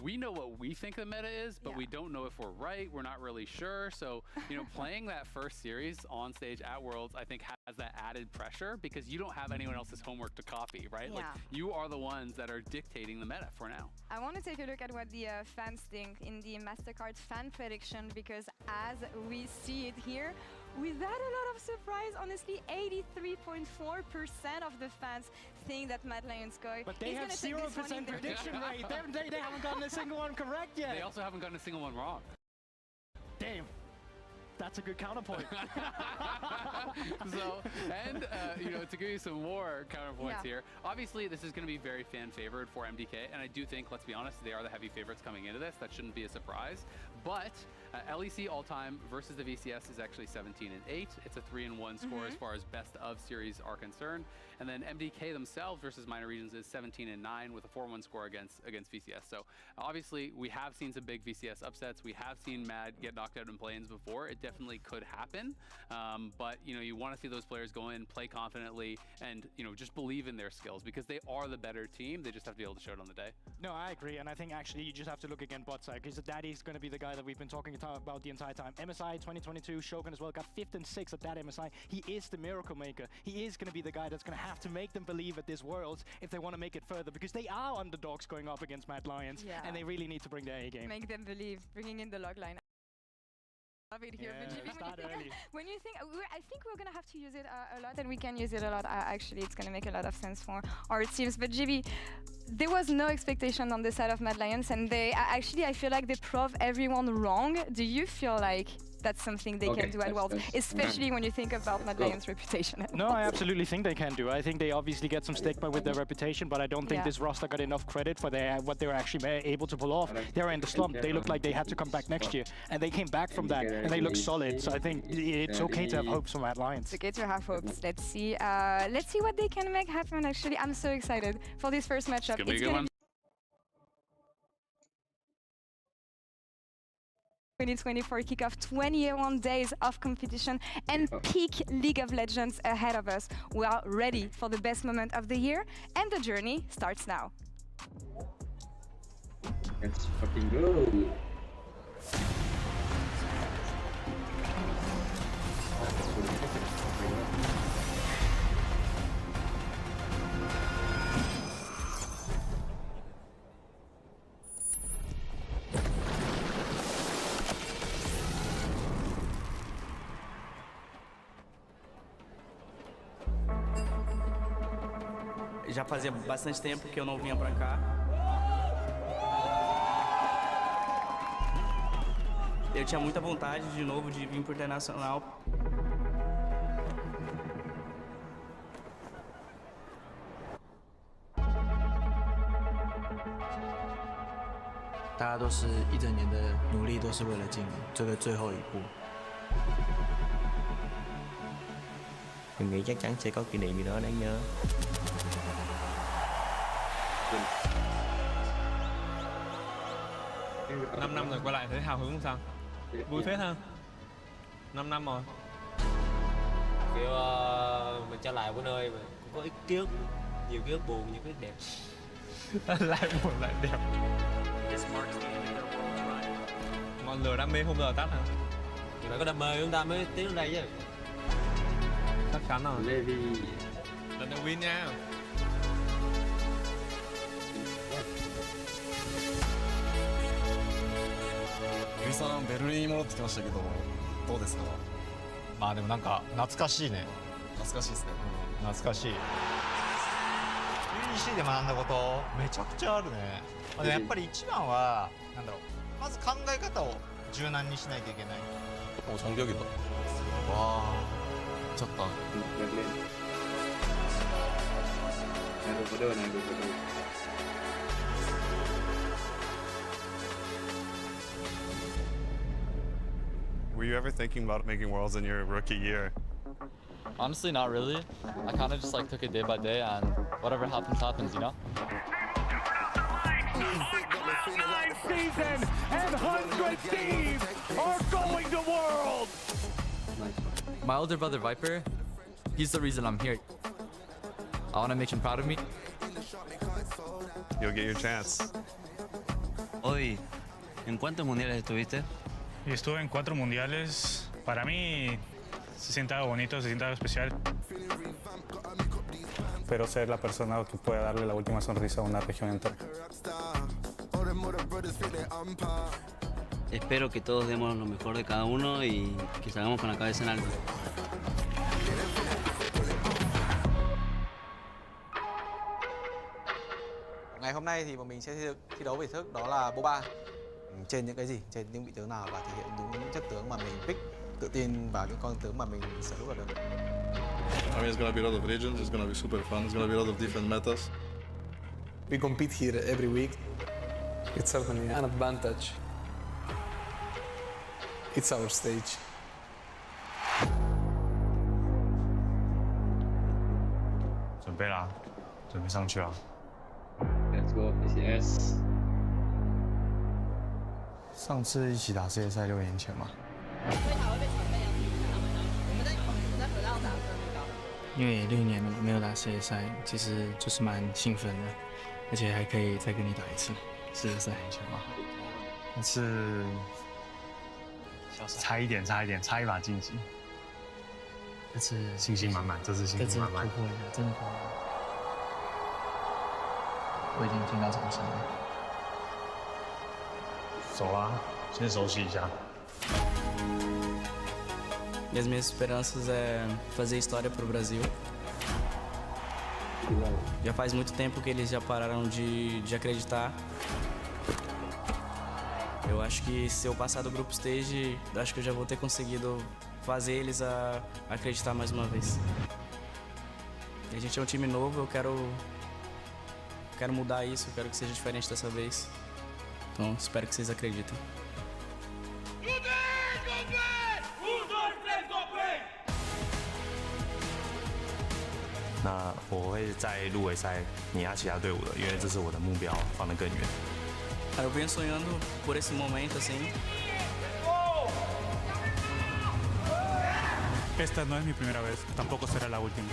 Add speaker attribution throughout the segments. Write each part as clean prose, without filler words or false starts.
Speaker 1: we know what we think the meta is, but we don't know if we're right. We're not really sure. So, you know, playing that first series on stage at Worlds, I think has that added pressure because you don't have anyone else's homework to copy, right? Like, you are the ones that are dictating the meta for now.
Speaker 2: I want to take a look at what the fans think in the MasterCard fan prediction, because as we see it here, without a lot of surprise, honestly, 83.4% of the fans think that Mad Lions Koi
Speaker 3: But they have 0% prediction rate. They haven't gotten a single one correct yet.
Speaker 1: They also haven't gotten a single one wrong.
Speaker 3: Damn. That's a good counterpoint.
Speaker 1: So, and you know, to give you some more counterpoints here, obviously this is going to be very fan favored for MDK, and I do think, let's be honest, they are the heavy favorites coming into this. That shouldn't be a surprise. But LEC all time versus the VCS is actually 17-8. It's a 3-1 score as far as best of series are concerned. And then MDK themselves versus minor regions is 17-9 with a 4-1 score against VCS. So obviously we have seen some big VCS upsets. We have seen Mad get knocked out in play-ins before. It definitely could happen. But you know, you want to see those players go in, play confidently, and you know, just believe in their skills because they are the better team. They just have to be able to show it on the day.
Speaker 3: No, I agree, and I think actually you just have to look again bot side because Daddy's going to be the guy that we've been talking about the entire time. MSI 2022, Shogun as well, got 5th and 6th at that MSI. He is the miracle maker. He is going to be the guy that's going to have to make them believe at this Worlds if they want to make it further, because they are underdogs going up against Mad Lions, and they really need to bring their A game.
Speaker 2: Make them believe, bringing in the log line. Love it here, but when you think, I think we're gonna have to use it a lot, and we can use it a lot. Actually, it's gonna make a lot of sense for our teams. But GB, there was no expectation on the side of Mad Lions, and they actually, I feel like they prove everyone wrong. Do you feel like that's something they can do at Worlds, especially when you think about Mad Lions' reputation?
Speaker 3: No, I absolutely think they can do. I think they obviously get some stigma with their reputation, but I don't think this roster got enough credit for what they were actually able to pull off. They were in the slump. They looked like they had to come back next year, and they came back from that, and they look solid. So I think it's okay to have hopes for Mad Lions.
Speaker 2: It's okay to have hopes. Let's see what they can make happen. Actually, I'm so excited for this first matchup.
Speaker 1: It's gonna be
Speaker 2: 2024 kickoff, 21 days of competition and peak League of Legends ahead of us. We are ready for the best moment of the year, and the journey starts now.
Speaker 4: Let's fucking go.
Speaker 5: Já fazia bastante tempo que eu não vinha pra cá. Eu tinha muita vontade de novo de vir pro internacional.
Speaker 6: 大家都是一整年的努力，都是为了进这个最后一步。
Speaker 7: Mình nghĩ chắc chắn sẽ có kỷ niệm gì đó đáng nhớ.
Speaker 8: Năm năm rồi quay lại thấy hào hứng không sao? Vui phết ha. 5 năm rồi.
Speaker 7: Kiểu mình trở lại một nơi mà cũng có ít ký ức, nhiều ký ức buồn, nhiều ký ức đẹp.
Speaker 8: Lại buồn lại đẹp. Ngọn lửa đam mê không giờ tắt hả?
Speaker 7: Thì phải có đam mê chúng ta mới tiến đến đây chứ.
Speaker 8: Chắc chắn rồi. Lần này win nha.
Speaker 9: Yuiさんベルリンに戻ってきましたけどどうですか？
Speaker 8: まあでもなんか懐かしいね。
Speaker 9: 懐かしいですね。
Speaker 8: 懐かしい。UEC で学んだことめちゃくちゃあるね。やっぱり一番はなんだろう。まず考え方を柔軟にしないといけない。
Speaker 9: お、정격이다。わあ、ちょっと。Were you ever thinking about making Worlds in your rookie year?
Speaker 10: Honestly, not really. I kind of just like took it day by day, and whatever happens, happens, you know?
Speaker 3: Season and 100 teams are going to Worlds!
Speaker 10: My older brother, Viper, he's the reason I'm here. I want to make him proud of me.
Speaker 9: You'll get your chance.
Speaker 5: Oi,
Speaker 11: y ¿en cuántos mundiales estuviste?
Speaker 12: Y estuve en 4 mundiales. Para mí se siente algo bonito, se siente algo especial. Espero ser la persona que pueda darle la última sonrisa a una región entera.
Speaker 11: Espero que todos demos lo mejor de cada uno y que salgamos con la cabeza en alto.
Speaker 6: Ngày hôm nay thì bọn mình sẽ thi đấu về thức đó là Bukan. Trên những cái gì, trên những vị tướng nào và thể hiện đúng những chất tướng mà mình pick, tự tin vào những con tướng mà mình sở hữu được.
Speaker 9: I mean, it's gonna be a lot of regions. It's gonna be super fun. It's gonna be a lot of different metas.
Speaker 13: We compete here every week. It's certainly an advantage. It's our stage.
Speaker 12: Chuẩn备啦，准备上去啊。
Speaker 4: Let's go PCS。
Speaker 3: 上次一起打世界赛6年前嘛。
Speaker 6: 因为6年没有打世界赛，其实就是蛮兴奋的，而且还可以再跟你打一次世界赛。
Speaker 12: 但是差一点，差一把晋级。
Speaker 6: 这次
Speaker 12: 信心满满，这次信心满满。
Speaker 6: 突破一下，真的突破。我已经听到掌声了。
Speaker 12: 走啊，先熟悉一下。
Speaker 5: E as minhas esperanças é fazer história para o Brasil. Já faz muito tempo que eles já pararam de acreditar. Eu acho que se eu passar do grupo stage, acho que eu já vou ter conseguido fazer eles acreditar mais uma vez. E a gente é um time novo, eu quero mudar isso, eu quero que seja diferente dessa vez. Então espero que vocês acreditem.
Speaker 12: 那我会在入围赛碾压其他队伍的，因为这是我的目标放得更远。
Speaker 5: Eu venho sonhando por esse momento assim.
Speaker 12: Esta no es mi primera vez, tampoco será la última.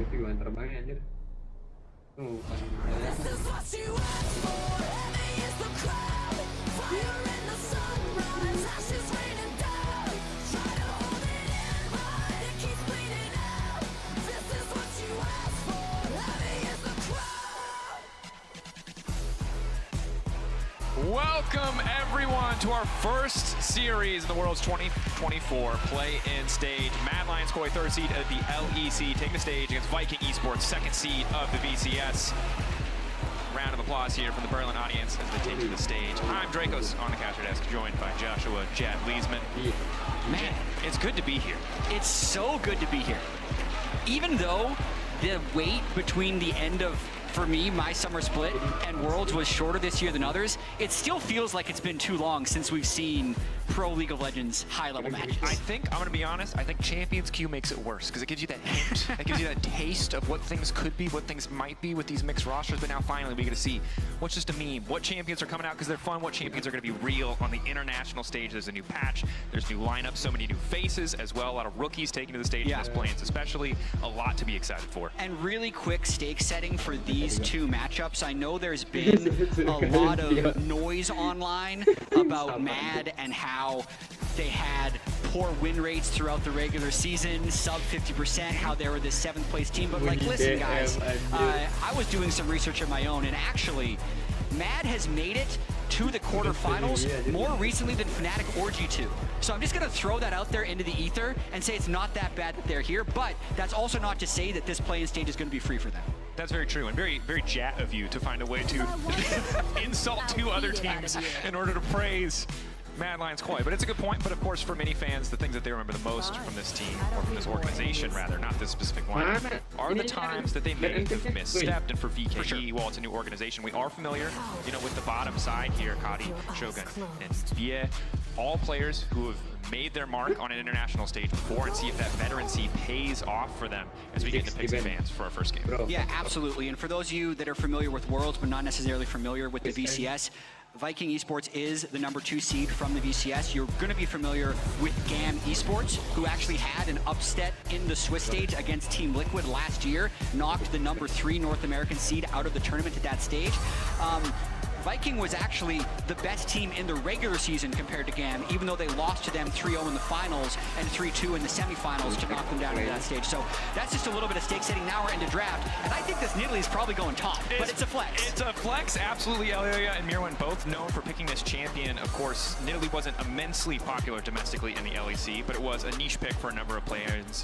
Speaker 4: Figuran terbang anjir. Tuh,
Speaker 14: Welcome everyone to our first series in the World's 2024 play-in stage. Mad Lions score a 3rd seed of the LEC, taking the stage against Viking Esports, 2nd seed of the VCS. Round of applause here from the Berlin audience as they take to the stage. I'm Dracos on the caster desk, joined by Joshua Jad Leesman. Man, it's good to be here.
Speaker 15: It's so good to be here. Even though the wait between the end of, for me, my summer split and Worlds was shorter this year than others, it still feels like it's been too long since we've seen pro League of Legends high-level matches.
Speaker 14: I think, I'm going to be honest, I think Champions Queue makes it worse because it gives you that hint, it gives you that taste of what things could be, what things might be with these mixed rosters, but now finally we get to see what's just a meme, what champions are coming out because they're fun, what champions are going to be real on the international stage. There's a new patch, there's new lineups, so many new faces as well, a lot of rookies taking to the stage in this play-ins, especially a lot to be excited for.
Speaker 15: And really quick stake setting for these two matchups. I know there's been a lot of noise online about Mad and how they had poor win rates throughout the regular season, sub 50%, how they were the 7th place team. But like, listen guys, I was doing some research of my own, and actually, Mad has made it to the quarterfinals more recently than Fnatic or G2. So I'm just gonna throw that out there into the ether and say it's not that bad that they're here, but that's also not to say that this play-in stage is gonna be free for them.
Speaker 14: That's very true, and very, very Jat of you to find a way to insult 2 other teams in order to praise Mad Lions Koi. But it's a good point. But of course, for many fans, the things that they remember the most from this team, or from this organization rather, not this specific lineup, are the times that they may have misstepped. And for VKE, while it's a new organization, we are familiar, you know, with the bottom side here, Kadi, Shogun, and Bie, all players who have made their mark on an international stage before, and see if that veterancy pays off for them as we get into picks and fans for our first game.
Speaker 15: Yeah, absolutely. And for those of you that are familiar with Worlds but not necessarily familiar with the VCS, Viking Esports is the #2 seed from the VCS. You're going to be familiar with GAM Esports, who actually had an upset in the Swiss stage against Team Liquid last year, knocked the #3 North American seed out of the tournament at that stage. Viking was actually the best team in the regular season compared to GAM, even though they lost to them 3-0 in the finals and 3-2 in the semifinals to knock them down into that stage. So that's just a little bit of stake setting. Now we're into draft, and I think this Nidalee is probably going top, but it's a flex. It's
Speaker 14: a flex, absolutely. Elia and Mirwin both known for picking this champion. Of course, Nidalee wasn't immensely popular domestically in the LEC, but it was a niche pick for a number of players.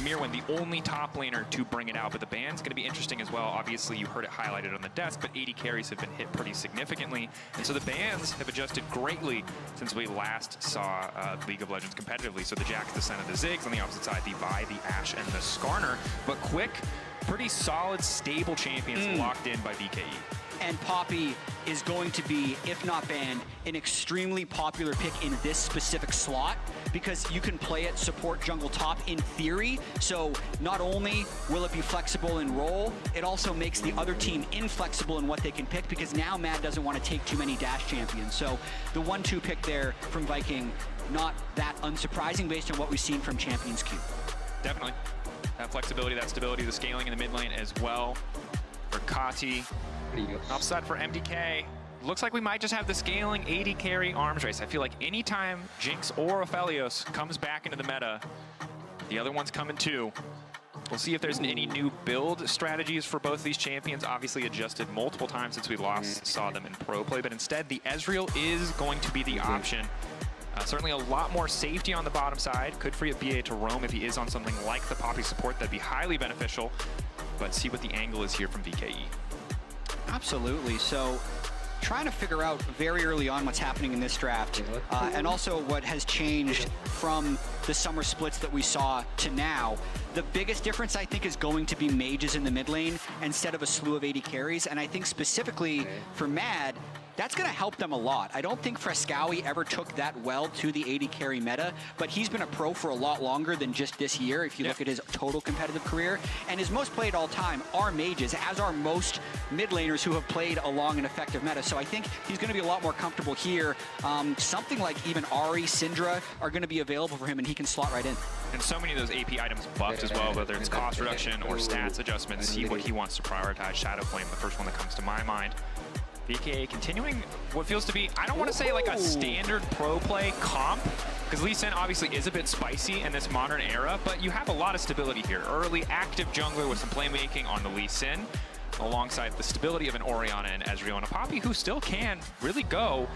Speaker 14: Mirwin, the only top laner to bring it out, but the ban's going to be interesting as well. Obviously, you heard it highlighted on the desk, but 80 carries have been hit pretty significantly, and so the bans have adjusted greatly since we last saw League of Legends competitively. So the Jax, the Senna, the Ziggs, on the opposite side, the Vi, the Ashe, and the Skarner, but quick, pretty solid, stable champions locked in by VKE.
Speaker 15: And Poppy is going to be, if not banned, an extremely popular pick in this specific slot, because you can play it support jungle top in theory. So not only will it be flexible in role, it also makes the other team inflexible in what they can pick, because now Mad doesn't want to take too many dash champions. So the 1-2 pick there from Viking, not that unsurprising based on what we've seen from Champions Queue.
Speaker 14: Definitely. That flexibility, that stability, the scaling in the mid lane as well for Kati. Upside for MDK. Looks like we might just have the scaling 80 carry arms race. I feel like anytime Jinx or Aphelios comes back into the meta, the other one's coming too. We'll see if there's any new build strategies for both these champions. Obviously adjusted multiple times since we last saw them in pro play, but instead the Ezreal is going to be the option. Certainly a lot more safety on the bottom side. Could free up BA to roam if he is on something like the Poppy support. That'd be highly beneficial, but see what the angle is here from VKE.
Speaker 15: Absolutely. So trying to figure out very early on what's happening in this draft, and also what has changed from the summer splits that we saw to now. The biggest difference, I think, is going to be mages in the mid lane instead of a slew of 80 carries. And I think specifically for Mad, that's going to help them a lot. I don't think Fresskowy ever took that well to the 80 carry meta, but he's been a pro for a lot longer than just this year if you look at his total competitive career. And his most played all time are mages, as are most mid laners who have played along an effective meta. So I think he's going to be a lot more comfortable here. Something like even Ahri, Syndra are going to be available for him, and he can slot right in.
Speaker 14: And so many of those AP items buffed as well, whether it's cost reduction or stats adjustments. See what he wants to prioritize. Shadow Flame, the first one that comes to my mind. VKE continuing what feels to be, I don't want to say like a standard pro play comp, because Lee Sin obviously is a bit spicy in this modern era, but you have a lot of stability here. Early active jungler with some playmaking on the Lee Sin, alongside the stability of an Orianna and Ezreal, and a Poppy who still can really go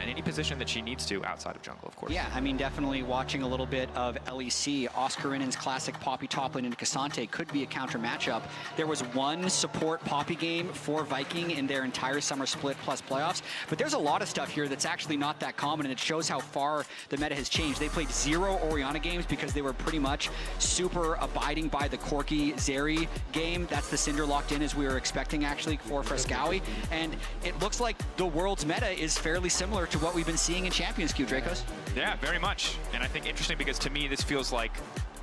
Speaker 14: in any position that she needs to outside of jungle, of course.
Speaker 15: Yeah, I mean, definitely watching a little bit of LEC. Oscarinen's classic Poppy top lane into Cassante could be a counter matchup. There was one support Poppy game for Viking in their entire summer split plus playoffs, but there's a lot of stuff here that's actually not that common, and it shows how far the meta has changed. They played 0 Orianna games because they were pretty much super abiding by the Corki Zeri game. That's the Cinder locked in as we were expecting actually for Fresskowy, and it looks like the world's meta is fairly similar to what we've been seeing in Champions Queue, Dracos.
Speaker 14: Yeah, very much. And I think interesting because to me this feels like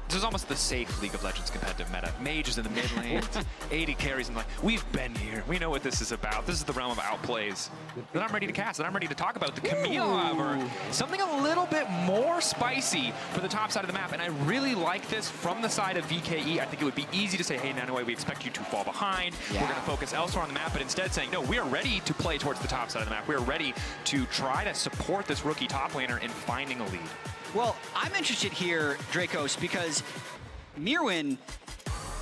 Speaker 14: this is almost the safe League of Legends competitive meta. Mages in the mid lane, 80 carries, and like, we've been here. We know what this is about. This is the realm of outplays that I'm ready to cast, that I'm ready to talk about. The Camille, however, something a little bit more spicy for the top side of the map, and I really like this from the side of VKE. I think it would be easy to say, hey, Nanoway, we expect you to fall behind. Yeah. We're going to focus elsewhere on the map, but instead saying, no, we are ready to play towards the top side of the map. We are ready to try to support this rookie top laner in finding a lead.
Speaker 15: Well, I'm interested here, Dracos, because Mirwin,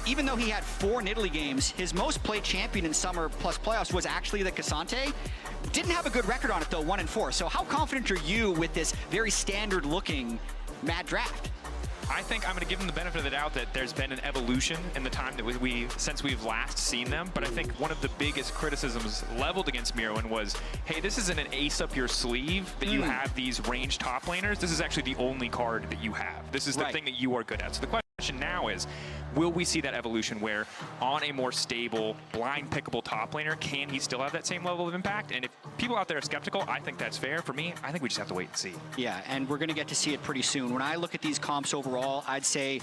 Speaker 15: even though he had 4 Nidalee games, his most played champion in summer plus playoffs was actually the Cassante. Didn't have a good record on it though, 1-4. So how confident are you with this very standard looking Mad draft?
Speaker 14: I think I'm going to give them the benefit of the doubt that there's been an evolution in the time that since we've last seen them. But I think one of the biggest criticisms leveled against Mirwin was, hey, this isn't an ace up your sleeve that you have these ranged top laners. This is actually the only card that you have. This is the thing that you are good at. So the question now is, will we see that evolution where on a more stable, blind pickable top laner, can he still have that same level of impact? And if people out there are skeptical, I think that's fair. For me, I think we just have to wait and see.
Speaker 15: Yeah, and we're going to get to see it pretty soon. When I look at these comps overall, I'd say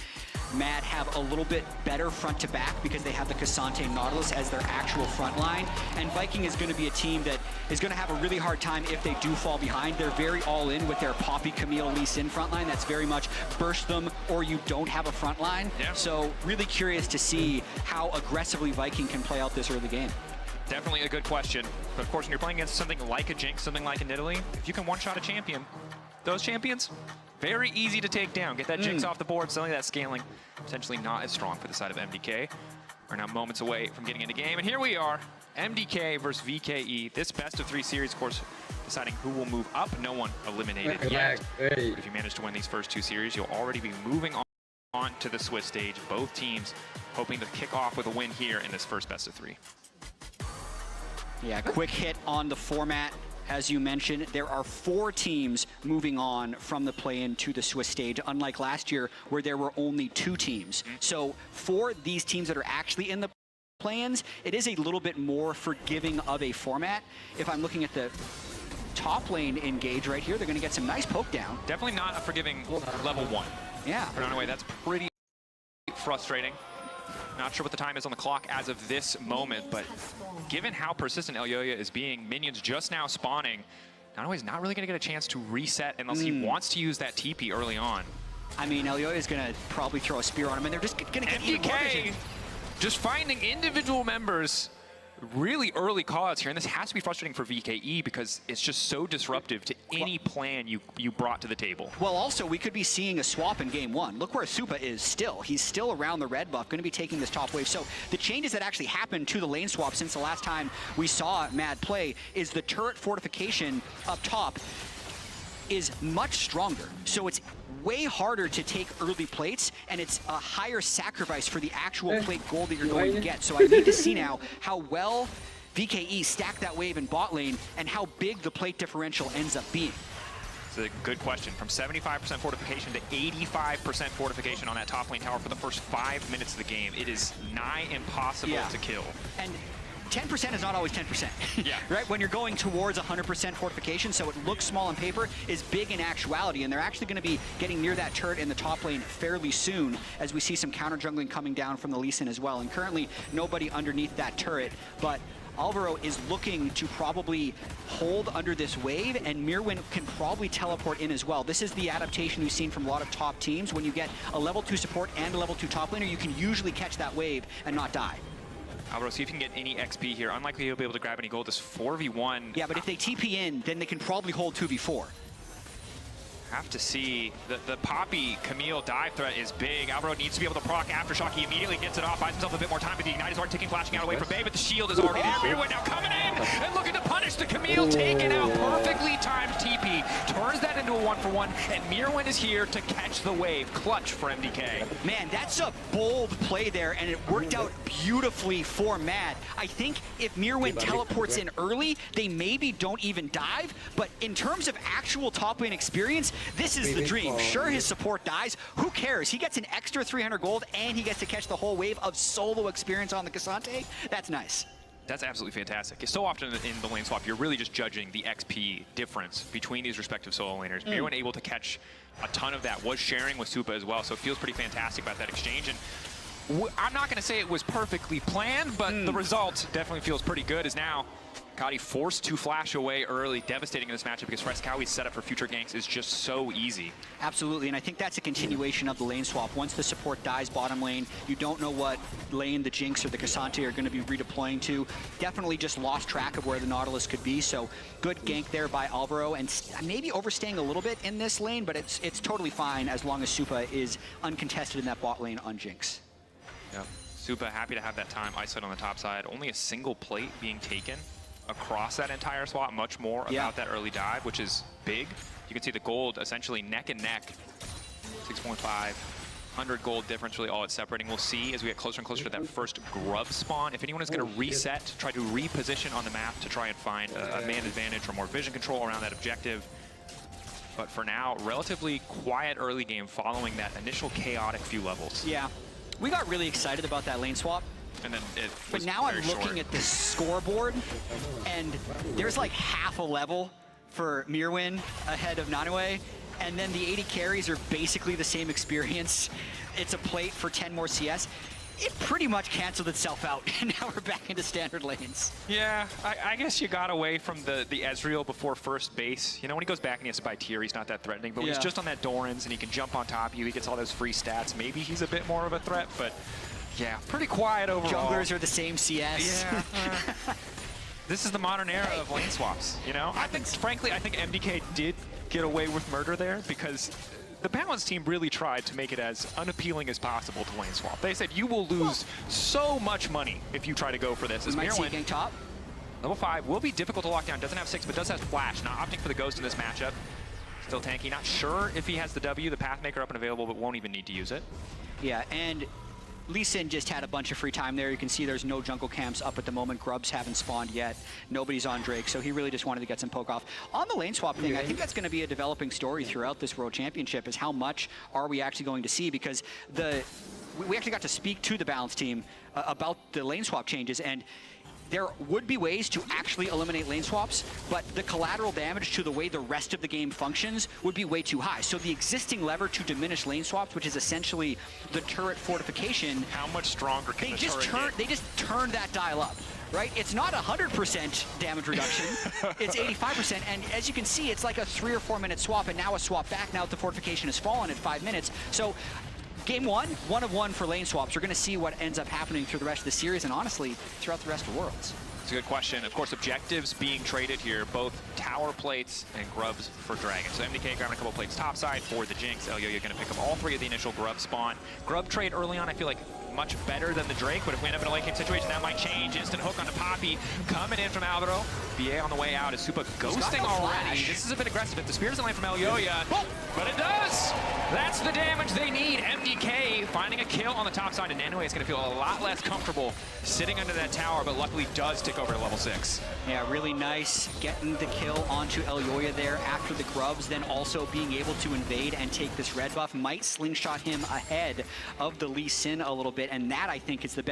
Speaker 15: Mad have a little bit better front to back because they have the Cassante and Nautilus as their actual front line. And Viking is going to be a team that is going to have a really hard time if they do fall behind. They're very all in with their Poppy, Camille, Lee Sin front line. That's very much burst them or you don't have a front line.
Speaker 14: Yeah.
Speaker 15: So really curious to see how aggressively Viking can play out this early game.
Speaker 14: Definitely a good question. But of course, when you're playing against something like a Jinx, something like a Nidalee, if you can one-shot a champion, those champions, very easy to take down. Get that Jinx off the board, suddenly that scaling potentially not as strong for the side of MDK. Are now moments away from getting into game. And here we are, MDK versus VKE. This best of 3 series, of course, deciding who will move up. No one eliminated yet. But if you manage to win these first 2 series, you'll already be moving on to the Swiss stage. Both teams hoping to kick off with a win here in this first best of 3.
Speaker 15: Yeah, quick hit on the format. As you mentioned, there are 4 teams moving on from the play-in to the Swiss stage, unlike last year where there were only 2 teams. So for these teams that are actually in the play-ins, it is a little bit more forgiving of a format. If I'm looking at the top lane engage right here, they're going to get some nice poke down.
Speaker 14: Definitely not a forgiving level 1.
Speaker 15: Yeah.
Speaker 14: But anyway, that's pretty frustrating. Not sure what the time is on the clock as of this moment, but given how persistent Elyoya is being, minions just now spawning, Nanaue is not really going to get a chance to reset unless he wants to use that TP early on.
Speaker 15: I mean, Elyoya is going to probably throw a spear on him, and they're just going to get even more vision.
Speaker 14: Just finding individual members really early callouts here, and this has to be frustrating for VKE because it's just so disruptive to any plan you brought to the table.
Speaker 15: Well, also, we could be seeing a swap in game 1. Look where Supa is still. He's still around the red buff, going to be taking this top wave. So the changes that actually happened to the lane swap since the last time we saw Mad play is the turret fortification up top is much stronger. So it's way harder to take early plates, and it's a higher sacrifice for the actual plate gold that you're going to get. So I need to see now how well VKE stack that wave in bot lane and how big the plate differential ends up being.
Speaker 14: It's a good question. From 75% fortification to 85% fortification on that top lane tower for the first 5 minutes of the game. It is nigh impossible to kill.
Speaker 15: And 10% is not always 10%.
Speaker 14: Yeah.
Speaker 15: Right? When you're going towards 100% fortification, so it looks small on paper, is big in actuality, and they're actually going to be getting near that turret in the top lane fairly soon as we see some counter jungling coming down from the Lee Sin as well. And currently, nobody underneath that turret, but Alvaro is looking to probably hold under this wave, and Mirwin can probably teleport in as well. This is the adaptation we've seen from a lot of top teams. When you get a level 2 support and a level 2 top laner, you can usually catch that wave and not die.
Speaker 14: Alvaro, see if you can get any XP here. Unlikely he'll be able to grab any gold. This 4v1.
Speaker 15: Yeah, but if they TP in, then they can probably hold 2v4.
Speaker 14: Have to see. The Poppy Camille dive threat is big. Alvaro needs to be able to proc Aftershock. He immediately gets it off, buys himself a bit more time, but the Ignite is already taking, flashing out away from Bay, but the shield is already there. Mirwin now coming in and looking to punish the Camille, taken out. Perfectly timed TP. Turns that into a 1-for-1, and Mirwin is here to catch the wave. Clutch for MDK.
Speaker 15: Man, that's a bold play there, and it worked out beautifully for Mad. I think if Mirwin teleports in early, they maybe don't even dive, but in terms of actual top lane experience, this is the dream. Sure, his support dies. Who cares? He gets an extra 300 gold, and he gets to catch the whole wave of solo experience on the Cassante. That's nice.
Speaker 14: That's absolutely fantastic. So often in the lane swap, you're really just judging the XP difference between these respective solo laners. Mirwin able to catch a ton of that, was sharing with Supa as well, so it feels pretty fantastic about that exchange. And I'm not going to say it was perfectly planned, but the result definitely feels pretty good, as now Kadi forced to flash away early, devastating in this matchup because Frescowi's setup for future ganks is just so easy.
Speaker 15: Absolutely, and I think that's a continuation of the lane swap. Once the support dies bottom lane, you don't know what lane the Jinx or the Cassante are going to be redeploying to. Definitely just lost track of where the Nautilus could be, so good gank there by Alvaro, and maybe overstaying a little bit in this lane, but it's totally fine as long as Supa is uncontested in that bot lane on Jinx.
Speaker 14: Yeah, Supa happy to have that time isolated on the top side. Only a single plate being taken across that entire swap, much more about that early dive, which is big. You can see the gold essentially neck and neck 6.5. 100 gold difference, really all it's separating. We'll see as we get closer and closer to that first grub spawn. If anyone is going to reset, try to reposition on the map to try and find a man advantage or more vision control around that objective. But for now, relatively quiet early game following that initial chaotic few levels.
Speaker 15: Yeah, we got really excited about that lane swap.
Speaker 14: And then it
Speaker 15: But now I'm looking at the scoreboard, and there's like half a level for Mirwin ahead of Nanaue. And then the 80 carries are basically the same experience. It's a plate for 10 more CS. It pretty much canceled itself out, and now we're back into standard lanes.
Speaker 14: Yeah, I guess you got away from the Ezreal before first base. You know, when he goes back and he has to buy tier, he's not that threatening. But when he's just on that Doran's and he can jump on top of you, he gets all those free stats. Maybe he's a bit more of a threat, but yeah, pretty quiet overall.
Speaker 15: Junglers are the same CS.
Speaker 14: Yeah. This is the modern era of lane swaps, you know? Frankly, I think MDK did get away with murder there because the Balance team really tried to make it as unappealing as possible to lane swap. They said, you will lose so much money if you try to go for this. As
Speaker 15: Mirwin top.
Speaker 14: Level 5 will be difficult to lock down. Doesn't have 6, but does have Flash. Not opting for the Ghost in this matchup. Still tanky. Not sure if he has the W, the Pathmaker up and available, but won't even need to use it.
Speaker 15: Yeah, and Lee Sin just had a bunch of free time there. You can see there's no jungle camps up at the moment. Grubs haven't spawned yet. Nobody's on Drake, so he really just wanted to get some poke off. On the lane swap thing, I think that's going to be a developing story throughout this World Championship, is how much are we actually going to see, because we actually got to speak to the Balance team about the lane swap changes, and there would be ways to actually eliminate lane swaps, but the collateral damage to the way the rest of the game functions would be way too high. So the existing lever to diminish lane swaps, which is essentially the turret fortification.
Speaker 14: How much stronger can the turret get?
Speaker 15: They just turned that dial up, right? It's not 100% damage reduction, it's 85%, and as you can see, it's like a 3 or 4 minute swap, and now a swap back, now the fortification has fallen at 5 minutes. So Game 1 of 1 for lane swaps. We're going to see what ends up happening through the rest of the series and honestly throughout the rest of Worlds.
Speaker 14: It's a good question. Of course, objectives being traded here, both tower plates and grubs for Dragon. So MDK grabbing a couple plates topside for the Jinx. Elyoya going to pick up all 3 of the initial grub spawn. Grub trade early on, I feel like much better than the Drake, but if we end up in a late game situation, that might change. Instant hook onto Poppy, coming in from Alvaro. BA on the way out is Supa ghosting already. This is a bit aggressive. If the spear doesn't land from Elyoya, but it does! That's the damage they need. MDK finding a kill on the top side, and Nanaue is going to feel a lot less comfortable sitting under that tower, but luckily does tick over to level 6.
Speaker 15: Yeah, really nice getting the kill onto Elyoya there after the grubs, then also being able to invade and take this red buff. Might slingshot him ahead of the Lee Sin a little bit, and that I think is the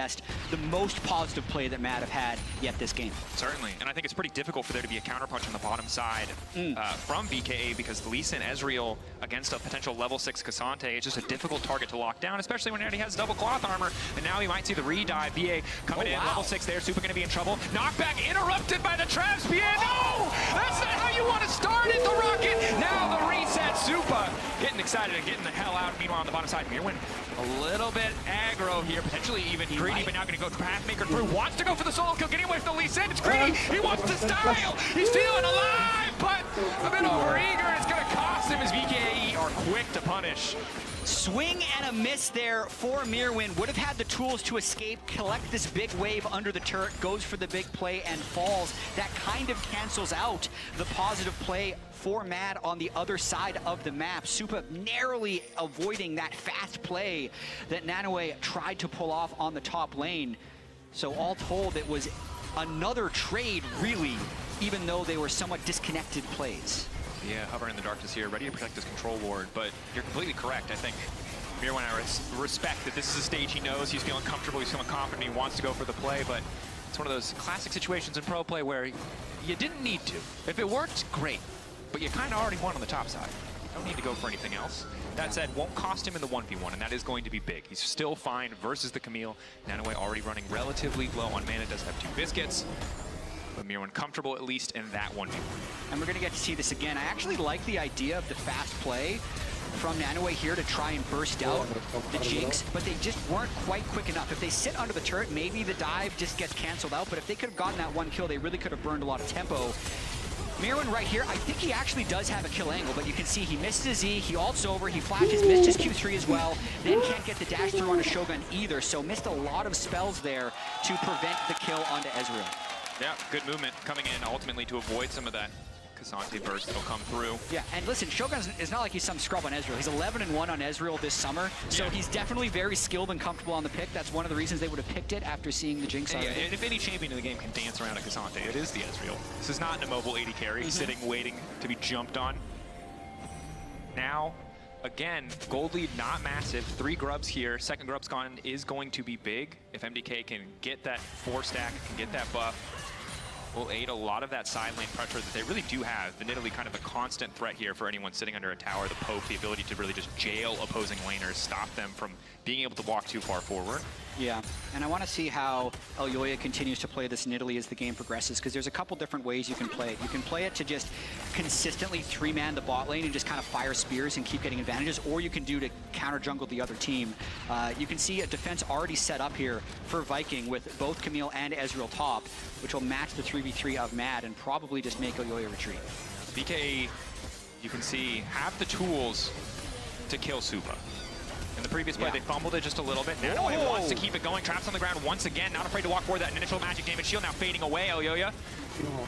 Speaker 15: most positive play that Mad have had yet this game.
Speaker 14: Certainly, and I think it's pretty difficult for there to be a counterpunch on the bottom side from BKA, because the Lee Sin Ezreal against a potential level 6 Cassante is just a difficult target to lock down, especially when he already has double cloth armor, and now he might see the re-dive. BA coming in, level 6 there, Supa going to be in trouble. Knockback interrupted by the traps, BA, no! That's not how you want to start it, the rocket! Now the reset, Supa getting excited and getting the hell out. Meanwhile, on the bottom side, Mirwin a little bit aggro here, potentially even greedy, but now going to go Pathmaker through, wants to go for the solo kill, getting away from the Lee Sin. It's greedy, he wants to style, he's feeling alive, but a bit overeager, and it's going to cost him as VKE are quick to punish.
Speaker 15: Swing and a miss there for Mirwin. Would have had the tools to escape, collect this big wave under the turret, goes for the big play and falls. That kind of cancels out the positive play for Mad on the other side of the map. Supa narrowly avoiding that fast play that Nanaue tried to pull off on the top lane. So all told, it was another trade, really, even though they were somewhat disconnected plays.
Speaker 14: Yeah, hovering in the darkness here, ready to protect his control ward, but you're completely correct. I think Mirwin, I respect that this is a stage he knows, he's feeling comfortable, he's feeling confident, he wants to go for the play, but it's one of those classic situations in pro play where you didn't need to. If it worked, great, but you kind of already won on the top side. You don't need to go for anything else. That said, won't cost him in the 1v1, and that is going to be big. He's still fine versus the Camille. Nanaue already running relatively low on mana, does have 2 biscuits. But Mirwin comfortable at least in that 1v1.
Speaker 15: And we're going to get to see this again. I actually like the idea of the fast play from Nanaue here to try and burst out the Jinx, but they just weren't quite quick enough. If they sit under the turret, maybe the dive just gets canceled out, but if they could have gotten that 1 kill, they really could have burned a lot of tempo. Mirwin right here, I think he actually does have a kill angle, but you can see he misses his E, he ults over, he flashes, missed his Q3 as well, then can't get the dash through on a Shogun either, so missed a lot of spells there to prevent the kill onto Ezreal.
Speaker 14: Yeah, good movement coming in ultimately to avoid some of that K'Sante burst will come through.
Speaker 15: Yeah, and listen, Shogun is not like he's some scrub on Ezreal. He's 11-1 on Ezreal this summer, so he's definitely very skilled and comfortable on the pick. That's one of the reasons they would have picked it after seeing the Jinx already.
Speaker 14: And if any champion in the game can dance around a K'Sante, it is the Ezreal. This is not an immobile 80 carry sitting waiting to be jumped on. Now, again, gold lead not massive. 3 grubs here. Second grub's gone is going to be big. If MDK can get that 4 stack, can get that buff, will aid a lot of that side lane pressure that they really do have. The Nidalee kind of a constant threat here for anyone sitting under a tower. The poke, the ability to really just jail opposing laners, stop them from being able to walk too far forward.
Speaker 15: Yeah, and I want to see how Elyoya continues to play this Nidalee as the game progresses, because there's a couple different ways you can play it. You can play it to just consistently 3-man the bot lane and just kind of fire spears and keep getting advantages, or you can do to counter jungle the other team. You can see a defense already set up here for Viking with both Camille and Ezreal top, which will match the 3v3 of Mad and probably just make Elyoya retreat.
Speaker 14: VK, you can see, have the tools to kill Supa. In the previous play, they fumbled it just a little bit. Nanoy wants to keep it going. Traps on the ground once again. Not afraid to walk forward. That initial magic damage shield now fading away. Elyoya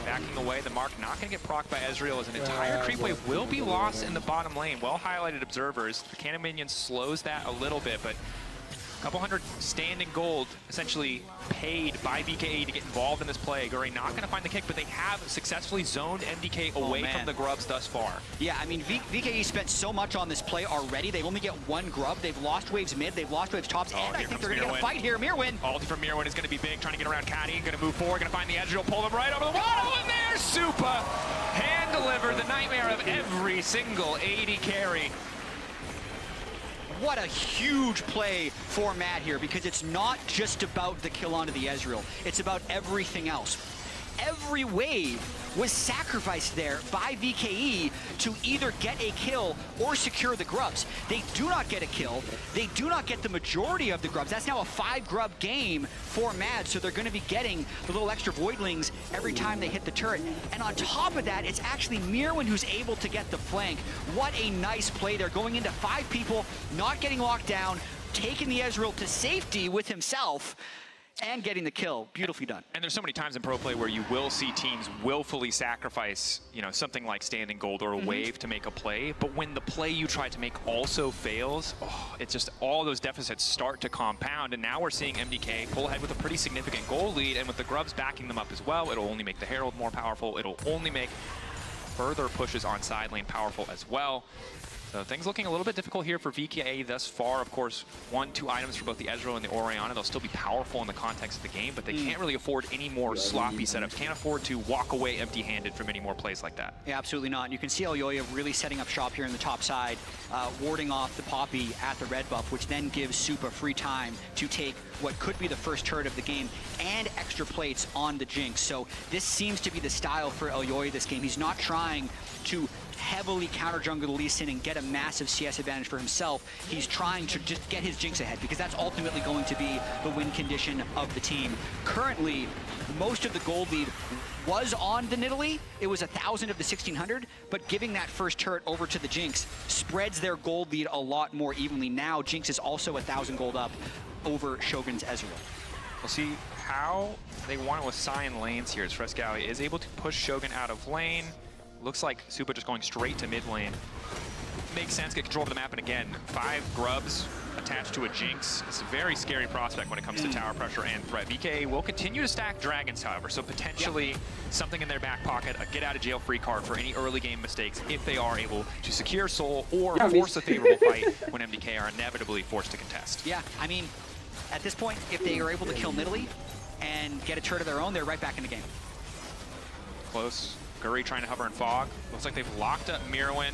Speaker 14: backing away. The mark not going to get procced by Ezreal as an entire creep wave will be lost in the bottom lane. Well highlighted observers. The cannon minion slows that a little bit, but a couple hundred standing gold essentially paid by VKE to get involved in this play. Guri not going to find the kick, but they have successfully zoned MDK away from the grubs thus far.
Speaker 15: Yeah, I mean, VKE spent so much on this play already. They only get 1 grub. They've lost waves mid. They've lost waves tops. And I think they're going to get a fight here. Mirwin.
Speaker 14: Ulti from Mirwin is going to be big, trying to get around Caddy. Going to move forward, going to find the Ezreal, pull him right over the wall. And there's Supa. Hand delivered the nightmare of every single 80 carry.
Speaker 15: What a huge play for Mad here, because it's not just about the kill onto the Ezreal. It's about everything else. Every wave was sacrificed there by VKE to either get a kill or secure the grubs. They do not get a kill. They do not get the majority of the grubs. That's now a 5-grub game for Mad, so they're going to be getting the little extra voidlings every time they hit the turret. And on top of that, it's actually Mirwin who's able to get the flank. What a nice play. They're going into 5 people, not getting locked down, taking the Ezreal to safety with himself, and getting the kill. Beautifully done.
Speaker 14: And there's so many times in pro play where you will see teams willfully sacrifice, you know, something like standing gold or a wave to make a play. But when the play you try to make also fails, it's just all those deficits start to compound. And now we're seeing MDK pull ahead with a pretty significant goal lead. And with the grubs backing them up as well, it'll only make the Herald more powerful. It'll only make further pushes on side lane powerful as well. So things looking a little bit difficult here for VKE thus far. Of course, 1-2 items for both the Ezreal and the Orianna. They'll still be powerful in the context of the game, but they can't really afford any more sloppy setups. Can't afford to walk away empty-handed from any more plays like that.
Speaker 15: Yeah, absolutely not. You can see Elyoya really setting up shop here in the top side, warding off the Poppy at the red buff, which then gives Supa free time to take what could be the first turret of the game and extra plates on the Jinx. So this seems to be the style for Elyoya this game. He's not trying to heavily counter jungle Lee Sin and get a massive CS advantage for himself. He's trying to just get his Jinx ahead, because that's ultimately going to be the win condition of the team. Currently, most of the gold lead was on the Nidalee. It was 1,000 of the 1,600, but giving that first turret over to the Jinx spreads their gold lead a lot more evenly. Now Jinx is also 1,000 gold up over Shogun's Ezreal.
Speaker 14: We'll see how they want to assign lanes here, as Frescowie is able to push Shogun out of lane. Looks like Supa just going straight to mid lane. Makes sense, get control of the map, and again, 5 grubs attached to a Jinx. It's a very scary prospect when it comes to tower pressure and threat. VK will continue to stack dragons, however, so potentially something in their back pocket, a get-out-of-jail-free card for any early game mistakes if they are able to secure Soul or force a favorable fight when MDK are inevitably forced to contest.
Speaker 15: Yeah, I mean, at this point, if they are able to kill Nidalee and get a turret of their own, they're right back in the game.
Speaker 14: Close. Guri trying to hover and fog. Looks like they've locked up Mirwin.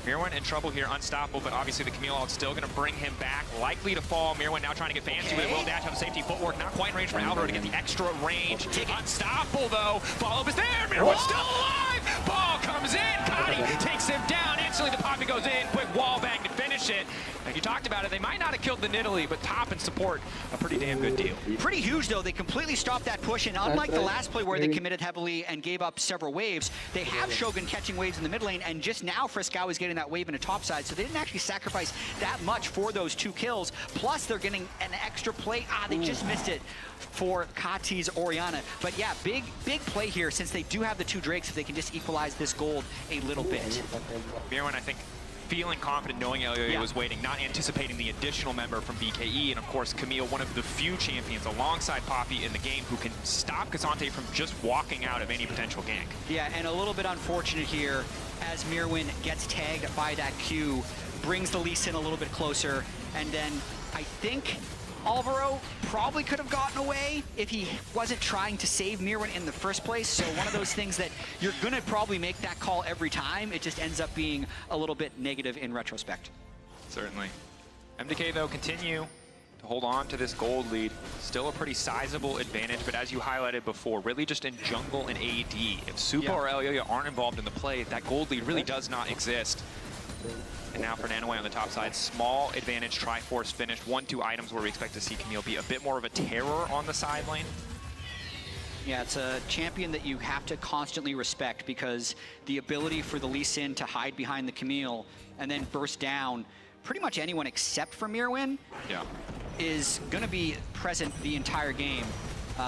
Speaker 14: Mirwin in trouble here, unstoppable, but obviously the Camille ult still going to bring him back. Likely to fall. Mirwin now trying to get fancy with it. Will dash have a safety footwork. Not quite in range for Alvaro to get the extra range. Unstoppable though. Follow-up is there. Mirwin's still alive. Ball comes in. Kadi takes him down. Instantly the Poppy goes in. Quick wall bang to finish it. A You talked about it. They might not have killed the Nidalee, but top and support, a pretty damn good deal.
Speaker 15: Pretty huge, though. They completely stopped that push, and unlike the last play where they committed heavily and gave up several waves, they have Shogun catching waves in the mid lane, and just now Frescow is getting that wave in a top side, so they didn't actually sacrifice that much for those 2 kills. Plus, they're getting an extra play. They just missed it for Kati's Orianna. But yeah, big play here, since they do have the 2 Drakes, if they can just equalize this gold a little bit.
Speaker 14: Mirwin, I think, feeling confident knowing Elyoya was waiting, not anticipating the additional member from BKE, and of course Camille, one of the few champions alongside Poppy in the game who can stop K'Sante from just walking out of any potential gank.
Speaker 15: Yeah, and a little bit unfortunate here as Mirwin gets tagged by that Q, brings the Lee Sin a little bit closer, and then I think Alvaro probably could have gotten away if he wasn't trying to save Mirwin in the first place. So one of those things that you're going to probably make that call every time. It just ends up being a little bit negative in retrospect.
Speaker 14: Certainly. MDK, though, continue to hold on to this gold lead. Still a pretty sizable advantage, but as you highlighted before, really just in jungle and AD. If Supa or Elyoya aren't involved in the play, that gold lead really does not exist. And now for Nanoway on the top side, small advantage, Triforce finished. 1-2 items where we expect to see Camille be a bit more of a terror on the side lane.
Speaker 15: Yeah, it's a champion that you have to constantly respect, because the ability for the Lee Sin to hide behind the Camille and then burst down pretty much anyone except for Mirwin is going to be present the entire game.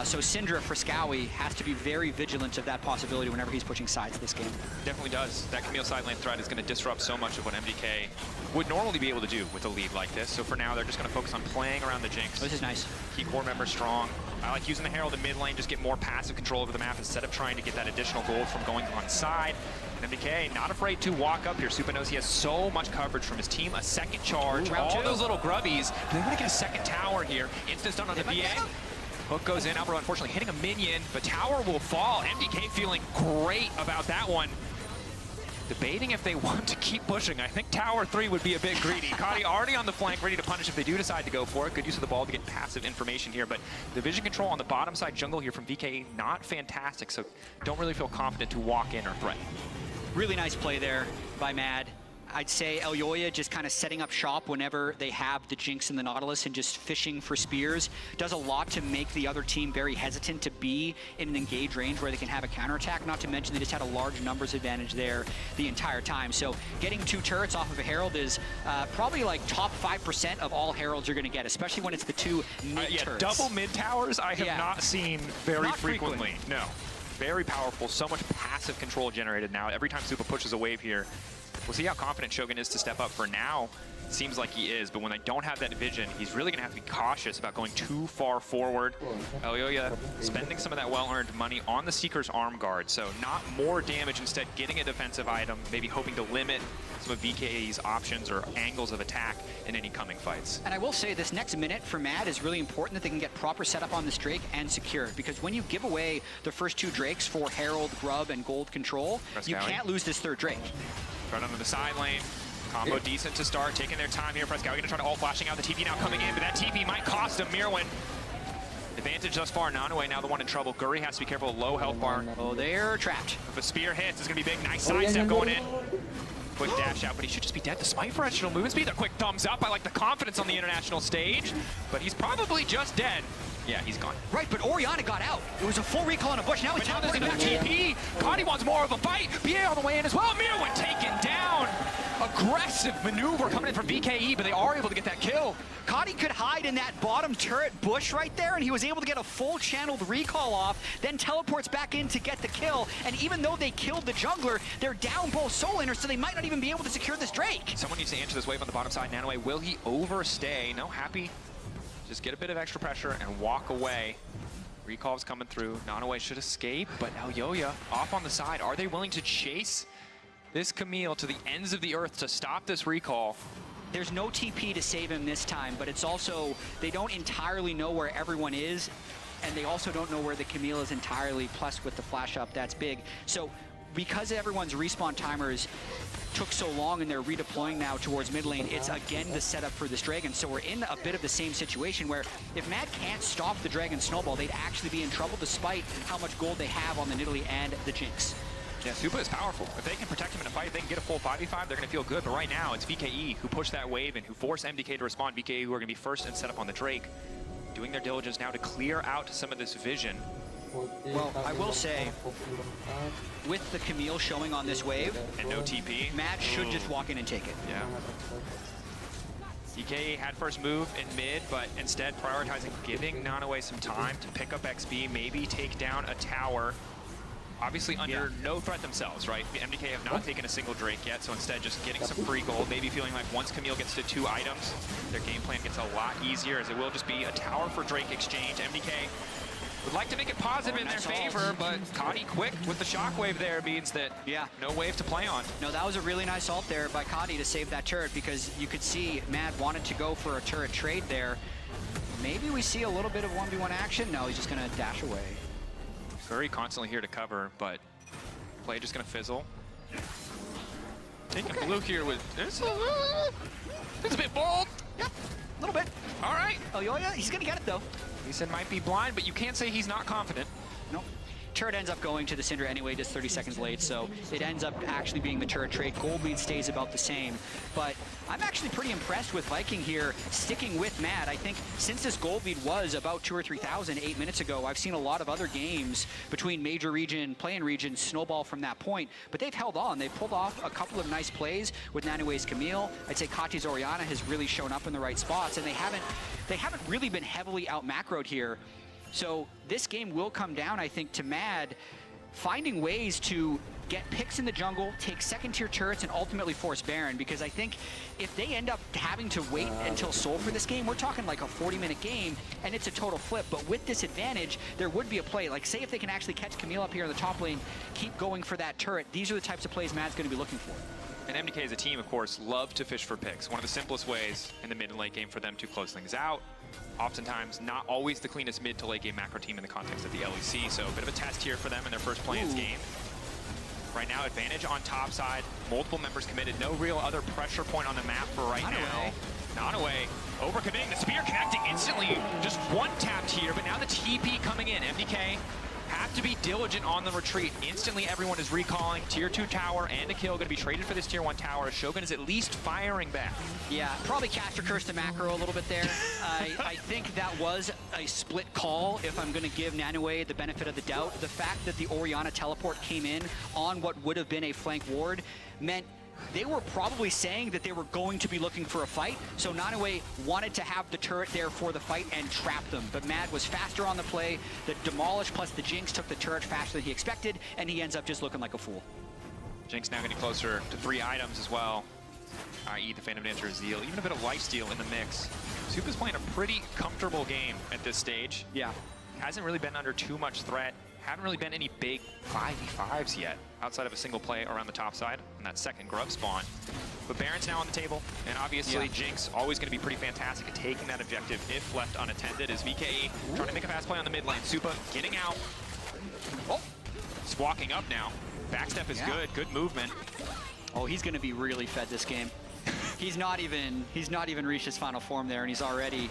Speaker 15: So Syndra Frescowy has to be very vigilant of that possibility whenever he's pushing sides this game.
Speaker 14: Definitely does. That Camille side lane threat is going to disrupt so much of what MDK would normally be able to do with a lead like this. So for now, they're just going to focus on playing around the Jinx.
Speaker 15: This is nice.
Speaker 14: Keep core members strong. I like using the Herald in mid lane, just get more passive control over the map instead of trying to get that additional gold from going on side. And MDK not afraid to walk up here. Supa knows he has so much coverage from his team. A second charge, all those little grubbies. They want to get a second tower here. Instant stun on the VA. Hook goes in. Alvaro unfortunately hitting a minion, but tower will fall. MDK feeling great about that one. Debating if they want to keep pushing. I think tower 3 would be a bit greedy. Kati already on the flank, ready to punish if they do decide to go for it. Good use of the ball to get passive information here, but the vision control on the bottom side jungle here from VKE, not fantastic, so don't really feel confident to walk in or threaten.
Speaker 15: Really nice play there by Mad. I'd say Elyoya just kind of setting up shop whenever they have the Jinx and the Nautilus and just fishing for spears does a lot to make the other team very hesitant to be in an engaged range where they can have a counterattack. Not to mention they just had a large numbers advantage there the entire time. So getting 2 turrets off of a Herald is probably like top 5% of all Heralds you're going to get, especially when it's the 2 mid turrets.
Speaker 14: Double mid towers I have not seen very frequently. No. Very powerful. So much passive control generated now. Every time Supa pushes a wave here, we'll see how confident Shogun is to step up. For now, it seems like he is, but when they don't have that vision, he's really going to have to be cautious about going too far forward. Elyoya spending some of that well-earned money on the Seeker's arm guard, so not more damage, instead getting a defensive item, maybe hoping to limit some of VKE's options or angles of attack in any coming fights.
Speaker 15: And I will say this next minute for Mad is really important that they can get proper setup on this Drake and secure it, because when you give away the first 2 Drakes for Herald, Grub, and Gold control, you can't lose this 3rd Drake.
Speaker 14: Right under the side lane. Combo decent to start, taking their time here. Frescowy going to try to ult flashing out. The TP now coming in, but that TP might cost him. Mirwin. Advantage thus far. Nanoway now the one in trouble. Guri has to be careful. Low health bar.
Speaker 15: Oh, they're trapped.
Speaker 14: If a spear hits, it's going to be big. Nice sidestep going in. Quick dash out, but he should just be dead. The smite for additional movement speed. A quick thumbs up. I like the confidence on the international stage, but he's probably just dead. Yeah, he's gone.
Speaker 15: Right, but Orianna got out. It was a full recall on a bush. Now he's
Speaker 14: there's another TP. Kati wants more of a fight. BA on the way in as well. Mirwin taken down. Aggressive maneuver coming in from VKE, but they are able to get that kill.
Speaker 15: Kati could hide in that bottom turret bush right there, and he was able to get a full channeled recall off, then teleports back in to get the kill. And even though they killed the jungler, they're down both soul inners, so they might not even be able to secure this Drake.
Speaker 14: Someone needs to answer this wave on the bottom side. Nanoway, will he overstay? No, happy. Just get a bit of extra pressure and walk away. Recall's coming through. Nanoway should escape, but Elyoya off on the side. Are they willing to chase this Camille to the ends of the earth to stop this recall?
Speaker 15: There's no TP to save him this time, but it's also, they don't entirely know where everyone is, and they also don't know where the Camille is entirely, plus with the flash up, that's big. So because everyone's respawn timers took so long and they're redeploying now towards mid lane, it's again the setup for this Dragon. So we're in a bit of the same situation where if Mad can't stop the Dragon Snowball, they'd actually be in trouble despite how much gold they have on the Nidalee and the Jinx.
Speaker 14: Yeah, Supa is powerful. If they can protect him in a fight, if they can get a full 5v5, they're going to feel good. But right now, it's VKE who pushed that wave and who forced MDK to respond. VKE who are going to be first and set up on the Drake, doing their diligence now to clear out some of this vision.
Speaker 15: Well, I will say, with the Camille showing on this wave,
Speaker 14: and no TP,
Speaker 15: Matt should just walk in and take it.
Speaker 14: Yeah. DK had first move in mid, but instead prioritizing giving Nanaway some time to pick up XP, maybe take down a tower. Obviously under no threat themselves, right? The MDK have not taken a single Drake yet, so instead just getting some free gold, maybe feeling like once Camille gets to 2 items, their game plan gets a lot easier, as it will just be a tower for Drake exchange. MDK would like to make it positive in their favor, but Kadi quick with the shockwave there means that no wave to play on.
Speaker 15: No, that was a really nice ult there by Kadi to save that turret, because you could see Mad wanted to go for a turret trade there. Maybe we see a little bit of 1v1 action. No, he's just going to dash away.
Speaker 14: Very constantly here to cover, but play just going to fizzle. Taking blue here with this. It's a bit bold.
Speaker 15: Yep, a little bit.
Speaker 14: All right.
Speaker 15: Oh, yeah, he's going to get it, though.
Speaker 14: He said might be blind, but you can't say he's not confident.
Speaker 15: Nope. Turret ends up going to the Syndra anyway, just 30 seconds late, so it ends up actually being the turret trade. Gold lead stays about the same, but I'm actually pretty impressed with Viking here sticking with Mad. I think since this gold lead was about 2,000 or 3,000 8 minutes ago, I've seen a lot of other games between major region, play-in region, snowball from that point, but they've held on. They've pulled off a couple of nice plays with Nanaway's Camille. I'd say Kati's Orianna has really shown up in the right spots, and they haven't really been heavily out-macroed here. So this game will come down, I think, to Mad finding ways to get picks in the jungle, take second-tier turrets, and ultimately force Baron, because I think if they end up having to wait until Soul for this game, we're talking like a 40-minute game, and it's a total flip. But with this advantage, there would be a play. Like, say if they can actually catch Camille up here in the top lane, keep going for that turret, these are the types of plays Mad's going to be looking for.
Speaker 14: And MDK as a team, of course, love to fish for picks. One of the simplest ways in the mid and late game for them to close things out. Oftentimes, not always the cleanest mid to late game macro team in the context of the LEC, so a bit of a test here for them in their first play-ins game. Right now, advantage on top side, multiple members committed, no real other pressure point on the map for right now. Nanaway over-committing, the spear connecting instantly, just one tapped here, but now the TP coming in. MDK have to be diligent on the retreat. Instantly, everyone is recalling tier 2 tower and a kill going to be traded for this tier 1 tower. Shogun is at least firing back.
Speaker 15: Yeah, probably caster curse to macro a little bit there. I think that was a split call, if I'm going to give Nanaway the benefit of the doubt. The fact that the Orianna teleport came in on what would have been a flank ward meant they were probably saying that they were going to be looking for a fight, so Nanaway wanted to have the turret there for the fight and trap them. But Mad was faster on the play. The Demolish plus the Jinx took the turret faster than he expected, and he ends up just looking like a fool.
Speaker 14: Jinx now getting closer to 3 items as well, i.e. the Phantom Dancer Zeal, even a bit of lifesteal in the mix. Supa's playing a pretty comfortable game at this stage.
Speaker 15: Yeah.
Speaker 14: Hasn't really been under too much threat. Haven't really been any big 5v5s yet, outside of a single play around the top side and that second grub spawn. But Baron's now on the table, and obviously Jinx always going to be pretty fantastic at taking that objective if left unattended, as VKE trying to make a fast play on the mid lane. Supa getting out. Oh, he's walking up now. Backstep is good, good movement.
Speaker 15: Oh, he's going to be really fed this game. He's not even reached his final form there, and he's already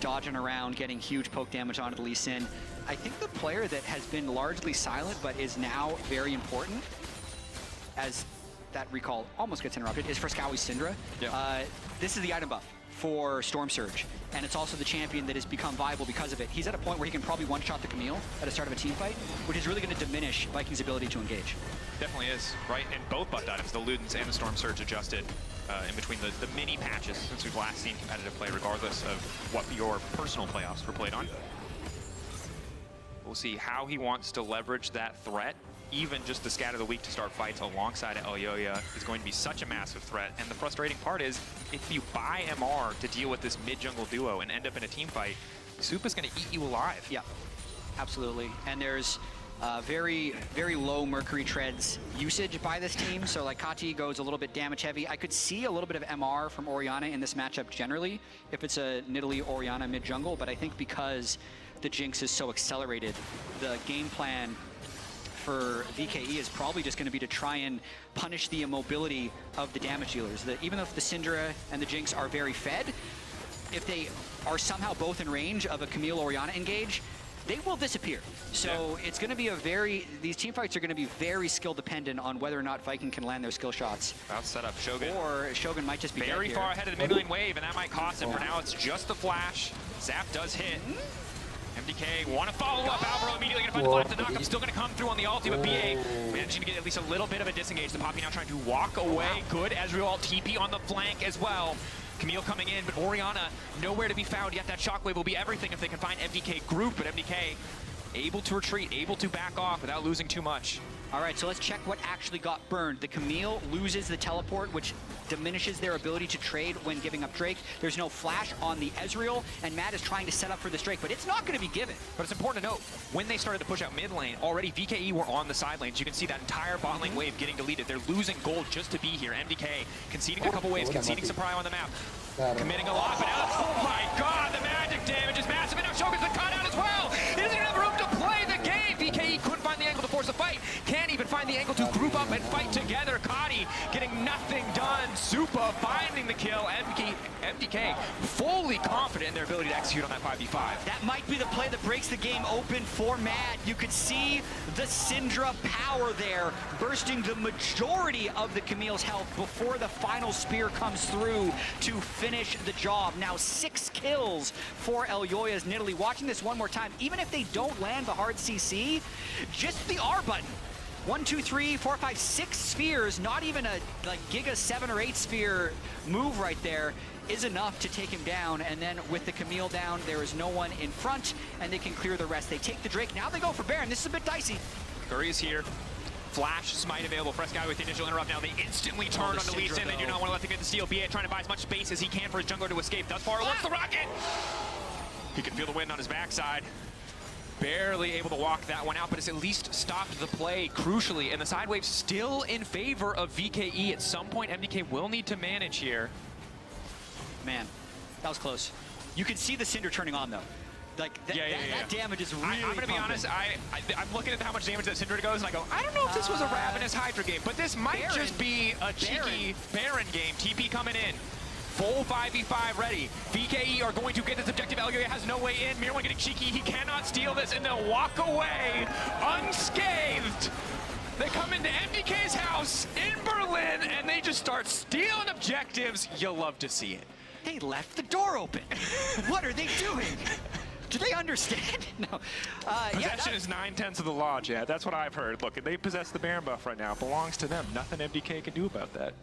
Speaker 15: dodging around, getting huge poke damage onto the Lee Sin. I think the player that has been largely silent but is now very important, as that recall almost gets interrupted, is Frescowi's Syndra. This is the item buff for Storm Surge, and it's also the champion that has become viable because of it. He's at a point where he can probably one-shot the Camille at the start of a team fight, which is really going to diminish Viking's ability to engage.
Speaker 14: Definitely is, right? And both buff items, the Ludens and the Storm Surge, adjusted in between the mini patches since we've last seen competitive play, regardless of what your personal playoffs were played on. We'll see how he wants to leverage that threat. Even just the scatter of the week to start fights alongside Elyoya is going to be such a massive threat. And the frustrating part is, if you buy MR to deal with this mid-jungle duo and end up in a team fight, Supa's going to eat you alive.
Speaker 15: Yeah, absolutely. And there's very, very low Mercury Treads usage by this team. So like Kati goes a little bit damage heavy. I could see a little bit of MR from Orianna in this matchup generally, if it's a Nidalee Orianna mid-jungle. But I think because the Jinx is so accelerated, the game plan for VKE is probably just going to be to try and punish the immobility of the damage dealers. Even if the Syndra and the Jinx are very fed, if they are somehow both in range of a Camille Orianna engage, they will disappear. So it's going to be these team fights are going to be very skill dependent on whether or not Viking can land their skill shots.
Speaker 14: About to set up Shogun.
Speaker 15: Or Shogun might just be
Speaker 14: very far ahead of the mid lane wave, and that might cost him. For now, it's just the flash. Zap does hit. MDK want to follow up. Alvaro immediately going to find the flash. The knock-up still going to come through on the ulti, but BA managing to get at least a little bit of a disengage. The Poppy now trying to walk away. Good Ezreal TP on the flank as well. Camille coming in, but Orianna nowhere to be found yet. That shockwave will be everything if they can find MDK group, but MDK able to retreat, able to back off without losing too much.
Speaker 15: All right, so let's check what actually got burned. The Camille loses the teleport, which diminishes their ability to trade when giving up Drake. There's no flash on the Ezreal, and Matt is trying to set up for this Drake, but it's not going to be given.
Speaker 14: But it's important to note, when they started to push out mid lane, already VKE were on the side lanes. You can see that entire bot lane wave getting deleted. They're losing gold just to be here. MDK conceding a couple waves, conceding some prio on the map. Committing a lot, but now, oh my god, the magic damage is massive, and now Shogun's been caught out as well. He doesn't even have room to play the game. VKE couldn't find the angle to force a fight. Can't even find the angle to group up and fight together. Kadi getting nothing done. Supa finding the kill. MDK fully confident in their ability to execute on that 5v5.
Speaker 15: That might be the play that breaks the game open for Mad. You could see the Syndra power there, bursting the majority of the Camille's health before the final spear comes through to finish the job. Now 6 kills for Elyoya's Nidalee. Watching this one more time, even if they don't land the hard CC, just the R button. 1, 2, 3, 4, 5, 6 spheres, not even a Giga 7 or 8 sphere move right there, is enough to take him down. And then with the Camille down, there is no one in front, and they can clear the rest. They take the Drake. Now they go for Baron. This is a bit dicey.
Speaker 14: Curry is here. Flash smite available. Frescow with the initial interrupt. Now they instantly turn on the Lee Sin. They do not want to let them get the steal. BA trying to buy as much space as he can for his jungler to escape. Thus far, wants the rocket. He can feel the wind on his backside. Barely able to walk that one out, but it's at least stopped the play crucially, and the side wave's still in favor of VKE. At some point, MDK will need to manage here.
Speaker 15: Man, that was close. You can see the Cinder turning on, though. Like, that damage is really
Speaker 14: I'm going to be honest, I'm looking at how much damage that Cinder goes, and I go, I don't know if this was a Ravenous Hydra game, but this might just be a cheeky Baron game. TP coming in. Full 5v5 ready. VKE are going to get this objective. Elyoya has no way in. Mirwan getting cheeky. He cannot steal this, and they'll walk away unscathed. They come into MDK's house in Berlin, and they just start stealing objectives. You'll love to see it.
Speaker 15: They left the door open. What are they doing? Do they understand? No.
Speaker 14: Possession is 9/10 of the law, Chad. That's what I've heard. Look, they possess the Baron buff right now. It belongs to them. Nothing MDK can do about that.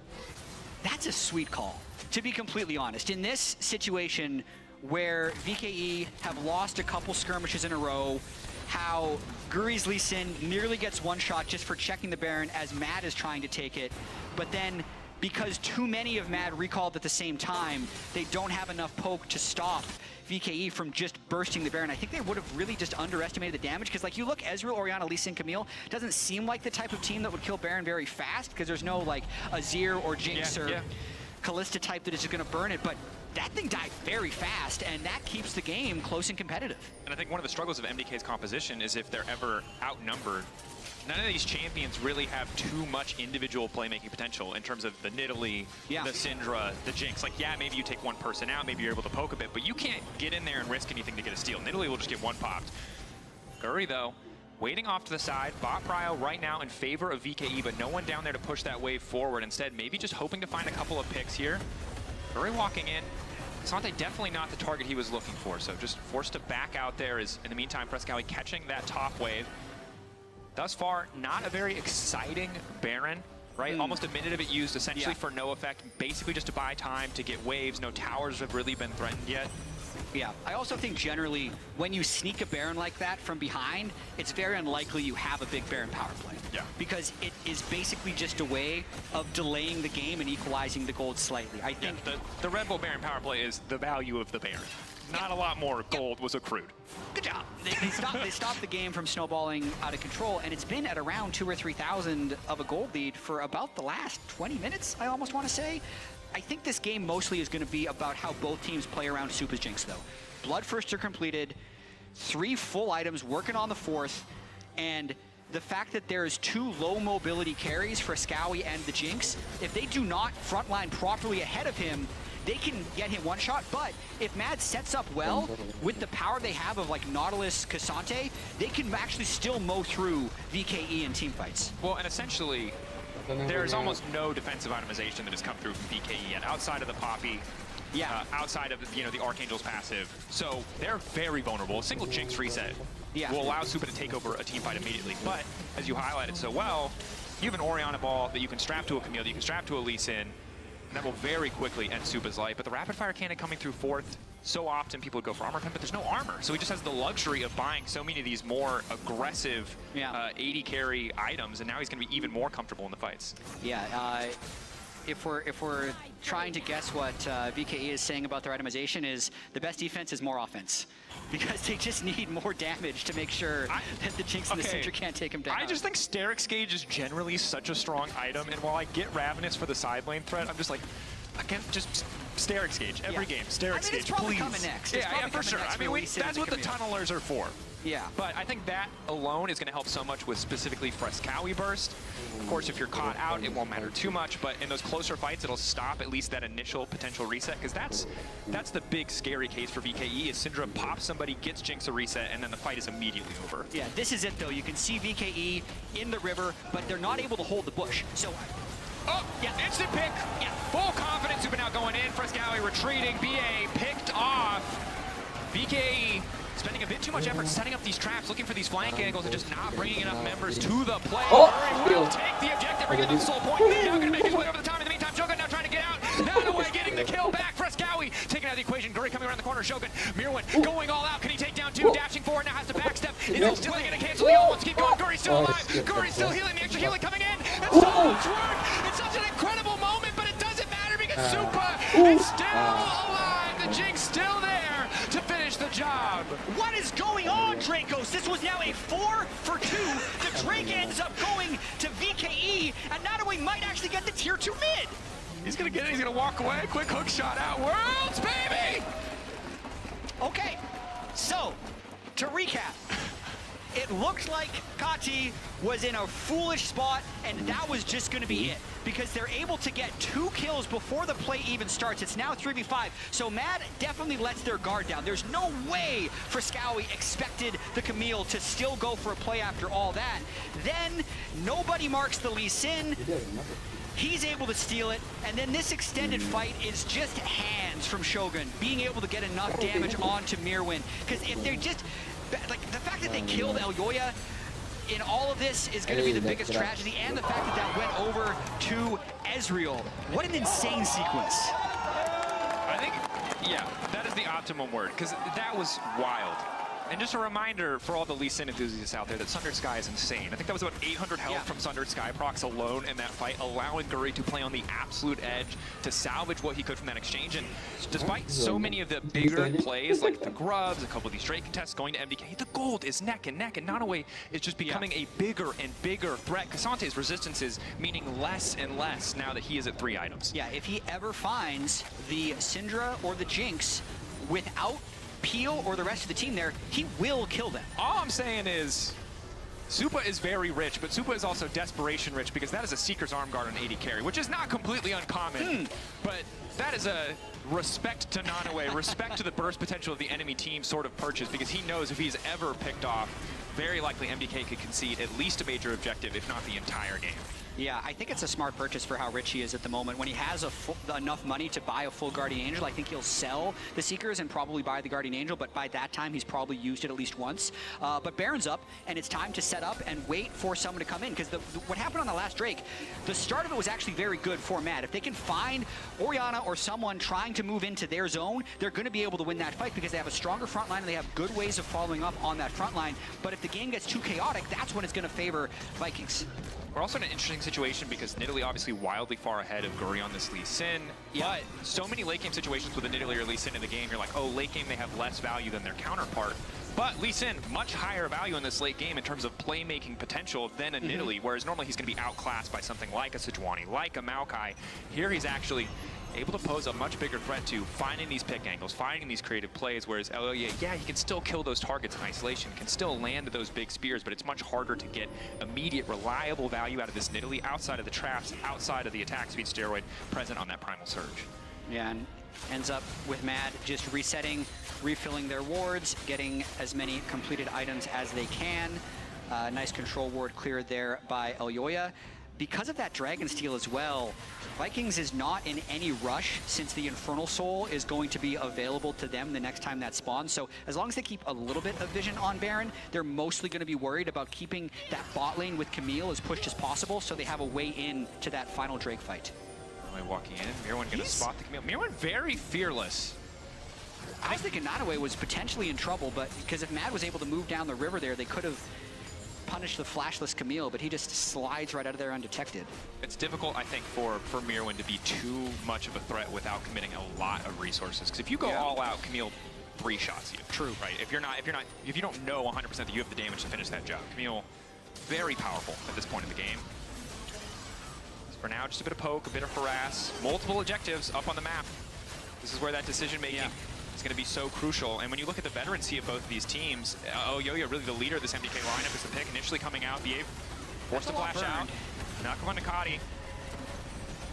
Speaker 15: That's a sweet call, to be completely honest. In this situation where VKE have lost a couple skirmishes in a row, how Guri's Lee Sin nearly gets one shot just for checking the Baron as Mad is trying to take it, but then because too many of Mad recalled at the same time, they don't have enough poke to stop VKE from just bursting the Baron. I think they would have really just underestimated the damage, because like you look, Ezreal, Orianna, Lee Sin, Camille doesn't seem like the type of team that would kill Baron very fast, because there's no like Azir or Jinx or Kalista type that is just going to burn it, but that thing died very fast, and that keeps the game close and competitive.
Speaker 14: And I think one of the struggles of MDK's composition is if they're ever outnumbered, none of these champions really have too much individual playmaking potential in terms of the Nidalee, the Syndra, the Jinx. Like, yeah, maybe you take one person out, maybe you're able to poke a bit, but you can't get in there and risk anything to get a steal. Nidalee will just get one popped. Guri, though, waiting off to the side. Bot prio right now in favor of VKE, but no one down there to push that wave forward. Instead, maybe just hoping to find a couple of picks here. Guri walking in. Sante definitely not the target he was looking for, so just forced to back out there. Is in the meantime, Frescow catching that top wave. Thus far, not a very exciting Baron, right? Almost a minute of it used essentially for no effect, basically just to buy time to get waves. No towers have really been threatened yet.
Speaker 15: Yeah, I also think generally when you sneak a Baron like that from behind, it's very unlikely you have a big Baron power play.
Speaker 14: Yeah.
Speaker 15: Because it is basically just a way of delaying the game and equalizing the gold slightly. I think
Speaker 14: the Red Bull Baron power play is the value of the Baron. Not a lot more gold was accrued.
Speaker 15: Good job. They stopped the game from snowballing out of control, and it's been at around 2,000 or 3,000 of a gold lead for about the last 20 minutes, I almost want to say. I think this game mostly is going to be about how both teams play around Supa's Jinx, though. Blood Firsts are completed, 3 full items, working on the 4th, and the fact that there's 2 low mobility carries for Scowie and the Jinx, if they do not frontline properly ahead of him, they can get him one shot, but if Mad sets up well, with the power they have of like Nautilus, Cassante, they can actually still mow through VKE in team fights.
Speaker 14: Well, and essentially, there's almost no defensive itemization that has come through from VKE yet, outside of the Poppy, outside of the Archangel's passive. So they're very vulnerable. A single Jinx reset will allow Supa to take over a team fight immediately. But as you highlighted so well, you have an Orianna ball that you can strap to a Camille, that you can strap to a Lee Sin, and that will very quickly end Supa's life. But the rapid fire cannon coming through fourth, so often people would go for armor pen, but there's no armor. So he just has the luxury of buying so many of these more aggressive 80 carry items, and now he's going to be even more comfortable in the fights.
Speaker 15: Yeah, if we're trying to guess what VKE is saying about their itemization, is the best defense is more offense. Because they just need more damage to make sure that the Jinx and the Syndra can't take him down.
Speaker 14: I just think Sterix Gauge is generally such a strong item, and while I get Ravenous for the side lane threat, I'm just like, again, just Sterix Gauge every game. Sterix Gauge,
Speaker 15: it's probably
Speaker 14: please.
Speaker 15: coming next.
Speaker 14: Yeah, for sure. I mean, that's what the tunnelers are for.
Speaker 15: Yeah.
Speaker 14: But I think that alone is going to help so much with specifically Frescowy burst. Of course, if you're caught out, it won't matter too much, but in those closer fights, it'll stop at least that initial potential reset, because that's the big scary case for VKE, is Syndra pops somebody, gets Jinx a reset, and then the fight is immediately over.
Speaker 15: Yeah, this is it though. You can see VKE in the river, but they're not able to hold the bush. So
Speaker 14: oh, yeah, instant pick. Yeah, full confidence. Supa now going in. Frescowy retreating. BA picked off. VKE spending a bit too much effort setting up these traps, looking for these flank angles, and just not bringing enough members to the play. Will take the objective, bring it to the soul point. Now going to make his way over the top. In the meantime, Shogun now trying to get out. Nanaway getting the kill back. Frescowy taking out of the equation. Guri coming around the corner. Shogun, Mirwin going all out. Can he take down two? Dashing forward, now has to backstep. Is it still going to cancel the ult? Let's keep going. Guri's still alive. Guri's still healing. The extra healing coming in. And so much work. It's such an incredible moment, but it doesn't matter because Supa is still alive. The Jinx still there to finish the job.
Speaker 15: What is going on, Dracos? This was now a 4 for 2. The Drake ends up going to VKE, and Nanaway might actually get the tier 2 mid.
Speaker 14: He's gonna get it, he's gonna walk away. Quick hook shot out. Worlds, baby!
Speaker 15: Okay, so to recap, it looked like Kati was in a foolish spot, and that was just going to be it. Because they're able to get 2 kills before the play even starts. It's now 3v5, so Mad definitely lets their guard down. There's no way Frescowy expected the Camille to still go for a play after all that. Then, nobody marks the Lee Sin. He's able to steal it, and then this extended fight is just hands from Shogun, being able to get enough damage onto Mirwin. Because if they're just, like, the fact that they killed Elyoya in all of this is going to be the biggest tragedy, and the fact that that went over to Ezreal. What an insane sequence.
Speaker 14: I think, yeah, that is the optimum word, because that was wild. And just a reminder for all the Lee Sin enthusiasts out there that Sundered Sky is insane. I think that was about 800 health from Sundered Sky procs alone in that fight, allowing Guri to play on the absolute edge to salvage what he could from that exchange. And despite so many of the bigger plays, like the grubs, a couple of these straight contests going to MDK, the gold is neck and neck, and Nanaway is just becoming a bigger and bigger threat. Cassante's resistance is meaning less and less now that he is at 3 items.
Speaker 15: Yeah, if he ever finds the Syndra or the Jinx without Peel or the rest of the team there, he will kill them.
Speaker 14: All I'm saying is, Supa is very rich, but Supa is also desperation rich because that is a Seeker's Arm Guard on 80 carry, which is not completely uncommon, but that is a respect to Nanaway, respect to the burst potential of the enemy team sort of purchase, because he knows if he's ever picked off, very likely MDK could concede at least a major objective, if not the entire game.
Speaker 15: Yeah, I think it's a smart purchase for how rich he is at the moment. When he has enough money to buy a full Guardian Angel, I think he'll sell the Seekers and probably buy the Guardian Angel, but by that time, he's probably used it at least once. But Baron's up, and it's time to set up and wait for someone to come in, because what happened on the last Drake, the start of it was actually very good for Mad. If they can find Orianna or someone trying to move into their zone, they're going to be able to win that fight because they have a stronger front line and they have good ways of following up on that front line. But if the game gets too chaotic, that's when it's going to favor Vikings.
Speaker 14: We're also in an interesting situation because Nidalee obviously wildly far ahead of Guri on this Lee Sin, but so many late game situations with a Nidalee or Lee Sin in the game, you're like, oh, late game they have less value than their counterpart. But Lee Sin, much higher value in this late game in terms of playmaking potential than a Nidalee, whereas normally he's going to be outclassed by something like a Sejuani, like a Maokai. Here he's actually able to pose a much bigger threat to finding these pick angles, finding these creative plays, whereas Elyoya, yeah, he can still kill those targets in isolation, can still land those big spears, but it's much harder to get immediate, reliable value out of this Nidalee outside of the traps, outside of the attack speed steroid present on that Primal Surge.
Speaker 15: Yeah, and ends up with Mad just resetting, refilling their wards, getting as many completed items as they can. Nice control ward cleared there by Elyoya. Because of that Dragon Steel as well, Vikings is not in any rush since the Infernal Soul is going to be available to them the next time that spawns. So as long as they keep a little bit of vision on Baron, they're mostly going to be worried about keeping that bot lane with Camille as pushed as possible so they have a way in to that final Drake fight.
Speaker 14: Walking in, Mirwan going to spot the Camille. Mirwan very fearless.
Speaker 15: I was thinking Nanaway was potentially in trouble, but because if Mad was able to move down the river there, they could have punished the flashless Camille, but he just slides right out of there undetected.
Speaker 14: It's difficult, I think, for Mirwan to be too much of a threat without committing a lot of resources. Because if you go all out, Camille 3 shots you.
Speaker 15: True.
Speaker 14: Right. If you don't know 100% that you have the damage to finish that job, Camille very powerful at this point in the game. So for now, just a bit of poke, a bit of harass, multiple objectives up on the map. This is where that decision making is going to be so crucial. And when you look at the veterancy of both of these teams, Elyoya really the leader of this MDK lineup is the pick initially coming out. BA forced to flash out. Knock him on Nakati.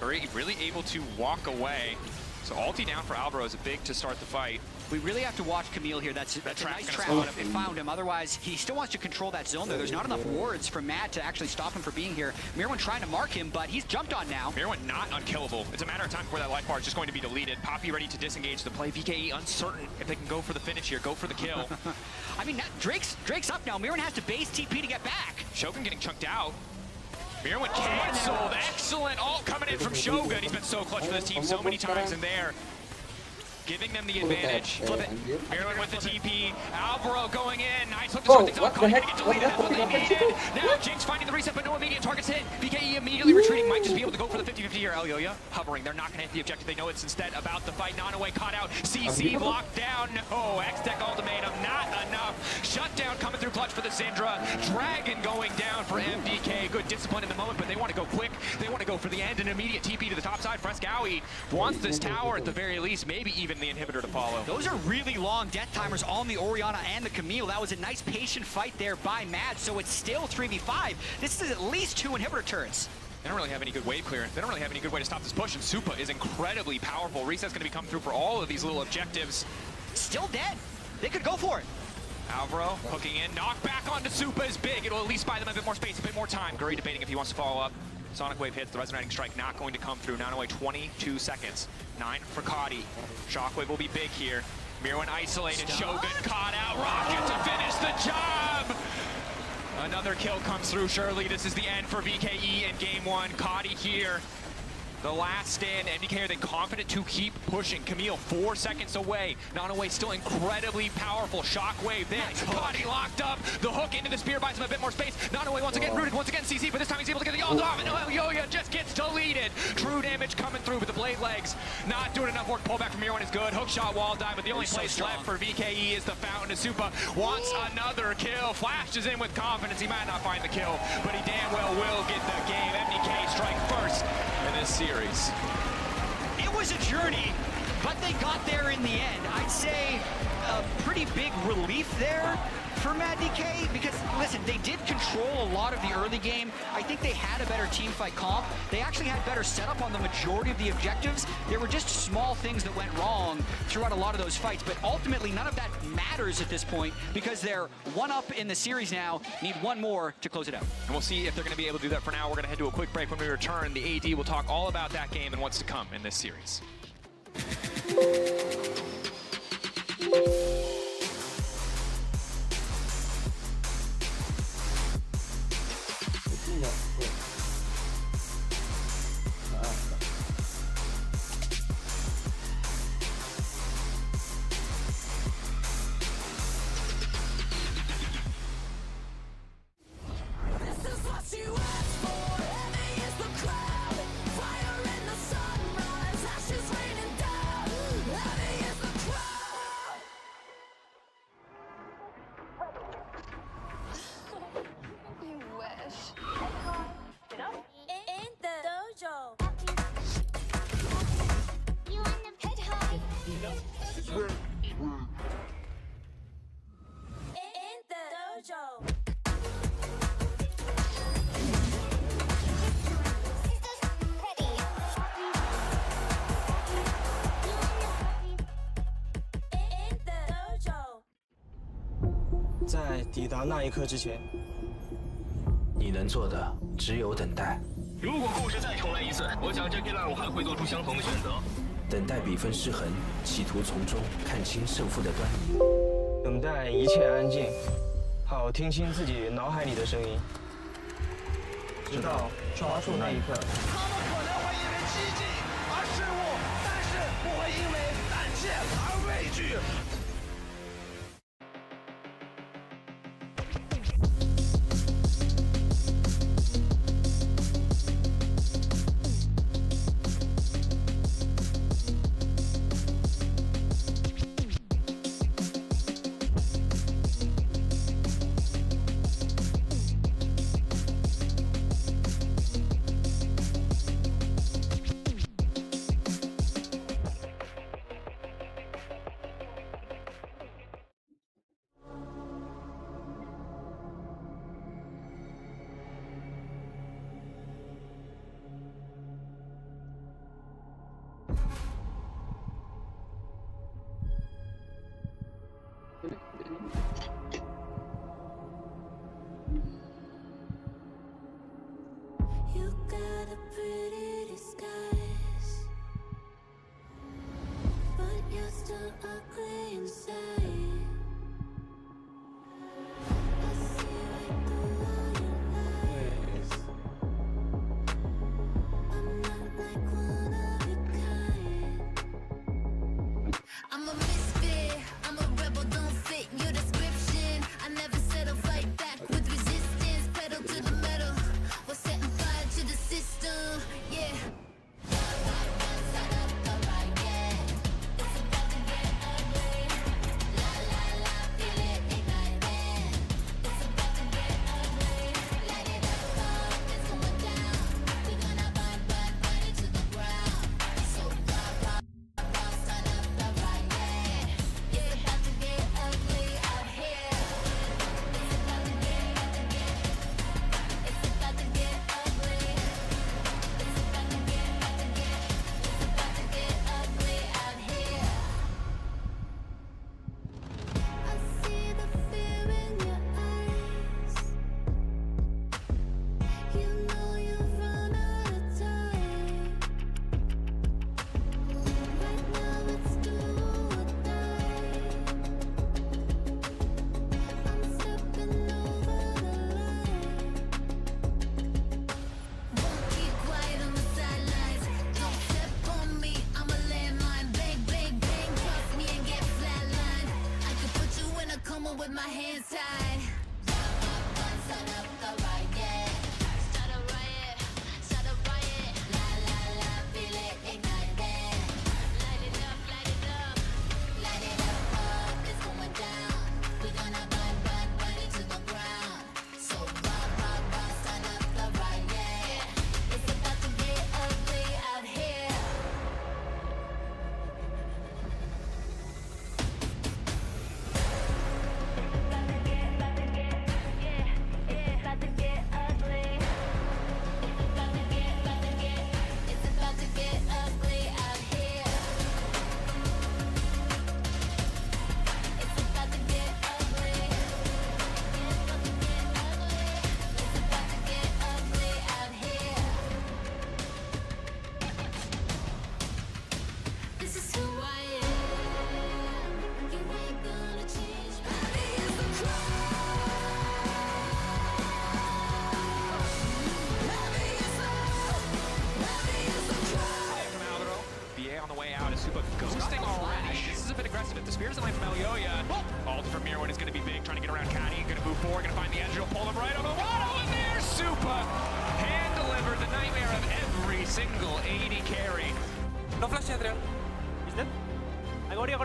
Speaker 14: Really able to walk away. So ulti down for Albro is a big to start the fight.
Speaker 15: We really have to watch Camille here. That's a nice trap. It found him. Otherwise, he still wants to control that zone there. There's not enough wards for Mad to actually stop him from being here. Mirwan trying to mark him, but he's jumped on now.
Speaker 14: Mirwan not unkillable. It's a matter of time before that life bar is just going to be deleted. Poppy ready to disengage the play. VKE uncertain if they can go for the finish here, go for the kill.
Speaker 15: I mean, Drake's up now. Mirwan has to base TP to get back.
Speaker 14: Shogun getting chunked out. Mirwan canceled. Excellent ult coming in from Shogun. He's been so clutch for this team so many times in there. Giving them the advantage. Flip it. Mirwan with the TP. Alvaro going in. Nice look to start things off. Caught him to get deleted. That's what they needed. Now Jinx finding the reset, but no immediate targets hit. BKE immediately retreating. Might just be able to go for the 50-50 here. Elyoya hovering. They're not going to hit the objective. They know it's instead about the fight. Nanaway caught out. CC locked down. No. X-Tech ultimatum. Not enough. Shutdown coming through clutch for the Syndra. Dragon going down for MDK. Good discipline in the moment, but they want to go quick. They want to go for the end. An immediate TP to the top side. Frescowie wants this tower at the very least. Maybe even the inhibitor to follow.
Speaker 15: Those are really long death timers on the Orianna and the Camille. That was a nice patient fight there by Mad, so it's still 3v5. This is at least 2 inhibitor turrets.
Speaker 14: They don't really have any good wave clearance. They don't really have any good way to stop this push, and Supa is incredibly powerful. Reset's going to be coming through for all of these little objectives.
Speaker 15: Still dead. They could go for it.
Speaker 14: Alvaro hooking in. Knock back onto Supa is big. It'll at least buy them a bit more space, a bit more time. Guri debating if he wants to follow up. Sonic Wave hits, the Resonating Strike not going to come through. Nanaway 22 seconds. 9 for Kadi. Shockwave will be big here. Mirwan isolated. Shogun caught out. Rocket to finish the job. Another kill comes through. Surely this is the end for VKE in game 1. Kadi here. The last stand. MDK, are they confident to keep pushing? Camille 4 seconds away. Nanaway still incredibly powerful. Shockwave then. Kadi locked up. The hook into the spear buys him a bit more space. Nanaway once again rooted. Once again CC, but this time he's able to get the ult off. And Elyoya just gets deleted. True damage coming through, but the blade legs not doing enough work. Pullback from Mirwan is good. Hook shot wall die, but the only place left for VKE is the Fountain. Supa wants another kill. Flashes in with confidence. He might not find the kill, but he damn well will get the game. MDK strike first in this series.
Speaker 15: It was a journey, but they got there in the end. I'd say a pretty big relief there for Mad DK because, listen, they did control a lot of the early game. I think they had a better team fight comp. They actually had better setup on the majority of the objectives. There were just small things that went wrong throughout a lot of those fights, but ultimately none of that matters at this point because they're 1 up in the series now, need 1 more to close it out.
Speaker 14: And we'll see if they're going to be able to do that. For now, we're going to head to a quick break. When we return, the AD will talk all about that game and what's to come in this series.
Speaker 16: 在抵达那一刻之前，你能做的只有等待。
Speaker 17: 如果故事再重来一次，我想 Jackie Lau 还会做出相同的选择。
Speaker 16: 等待比分失衡，企图从中看清胜负的端倪。等待一切安静，好听清自己脑海里的声音，直到抓住那一刻。
Speaker 17: 他们可能会因为激进而失误，但是不会因为胆怯而畏惧。
Speaker 18: You got a pretty disguise, but you're still ugly inside. I see right through all your lies. I'm not like one of your kind. I'm a misfit, I'm a rebel, don't fit your description. I never settle, fight back with resistance, pedal to the metal. We're setting fire to the system, yeah. With my hands tied. Start up the riot. Start a riot. Start a riot. La la la, feel it ignited. Light it up, light it up. Light it up, it's going down. We gonna burn it to the ground. So rah, start up the riot. It's about to get ugly out here. This is who I am. You ain't gonna change me. Heavy is the cross. Heavy is the cross.
Speaker 14: From Alvaro, BA on the way out is Super ghosting already. This is a bit aggressive. If the Spear doesn't land from Elioya, ult from Mirwin is going to be big, trying to get around Caddy, going to move forward, going to find the edge, will pull him right on the water, and there's Super! Hand delivered the nightmare of every single AD carry.
Speaker 19: No flash, Adrian. He's dead. I got it.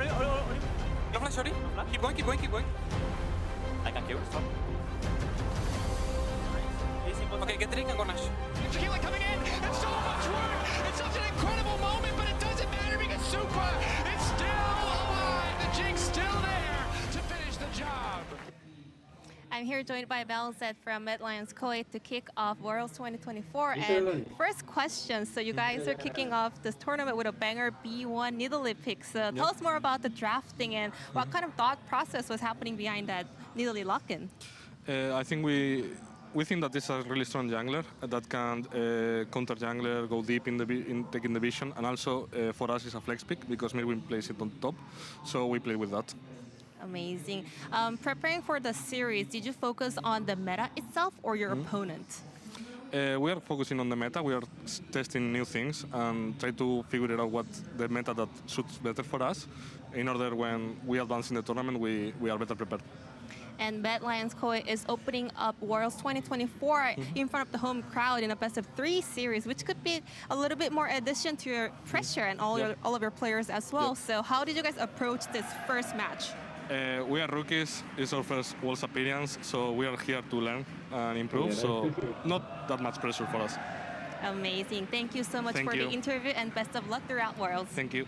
Speaker 19: No flash, sorry. Keep going. I can kill. Stop. Okay, get the ring and go Nash.
Speaker 14: Tequila coming in, and so much work! It's such an incredible moment, but it doesn't matter because Super is still alive! The Jinx still there to finish the job!
Speaker 2: And
Speaker 20: here joined by Belzet from Mad Lions Kuwait to kick off Worlds 2024. And first question, so you guys are kicking off this tournament with a banger B1 Nidalee pick. So tell us more about the drafting and what kind of thought process was happening behind that Nidalee lock-in.
Speaker 21: I think we think that this is a really strong jungler that can counter jungler, go deep in taking the vision, and also for us it's a flex pick because Midwin plays it on top, so we play with that.
Speaker 20: Amazing. Preparing for the series, did you focus on the meta itself or your opponent?
Speaker 21: We are focusing on the meta. We are testing new things and try to figure out what the meta that suits better for us in order when we advance in the tournament, we are better prepared.
Speaker 20: And Mad Lions Kuwait is opening up Worlds 2024 in front of the home crowd in a best-of-3 series, which could be a little bit more addition to your pressure and all of your players as well. So how did you guys approach this first match?
Speaker 21: We are rookies. It's our first Worlds appearance, so we are here to learn and improve. So not that much pressure for us.
Speaker 20: Amazing. Thank you so much for the interview and best of luck throughout Worlds.
Speaker 21: Thank you.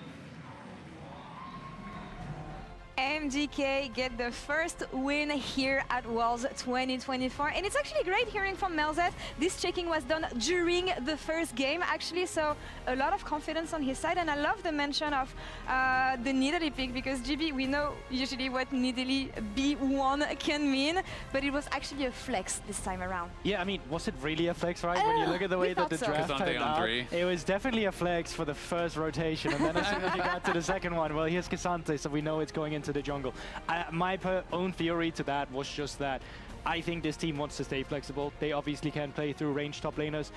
Speaker 2: MDK get the first win here at Worlds 2024, and it's actually great hearing from Melzet. This checking was done during the first game actually, so a lot of confidence on his side. And I love the mention of the Nidalee pick, because GB, we know usually what Nidalee B1 can mean, but it was actually a flex this time around.
Speaker 3: Yeah, I mean, was it really a flex, right? When you look at the way that the draft turned out, it was definitely a flex for the first rotation, and then as soon as you got to the second one, well, here's K'Sante, so we know it's going into the jungle. My own theory to that was just that I think this team wants to stay flexible. They obviously can play through ranged top laners,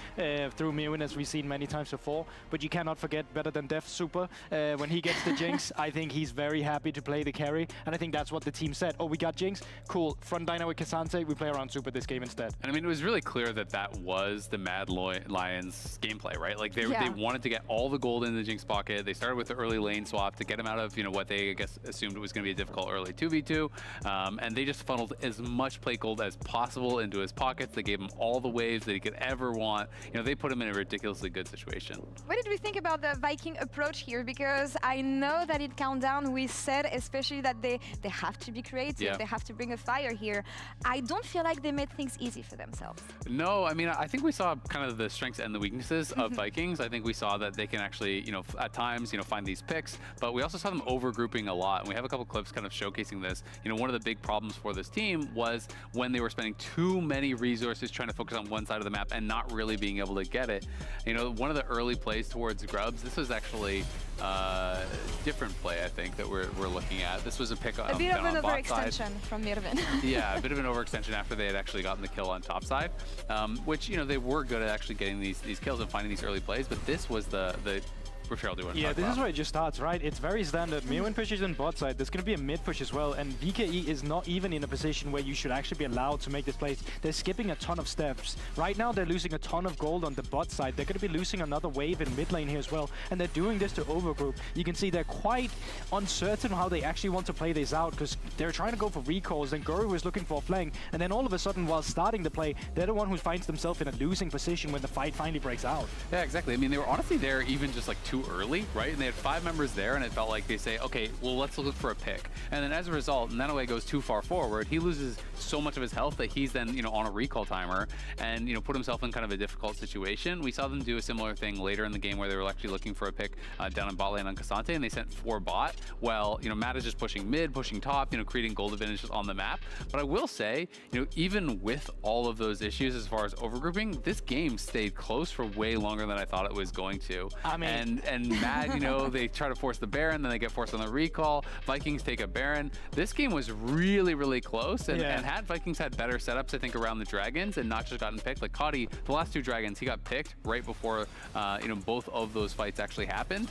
Speaker 3: through Mirwin, as we've seen many times before. But you cannot forget better than Def Super. When he gets the Jinx, I think he's very happy to play the carry. And I think that's what the team said. Oh, we got Jinx? Cool. Front Dino with K'Sante, we play around Super this game instead.
Speaker 1: And I mean, it was really clear that that was the Mad Lions gameplay, right? Like they wanted to get all the gold in the Jinx pocket. They started with the early lane swap to get him out of, you know, what they, I guess, assumed it was going to be a difficult early 2v2. And they just funneled as much plate gold as possible into his pockets. They gave him all the waves that he could ever want. You know, they put him in a ridiculously good situation.
Speaker 2: What did we think about the Viking approach here? Because I know that in Countdown we said especially that they have to be creative, they have to bring a fire here. I don't feel like they made things easy for themselves.
Speaker 1: No, I mean, I think we saw kind of the strengths and the weaknesses of Vikings. I think we saw that they can actually, you know, at times, you know, find these picks, but we also saw them over-grouping a lot. And we have a couple clips kind of showcasing this. You know, one of the big problems for this team was when they were spending too many resources trying to focus on one side of the map and not really being able to get it. You know, one of the early plays towards Grubs, this was actually different play, I think, that we're looking at. This was a pick
Speaker 2: a bit of an overextension from Mirwin.
Speaker 1: Yeah, a bit of an overextension after they had actually gotten the kill on top side, which, you know, they were good at actually getting these kills and finding these early plays, but this was the
Speaker 3: yeah, this is where it just starts, right? It's very standard. Mirwin pushes in bot side. There's going to be a mid push as well, and VKE is not even in a position where you should actually be allowed to make this play. They're skipping a ton of steps. Right now, they're losing a ton of gold on the bot side. They're going to be losing another wave in mid lane here as well, and they're doing this to overgroup. You can see they're quite uncertain how they actually want to play this out, because they're trying to go for recalls, and Guru is looking for a flank, and then all of a sudden, while starting the play, they're the one who finds themselves in a losing position when the fight finally breaks out.
Speaker 1: Yeah, exactly. I mean, they were honestly there even just like too early, right? And they had 5 members there, and it felt like they say, okay, well, let's look for a pick. And then as a result, Nanaway goes too far forward. He loses so much of his health that he's then, you know, on a recall timer and, you know, put himself in kind of a difficult situation. We saw them do a similar thing later in the game where they were actually looking for a pick down in bot lane on K'Sante, and they sent 4 bot. Well, you know, Matt is just pushing mid, pushing top, you know, creating gold advantages on the map. But I will say, you know, even with all of those issues as far as overgrouping, this game stayed close for way longer than I thought it was going to.
Speaker 3: I mean,
Speaker 1: and Matt, you know, they try to force the Baron, then they get forced on the recall. Vikings take a Baron. This game was really, really close, and had Vikings had better setups, I think, around the dragons and not just gotten picked. Like Cody, the last 2 dragons, he got picked right before, you know, both of those fights actually happened.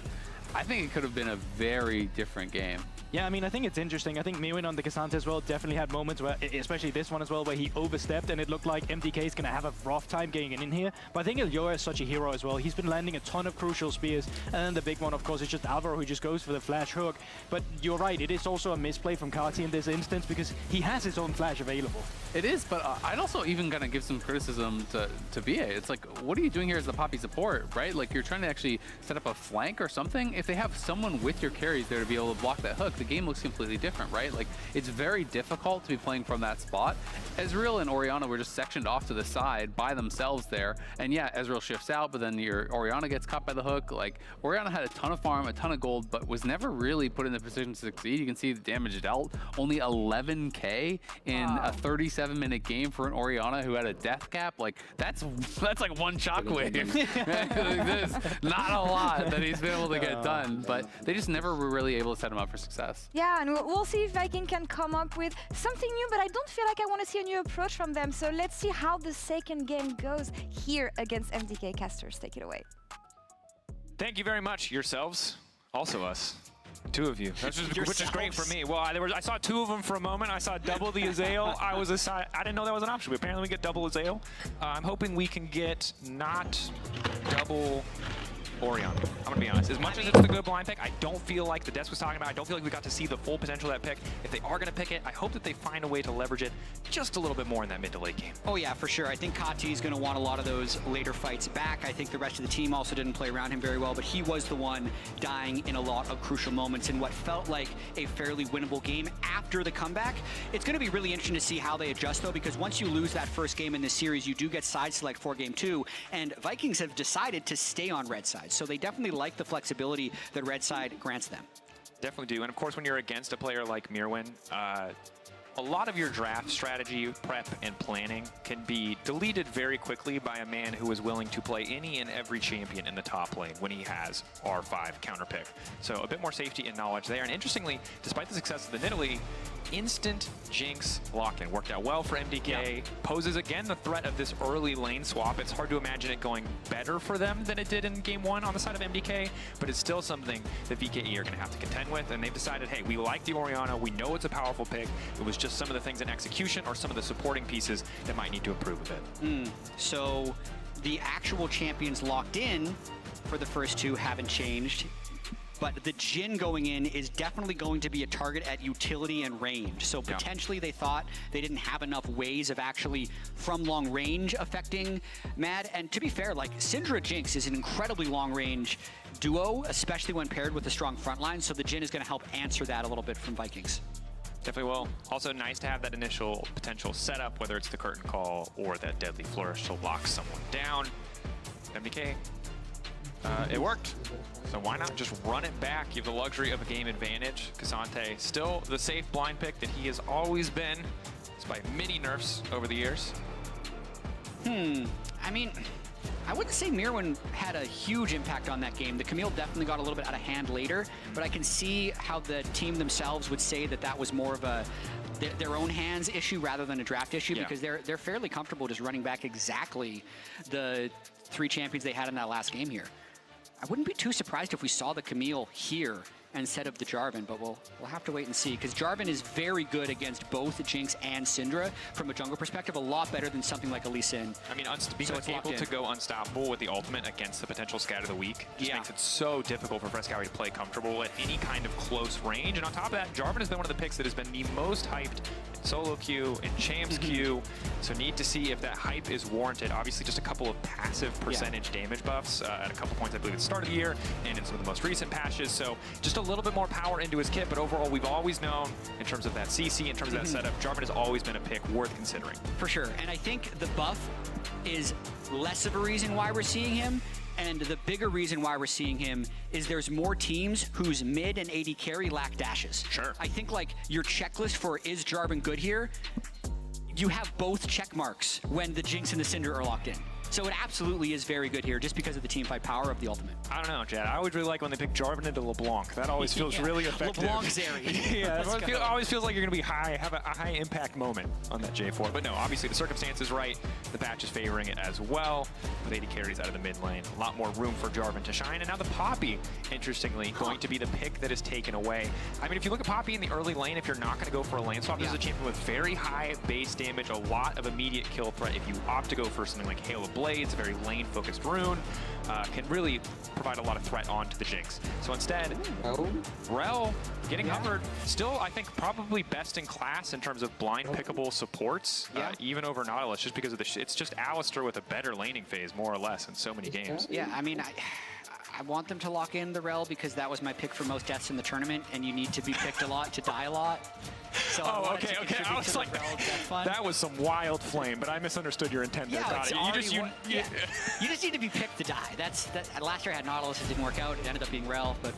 Speaker 1: I think it could have been a very different game.
Speaker 3: Yeah, I mean, I think it's interesting. I think Mirwin on the K'Sante as well definitely had moments where, especially this one as well, where he overstepped and it looked like MDK is going to have a rough time getting in here. But I think Ilyoa is such a hero as well. He's been landing a ton of crucial spears. And then the big one, of course, is just Alvaro, who just goes for the flash hook. But you're right, it is also a misplay from Kati in this instance because he has his own flash available.
Speaker 1: It is, but I'd also even kind of give some criticism to BA. It's like, what are you doing here as the Poppy support, right? Like, you're trying to actually set up a flank or something. If they have someone with your carries there to be able to block that hook, the game looks completely different, right? Like, it's very difficult to be playing from that spot. Ezreal and Orianna were just sectioned off to the side by themselves there. And yeah, Ezreal shifts out, but then your Orianna gets caught by the hook. Like, Orianna had a ton of farm, a ton of gold, but was never really put in the position to succeed. You can see the damage dealt, only 11k in a 37-minute game for an Orianna who had a death cap. Like, that's like one shockwave. There's not a lot that he's been able to get done, but they just never were really able to set him up for success.
Speaker 2: Yeah, and we'll see if Viking can come up with something new, but I don't feel like I want to see a new approach from them. So let's see how the second game goes here against MDK. Casters, take it away.
Speaker 14: Thank you very much, yourselves. Also us. Two of you, which is great for me. Well, I saw two of them for a moment. I saw double the Azael. I didn't know that was an option, but apparently we get double Azael. I'm hoping we can get not double Orianna. I'm going to be honest. As much as it's the good blind pick, I don't feel like the Desk was talking about, I don't feel like we got to see the full potential of that pick. If they are going to pick it, I hope that they find a way to leverage it just a little bit more in that mid to late game.
Speaker 15: Oh yeah, for sure. I think Kati is going to want a lot of those later fights back. I think the rest of the team also didn't play around him very well, but he was the one dying in a lot of crucial moments in what felt like a fairly winnable game after the comeback. It's going to be really interesting to see how they adjust though, because once you lose that first game in this series, you do get side select for game 2, and Vikings have decided to stay on red side. So they definitely like the flexibility that red side grants them.
Speaker 14: Definitely do. And of course, when you're against a player like Mirwin, a lot of your draft strategy, prep, and planning can be deleted very quickly by a man who is willing to play any and every champion in the top lane when he has R5 counter pick. So a bit more safety and knowledge there. And interestingly, despite the success of the Nidalee, instant Jinx lock-in worked out well for MDK. Poses again the threat of this early lane swap. It's hard to imagine it going better for them than it did in game 1 on the side of MDK, but it's still something that VKE are going to have to contend with. And they've decided, hey, we like the Orianna. We know it's a powerful pick. It was just some of the things in execution or some of the supporting pieces that might need to improve a bit.
Speaker 15: So the actual champions locked in for the first two haven't changed, but the Jhin going in is definitely going to be a target at utility and range. So potentially they thought they didn't have enough ways of actually from long range affecting Mad. And to be fair, like Syndra Jinx is an incredibly long range duo, especially when paired with a strong front line. So the Jhin is going to help answer that a little bit from Vikings.
Speaker 14: Definitely will. Also nice to have that initial potential setup, whether it's the curtain call or that deadly flourish to lock someone down. MDK, it worked. So why not just run it back? You have the luxury of a game advantage. K'Sante, still the safe blind pick that he has always been, despite many nerfs over the years.
Speaker 15: I mean, I wouldn't say Mirwin had a huge impact on that game. The Camille definitely got a little bit out of hand later, but I can see how the team themselves would say that that was more of a their own hands issue rather than a draft issue, because they're fairly comfortable just running back exactly the 3 champions they had in that last game here. I wouldn't be too surprised if we saw the Camille here instead of the Jarvan, but we'll have to wait and see, because Jarvan is very good against both Jinx and Syndra from a jungle perspective, a lot better than something like Lee Sin.
Speaker 14: I mean, being able to go unstoppable with the ultimate against the potential scatter of the week just makes it so difficult for Frescowy to play comfortable at any kind of close range. And on top of that, Jarvan has been one of the picks that has been the most hyped in solo queue, in champs queue, so need to see if that hype is warranted. Obviously, just a couple of passive percentage damage buffs at a couple points, I believe, at the start of the year and in some of the most recent patches. So just a little bit more power into his kit, but overall, we've always known in terms of that CC, in terms of that setup, Jarvan has always been a pick worth considering.
Speaker 15: For sure, and I think the buff is less of a reason why we're seeing him, and the bigger reason why we're seeing him is there's more teams whose mid and AD carry lack dashes.
Speaker 14: Sure.
Speaker 15: I think like your checklist for is Jarvan good here, you have both check marks when the Jinx and the Syndra are locked in. So it absolutely is very good here just because of the teamfight power of the ultimate.
Speaker 14: I don't know, Chad. I always really like when they pick Jarvan into LeBlanc. That always feels really effective.
Speaker 15: LeBlanc Zeri.
Speaker 14: Yeah, it always feels like you're going to be have a high impact moment on that J4. But no, obviously the circumstance is right. The patch is favoring it as well. With 80 carries out of the mid lane, a lot more room for Jarvan to shine. And now the Poppy, interestingly, going to be the pick that is taken away. I mean, if you look at Poppy in the early lane, if you're not going to go for a lane swap, this is a champion with very high base damage, a lot of immediate kill threat. If you opt to go for something like Hail of Blades, a very lane-focused rune, can really provide a lot of threat onto the Jinx. So instead, Rel getting covered, still I think probably best in class in terms of blind pickable supports, even over Nautilus, just because of it's just Alistar with a better laning phase, more or less, in so many games.
Speaker 15: Yeah, I mean, I want them to lock in the Rel because that was my pick for most deaths in the tournament, and you need to be picked a lot to die a lot. So
Speaker 14: okay. I was like, that was some wild flame, but I misunderstood your intent there, Connie.
Speaker 15: You just need to be picked to die. Last year I had Nautilus, it didn't work out. It ended up being Rel, but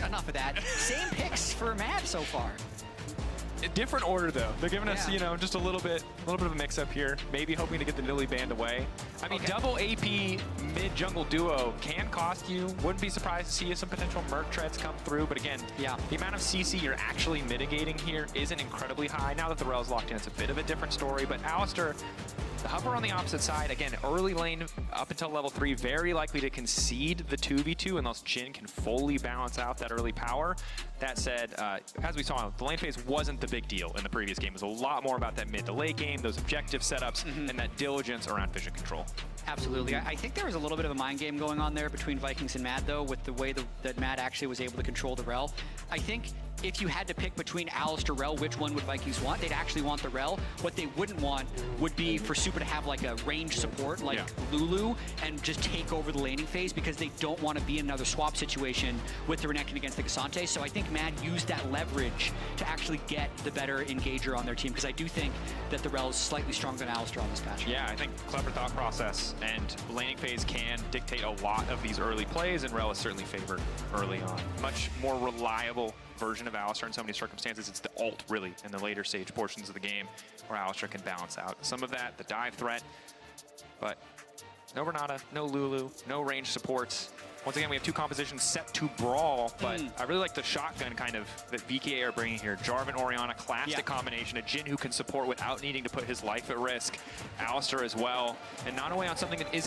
Speaker 15: enough of that. Same picks for Mad so far.
Speaker 14: A different order though. They're giving us, you know, just a little bit of a mix-up here. Maybe hoping to get the Nidalee band away. I mean, double AP mid-jungle duo can cost you. Wouldn't be surprised to see some potential Merc treads come through. But again, the amount of CC you're actually mitigating here isn't incredibly high. Now that the Rel's locked in, it's a bit of a different story. But Alistar, the hover on the opposite side, again, early lane up until level 3, very likely to concede the 2v2 unless Jhin can fully balance out that early power. That said, as we saw, the lane phase wasn't the big deal in the previous game. It was a lot more about that mid to late game, those objective setups, and that diligence around vision control.
Speaker 15: Absolutely. I think there was a little bit of a mind game going on there between Vikings and Mad, though, with the way that Mad actually was able to control the Rel. I think if you had to pick between Alistar Rel, which one would Vikings want? They'd actually want the Rel. What they wouldn't want would be for Super to have like a range support like Lulu and just take over the laning phase because they don't want to be in another swap situation with the Renekton against the Cassante. So I think Mad used that leverage to actually get the better engager on their team because I do think that the Rel is slightly stronger than Alistar on this patch.
Speaker 14: Yeah, I think clever thought process, and laning phase can dictate a lot of these early plays, and Rel is certainly favored early on. Much more reliable version of Alistar in so many circumstances. It's the ult, really, in the later stage portions of the game where Alistar can balance out some of that, the dive threat, but no Renata, no Lulu, no range supports. Once again, we have two compositions set to brawl, but I really like the shotgun kind of that VKA are bringing here. Jarvan, Orianna, classic combination. A Jhin who can support without needing to put his life at risk. Alistar as well. And not only on something that is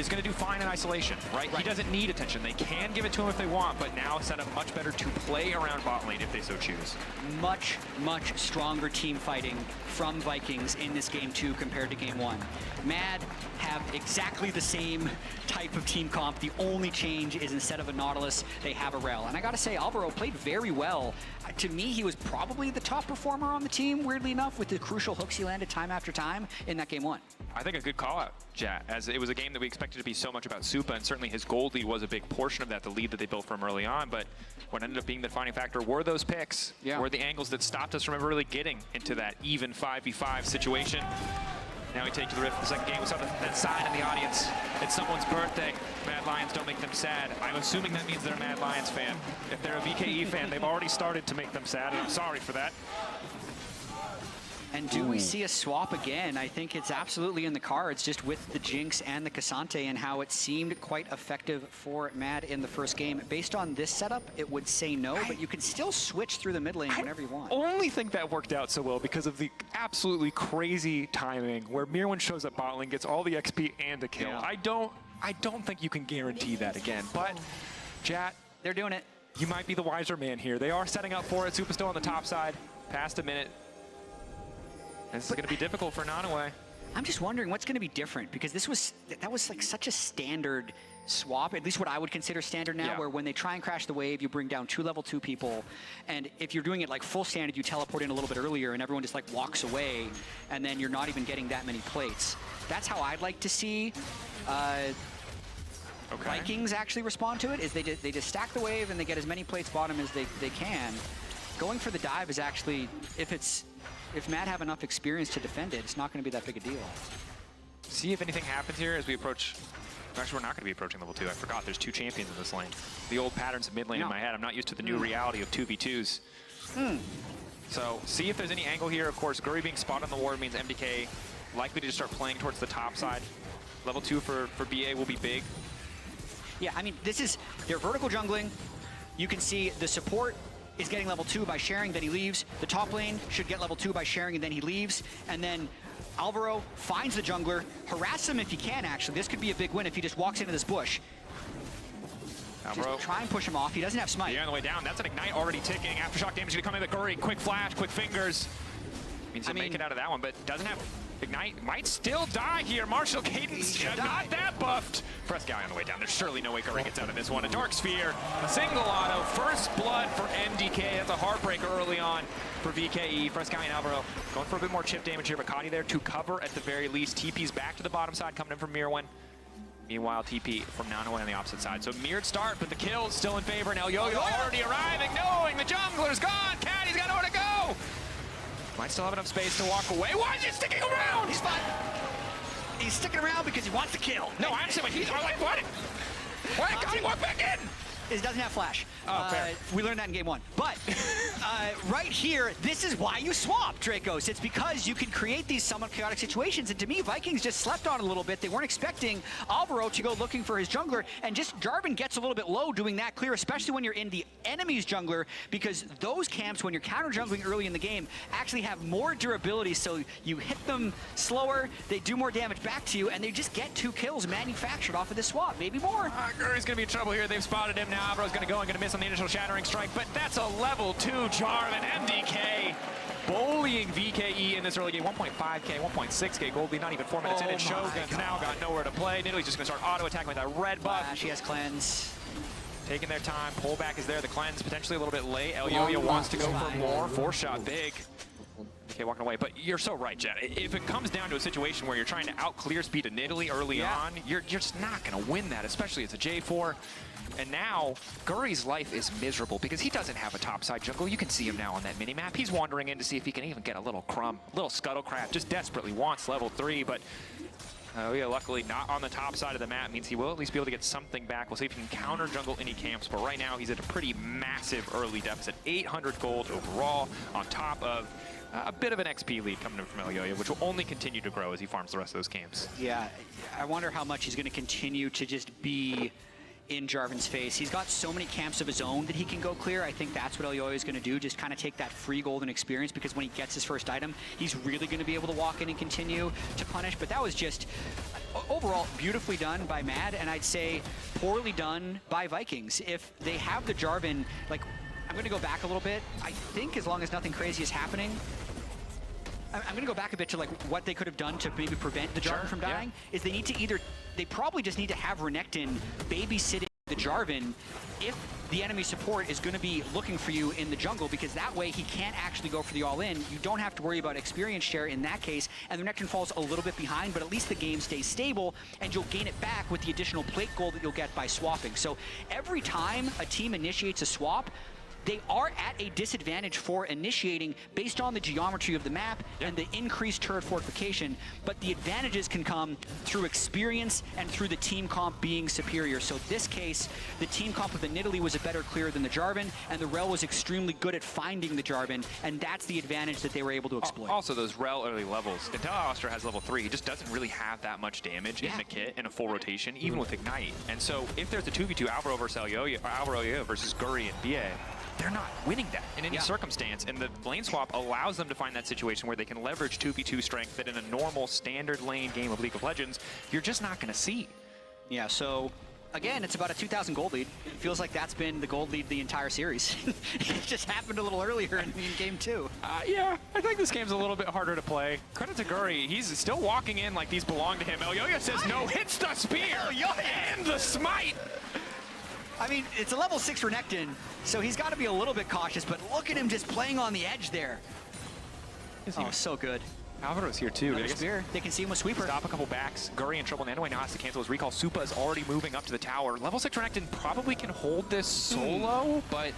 Speaker 14: going to do fine in isolation, right? He doesn't need attention. They can give it to him if they want, but now set up much better to play around bot lane if they so choose.
Speaker 15: Much, much stronger team fighting from Vikings in this game 2 compared to game 1. Mad have exactly the same type of team comp. The only change is instead of a Nautilus, they have a Rel. And I gotta say, Alvaro played very well. To me, he was probably the top performer on the team, weirdly enough, with the crucial hooks he landed time after time in that game 1.
Speaker 14: I think a good call out, Jat, as it was a game that we expected to be so much about Supa, and certainly his gold lead was a big portion of that, the lead that they built from early on, but what ended up being the defining factor were those picks, were the angles that stopped us from ever really getting into that even 5v5 situation. Now we take to the Rift, the second game. We saw that sign in the audience. It's someone's birthday. Mad Lions don't make them sad. I'm assuming that means they're a Mad Lions fan. If they're a VKE fan, they've already started to make them sad, and I'm sorry for that.
Speaker 15: And do we see a swap again? I think it's absolutely in the cards, just with the Jinx and the Cassante and how it seemed quite effective for Mad in the first game. Based on this setup, it would say no, but you can still switch through the mid lane whenever you want.
Speaker 14: I only think that worked out so well because of the absolutely crazy timing where Mirwin shows up bot lane, gets all the XP and a kill. I don't think you can guarantee that again, but Jat,
Speaker 15: they're doing it.
Speaker 14: You might be the wiser man here. They are setting up for it. Supa still on the top side, past a minute. This is going to be difficult for Nanaue.
Speaker 15: I'm just wondering what's going to be different because that was like such a standard swap, at least what I would consider standard now, where when they try and crash the wave, you bring down 2 level 2 people, and if you're doing it like full standard, you teleport in a little bit earlier and everyone just like walks away, and then you're not even getting that many plates. That's how I'd like to see Vikings actually respond to it, is they just stack the wave and they get as many plates bottom as they can. Going for the dive is actually, if Mad have enough experience to defend it, it's not going to be that big a deal.
Speaker 14: See if anything happens here as we approach. Actually, we're not going to be approaching level 2. I forgot there's 2 champions in this lane. The old patterns of mid lane in my head. I'm not used to the new reality of 2v2s. So see if there's any angle here. Of course, Guri being spotted on the ward means MDK likely to just start playing towards the top side. Level 2 for BA will be big.
Speaker 15: Yeah, I mean, they're vertical jungling. You can see the support is getting level 2 by sharing, then he leaves. The top lane should get level 2 by sharing, and then he leaves. And then Alvaro finds the jungler, harass him if he can, actually. This could be a big win if he just walks into this bush.
Speaker 14: Alvaro.
Speaker 15: Just try and push him off. He doesn't have smite.
Speaker 14: Yeah, on the way down. That's an ignite already ticking. Aftershock damage going to come in the Guri. Quick flash, quick fingers. Means he'll make it out of that one, but doesn't have ignite. Might still die here. Martial Cadence not that buffed. Fresca on the way down. There's surely no way Guri gets out of this one. A Dark Sphere, a single auto. First blood for MDK. That's a heartbreaker early on for VKE. Fresca and Alvaro going for a bit more chip damage here, but Kadi there to cover at the very least. TP's back to the bottom side, coming in from Mirwin. Meanwhile, TP from Nanoe on the opposite side. So mirrored start, but the kill's still in favor. Now Yo-Yo already arriving, knowing the jungler's gone. Caddy's got nowhere to go. Might still have enough space to walk away. Why is he sticking around?
Speaker 15: He's fine. He's sticking around because he wants to kill.
Speaker 14: No, I'm saying he's like, what? Why can't he walk back in?
Speaker 15: It doesn't have flash.
Speaker 14: Oh, fair.
Speaker 15: We learned that in game 1. But right here, this is why you swap, Dracos. It's because you can create these somewhat chaotic situations. And to me, Vikings just slept on it a little bit. They weren't expecting Alvaro to go looking for his jungler. And just Jarvan gets a little bit low doing that clear, especially when you're in the enemy's jungler, because those camps, when you're counter jungling early in the game, actually have more durability. So you hit them slower, they do more damage back to you, and they just get 2 kills manufactured off of this swap, maybe more.
Speaker 14: Guri's going to be in trouble here. They've spotted him now. Alvaro's going to go and going to miss on the initial Shattering Strike, but that's a level 2 Jarvan. MDK bullying VKE in this early game. 1.5k, 1.6k gold lead, not even 4 minutes in, and Shogun's now got nowhere to play. Nidalee just going to start auto-attacking with that red buff.
Speaker 15: She has cleanse.
Speaker 14: Taking their time. Pullback is there. The cleanse potentially a little bit late. Elyoya wants to go for more. 4-shot big. Okay, walking away. But you're so right, Jet. If it comes down to a situation where you're trying to out-clear speed to Nidalee early on, you're just not going to win that, especially as a J4. And now, Guri's life is miserable because he doesn't have a topside jungle. You can see him now on that minimap. He's wandering in to see if he can even get a little crumb, a little scuttlecraft, just desperately wants level 3, but yeah, luckily not on the top side of the map means he will at least be able to get something back. We'll see if he can counter jungle any camps, but right now he's at a pretty massive early deficit. 800 gold overall on top of a bit of an XP lead coming in from Elyoya, which will only continue to grow as he farms the rest of those camps.
Speaker 15: Yeah, I wonder how much he's going to continue to just be in Jarvan's face. He's got so many camps of his own that he can go clear. I think that's what Elyoya is going to do, just kind of take that free golden experience, because when he gets his first item, he's really going to be able to walk in and continue to punish. But that was just overall beautifully done by Mad, and I'd say poorly done by Vikings. If they have the Jarvan, like, I'm going to go back a little bit. I think as long as nothing crazy is happening, I'm going to go back a bit to like what they could have done to maybe prevent the Jarvan from dying, is they need to either, they probably just need to have Renekton babysitting the Jarvan if the enemy support is going to be looking for you in the jungle, because that way he can't actually go for the all-in. You don't have to worry about experience share in that case, and the Renekton falls a little bit behind, but at least the game stays stable, and you'll gain it back with the additional plate gold that you'll get by swapping. So every time a team initiates a swap, they are at a disadvantage for initiating based on the geometry of the map and the increased turret fortification, but the advantages can come through experience and through the team comp being superior. So this case, the team comp with the Nidalee was a better clear than the Jarvan, and the Rel was extremely good at finding the Jarvan, and that's the advantage that they were able to exploit.
Speaker 14: Also, those Rel early levels. Until Astra has level 3, he just doesn't really have that much damage in the kit in a full rotation, even with Ignite. And so if there's a 2v2 Alvaro versus Elyoya, or Alvaro versus Guri and BA, they're not winning that in any circumstance, and the lane swap allows them to find that situation where they can leverage 2v2 strength that in a normal standard lane game of League of Legends, you're just not going to see.
Speaker 15: Yeah, so again, it's about a 2,000 gold lead. It feels like that's been the gold lead the entire series. It just happened a little earlier in game 2.
Speaker 14: Yeah, I think this game's a little bit harder to play. Credit to Guri, he's still walking in like these belong to him. Elyoya says no, hits the spear and the smite.
Speaker 15: I mean, it's a level 6 Renekton, so he's got to be a little bit cautious, but look at him just playing on the edge there. Oh, so good.
Speaker 14: Alvaro's here too.
Speaker 15: They can see him with Sweeper.
Speaker 14: Stop a couple backs. Guri in trouble. Nanoe now has to cancel his recall. Supa is already moving up to the tower. Level 6 Renekton probably can hold this solo, but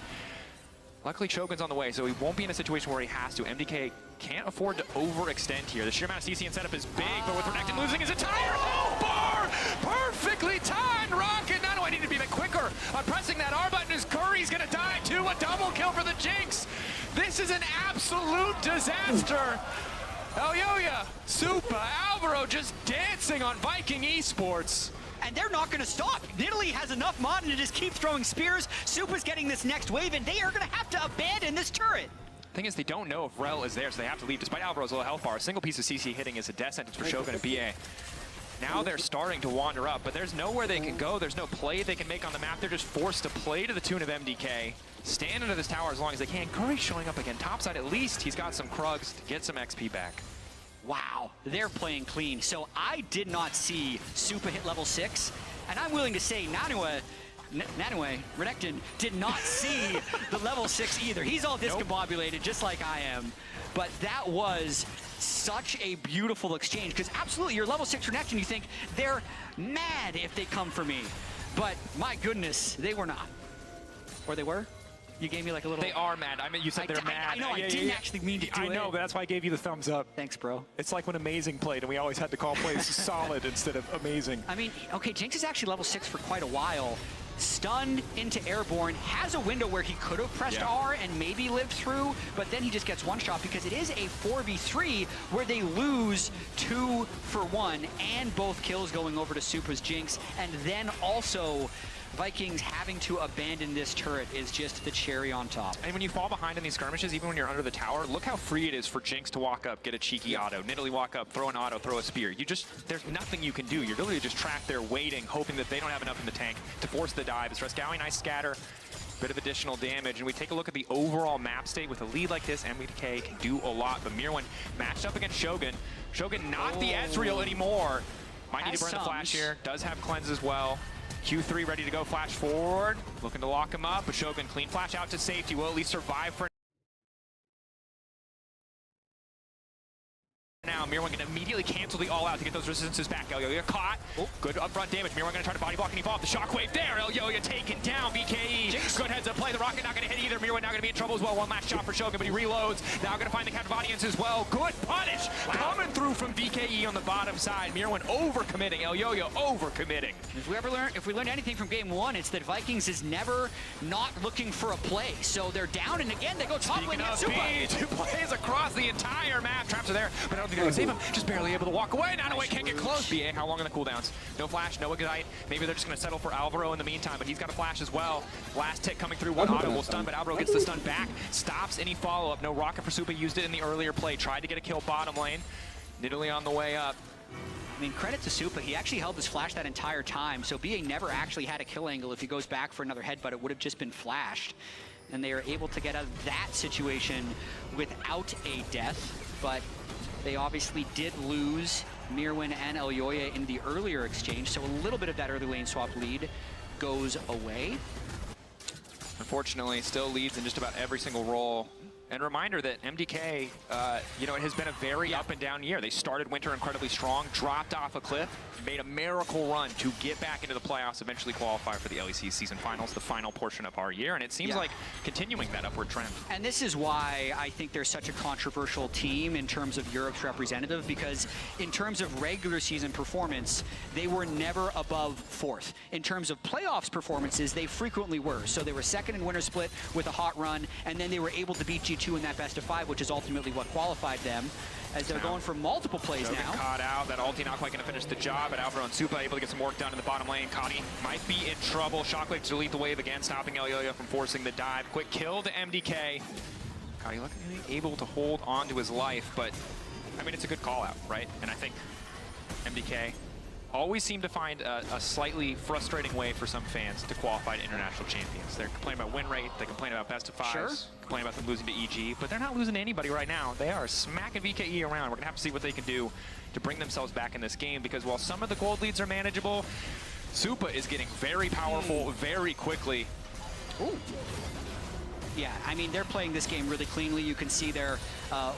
Speaker 14: luckily Shogun's on the way, so he won't be in a situation where he has to. MDK can't afford to overextend here. The sheer amount of CC and setup is big, but with Renekton losing his entire bar, perfectly timed rocket. Nanoe needed to be a bit quicker on pressing that R button as Guri's gonna die too. A double kill for the Jinx. This is an absolute disaster. Elyoya, Supa, Alvaro just dancing on Viking Esports.
Speaker 15: And they're not going to stop. Nidalee has enough mod to just keep throwing spears. Supa's getting this next wave, and they are going to have to abandon this turret.
Speaker 14: Thing is, they don't know if Rel is there, so they have to leave. Despite Alvaro's low health bar, a single piece of CC hitting is a death sentence for Shogun and BA. Now they're starting to wander up, but there's nowhere they can go. There's no play they can make on the map. They're just forced to play to the tune of MDK. Stand under this tower as long as they can. Guri's showing up again. Topside, at least he's got some Krugs to get some XP back.
Speaker 15: Wow, they're playing clean. So I did not see Supa hit level 6, and I'm willing to say Nanoe, Renekton, did not see the level 6 either. He's all discombobulated, just like I am. But that was such a beautiful exchange, because absolutely, your level 6 connection, you think they're mad if they come for me. But my goodness, they were not. Or they were? You gave me like a little...
Speaker 14: They are mad. I mean, you said they're mad.
Speaker 15: I know, I didn't actually mean to do it.
Speaker 14: I know, but that's why I gave you the thumbs up.
Speaker 15: Thanks, bro.
Speaker 14: It's like when Amazing played, and we always had to call plays solid instead of amazing.
Speaker 15: I mean, okay, Jinx is actually level 6 for quite a while. Stunned into Airborne, has a window where he could have pressed R and maybe lived through, but then he just gets one shot because it is a 4v3 where they lose 2 for 1 and both kills going over to Supa's Jinx, and then also Vikings having to abandon this turret is just the cherry on top.
Speaker 14: And when you fall behind in these skirmishes, even when you're under the tower, look how free it is for Jinx to walk up, get a cheeky auto, Nidalee walk up, throw an auto, throw a spear. There's nothing you can do. You're literally just trapped there waiting, hoping that they don't have enough in the tank to force the dive. Sreskowy, nice scatter, bit of additional damage. And we take a look at the overall map state. With a lead like this, MDK can do a lot. But Mirwan matched up against Shogun. Shogun not the Ezreal anymore. Might need to burn the flash here. Does have cleanse as well. Q3 ready to go, flash forward, looking to lock him up, but Shogun clean flash out to safety, will at least survive for now. Mirwan gonna immediately cancel the all-out to get those resistances back. Elyoya caught. Good upfront damage. Mirwan gonna try to body block and he off the shockwave there. Elyoya taken down. BKE. Good heads up play. The rocket not gonna hit either. Mirwan now gonna be in trouble as well. One last shot for Shogun, but he reloads. Now gonna find the counter audience as well. Good punish coming through from BKE on the bottom side. Mirwan overcommitting. Elyoya overcommitting.
Speaker 15: If we learned anything from game 1, it's that Vikings is never not looking for a play. So they're down, and again they go top lane.
Speaker 14: Two plays across the entire map. Traps are there, but I don't think they can save him. Just barely able to walk away. Nanoway can't get close. BA, how long are the cooldowns? No flash, no ignite. Maybe they're just going to settle for Alvaro in the meantime, but he's got a flash as well. Last tick coming through, one auto will stun, but Alvaro gets the stun back. Stops any follow-up. No rocket for Supa, used it in the earlier play. Tried to get a kill bottom lane. Nidalee on the way up.
Speaker 15: I mean, credit to Supa, he actually held his flash that entire time, so BA never actually had a kill angle. If he goes back for another headbutt, it would have just been flashed. And they are able to get out of that situation without a death, but they obviously did lose Mirwan and Elyoya in the earlier exchange, so a little bit of that early lane swap lead goes away.
Speaker 14: Unfortunately, still leads in just about every single role. And reminder that MDK, you know, it has been a very up and down year. They started winter incredibly strong, dropped off a cliff, made a miracle run to get back into the playoffs, eventually qualify for the LEC season finals, the final portion of our year. And it seems like continuing that upward trend.
Speaker 15: And this is why I think they're such a controversial team in terms of Europe's representative, because in terms of regular season performance, they were never above 4th. In terms of playoffs performances, they frequently were. So they were second in winter split with a hot run, and then they were able to beat G2 in that best of 5, which is ultimately what qualified them, as they're going for multiple plays
Speaker 14: Shogun
Speaker 15: now.
Speaker 14: Caught out. That ulti not quite going to finish the job, but Alvaro and Supa able to get some work done in the bottom lane. Kani might be in trouble. Shockwave to delete the wave again, stopping Elyoya from forcing the dive. Quick kill to MDK. Kani luckily able to hold on to his life, but I mean, it's a good call out, right? And I think MDK always seem to find a slightly frustrating way for some fans to qualify to international champions. They're complaining about win rate, they complain about best of 5s, complain about them losing to EG, but they're not losing to anybody right now. They are smacking VKE around. We're gonna have to see what they can do to bring themselves back in this game, because while some of the gold leads are manageable, Supa is getting very powerful very quickly.
Speaker 15: Ooh. Yeah, I mean, they're playing this game really cleanly. You can see they're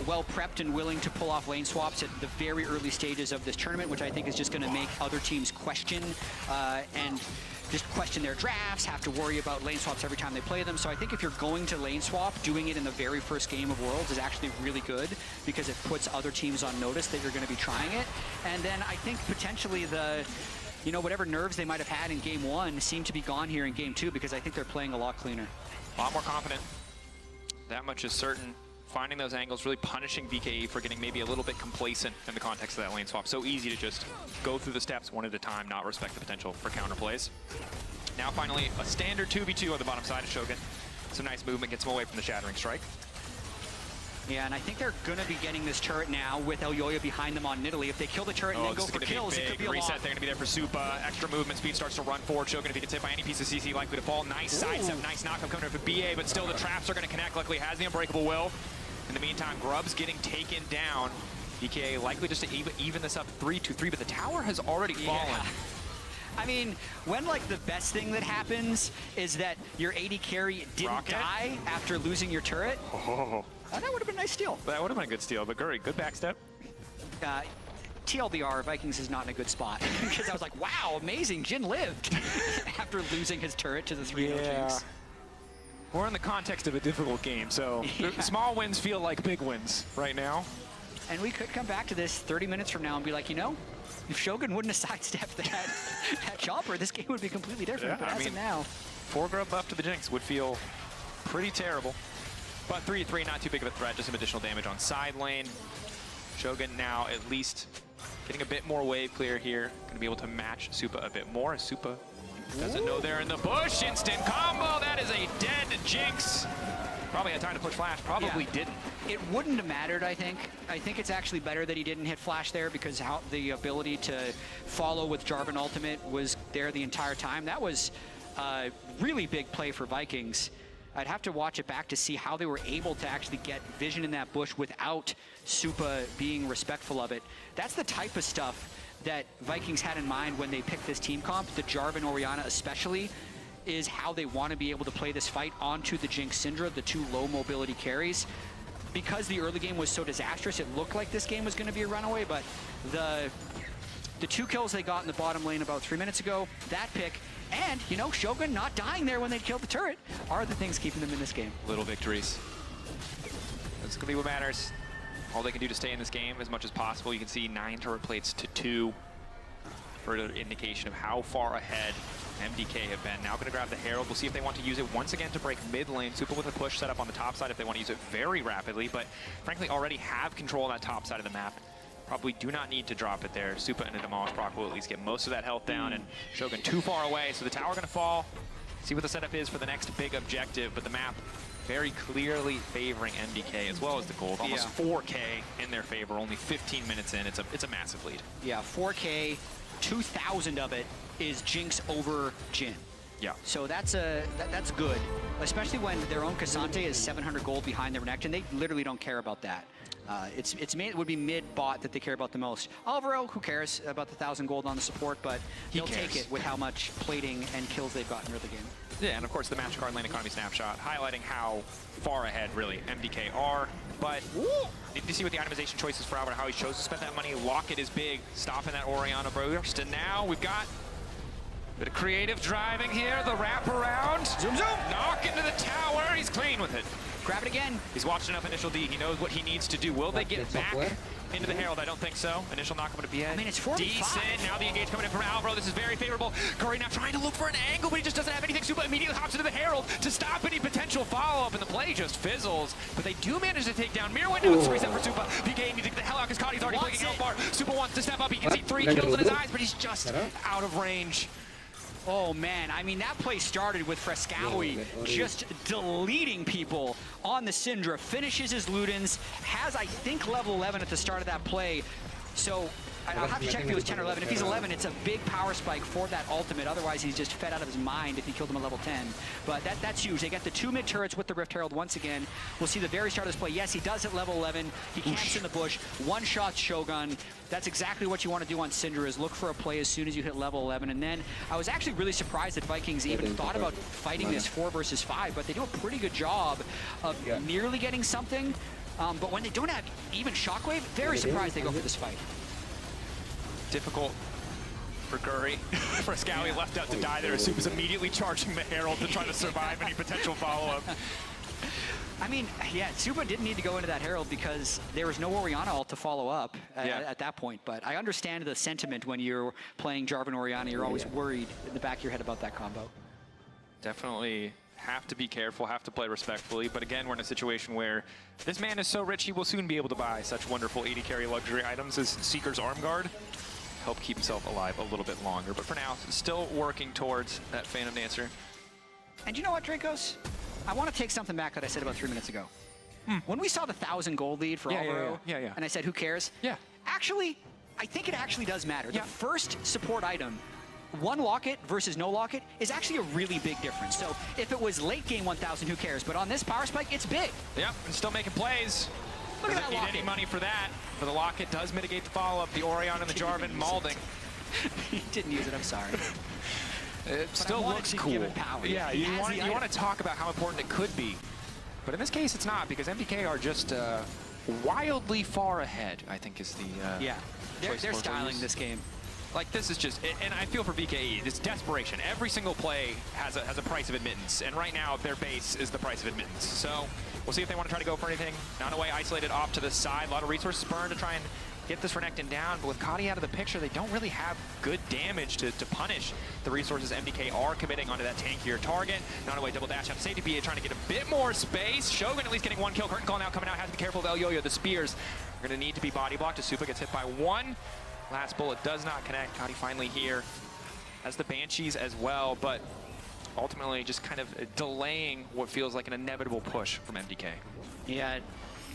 Speaker 15: well prepped and willing to pull off lane swaps at the very early stages of this tournament, which I think is just going to make other teams question and just question their drafts, have to worry about lane swaps every time they play them. So I think if you're going to lane swap, doing it in the very first game of Worlds is actually really good, because it puts other teams on notice that you're going to be trying it. And then I think potentially the, you know, whatever nerves they might have had in game 1 seem to be gone here in game 2, because I think they're playing a lot cleaner.
Speaker 14: A lot more confident. That much is certain. Finding those angles, really punishing VKE for getting maybe a little bit complacent in the context of that lane swap. So easy to just go through the steps one at a time, not respect the potential for counter plays. Now finally, a standard 2v2 on the bottom side of Shogun. Some nice movement, gets him away from the Shattering Strike.
Speaker 15: Yeah, and I think they're going to be getting this turret now with Elyoya behind them on Nidalee. If they kill the turret and then go for kills, it could be a
Speaker 14: reset.
Speaker 15: lot.
Speaker 14: They're going to be there for Supa. Extra movement speed starts to run forward. Shogun, if he gets hit by any piece of CC, likely to fall. Nice sidestep, nice knockup coming in for BA, but still the traps are going to connect. Luckily has the Unbreakable Will. In the meantime, Grub's getting taken down. BK likely just to even this up 3-2-3, but the tower has already fallen.
Speaker 15: Yeah. I mean, when like the best thing that happens is that your AD carry didn't die after losing your turret.
Speaker 14: Oh.
Speaker 15: That would have been a nice steal.
Speaker 14: That would have been a good steal, but Guri, good backstep.
Speaker 15: TLDR, Vikings is not in a good spot. Because I was like, wow, amazing, Jin lived after losing his turret to the 3-0 Jinx.
Speaker 14: We're in the context of a difficult game, so small wins feel like big wins right now.
Speaker 15: And we could come back to this 30 minutes from now and be like, you know, if Shogun wouldn't have sidestepped that chopper, this game would be completely different. But as of now,
Speaker 14: 4 grub left to the Jinx would feel pretty terrible. But 3-3, not too big of a threat, just some additional damage on side lane. Shogun now at least getting a bit more wave clear here. Going to be able to match Supa a bit more. Supa doesn't know they're in the bush. Instant combo. That is a dead Jinx. Probably had time to push flash. Probably didn't.
Speaker 15: it wouldn't have mattered, I think. I think it's actually better that he didn't hit flash there because how the ability to follow with Jarvan ultimate was there the entire time. That was a really big play for Vikings. I'd have to watch it back to see how they were able to actually get vision in that bush without Supa being respectful of it. That's the type of stuff that Vikings had in mind when they picked this team comp, the Jarvan Orianna especially, is how they want to be able to play this fight onto the Jinx Syndra, the two low mobility carries. Because the early game was so disastrous, it looked like this game was going to be a runaway, but the 2 kills they got in the bottom lane about 3 minutes ago, that pick, and, you know, Shogun not dying there when they killed the turret, are the things keeping them in this game.
Speaker 14: Little victories. That's going to be what matters. All they can do to stay in this game as much as possible. You can see 9 turret plates to 2. Further indication of how far ahead MDK have been. Now going to grab the Herald. We'll see if they want to use it once again to break mid lane. Supa with a push set up on the top side if they want to use it very rapidly, but frankly already have control on that top side of the map. Probably do not need to drop it there. Supa and a Demolish Proc will at least get most of that health down, and Shogun too far away, so the tower going to fall. See what the setup is for the next big objective, but the map very clearly favoring MDK as well as the gold. Almost 4K in their favor, only 15 minutes in. It's a massive lead.
Speaker 15: Yeah, 4K, 2,000 of it is Jinx over Jin.
Speaker 14: Yeah.
Speaker 15: So that's good, especially when their own Cassante is 700 gold behind their neck, and they literally don't care about that. It would be mid-bot that they care about the most. Alvaro, who cares about the 1,000 gold on the support, but he'll take it with how much plating and kills they've gotten early game.
Speaker 14: Yeah, and of course the match card lane economy snapshot highlighting how far ahead really MDK are. But need to see what the itemization choices for Alvaro, how he chose to spend that money. Locket is big, stopping that Orianna burst, and now we've got a bit of creative driving here. The wraparound. Zoom, zoom. Knock into the tower. He's clean with it.
Speaker 15: Grab it again.
Speaker 14: He's watched enough initial D. He knows what he needs to do. Will they get back into the Herald? I don't think so. Initial knock coming to BN.
Speaker 15: I mean, it's 4v5.
Speaker 14: Decent. Now the engage coming in from Alvaro. This is very favorable. Curry now trying to look for an angle, but he just doesn't have anything. Supa immediately hops into the Herald to stop any potential follow-up, and the play just fizzles. But they do manage to take down Mirror. Now it's reset for Supa. PK needs to get the hell out because Cotty's already blinking out far. Supa wants to step up. He can see 3 kills in his eyes, but he's just out of range.
Speaker 15: Oh man, I mean that play started with Frescawi just deleting people on the Syndra, finishes his Ludens, has I think level 11 at the start of that play. So I'll have to check if he was 10 or 11. If he's 11, it's a big power spike for that ultimate. Otherwise, he's just fed out of his mind if he killed him at level 10. But that's huge. They get the 2 mid turrets with the Rift Herald once again. We'll see the very start of this play. Yes, he does at level 11. He camps in the bush. One-shot Shogun. That's exactly what you want to do on Syndra, is look for a play as soon as you hit level 11. And then I was actually really surprised that Vikings even thought about fighting this 4 versus 5, but they do a pretty good job of nearly getting something. But when they don't have even Shockwave, very surprised they go for this fight.
Speaker 14: Difficult for Guri. Frescawi left out to die there. Supa's immediately charging the Herald to try to survive any potential follow-up.
Speaker 15: I mean, yeah, Supa didn't need to go into that Herald because there was no Orianna ult to follow up at that point. But I understand the sentiment when you're playing Jarvan Orianna. You're always worried in the back of your head about that combo.
Speaker 14: Definitely have to be careful, have to play respectfully. But again, we're in a situation where this man is so rich, he will soon be able to buy such wonderful 80 carry luxury items as Seeker's Arm Guard. Help keep himself alive a little bit longer. But for now, still working towards that Phantom Dancer.
Speaker 15: And you know what, Dracos? I want to take something back that I said about 3 minutes ago. When we saw the 1,000 gold lead for Alvaro, and I said, who cares?
Speaker 14: Yeah.
Speaker 15: Actually, I think it actually does matter. The first support item, 1 locket versus no locket, is actually a really big difference. So if it was late game 1,000, who cares? But on this power spike, it's big.
Speaker 14: Yep, and still making plays.
Speaker 15: Look at that
Speaker 14: Doesn't need any money for that. But the locket does mitigate the follow-up. The Orianna and the Jarvan maulding.
Speaker 15: He didn't use it, I'm sorry.
Speaker 14: It still looks cool. Yeah, you want to talk about how important it could be. But in this case, it's not, because MDK are just wildly far ahead, I think is the
Speaker 15: yeah. They're styling this game.
Speaker 14: Like, this is just, and I feel for VKE, it's desperation. Every single play has a price of admittance, and right now their base is the price of admittance. So we'll see if they want to try to go for anything. Nanaway isolated off to the side, a lot of resources burned to try and get this Renekton down, but with Kadi out of the picture, they don't really have good damage to punish the resources MDK are committing onto that tankier target. Nanaway double dash out to safety BA, trying to get a bit more space. Shogun at least getting one kill. Curtain call now coming out, has to be careful of Elyoyo. The spears are going to need to be body blocked as Supa gets hit by one. Last bullet does not connect. Kadi finally here as the Banshees as well, but ultimately just kind of delaying what feels like an inevitable push from MDK.
Speaker 15: Yeah,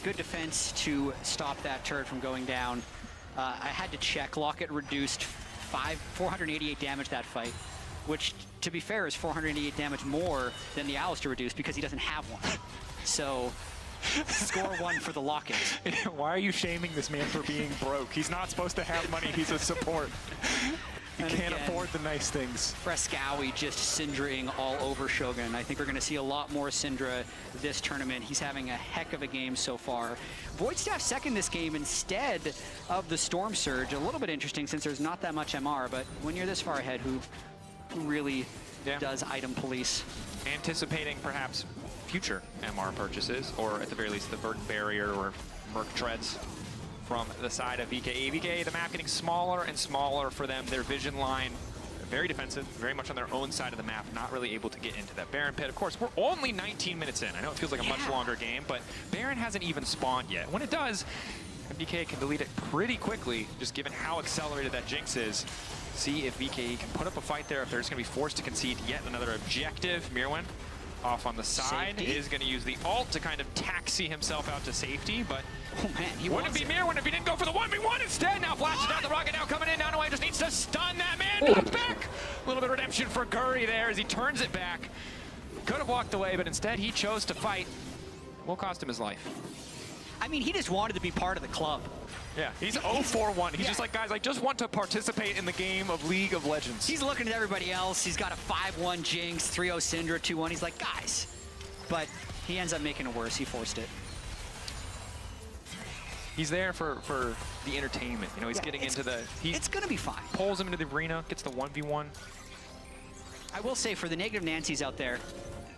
Speaker 15: good defense to stop that turret from going down. I had to check. Locket reduced 488 damage that fight, which, to be fair, is 488 damage more than the Alistair reduced because he doesn't have one. So, score one for the Locket.
Speaker 14: Why are you shaming this man for being broke? He's not supposed to have money. He's a support. He can't afford the nice things.
Speaker 15: Frescowi just Syndraing all over Shogun. I think we're going to see a lot more Syndra this tournament. He's having a heck of a game so far. Voidstaff second this game instead of the Storm Surge. A little bit interesting since there's not that much MR, but when you're this far ahead, who really does item police?
Speaker 14: Anticipating perhaps future MR purchases, or at the very least the Verdant Barrier or Merc Treads from the side of VKE. VKE, the map getting smaller and smaller for them. Their vision line, very defensive, very much on their own side of the map, not really able to get into that Baron pit. Of course, we're only 19 minutes in. I know it feels like a much longer game, but Baron hasn't even spawned yet. When it does, MDK can delete it pretty quickly, just given how accelerated that Jinx is. See if VKE can put up a fight there, if they're just going to be forced to concede yet another objective. Mirwin off on the side is going to use the ult to kind of taxi himself out to safety, but
Speaker 15: oh man, he
Speaker 14: wouldn't be Mirwin if he didn't go for the 1v1 instead. Now flashes down the rocket, now coming in. Nanaway just needs to stun that man. Knocked back. A little bit of redemption for Guri there as he turns it back. Could have walked away, but instead he chose to fight. Will cost him his life.
Speaker 15: I mean, he just wanted to be part of the club.
Speaker 14: Yeah, he's 0-4-1. He's just like, guys, I just want to participate in the game of League of Legends.
Speaker 15: He's looking at everybody else. He's got a 5-1 Jinx, 3-0 Syndra, 2-1. He's like, guys. But he ends up making it worse. He forced it.
Speaker 14: He's there for the entertainment. You know, he's getting into the...
Speaker 15: It's going to be fine.
Speaker 14: Pulls him into the arena, gets the 1v1.
Speaker 15: I will say, for the negative Nancys out there,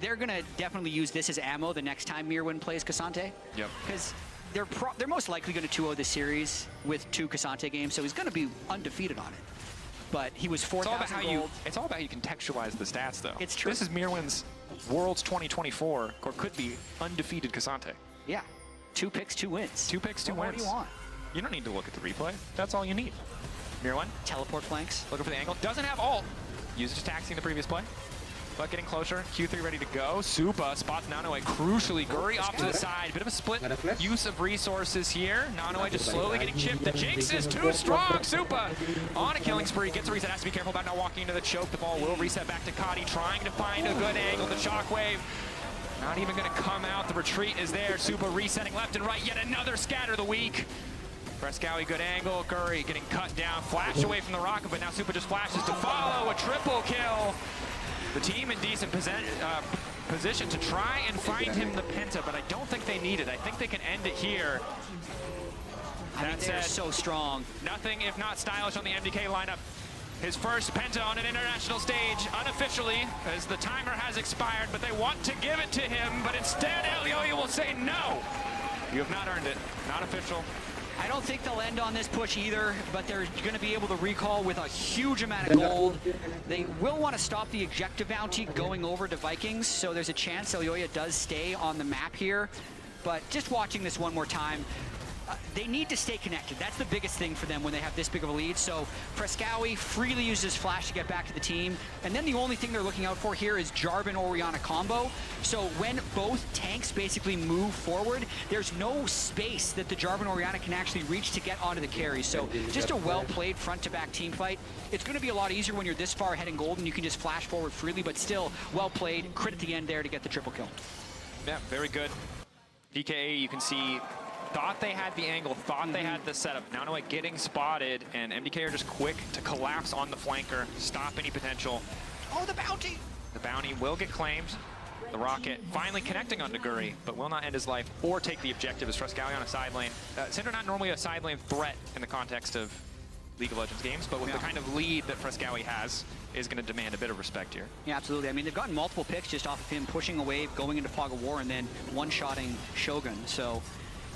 Speaker 15: they're going to definitely use this as ammo the next time Mirwin plays Cassante.
Speaker 14: Yep.
Speaker 15: Because they're most likely going to 2-0 this series with 2 Cassante games, so he's going to be undefeated on it. But he was 4,000 gold.
Speaker 14: It's all about how you contextualize the stats, though.
Speaker 15: It's true.
Speaker 14: This is Mirwin's Worlds 2024, or could be undefeated Cassante.
Speaker 15: Yeah. 2 picks, 2 wins.
Speaker 14: 2 picks, 2 wins.
Speaker 15: What do you want?
Speaker 14: You don't need to look at the replay. That's all you need. Mirwin.
Speaker 15: Teleport flanks.
Speaker 14: Looking for the angle. Doesn't have ult. Uses taxing the previous play. But getting closer. Q3 ready to go. Supa spots Nanaway crucially. Guri off to the side. Bit of a split use of resources here. Nanaway just slowly getting chipped. The Jinx is too strong. Supa on a killing spree. Gets a reset. Has to be careful about not walking into the choke. The ball will reset back to Kadi. Trying to find a good angle. The shockwave not even going to come out. The retreat is there. Supa resetting left and right. Yet another scatter of the week. Frescowi, good angle. Guri getting cut down. Flash away from the rocket, but now Supa just flashes to follow. A triple kill. The team in decent position to try and find him the Penta, but I don't think they need it. I think they can end it here.
Speaker 15: That said, so strong.
Speaker 14: Nothing if not stylish on the MDK lineup. His first Penta on an international stage, unofficially, as the timer has expired, but they want to give it to him, but instead Elyoyo will say no. You have not earned it. Not official.
Speaker 15: I don't think they'll end on this push either, but they're going to be able to recall with a huge amount of gold. They will want to stop the objective bounty going over to Vikings, so there's a chance Elyoyo does stay on the map here. But just watching this one more time, they need to stay connected. That's the biggest thing for them when they have this big of a lead. So Frescowi freely uses Flash to get back to the team. And then the only thing they're looking out for here is Jarvan Orianna combo. So when both tanks basically move forward, there's no space that the Jarvan Orianna can actually reach to get onto the carry. So just a well-played front-to-back team fight. It's going to be a lot easier when you're this far ahead in gold and you can just flash forward freely, but still well-played. Crit at the end there to get the triple kill.
Speaker 14: Yeah, very good. VKE, you can see, thought they had the angle, thought they had the setup. Nanaway getting spotted, and MDK are just quick to collapse on the flanker, stop any potential.
Speaker 15: Oh, the bounty!
Speaker 14: The bounty will get claimed. The Rocket finally connecting onto Guri, but will not end his life or take the objective as Fresskowy on a side lane. Syndra not normally a side lane threat in the context of League of Legends games, but with the kind of lead that Fresskowy has, is going to demand a bit of respect here.
Speaker 15: Yeah, absolutely. I mean, they've gotten multiple picks just off of him pushing a wave, going into Fog of War, and then one-shotting Shogun. So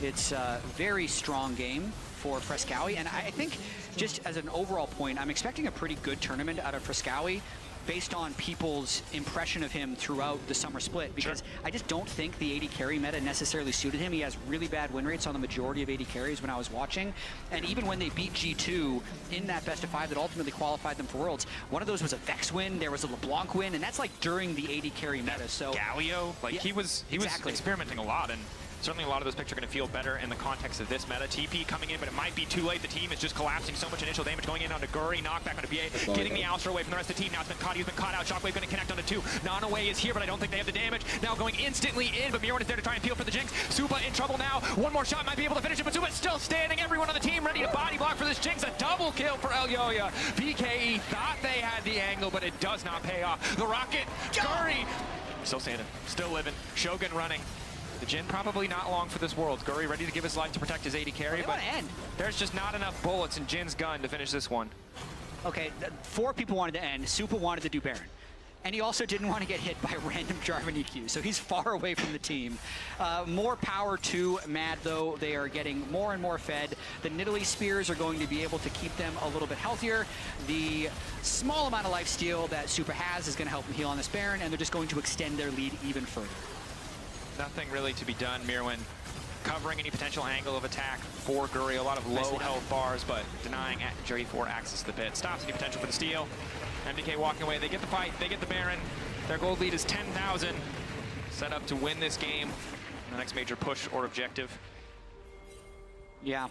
Speaker 15: it's a very strong game for Fresskowy. And I think just as an overall point, I'm expecting a pretty good tournament out of Fresskowy based on people's impression of him throughout the summer split, because I just don't think the AD carry meta necessarily suited him. He has really bad win rates on the majority of AD carries when I was watching, and even when they beat G2 in that best of 5 that ultimately qualified them for Worlds, one of those was a Vex win, there was a LeBlanc win, and that's like during the AD carry meta. So
Speaker 14: Galio, like he was experimenting a lot, and certainly a lot of those picks are going to feel better in the context of this meta. TP coming in, but it might be too late. The team is just collapsing. So much initial damage going in onto Guri, knockback onto BA, getting the Alistar away from the rest of the team. Now it's been caught. He's been caught out. Shockwave going to connect onto 2. Nanaway is here, but I don't think they have the damage. Now going instantly in, but Mirwan is there to try and peel for the Jinx. Supa in trouble now. One more shot might be able to finish it, but Supa's still standing. Everyone on the team ready to body block for this Jinx. A double kill for Elyoya. VKE thought they had the angle, but it does not pay off. The Rocket, Guri, still standing, still living. Shogun running. The Jhin probably not long for this world. Guri ready to give his life to protect his AD carry, but there's just not enough bullets in Jin's gun to finish this one.
Speaker 15: Okay, 4 people wanted to end. Supa wanted to do Baron. And he also didn't want to get hit by a random Jarvan EQ, so he's far away from the team. More power to Mad, though. They are getting more and more fed. The Nidalee Spears are going to be able to keep them a little bit healthier. The small amount of lifesteal that Supa has is going to help him heal on this Baron, and they're just going to extend their lead even further.
Speaker 14: Nothing really to be done. Mirwan covering any potential angle of attack for Guri. A lot of low health bars, but denying J4 access to the pit. Stops any potential for the steal. MDK walking away. They get the fight. They get the Baron. Their gold lead is 10,000. Set up to win this game. The next major push or objective.
Speaker 15: Yeah.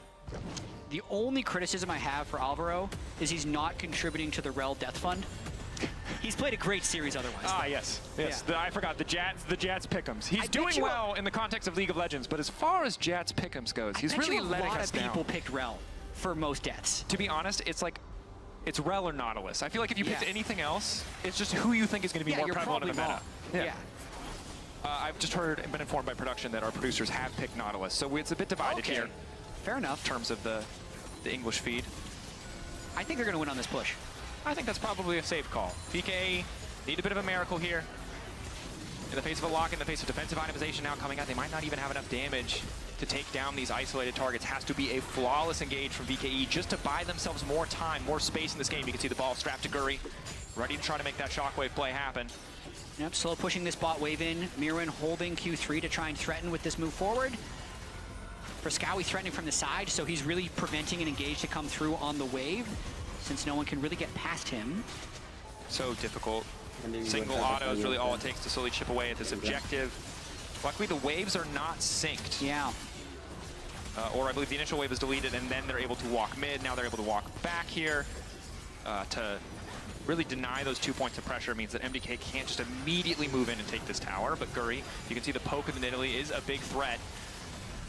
Speaker 15: The only criticism I have for Alvaro is he's not contributing to the Rel Death Fund. He's played a great series otherwise.
Speaker 14: Ah, yes. Yes.
Speaker 15: Yeah.
Speaker 14: I forgot the Jats pick'ems. He's doing well in the context of League of Legends, but as far as Jats pick'ems goes, he's really letting us down.
Speaker 15: A lot of people picked Rel for most deaths.
Speaker 14: To be honest, it's like, it's Rel or Nautilus. I feel like if you picked anything else, it's just who you think is going to be more prevalent in the meta.
Speaker 15: Yeah.
Speaker 14: I've just heard and been informed by production that our producers have picked Nautilus, so it's a bit divided here.
Speaker 15: Fair enough.
Speaker 14: In terms of the English feed.
Speaker 15: I think they're going to win on this push.
Speaker 14: I think that's probably a safe call. VKE need a bit of a miracle here. In the face of a lock, in the face of defensive itemization now coming out, they might not even have enough damage to take down these isolated targets. Has to be a flawless engage from VKE just to buy themselves more time, more space in this game. You can see the ball strapped to Guri, ready to try to make that shockwave play happen.
Speaker 15: Yep, slow pushing this bot wave in. Mirwan holding Q3 to try and threaten with this move forward. Fresskowy threatening from the side, so he's really preventing an engage to come through on the wave, since no one can really get past him.
Speaker 14: So difficult. Single auto is really all it takes to slowly chip away at this objective. Luckily, the waves are not synced.
Speaker 15: Yeah.
Speaker 14: Or I believe the initial wave is deleted, and then they're able to walk mid. Now they're able to walk back here to really deny those 2 points of pressure. Means that MDK can't just immediately move in and take this tower. But Guri, you can see the poke of the Nidalee is a big threat.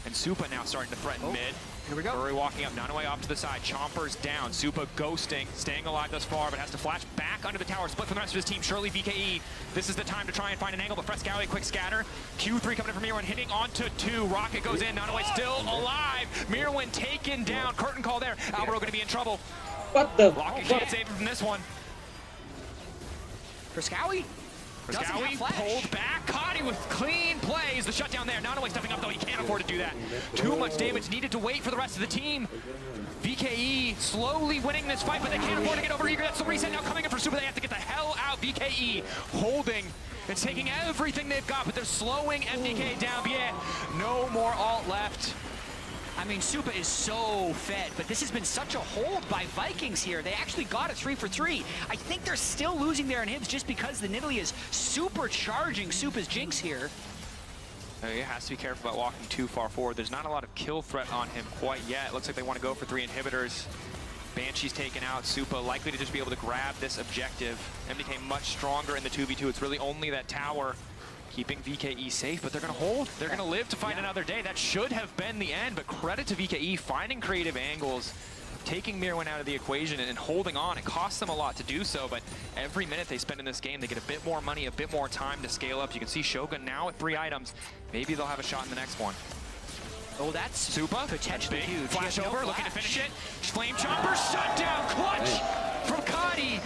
Speaker 14: And Supa now starting to threaten mid.
Speaker 15: Here we go.
Speaker 14: Guri walking up, Nanaway off to the side. Chompers down. Supa ghosting, staying alive thus far, but has to flash back under the tower. Split from the rest of his team. Surely VKE. This is the time to try and find an angle, but Fresskowy, quick scatter. Q3 coming in from Mirwan, hitting onto 2. Rocket goes in. Nanaway still alive. Mirwan taken down. Curtain call there. Alvaro going to be in trouble.
Speaker 4: What the?
Speaker 14: Rocket can't save him from this one.
Speaker 15: Fresskowy
Speaker 14: pulled back. Caught with clean plays. The shutdown there. Nanaway stepping up, though. He can't afford to do that. Too much damage needed to wait for the rest of the team. VKE slowly winning this fight, but they can't afford to get over eager. That's the reset now coming in for Supa. They have to get the hell out. VKE holding. It's taking everything they've got, but they're slowing MDK down. Yeah, no more alt left.
Speaker 15: I mean, Supa is so fed, but this has been such a hold by Vikings here. They actually got it 3 for 3. I think they're still losing their inhibs just because the Nidalee is supercharging Supa's Jinx here.
Speaker 14: He has to be careful about walking too far forward. There's not a lot of kill threat on him quite yet. Looks like they want to go for 3 inhibitors. Banshee's taken out. Supa likely to just be able to grab this objective. MDK much stronger in the 2v2. It's really only that tower keeping VKE safe, but they're going to hold. They're going to live to fight another day. That should have been the end, but credit to VKE finding creative angles. taking Mirwin out of the equation and holding on. It costs them a lot to do so, but every minute they spend in this game, they get a bit more money, a bit more time to scale up. You can see Shogun now at 3 items. Maybe they'll have a shot in the next one.
Speaker 15: Oh, that's
Speaker 14: Supa,
Speaker 15: potentially huge.
Speaker 14: Flash over, looking to finish it. Flame Chomper, shut down, clutch from Kadi.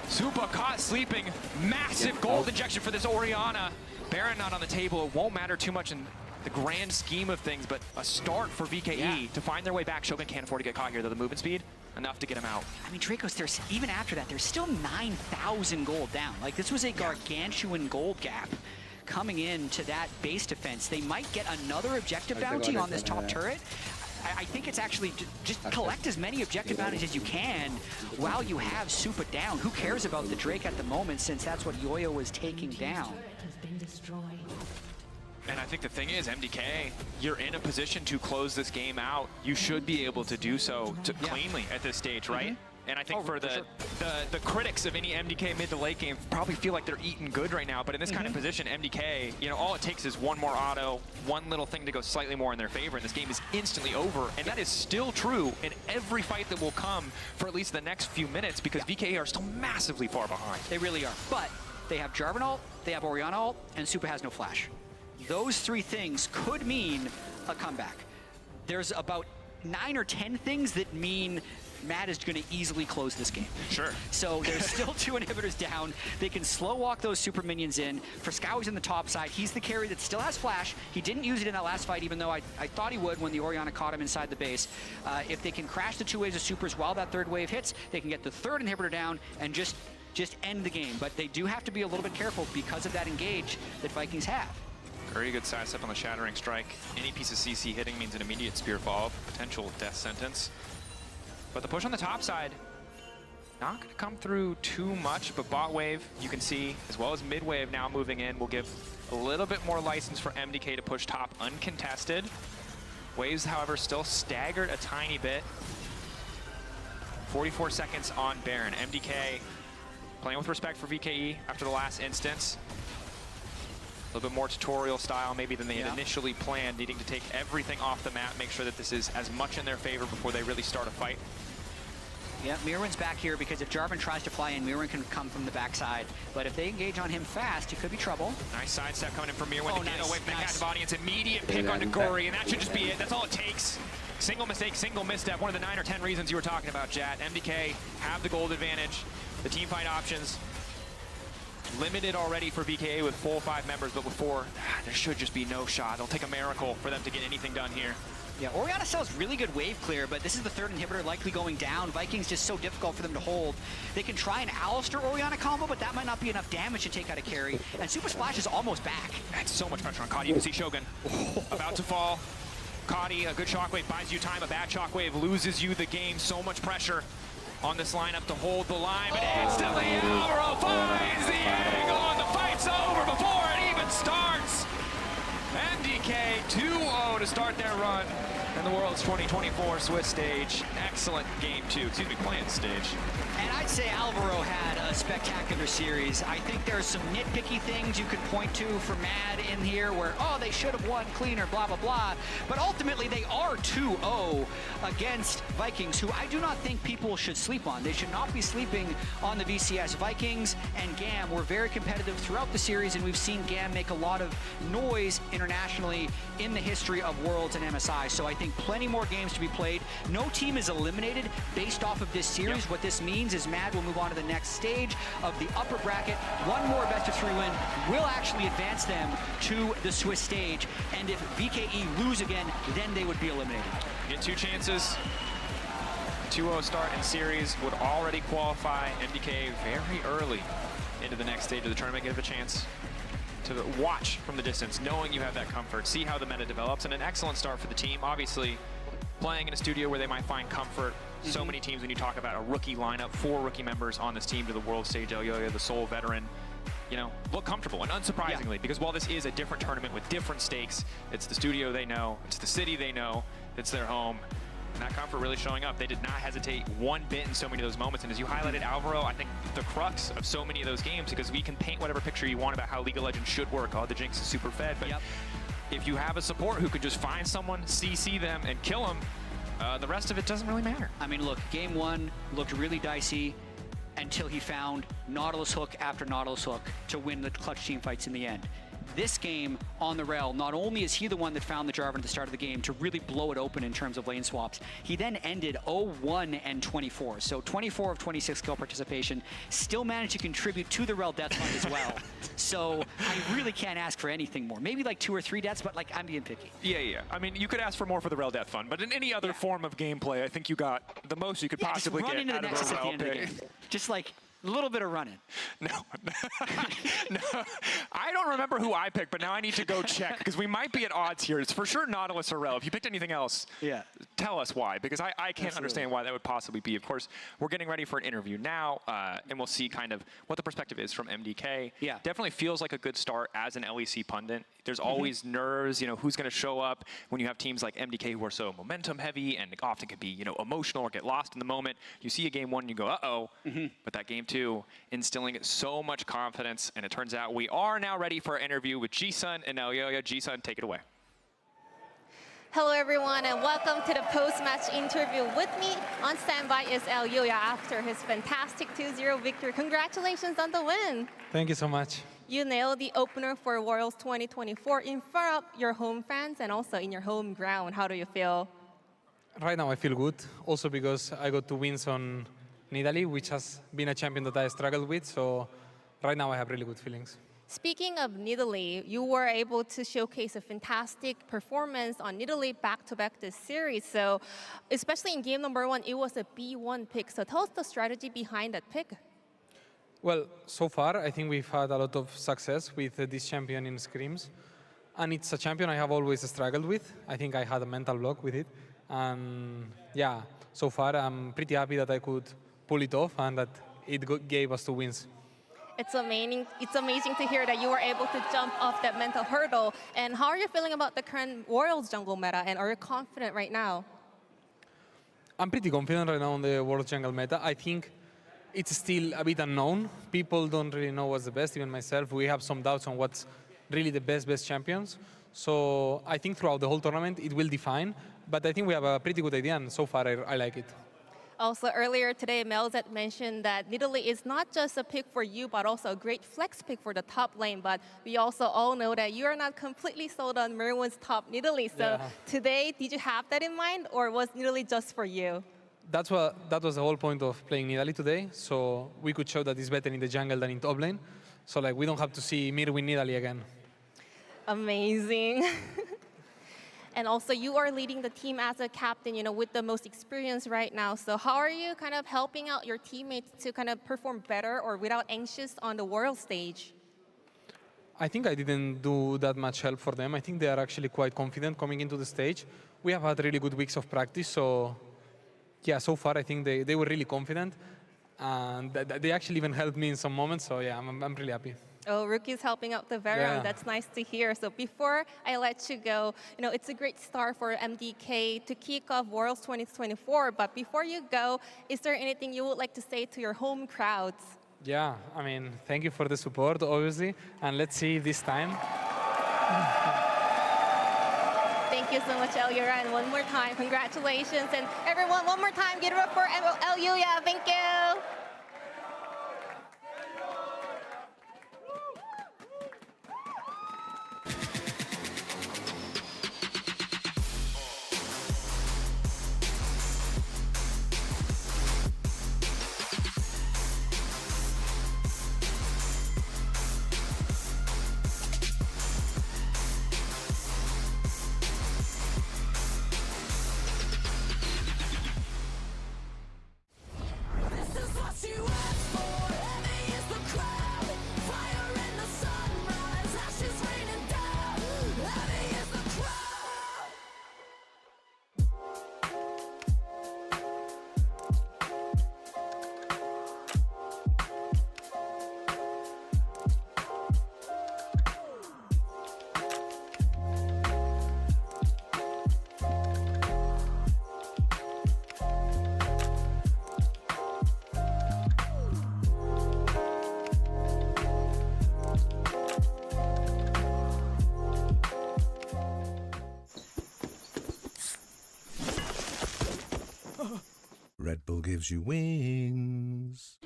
Speaker 14: Supa caught sleeping. Massive gold injection for this Orianna. Baron not on the table. It won't matter too much in the grand scheme of things, but a start for VKE to find their way back. Shogun can't afford to get caught here, though. The movement speed, enough to get him out.
Speaker 15: I mean, Dracos, there's even after that, there's still 9,000 gold down. Like, this was a gargantuan gold gap coming into that base defense. They might get another objective bounty on this top turret. I think it's actually just collect as many objective bounties as you can while you have Supa down. Who cares about the Drake at the moment, since that's what Yoyo was taking down?
Speaker 14: And I think the thing is, MDK, you're in a position to close this game out. You should be able to do so cleanly at this stage, right? And I think for the critics of any MDK mid to late game probably feel like they're eating good right now. But in this kind of position, MDK, you know, all it takes is one more auto, one little thing to go slightly more in their favor, and this game is instantly over. And that is still true in every fight that will come for at least the next few minutes, because VKE are still massively far behind.
Speaker 15: They really are. But they have Jarvan ult, they have Orianna ult, and Supa has no flash. Those 3 things could mean a comeback. There's about 9 or 10 things that mean Mad is going to easily close this game.
Speaker 14: Sure.
Speaker 15: So there's still 2 inhibitors down. They can slow walk those super minions in. Frescowy's in the top side. He's the carry that still has flash. He didn't use it in that last fight, even though I thought he would when the Orianna caught him inside the base. If they can crash the 2 waves of supers while that 3rd wave hits, they can get the 3rd inhibitor down and just end the game. But they do have to be a little bit careful because of that engage that Vikings have.
Speaker 14: Very good sidestep on the Shattering Strike. Any piece of CC hitting means an immediate spear follow-up, potential death sentence. But the push on the top side, not going to come through too much, but bot wave, you can see, as well as mid wave now moving in, will give a little bit more license for MDK to push top uncontested. Waves, however, still staggered a tiny bit. 44 seconds on Baron. MDK playing with respect for VKE after the last instance. A little bit more tutorial style maybe than they had initially planned, needing to take everything off the map, make sure that this is as much in their favor before they really start a fight.
Speaker 15: Yeah, Mirwin's back here because if Jarvan tries to fly in, Mirwin can come from the backside. But if they engage on him fast, it could be trouble.
Speaker 14: Nice sidestep coming in from Mirwin to get away from the captive audience. Immediate pick on Nagori, and that should just be it. That's all it takes. Single mistake, single misstep. One of the 9 or 10 reasons you were talking about, Jat. MDK have the gold advantage. The team fight options limited already for VKA with full 5 members, but with 4, there should just be no shot. It'll take a miracle for them to get anything done here.
Speaker 15: Yeah, Orianna sells really good wave clear, but this is the 3rd inhibitor likely going down. Vikings just so difficult for them to hold. They can try an Alistar Orianna combo, but that might not be enough damage to take out a carry. And Super Splash is almost back.
Speaker 14: That's so much pressure on Kadi. You can see Shogun about to fall. Kadi, a good shockwave buys you time. A bad shockwave loses you the game. So much pressure on this lineup to hold the line, but instantly Alvaro finds the angle, and the fight's over before it even starts. MDK 2-0 to start their run in the World's 2024 Swiss stage. Excellent game 2, excuse me, playing stage.
Speaker 15: And I'd say Alvaro had a spectacular series. I think there's some nitpicky things you could point to for Mad in here where, oh, they should have won cleaner, blah, blah, blah. But ultimately, they are 2-0 against Vikings, who I do not think people should sleep on. They should not be sleeping on the VCS. Vikings and GAM were very competitive throughout the series, and we've seen GAM make a lot of noise internationally in the history of Worlds and MSI. So I think plenty more games to be played. No team is eliminated based off of this series. What this means is Mad will move on to the next stage of the upper bracket. One more best-of-3 win will actually advance them to the Swiss stage. And if VKE lose again, then they would be eliminated.
Speaker 14: Get 2 chances. 2-0 start in series would already qualify MDK very early into the next stage of the tournament. Give a chance to watch from the distance, knowing you have that comfort, see how the meta develops, and an excellent start for the team. Obviously, playing in a studio where they might find comfort. So many teams, when you talk about a rookie lineup, 4 rookie members on this team to the world stage, Elyoya, the sole veteran, you know, look comfortable. And unsurprisingly, because while this is a different tournament with different stakes, it's the studio they know, it's the city they know, it's their home. And that comfort really showing up. They did not hesitate one bit in so many of those moments. And as you highlighted, Alvaro, I think the crux of so many of those games, because we can paint whatever picture you want about how League of Legends should work. Oh, the Jinx is super fed. But if you have a support who could just find someone, CC them, and kill them, the rest of it doesn't really matter.
Speaker 15: I mean, look, game one looked really dicey until he found Nautilus hook after Nautilus hook to win the clutch team fights in the end. This game on the rail, not only is he the one that found the Jarvan at the start of the game to really blow it open in terms of lane swaps, he then ended 0-1 and 24. So 24 of 26 kill participation, still managed to contribute to the rail death fund as well. So I really can't ask for anything more. Maybe like 2 or 3 deaths, but like I'm being picky.
Speaker 14: Yeah. I mean, you could ask for more for the rail death fund, but in any other form of gameplay, I think you got the most you could possibly
Speaker 15: just run
Speaker 14: get
Speaker 15: into
Speaker 14: out
Speaker 15: the
Speaker 14: of
Speaker 15: nexus
Speaker 14: a
Speaker 15: at the
Speaker 14: rail
Speaker 15: end of the
Speaker 14: pick.
Speaker 15: game. Just like a little bit of running.
Speaker 14: No. I don't remember who I picked, but now I need to go check because we might be at odds here. It's for sure Nautilus or Rel. If you picked anything else, tell us why, because I can't understand why that would possibly be. Of course, we're getting ready for an interview now, and we'll see kind of what the perspective is from MDK.
Speaker 15: Yeah.
Speaker 14: Definitely feels like a good start as an LEC pundit. There's always nerves, who's going to show up when you have teams like MDK who are so momentum heavy and often can be, emotional or get lost in the moment. You see a game one and you go, uh-oh, but that game two, instilling so much confidence, and it turns out we are now ready for our interview with Ji-Sun and Elyoya. Ji-Sun, take it away.
Speaker 20: Hello everyone and welcome to the post-match interview. With me on standby is Elyoya after his fantastic 2-0 victory. Congratulations on the win.
Speaker 13: Thank you so much.
Speaker 20: You nailed the opener for Worlds 2024 in front of your home fans and also in your home ground. How do you feel?
Speaker 13: Right now I feel good, also because I got 2 wins on Nidalee, which has been a champion that I struggled with, so right now I have really good feelings.
Speaker 20: Speaking of Nidalee, you were able to showcase a fantastic performance on Nidalee back-to-back this series. So, especially in game number 1, it was a B1 pick. So tell us the strategy behind that pick.
Speaker 13: Well, so far I think we've had a lot of success with this champion in scrims. And it's a champion I have always struggled with. I think I had a mental block with it. And yeah, so far I'm pretty happy that I could pull it off and that it gave us 2 wins.
Speaker 20: It's amazing to hear that you were able to jump off that mental hurdle. And how are you feeling about the current Worlds jungle meta, and are you confident right now?
Speaker 13: I'm pretty confident right now on the World jungle meta. I think it's still a bit unknown. People don't really know what's the best, even myself. We have some doubts on what's really the best champions. So I think throughout the whole tournament it will define, but I think we have a pretty good idea, and so far I like it.
Speaker 20: Also, earlier today, Melzet mentioned that Nidalee is not just a pick for you, but also a great flex pick for the top lane. But we also all know that you are not completely sold on Merwin's top Nidalee. So today, did you have that in mind, or was Nidalee just for you?
Speaker 13: That was the whole point of playing Nidalee today. So we could show that it's better in the jungle than in top lane. So like we don't have to see Merwin Nidalee again.
Speaker 20: Amazing. And also, you are leading the team as a captain, with the most experience right now. So how are you kind of helping out your teammates to kind of perform better or without anxious on the world stage?
Speaker 13: I think I didn't do that much help for them. I think they are actually quite confident coming into the stage. We have had really good weeks of practice. So yeah, so far I think they were really confident. And they actually even helped me in some moments. So yeah, I'm really happy.
Speaker 20: Oh, rookies helping out the veteran. That's nice to hear. So before I let you go, it's a great start for MDK to kick off Worlds 2024. But before you go, is there anything you would like to say to your home crowds?
Speaker 13: Yeah, I mean, thank you for the support, obviously. And let's see this time.
Speaker 20: Thank you so much, Elyoya. And one more time, congratulations. And everyone, one more time, give it up for Elyoya. Thank you.
Speaker 18: This is what's
Speaker 7: Red Bull gives you wings.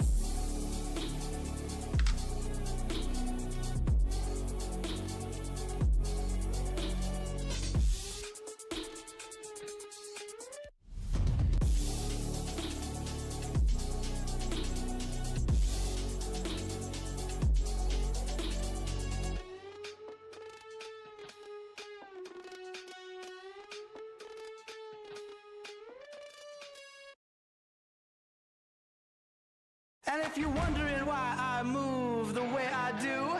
Speaker 17: And if you're wondering why I move the way I do,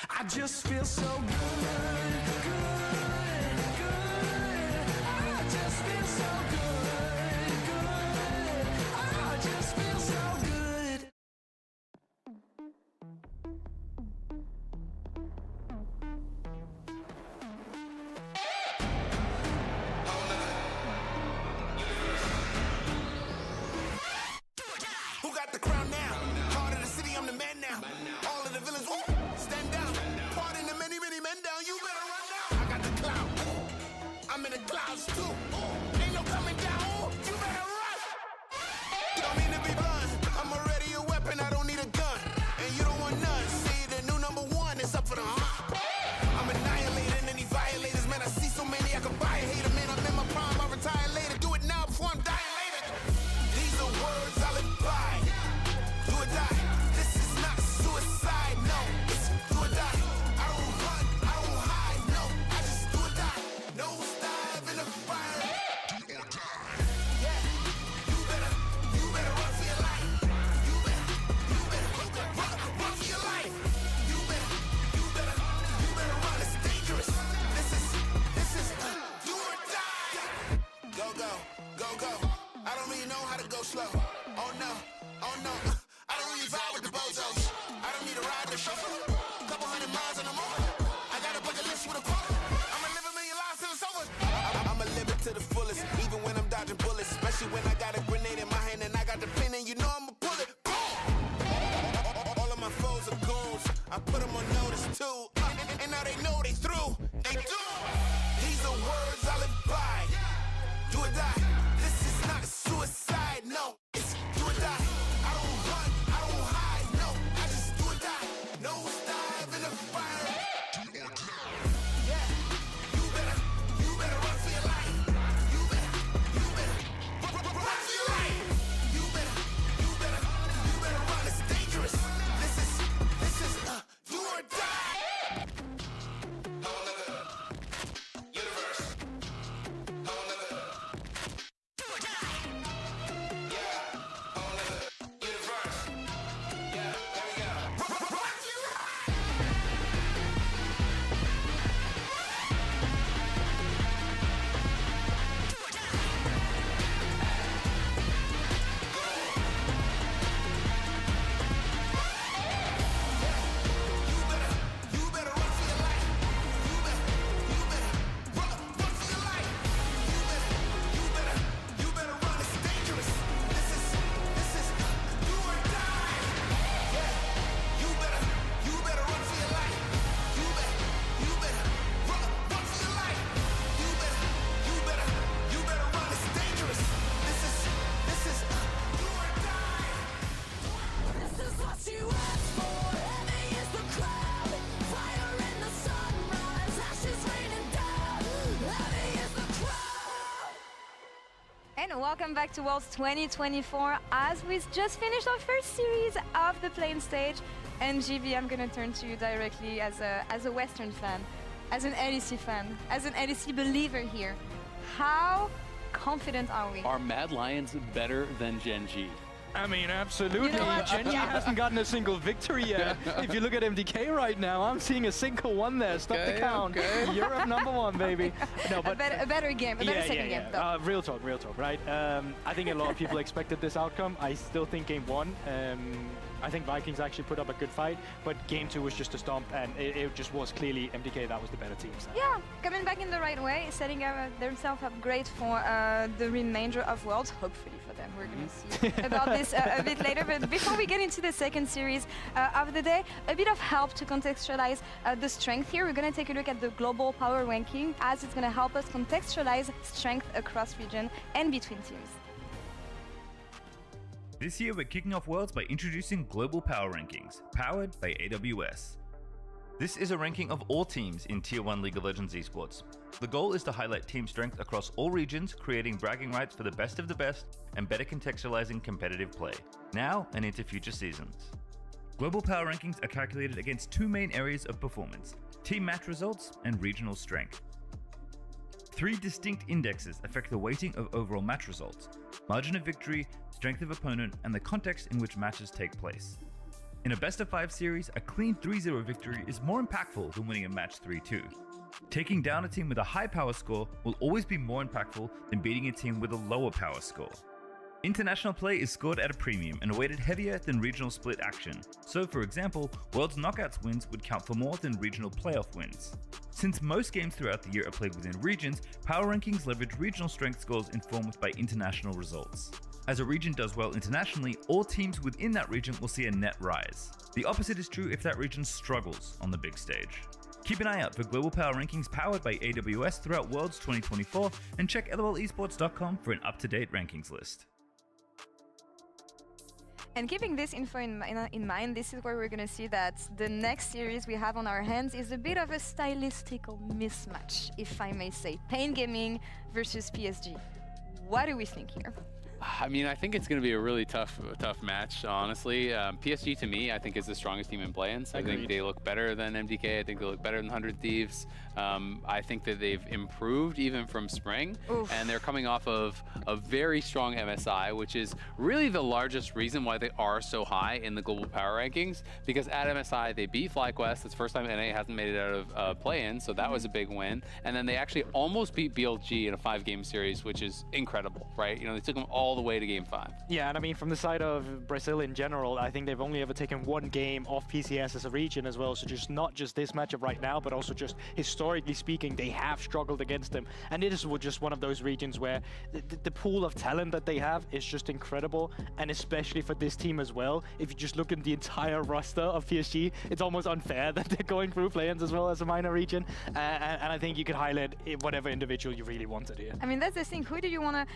Speaker 17: I just feel so good, good, good. I just feel so good, good. I just feel so good. Who got the crown now? Heart of the city, I'm the man now. All of the villains, woo, stand down. Pardon the many, many men down. You better run now. I got the cloud. I'm in the clouds too. Ain't no coming down. You better run. Don't mean to be blunt. I'm already a weapon. I don't need a gun. And you don't want none. See, the new #1 is up for the hunt. I'm annihilating any violators. Man, I see so many I can buy a hater. Man, I'm in my prime. I retire later. Do it now before I'm dying later. These are words I live by. Do or die. This is not suicide. No, it's do or die. I don't run. I don't hide. No, I just do or die. Nose dive in the fire. Do or die. Yeah, you better run for your life. You better run for your life. You better run. It's dangerous. This is do or die. Go, go, go, go. I don't really know how to go slow. Oh no, oh no. I don't really vibe with the bozos. I don't need a ride to show. Couple hundred miles and I'm over. I got a bucket list with a quote. I'ma live a million lives till it's over. I'ma live it to the fullest, even when I'm dodging bullets. Especially when I got a grenade in my hand and I got the pin and you know I'ma pull it. Boom! All of my foes are goons. I put them on notice too. And now they know they through. They do. These are words I live by. Do or die. This is not suicide. No, it's do or die. I don't run. I don't hide. No, I just do or die. Nose dive in the fire. Do or die. Yeah, you better run for your life. You better run for your life. You better run. It's dangerous. This is do or die. Whole nother universe. Whole nother do or die. Yeah, whole nother universe. Yeah, there we go. Run for your life. Do or die. You better run for your life. You better run for your life. You better run. It's dangerous. This is do or die. Yeah, you better run for your life. You better run for your life. You better run. It's dangerous. This is do or die. This is what you asked for. Heavy is the crowd. Fire in the sunrise. Ashes raining down. Heavy is the crowd.
Speaker 2: And welcome back to Worlds 2024 as we just finished our first series of the plane stage. And GB, I'm gonna turn to you directly as a Western fan, as an LEC fan, as an LEC believer here. How confident are we?
Speaker 1: Are Mad Lions better than Gen G?
Speaker 3: I mean, absolutely.
Speaker 2: You know what?
Speaker 3: Gen G hasn't gotten a single victory yet. If you look at MDK right now, I'm seeing a single one there. Stop the count. Europe #1, baby. No, but
Speaker 2: a better game, a better second game. Though.
Speaker 3: Real talk, right? I think a lot of people expected this outcome. I still think game 1. I think Vikings actually put up a good fight, but game 2 was just a stomp, and it just was clearly MDK that was the better team. So.
Speaker 2: Yeah, coming back in the right way, setting themselves up great for the remainder of Worlds, hopefully for them. We're going to see about this a bit later. But before we get into the second series of the day, a bit of help to contextualize the strength here. We're going to take a look at the global power ranking, as it's going to help us contextualize strength across region and between teams.
Speaker 8: This year we're kicking off Worlds by introducing Global Power Rankings, powered by AWS. This is a ranking of all teams in Tier 1 League of Legends esports. The goal is to highlight team strength across all regions, creating bragging rights for the best of the best, and better contextualizing competitive play, now and into future seasons. Global Power Rankings are calculated against two main areas of performance: team match results and regional strength. Three distinct indexes affect the weighting of overall match results: margin of victory, strength of opponent, and the context in which matches take place. In a best-of-5 series, a clean 3-0 victory is more impactful than winning a match 3-2. Taking down a team with a high power score will always be more impactful than beating a team with a lower power score. International play is scored at a premium and weighted heavier than regional split action, so for example, Worlds Knockouts wins would count for more than regional playoff wins. Since most games throughout the year are played within regions, power rankings leverage regional strength scores informed by international results. As a region does well internationally, all teams within that region will see a net rise. The opposite is true if that region struggles on the big stage. Keep an eye out for Global Power Rankings powered by AWS throughout Worlds 2024, and check lolesports.com for an up-to-date rankings list.
Speaker 2: And keeping this info in mind, this is where we're going to see that the next series we have on our hands is a bit of a stylistical mismatch, if I may say. Pain Gaming versus PSG. What do we think here?
Speaker 1: I mean, I think it's going to be a really tough match, honestly. PSG, to me, I think is the strongest team in play-ins. I think they look better than MDK. I think they look better than 100 Thieves. I think that they've improved even from spring. Oof. And they're coming off of a very strong MSI, which is really the largest reason why they are so high in the global power rankings, because at MSI, they beat FlyQuest. It's the first time NA hasn't made it out of play-in, so that was a big win. And then they actually almost beat BLG in a 5-game series, which is incredible, right? You know, they took them all the way to Game 5.
Speaker 3: Yeah, and I mean, from the side of Brazil in general, I think they've only ever taken one game off PCS as a region as well, so just not just this matchup right now, but also just historically speaking, they have struggled against them. And it is just one of those regions where the pool of talent that they have is just incredible, and especially for this team as well. If you just look at the entire roster of PSG, it's almost unfair that they're going through play-ins as well as a minor region, and I think you could highlight whatever individual you really wanted here.
Speaker 2: I mean, that's the thing. How do you want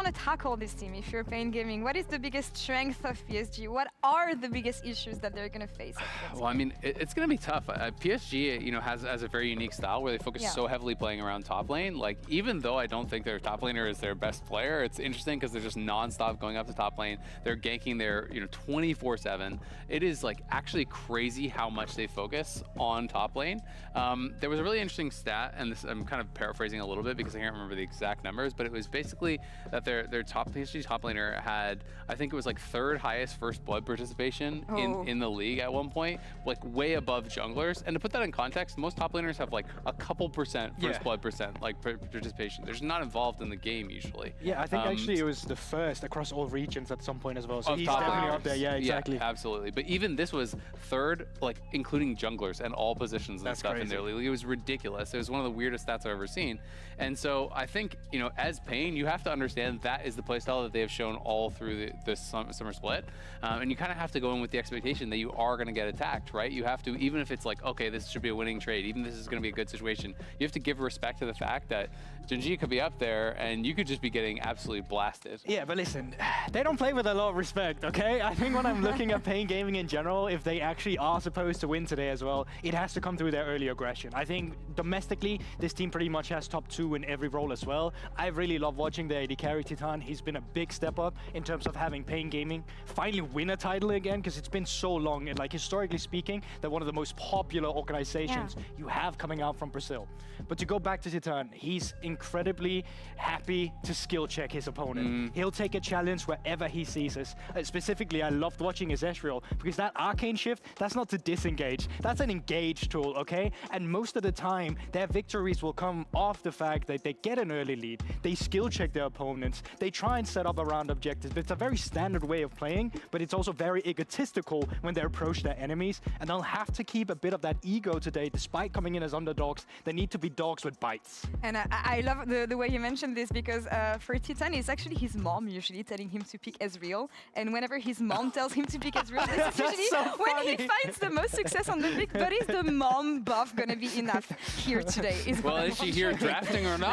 Speaker 2: to tackle this team if you're Pain Gaming? What is the biggest strength of PSG? What are the biggest issues that they're going to face?
Speaker 1: Well, I mean, it's going to be tough. PSG, you know, has a very unique style where they focus so heavily playing around top lane. Like, even though I don't think their top laner is their best player, it's interesting because they're just non-stop going up to top lane. They're ganking their, 24/7. It is like actually crazy how much they focus on top lane. There was a really interesting stat, and this I'm kind of paraphrasing a little bit because I can't remember the exact numbers, but it was basically that their PSG top laner had, I think it was like 3rd highest first blood participation in the league at one point, like way above junglers. And to put that in context, most top laners have like a couple percent first blood like participation. They're just not involved in the game usually.
Speaker 3: Yeah, I think actually it was the first across all regions at some point as well. So he's definitely up there. Yeah, exactly.
Speaker 1: Yeah, absolutely. But even this was 3rd, like including junglers and all positions and stuff in their league. It was ridiculous. It was one of the weirdest stats I've ever seen. And so I think, as Pain, you have to understand that is the playstyle that they have shown all through the summer split. And you kind of have to go in with the expectation that you are going to get attacked, right? You have to, even if it's like, okay, this should be a winning trade, even if this is going to be a good situation, you have to give respect to the fact that Genji could be up there and you could just be getting absolutely blasted.
Speaker 3: Yeah, but listen, they don't play with a lot of respect, okay? I think when I'm looking at Pain Gaming in general, if they actually are supposed to win today as well, it has to come through their early aggression. I think domestically, this team pretty much has top 2 in every role as well. I really love watching the AD carry Titan. He's been a big step up in terms of having Pain Gaming finally win a title again, because it's been so long, and like historically speaking, they're one of the most popular organizations you have coming out from Brazil. But to go back to Titan, he's incredibly happy to skill check his opponent. He'll take a challenge wherever he sees us. Specifically, I loved watching his Ezreal, because that arcane shift, that's not to disengage, that's an engage tool, okay? And most of the time, their victories will come off the fact that they get an early lead, they skill check their opponents, they try and set up around objectives. It's a very standard way of playing, but it's also very egotistical when they approach their enemies, and they'll have to keep a bit of that ego today. Despite coming in as underdogs, they need to be dogs with bites.
Speaker 2: And I love the way you mentioned this, because for Titan, it's actually his mom usually telling him to pick Ezreal, and whenever his mom tells him to pick Ezreal, this is usually so when he finds the most success on the pick. But is the mom buff gonna be enough here today?
Speaker 1: Well, is she here drafting or not?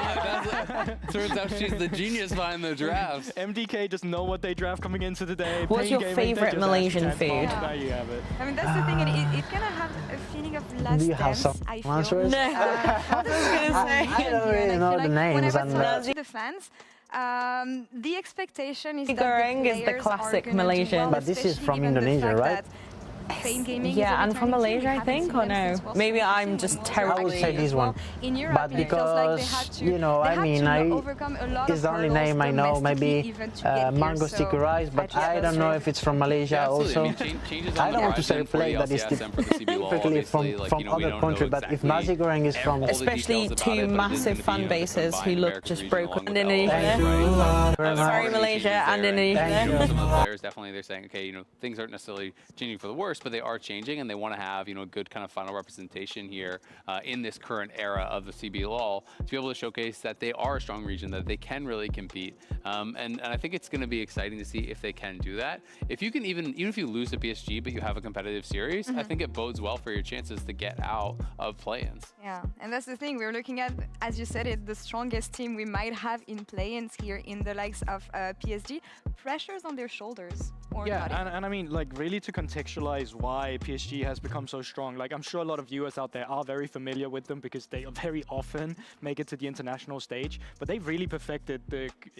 Speaker 1: Turns out she's the genius behind the draft. Yes.
Speaker 3: MDK just know what they draft coming into today.
Speaker 10: What's
Speaker 3: Pain
Speaker 10: your
Speaker 3: Gaming, they
Speaker 10: favorite
Speaker 3: just
Speaker 10: Malaysian
Speaker 3: ask 10
Speaker 10: food?
Speaker 3: pounds. There you have it.
Speaker 2: I mean, that's the thing, and it kind of has a feeling of Last
Speaker 22: Do you have
Speaker 2: Dance,
Speaker 22: some
Speaker 2: I feel.
Speaker 22: answers?
Speaker 10: No.
Speaker 2: I
Speaker 22: don't really know the names.
Speaker 2: Whenever
Speaker 22: And,
Speaker 2: talking to the fans, the expectation is that
Speaker 10: Goreng
Speaker 2: the
Speaker 10: is the
Speaker 2: players
Speaker 10: classic
Speaker 2: are gonna do
Speaker 10: Malaysian.
Speaker 2: well,
Speaker 22: But this is
Speaker 2: especially
Speaker 22: from
Speaker 2: given the
Speaker 22: Indonesia,
Speaker 2: fact
Speaker 22: right?
Speaker 2: that Pain Gaming is
Speaker 10: Yeah,
Speaker 2: a
Speaker 10: and from
Speaker 2: returning team.
Speaker 10: Malaysia,
Speaker 2: We
Speaker 10: I
Speaker 2: haven't
Speaker 10: think,
Speaker 2: seen
Speaker 10: or
Speaker 2: them
Speaker 10: no?
Speaker 2: since World
Speaker 10: Maybe
Speaker 2: Cup
Speaker 10: I'm
Speaker 2: 16
Speaker 10: just
Speaker 2: when we were
Speaker 22: I would
Speaker 10: terribly.
Speaker 22: say this one.
Speaker 2: in Europe,
Speaker 22: But
Speaker 2: and it feels like they had
Speaker 22: because,
Speaker 2: to,
Speaker 22: you know,
Speaker 2: they
Speaker 22: I
Speaker 2: had
Speaker 22: mean,
Speaker 2: to
Speaker 22: I
Speaker 2: overcome a lot
Speaker 22: it's
Speaker 2: of
Speaker 22: the only
Speaker 2: hurdles
Speaker 22: name I know,
Speaker 2: domestically
Speaker 22: maybe
Speaker 2: even to get
Speaker 22: mango
Speaker 2: here,
Speaker 22: sticky
Speaker 2: so
Speaker 22: rice, but
Speaker 2: yeah,
Speaker 22: I
Speaker 2: that's
Speaker 22: don't know
Speaker 2: true.
Speaker 22: if it's from Malaysia
Speaker 1: Yeah,
Speaker 22: also.
Speaker 1: absolutely. I mean, changes on
Speaker 22: I
Speaker 1: the
Speaker 22: don't want to say
Speaker 1: horizon for
Speaker 22: play
Speaker 1: the
Speaker 22: that is
Speaker 1: LCS and for the CB law,
Speaker 22: typically from,
Speaker 1: obviously, like,
Speaker 22: from
Speaker 1: you know, we
Speaker 22: other
Speaker 1: don't
Speaker 22: country,
Speaker 1: know
Speaker 22: but if
Speaker 1: exactly
Speaker 22: nasi goreng is from...
Speaker 1: all the
Speaker 10: Especially
Speaker 1: details about
Speaker 10: two
Speaker 1: it, but it is
Speaker 10: massive
Speaker 1: gonna be,
Speaker 10: fan bases who
Speaker 1: combined
Speaker 10: look
Speaker 1: American
Speaker 10: just
Speaker 1: region
Speaker 10: broke
Speaker 1: along with
Speaker 10: and
Speaker 1: the
Speaker 10: Indonesia.
Speaker 1: LCS, right?
Speaker 10: Sorry, Malaysia and Indonesia.
Speaker 1: Some of the players definitely they're saying, okay, you know, things aren't necessarily changing for the worse, but they are changing, and they want to have, you know, a good kind of final representation here in this current era of the CBLOL to be able to showcase that they are a strong region, that they can really compete. And I think it's going to be exciting to see if they can do that. If you can even if you lose to PSG, but you have a competitive series, I think it bodes well for your chances to get out of play-ins.
Speaker 2: Yeah, and that's the thing. We're looking at, as you said it, the strongest team we might have in play-ins here in the likes of PSG. Pressure's on their shoulders. Or
Speaker 3: Yeah,
Speaker 2: not.
Speaker 3: and I mean, like, really to contextualize why PSG has become so strong, like, I'm sure a lot of viewers out there are very familiar with them because they very often make it to the international stage, but they've really perfected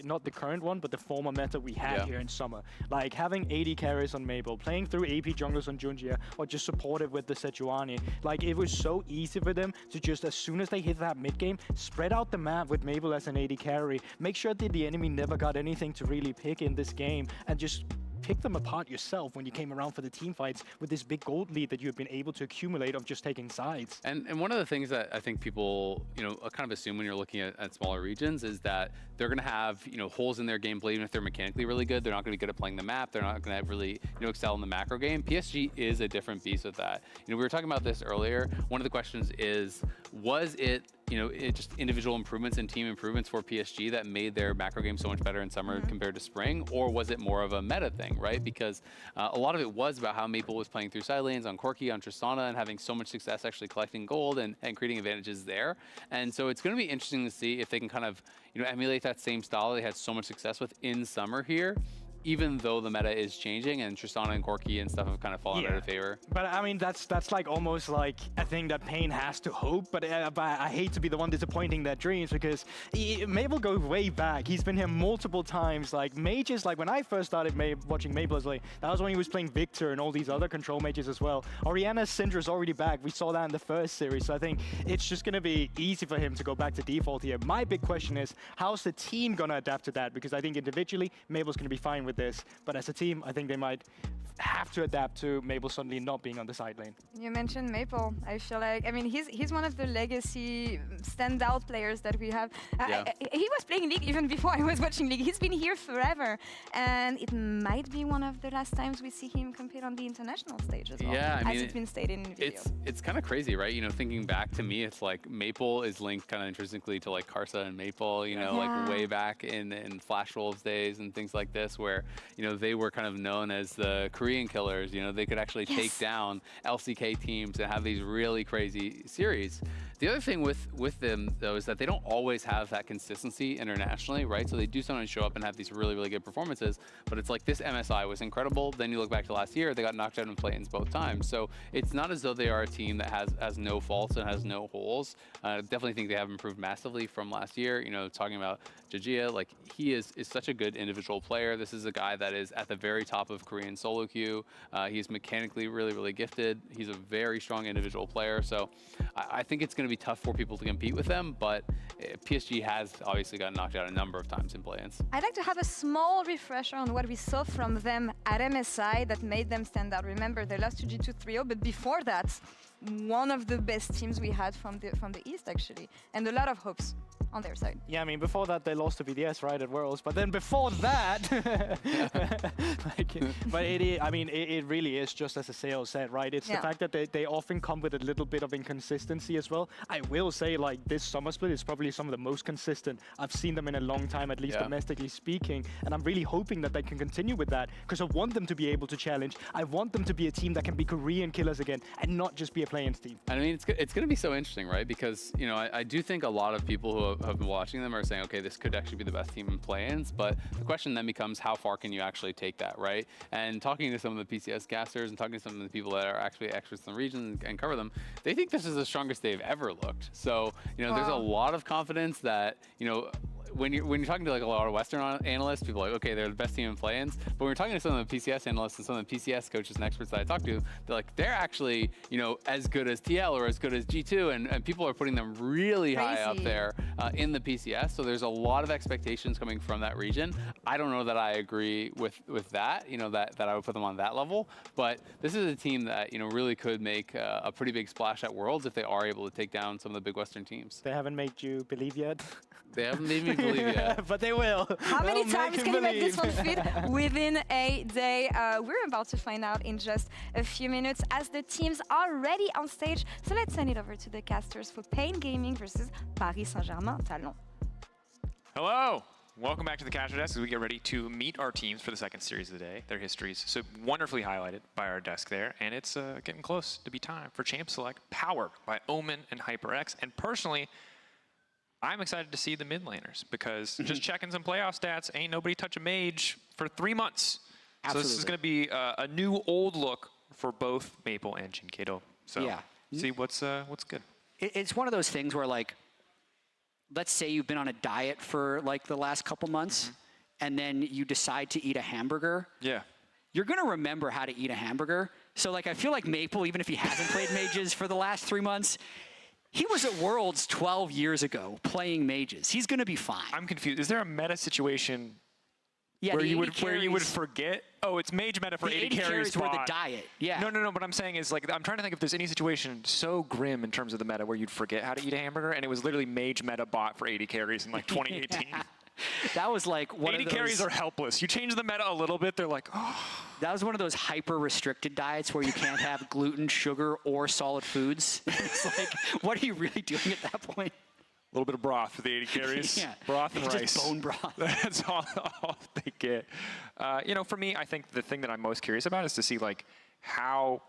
Speaker 3: not the current one, but the former meta we had here in summer. Like, having 80 carries on Mabel, playing through AP junglers on Junjia, or just supportive with the Sejuani. Like, it was so easy for them to just, as soon as they hit that mid-game, spread out the map with Mabel as an 80 carry, make sure that the enemy never got anything to really pick in this game, and just pick them apart yourself when you came around for the team fights with this big gold lead that you've been able to accumulate of just taking sides.
Speaker 1: And one of the things that I think people, you know, kind of assume when you're looking at smaller regions is that they're going to have, you know, holes in their gameplay. Even if they're mechanically really good, they're not going to be good at playing the map. They're not going to really, you know, excel in the macro game. PSG is a different beast with that. You know, we were talking about this earlier. One of the questions is, was it, you know, just individual improvements and team improvements for PSG that made their macro game so much better in summer compared to spring, or was it more of a meta thing, right? Because a lot of it was about how Maple was playing through side lanes on Corki, on Tristana, and having so much success actually collecting gold and creating advantages there. And so it's going to be interesting to see if they can kind of, you know, emulate that same style they had so much success with in summer here, even though the meta is changing and Tristana and Corki and stuff have kind of fallen out of favor.
Speaker 3: But I mean, that's like almost like a thing that Pain has to hope, but I hate to be the one disappointing their dreams because Mabel goes way back. He's been here multiple times. Like mages, like when I first started watching Mabel, like, that was when he was playing Victor and all these other control mages as well. Oriana's Syndra's already back. We saw that in the first series, so I think it's just going to be easy for him to go back to default here. My big question is, how's the team going to adapt to that? Because I think individually, Mabel's going to be fine with this, but as a team, I think they might have to adapt to Mabel suddenly not being on the side lane.
Speaker 2: You mentioned Maple. I feel like, I mean, he's one of the legacy standout players that we have. He was playing League even before I was watching League. He's been here forever, and it might be one of the last times we see him compete on the international stage as well.
Speaker 1: Yeah, I mean,
Speaker 2: as it's been stated in the video.
Speaker 1: It's kind of crazy, right? You know, thinking back to me, it's like Maple is linked kind of interestingly to like Karsa and Maple, you know, like way back in Flash Wolves days and things like this, where, you know, they were kind of known as the Korean killers. You know, they could actually take down LCK teams and have these really crazy series. The other thing with them, though, is that they don't always have that consistency internationally, right? So they do sometimes show up and have these really, really good performances, but it's like this MSI was incredible. Then you look back to last year, they got knocked out in play-ins both times. So it's not as though they are a team that has no faults and has no holes. Definitely think they have improved massively from last year. You know, talking about Jajia, like he is such a good individual player. This is a guy that is at the very top of Korean solo queue. He's mechanically really, really gifted. He's a very strong individual player. So I think it's going to be tough for people to compete with them, but PSG has obviously gotten knocked out a number of times in play-ins.
Speaker 2: I'd like to have a small refresher on what we saw from them at MSI that made them stand out. Remember, they lost to G2 3-0, but before that, one of the best teams we had from the East, actually, and a lot of hopes on their side.
Speaker 3: Yeah, I mean, before that, they lost to VDS, right, at Worlds, but then before that, but it really is just as a sales said, right? It's the fact that they often come with a little bit of inconsistency as well. I will say, like, this summer split is probably some of the most consistent I've seen them in a long time, at least domestically speaking, and I'm really hoping that they can continue with that, because I want them to be able to challenge. I want them to be a team that can be Korean killers again, and not just be a play-ins team.
Speaker 1: I mean, it's going to be so interesting, right? Because, you know, I do think a lot of people have been watching them are saying, okay, this could actually be the best team in play-ins, but the question then becomes how far can you actually take that, right? And talking to some of the PCS casters and talking to some of the people that are actually experts in the region and cover them, they think this is the strongest they've ever looked. So, there's a lot of confidence that, when you're talking to like a lot of Western analysts, people are like, okay, they're the best team in play-ins. But when you're talking to some of the PCS analysts and some of the PCS coaches and experts that I talk to, they're actually, as good as TL or as good as G2, and people are putting them really high up there in the PCS. So there's a lot of expectations coming from that region. I don't know that I agree with that, that I would put them on that level. But this is a team that, really could make a pretty big splash at Worlds if they are able to take down some of the big Western teams.
Speaker 3: They haven't made you believe yet.
Speaker 1: They haven't made me believe yet.
Speaker 3: But they will.
Speaker 2: How many
Speaker 3: They'll
Speaker 2: times
Speaker 3: make
Speaker 2: can you make this one
Speaker 3: believe.
Speaker 2: fit within a day? We're about to find out in just a few minutes as the teams are ready on stage. So let's send it over to the casters for Pain Gaming versus Paris Saint-Germain Talon.
Speaker 14: Hello. Welcome back to the Caster Desk as we get ready to meet our teams for the second series of the day. Their histories so wonderfully highlighted by our desk there, and it's getting close to be time for Champ Select, powered by Omen and HyperX. And personally, I'm excited to see the mid laners because just checking some playoff stats, ain't nobody touch a mage for 3 months.
Speaker 15: Absolutely.
Speaker 14: So this is going to be a new old look for both Maple and Jinkato. So
Speaker 15: Yeah.
Speaker 14: see what's good.
Speaker 15: It's one of those things where, like, let's say you've been on a diet for like the last couple months, and then you decide to eat a hamburger.
Speaker 14: Yeah.
Speaker 15: You're gonna remember how to eat a hamburger. So like, I feel like Maple, even if he hasn't played mages for the last 3 months, he was at Worlds 12 years ago playing mages. He's gonna be fine.
Speaker 14: I'm confused. Is there a meta situation where
Speaker 15: the
Speaker 14: you
Speaker 15: 80
Speaker 14: would
Speaker 15: carries-
Speaker 14: forget? Oh, it's mage meta for
Speaker 15: The
Speaker 14: 80 carries
Speaker 15: were the
Speaker 14: spot.
Speaker 15: diet. Yeah.
Speaker 14: No. What I'm saying is, like, I'm trying to think if there's any situation so grim in terms of the meta where you'd forget how to eat a hamburger, and it was literally mage meta bot for 80 carries in like 2018.
Speaker 15: That was like one
Speaker 14: 80
Speaker 15: of those.
Speaker 14: carries are helpless. You change the meta a little bit, they're like, oh.
Speaker 15: That was one of those hyper-restricted diets where you can't have gluten, sugar, or solid foods. It's like, what are you really doing at that point?
Speaker 14: A little bit of broth for the 80 carries.
Speaker 15: Yeah.
Speaker 14: Broth and
Speaker 15: Just
Speaker 14: rice.
Speaker 15: bone broth.
Speaker 14: That's all they get. For me, I think the thing that I'm most curious about is to see like how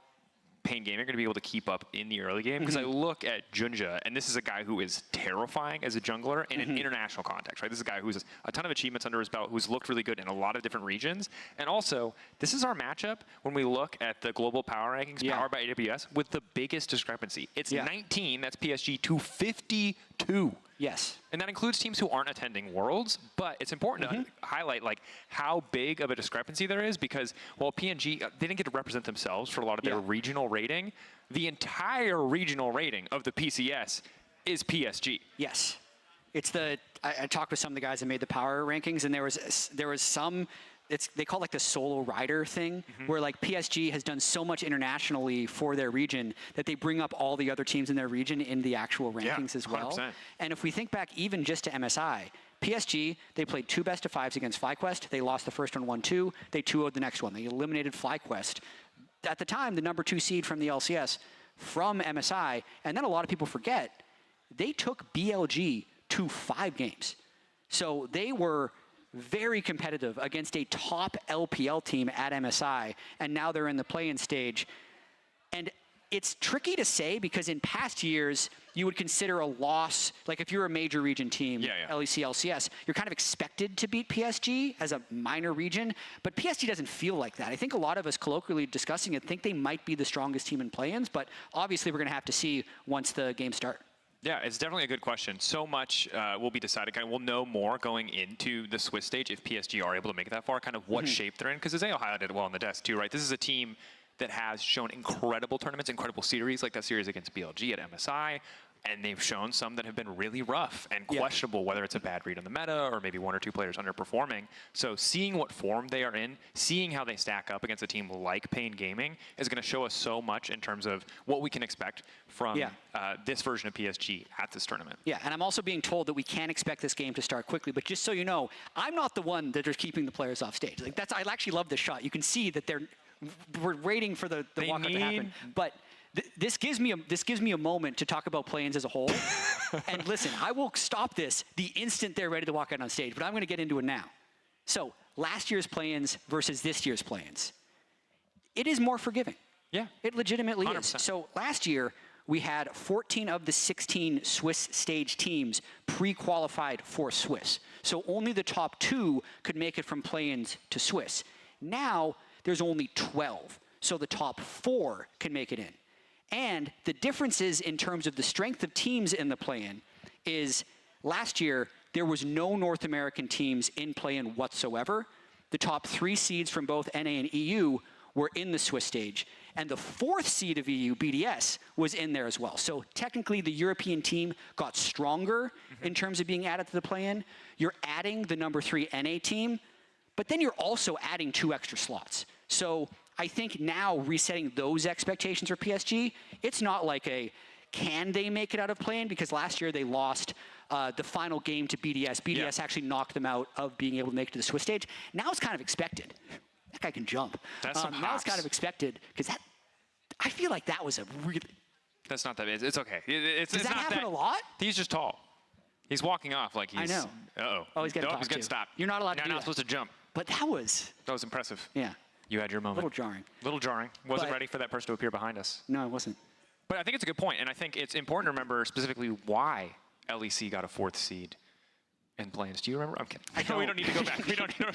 Speaker 14: Pain Gaming are going to be able to keep up in the early game. Because I look at Junja, and this is a guy who is terrifying as a jungler in an international context, right? This is a guy who has a ton of achievements under his belt, who's looked really good in a lot of different regions. And also, this is our matchup when we look at the global power rankings powered by AWS with the biggest discrepancy. It's 19, that's PSG, to 52.
Speaker 15: Yes.
Speaker 14: And that includes teams who aren't attending Worlds, but it's important to highlight like how big of a discrepancy there is because while PNG, they didn't get to represent themselves for a lot of their regional rating, the entire regional rating of the PCS is PSG.
Speaker 15: Yes. It's I talked with some of the guys that made the power rankings, and there was some, they call it like the solo rider thing, where like PSG has done so much internationally for their region that they bring up all the other teams in their region in the actual rankings as well.
Speaker 14: 100%.
Speaker 15: And if we think back even just to MSI, PSG, they played 2 best-of-5s against FlyQuest. They lost the first one 1-2. They 2-0'd the next one. They eliminated FlyQuest. At the time, the number 2 seed from the LCS from MSI, and then a lot of people forget, they took BLG to 5 games. So they were very competitive against a top LPL team at MSI, and now they're in the play-in stage. And it's tricky to say because in past years, you would consider a loss, like if you're a major region team, LEC, LCS, you're kind of expected to beat PSG as a minor region, but PSG doesn't feel like that. I think a lot of us colloquially discussing it think they might be the strongest team in play-ins, but obviously we're gonna have to see once the games start.
Speaker 14: Yeah, it's definitely a good question. So much will be decided. We'll know more going into the Swiss stage if PSG are able to make it that far, kind of what shape they're in. Because as Ayo highlighted well on the desk too, right? This is a team that has shown incredible tournaments, incredible series, like that series against BLG at MSI. And they've shown some that have been really rough and questionable, whether it's a bad read on the meta or maybe 1 or 2 players underperforming. So seeing what form they are in, seeing how they stack up against a team like Pain Gaming is going to show us so much in terms of what we can expect from this version of PSG at this tournament.
Speaker 15: Yeah, and I'm also being told that we can't expect this game to start quickly, but just so you know, I'm not the one that is keeping the players off stage. Like I actually love this shot. You can see that we're waiting for the walkout to happen. But this gives me a moment to talk about play-ins as a whole. And listen, I will stop this the instant they're ready to walk out on stage, but I'm going to get into it now. So last year's play-ins versus this year's play-ins. It is more forgiving.
Speaker 14: Yeah.
Speaker 15: It legitimately
Speaker 14: 100%.
Speaker 15: is. So last year, we had 14 of the 16 Swiss stage teams pre-qualified for Swiss. So only the top 2 could make it from play-ins to Swiss. Now, there's only 12. So the top 4 can make it in. And the differences in terms of the strength of teams in the play-in is last year, there was no North American teams in play-in whatsoever. The top 3 seeds from both NA and EU were in the Swiss stage. And the 4th seed of EU, BDS, was in there as well. So technically, the European team got stronger in terms of being added to the play-in. You're adding the number 3 NA team, but then you're also adding 2 extra slots. So I think now resetting those expectations for PSG, it's not like a, can they make it out of play-in? Because last year they lost the final game to BDS. BDS actually knocked them out of being able to make it to the Swiss stage. Now it's kind of expected. That guy can jump.
Speaker 14: That's some
Speaker 15: now it's kind of expected, because I feel like that was a really...
Speaker 14: That's not that bad. It's okay.
Speaker 15: Does that happen a lot?
Speaker 14: He's just tall. He's walking off like he's...
Speaker 15: I know.
Speaker 14: Uh-oh.
Speaker 15: Oh, he's getting
Speaker 14: getting stopped.
Speaker 15: You're not allowed to do
Speaker 14: You're not
Speaker 15: that.
Speaker 14: supposed to jump.
Speaker 15: But that was
Speaker 14: impressive.
Speaker 15: Yeah.
Speaker 14: You had your moment.
Speaker 15: A little jarring.
Speaker 14: Little jarring. Wasn't ready for that person to appear behind us.
Speaker 15: No, I wasn't.
Speaker 14: But I think it's a good point, and I think it's important to remember specifically why LEC got a 4th seed in play-ins. Do you remember? I'm kidding. We don't need to go back. We don't need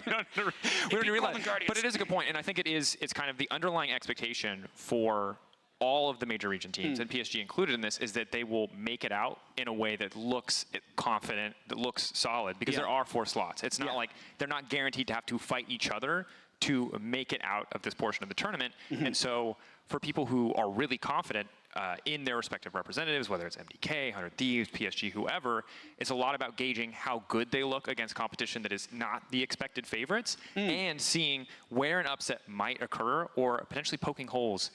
Speaker 14: to realize. But it is a good point, and I think it's kind of the underlying expectation for all of the major region teams, and PSG included in this, is that they will make it out in a way that looks confident, that looks solid, because there are 4 slots. It's not like they're not guaranteed to have to fight each other to make it out of this portion of the tournament. And so for people who are really confident in their respective representatives, whether it's MDK, 100 Thieves, PSG, whoever, it's a lot about gauging how good they look against competition that is not the expected favorites, and seeing where an upset might occur, or potentially poking holes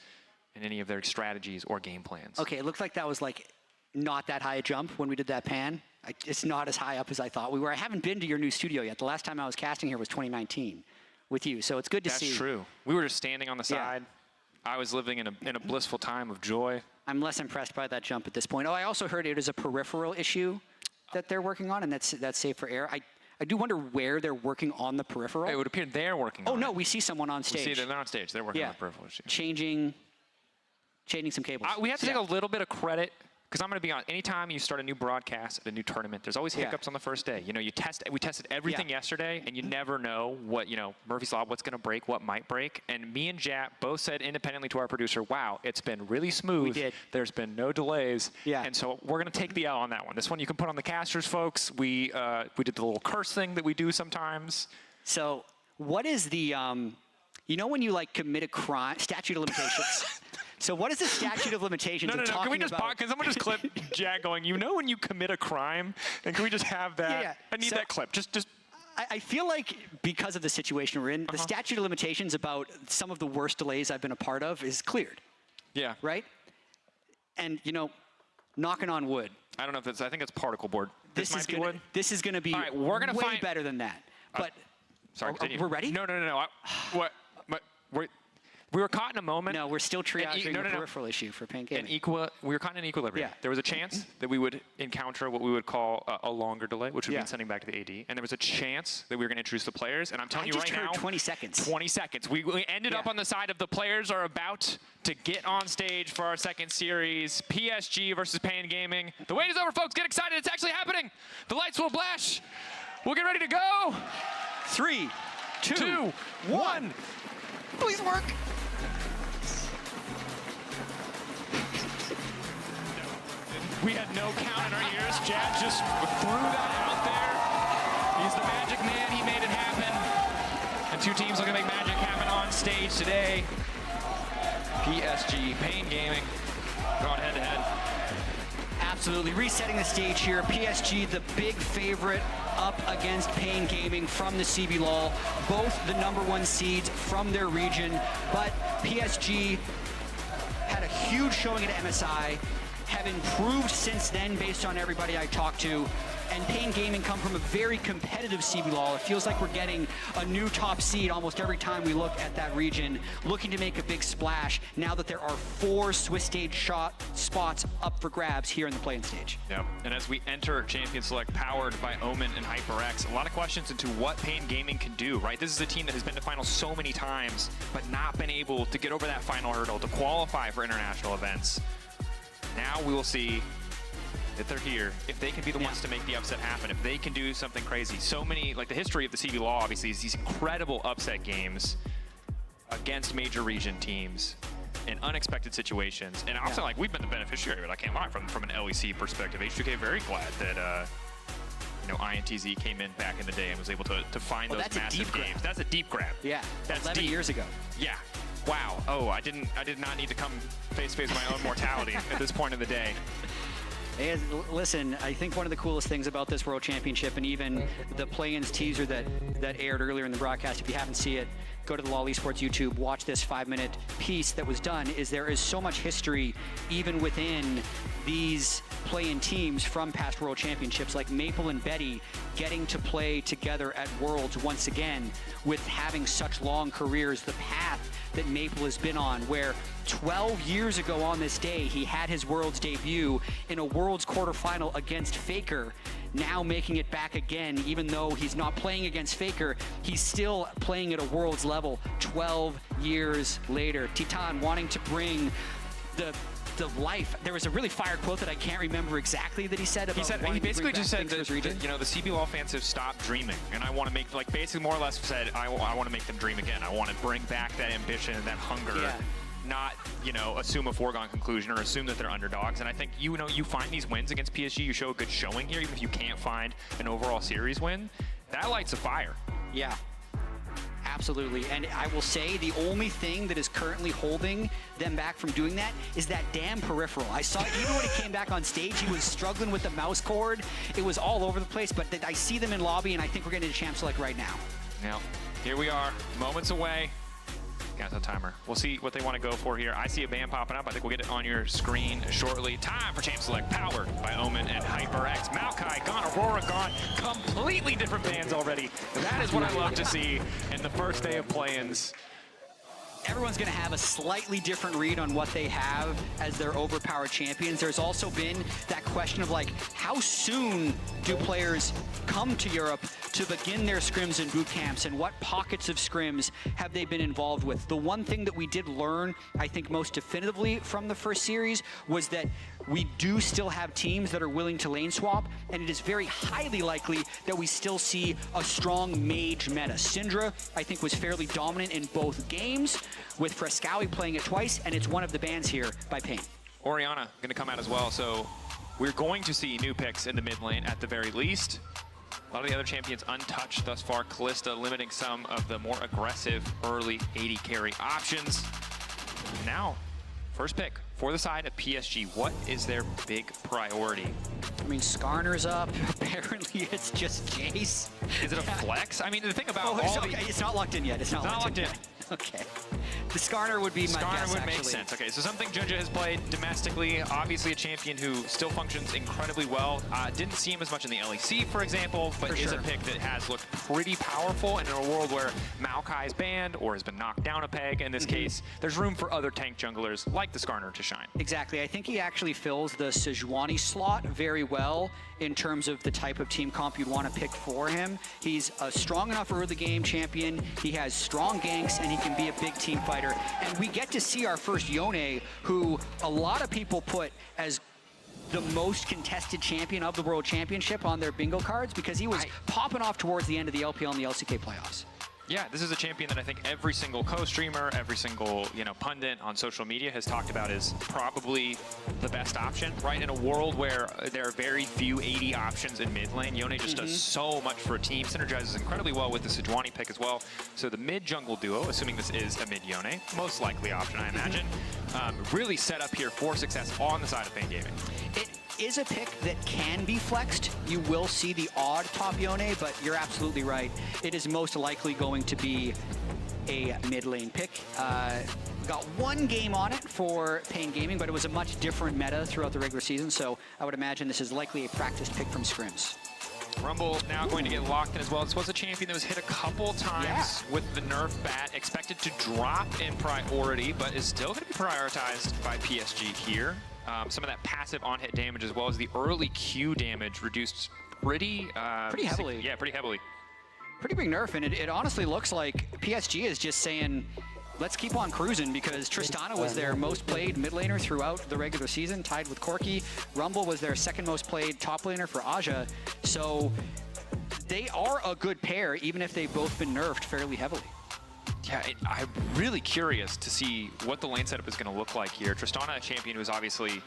Speaker 14: in any of their strategies or game plans.
Speaker 15: Okay, it looked like that was like not that high a jump when we did that pan. It's not as high up as I thought we were. I haven't been to your new studio yet. The last time I was casting here was 2019 with you, so it's good to see.
Speaker 14: That's true. We were just standing on the side. I was living in a blissful time of joy.
Speaker 15: I'm less impressed by that jump at this point. Oh, I also heard it is a peripheral issue that they're working on, and that's safe for air. I do wonder where they're working on the peripheral.
Speaker 14: It would appear they're working on it.
Speaker 15: Oh, no, we see someone on stage.
Speaker 14: We see they're on stage. They're working on the peripheral issue.
Speaker 15: Changing some cables.
Speaker 14: We have to take a little bit of credit, because I'm going to be honest, anytime you start a new broadcast at a new tournament, there's always hiccups on the first day. You know, we tested everything yesterday, and you never know what, Murphy's Law, what's going to break, what might break. And me and Jap both said independently to our producer, wow, it's been really smooth.
Speaker 15: We did.
Speaker 14: There's been no delays. Yeah. And so we're going to take the L on that one. This one you can put on the casters, folks. We did the little curse thing that we do sometimes.
Speaker 15: So what is the, when you commit a crime, statute of limitations? So what is the statute of limitations?
Speaker 14: No. Can we just can someone just clip Jack going, when you commit a crime? And can we just have that?
Speaker 15: Yeah.
Speaker 14: I need that clip. Just.
Speaker 15: I feel like because of the situation we're in, the statute of limitations about some of the worst delays I've been a part of is cleared.
Speaker 14: Yeah.
Speaker 15: Right? And, knocking on wood.
Speaker 14: I don't know if it's, I think it's particle board.
Speaker 15: This is going to be
Speaker 14: all right, we're gonna
Speaker 15: way better than that. But
Speaker 14: sorry,
Speaker 15: we're ready?
Speaker 14: No. We were caught in a moment.
Speaker 15: No, we're still triaging the peripheral issue for Pain Gaming.
Speaker 14: We were caught in equilibrium.
Speaker 15: Yeah.
Speaker 14: There was a chance that we would encounter what we would call a longer delay, which would mean sending back to the AD. And there was a chance that we were going to introduce the players. And I'm telling you right now,
Speaker 15: 20 seconds.
Speaker 14: 20 seconds. We ended up on the side of the players are about to get on stage for our second series. PSG versus Pain Gaming. The wait is over, folks. Get excited. It's actually happening. The lights will flash. We'll get ready to go.
Speaker 15: 3, 2, 1.
Speaker 14: Please work. We had no count in our ears. Jad just threw that out there. He's the magic man. He made it happen. And 2 teams are going to make magic happen on stage today. PSG, Pain Gaming, going head-to-head.
Speaker 15: Absolutely. Resetting the stage here. PSG, the big favorite, up against Pain Gaming from the CBLOL. Both the #1 seeds from their region. But PSG had a huge showing at MSI. Have improved since then based on everybody I talked to. And Pain Gaming come from a very competitive CBLOL. It feels like we're getting a new top seed almost every time we look at that region, looking to make a big splash now that there are 4 Swiss stage spots up for grabs here in the play-in stage.
Speaker 14: Yep. And as we enter Champion Select powered by Omen and HyperX, a lot of questions into what Pain Gaming can do, right? This is a team that has been to finals so many times, but not been able to get over that final hurdle to qualify for international events. Now we will see that they're here, if they can be the ones to make the upset happen, if they can do something crazy. So many, like the history of the CB Law, obviously, is these incredible upset games against major region teams in unexpected situations. And also, like, we've been the beneficiary of it. I can't lie, from an LEC perspective. H2K very glad that, you know, INTZ came in back in the day and was able to find those massive games. That's a deep grab.
Speaker 15: Yeah,
Speaker 14: that's
Speaker 15: 11 years ago.
Speaker 14: Yeah. Wow. Oh, I did not need to come face my own mortality at this point of the day.
Speaker 15: Listen, I think one of the coolest things about this World Championship, and even the play-ins teaser that aired earlier in the broadcast, if you haven't seen it, go to the LOL Esports YouTube, watch this 5-minute piece that was done, is there is so much history even within these play-in teams from past World Championships, like Maple and Betty getting to play together at Worlds once again, with having such long careers, the path that Maple has been on, where 12 years ago on this day, he had his Worlds debut in a Worlds quarterfinal against Faker, now making it back again. Even though he's not playing against Faker, he's still playing at a Worlds level 12 years later. Titan wanting to bring the life. There was a really fire quote that I can't remember exactly that he said about
Speaker 14: he basically just said that, you know, the CB Law fans have stopped dreaming, and I want to make, like, basically more or less said, I want to make them dream again. I want to bring back that ambition and that hunger. Not, you know, assume a foregone conclusion or assume that they're underdogs. And I think, you know, you find these wins against PSG, you show a good showing here, even if you can't find an overall series win, that lights a fire.
Speaker 15: Yeah. Absolutely, and I will say the only thing that is currently holding them back from doing that is that damn peripheral. I saw even when he came back on stage, he was struggling with the mouse cord. It was all over the place, but I see them in lobby, and I think we're getting a champ select right now.
Speaker 14: Now, here we are, moments away. Got the timer. We'll see what they want to go for here. I see a band popping up. I think we'll get it on your screen shortly. Time for Champ Select, powered by Omen and HyperX. Maokai gone, Aurora gone. Completely different bands already. That is what I love to see in the first day of play-ins.
Speaker 15: Everyone's going to have a slightly different read on what they have as their overpowered champions. There's also been that question of, like, how soon do players come to Europe to begin their scrims and boot camps, and what pockets of scrims have they been involved with? The one thing that we did learn, I think, most definitively from the first series was that we do still have teams that are willing to lane swap, and it is very highly likely that we still see a strong mage meta. Syndra, I think, was fairly dominant in both games, with Frescowi playing it twice, and it's one of the bans here by Pain.
Speaker 14: Orianna going to come out as well, so we're going to see new picks in the mid lane at the very least. A lot of the other champions untouched thus far. Kalista limiting some of the more aggressive early 80 carry options. Now, first pick for the side of PSG. What is their big priority?
Speaker 15: I mean, Skarner's up. Apparently, it's just Jace.
Speaker 14: Is it a flex? I mean, the thing about
Speaker 15: it's not locked in yet. It's not locked in. Okay. The Skarner would be my guess,
Speaker 14: would make sense. Okay, so something Junja has played domestically. Obviously a champion who still functions incredibly well. Didn't see him as much in the LEC, for example, but is a pick that has looked pretty powerful. And in a world where Maokai is banned or has been knocked down a peg, in this case, there's room for other tank junglers like the Skarner to shine.
Speaker 15: Exactly. I think he actually fills the Sejuani slot very well in terms of the type of team comp you'd want to pick for him. He's a strong enough early game champion. He has strong ganks, and he can be a big team fighter. And we get to see our first Yone, who a lot of people put as the most contested champion of the World Championship on their bingo cards, because he was popping off towards the end of the LPL and the LCK playoffs.
Speaker 14: Yeah, this is a champion that I think every single co-streamer, every single, you know, pundit on social media has talked about as probably the best option, right? In a world where there are very few 80 options in mid lane, Yone just does so much for a team, synergizes incredibly well with the Sejuani pick as well. So the mid-jungle duo, assuming this is a mid-Yone, most likely option, I imagine, really set up here for success on the side of Pain Gaming.
Speaker 15: It is a pick that can be flexed. You will see the odd top Yone, but you're absolutely right. It is most likely going to be a mid lane pick. Got one game on it for Pain Gaming, but it was a much different meta throughout the regular season, so I would imagine this is likely a practice pick from scrims.
Speaker 14: Rumble now going to get locked in as well. This was a champion that was hit a couple times with the nerf bat, expected to drop in priority, but is still going to be prioritized by PSG here. Some of that passive on-hit damage as well as the early Q damage reduced pretty
Speaker 15: heavily.
Speaker 14: Yeah, pretty heavily.
Speaker 15: Pretty big nerf, and it honestly looks like PSG is just saying, let's keep on cruising because Tristana was their most played mid laner throughout the regular season, tied with Corki. Rumble was their second most played top laner for Aja. So they are a good pair, even if they've both been nerfed fairly heavily.
Speaker 14: Yeah, I'm really curious to see what the lane setup is going to look like here. Tristana, a champion who was obviously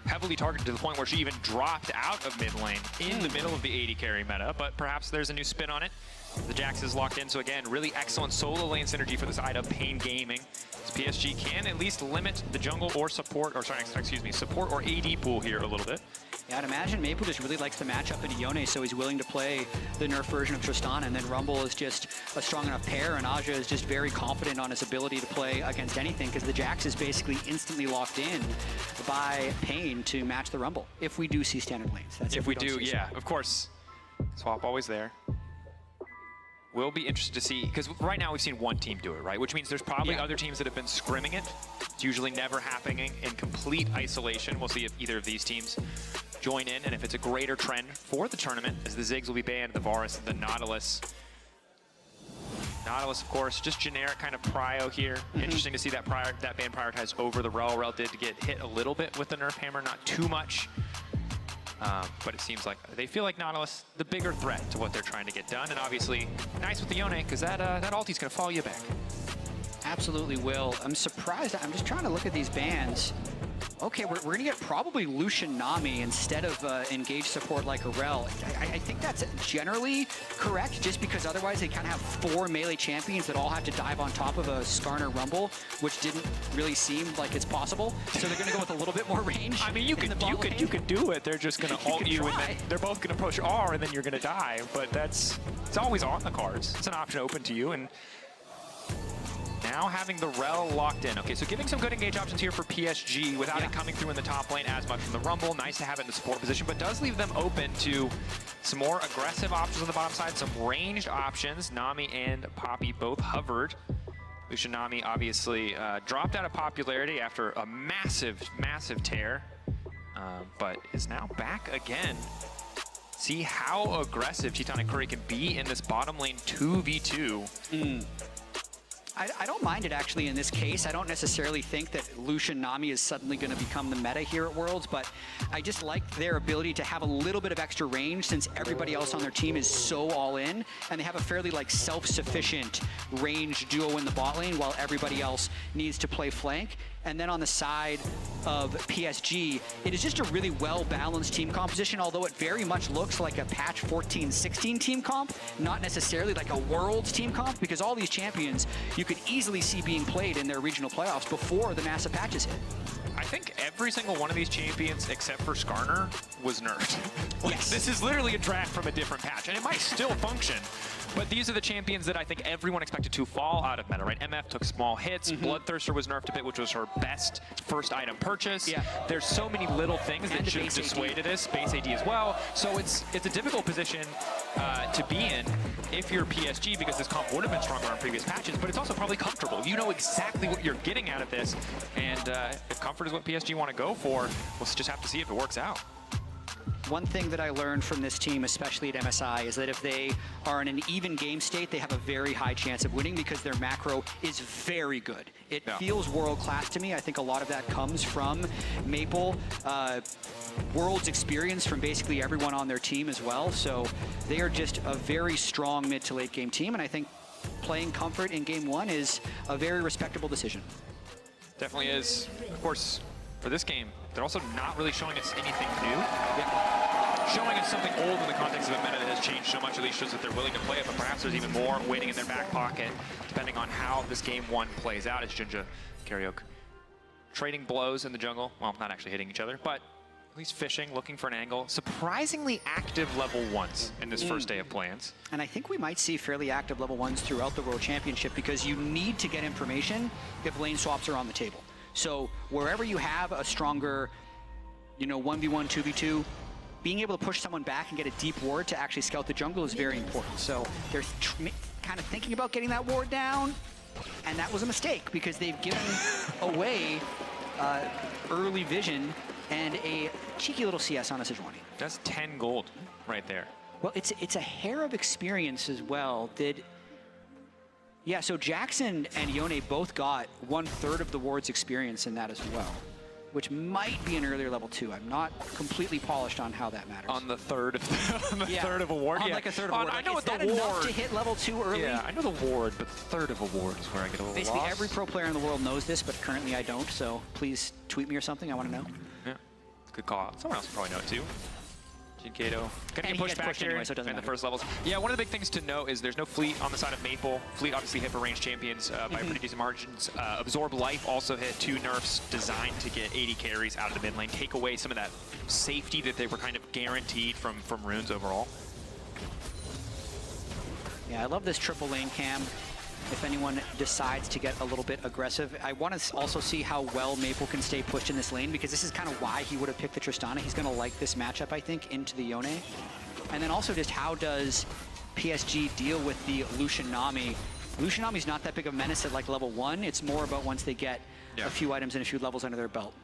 Speaker 14: heavily targeted to the point where she even dropped out of mid lane in the middle of the AD carry meta, but perhaps there's a new spin on it. The Jax is locked in, so again, really excellent solo lane synergy for the side of Pain Gaming. So PSG can at least limit the jungle or support, or sorry, excuse me, support or AD pool here a little bit.
Speaker 15: Yeah, I'd imagine Maple just really likes the matchup into Yone, so he's willing to play the nerf version of Tristana, and then Rumble is just a strong enough pair, and Aja is just very confident on his ability to play against anything, because the Jax is basically instantly locked in by Pain to match the Rumble, if we do see standard lanes. That's
Speaker 14: if we do, yeah, of course. Swap always there. We'll be interested to see, because right now we've seen one team do it, right? Which means there's probably other teams that have been scrimming it. It's usually never happening in complete isolation. We'll see if either of these teams join in, and if it's a greater trend for the tournament, as the Ziggs will be banned, the Varus, the Nautilus. Nautilus, of course, just generic kind of prio here. Interesting to see that ban prioritized over the Rel. Rel did get hit a little bit with the nerf hammer, not too much. But it seems like they feel like Nautilus, the bigger threat to what they're trying to get done. And obviously, nice with the Yone, because that ulti's going to follow you back.
Speaker 15: Absolutely will. I'm surprised. I'm just trying to look at these bans. Okay, we're going to get probably Lucian Nami instead of engaged support like Arel. I think that's generally correct, just because otherwise they kind of have 4 melee champions that all have to dive on top of a Skarner Rumble, which didn't really seem like it's possible. So they're going to go with a little bit more range.
Speaker 14: I mean, you could do it. They're just going to ult you, and then they're both going to push R, and then you're going to die. But it's always on the cards. It's an option open to you, and now having the Rel locked in. Okay, so giving some good engage options here for PSG without it coming through in the top lane as much from the Rumble. Nice to have it in the support position, but does leave them open to some more aggressive options on the bottom side, some ranged options. Nami and Poppy both hovered. Lucian Nami obviously dropped out of popularity after a massive, massive tear, but is now back again. See how aggressive Titanic Curry can be in this bottom lane 2v2.
Speaker 15: I don't mind it actually in this case. I don't necessarily think that Lucian Nami is suddenly going to become the meta here at Worlds, but I just like their ability to have a little bit of extra range since everybody else on their team is so all in, and they have a fairly like self-sufficient range duo in the bot lane while everybody else needs to play flank. And then on the side of PSG, it is just a really well-balanced team composition, although it very much looks like a patch 14-16 team comp, not necessarily like a Worlds team comp, because all these champions you could easily see being played in their regional playoffs before the massive patches hit.
Speaker 14: I think every single one of these champions, except for Skarner, was nerfed.
Speaker 15: Yes.
Speaker 14: This is literally a draft from a different patch, and it might still function. But these are the champions that I think everyone expected to fall out of meta, right? MF took small hits. Bloodthirster was nerfed a bit, which was her best first item purchase. Yeah. There's so many little things that should have dissuaded this. Base AD as well. So it's a difficult position to be in if you're PSG, because this comp would have been stronger on previous patches, but it's also probably comfortable. You know exactly what you're getting out of this, and if comfort is what PSG want to go for, we'll just have to see if it works out.
Speaker 15: One thing that I learned from this team, especially at MSI, is that if they are in an even game state, they have a very high chance of winning because their macro is very good. It feels world-class to me. I think a lot of that comes from Maple, World's experience from basically everyone on their team as well. So they are just a very strong mid to late game team, and I think playing Comfort in game 1 is a very respectable decision.
Speaker 14: Definitely is. Of course, for this game, they're also not really showing us anything new. Showing us something old in the context of a meta that has changed so much, at least shows that they're willing to play it, but perhaps there's even more waiting in their back pocket, depending on how this game 1 plays out as Jinja, Karaoke trading blows in the jungle. Well, not actually hitting each other, but at least fishing, looking for an angle. Surprisingly active level 1s in this first day of plans.
Speaker 15: And I think we might see fairly active level 1s throughout the World Championship, because you need to get information if lane swaps are on the table. So wherever you have a stronger, 1v1, 2v2, being able to push someone back and get a deep ward to actually scout the jungle is very important. So they're kind of thinking about getting that ward down, and that was a mistake because they've given away early vision and a cheeky little CS on a Sejuani.
Speaker 14: That's 10 gold right there.
Speaker 15: Well, it's a hair of experience as well. Yeah, so Jackson and Yone both got 1/3 of the ward's experience in that as well, which might be an earlier level 2. I'm not completely polished on how that matters.
Speaker 14: On the third of third of a ward.
Speaker 15: On
Speaker 14: yeah.
Speaker 15: like a third of a ward.
Speaker 14: I know
Speaker 15: is
Speaker 14: what
Speaker 15: that
Speaker 14: the
Speaker 15: enough
Speaker 14: ward
Speaker 15: to hit level 2 early?
Speaker 14: Yeah, I know the ward, but third of a ward is where I get a little
Speaker 15: Basically,
Speaker 14: lost.
Speaker 15: every pro player in the world knows this, but currently I don't. So please tweet me or something. I want to know.
Speaker 14: Yeah, good call out. Someone else will probably know it too. Jinkato gonna
Speaker 15: And
Speaker 14: get
Speaker 15: he gets
Speaker 14: pushed back
Speaker 15: pushed
Speaker 14: here
Speaker 15: anyway, so it doesn't
Speaker 14: in the
Speaker 15: matter.
Speaker 14: first levels. Yeah, one of the big things to note is there's no fleet on the side of Maple. Fleet obviously hit for range champions by pretty decent margins. Absorb Life also hit 2 nerfs designed to get 80 carries out of the mid lane, take away some of that safety that they were kind of guaranteed from runes overall.
Speaker 15: Yeah, I love this triple lane cam. If anyone decides to get a little bit aggressive, I want to also see how well Maple can stay pushed in this lane, because this is kind of why he would have picked the Tristana. He's going to like this matchup, I think, into the Yone. And then also just how does PSG deal with the Lucian Nami? Lucian Nami's not that big of a menace at like level 1. It's more about once they get a few items and a few levels under their belt.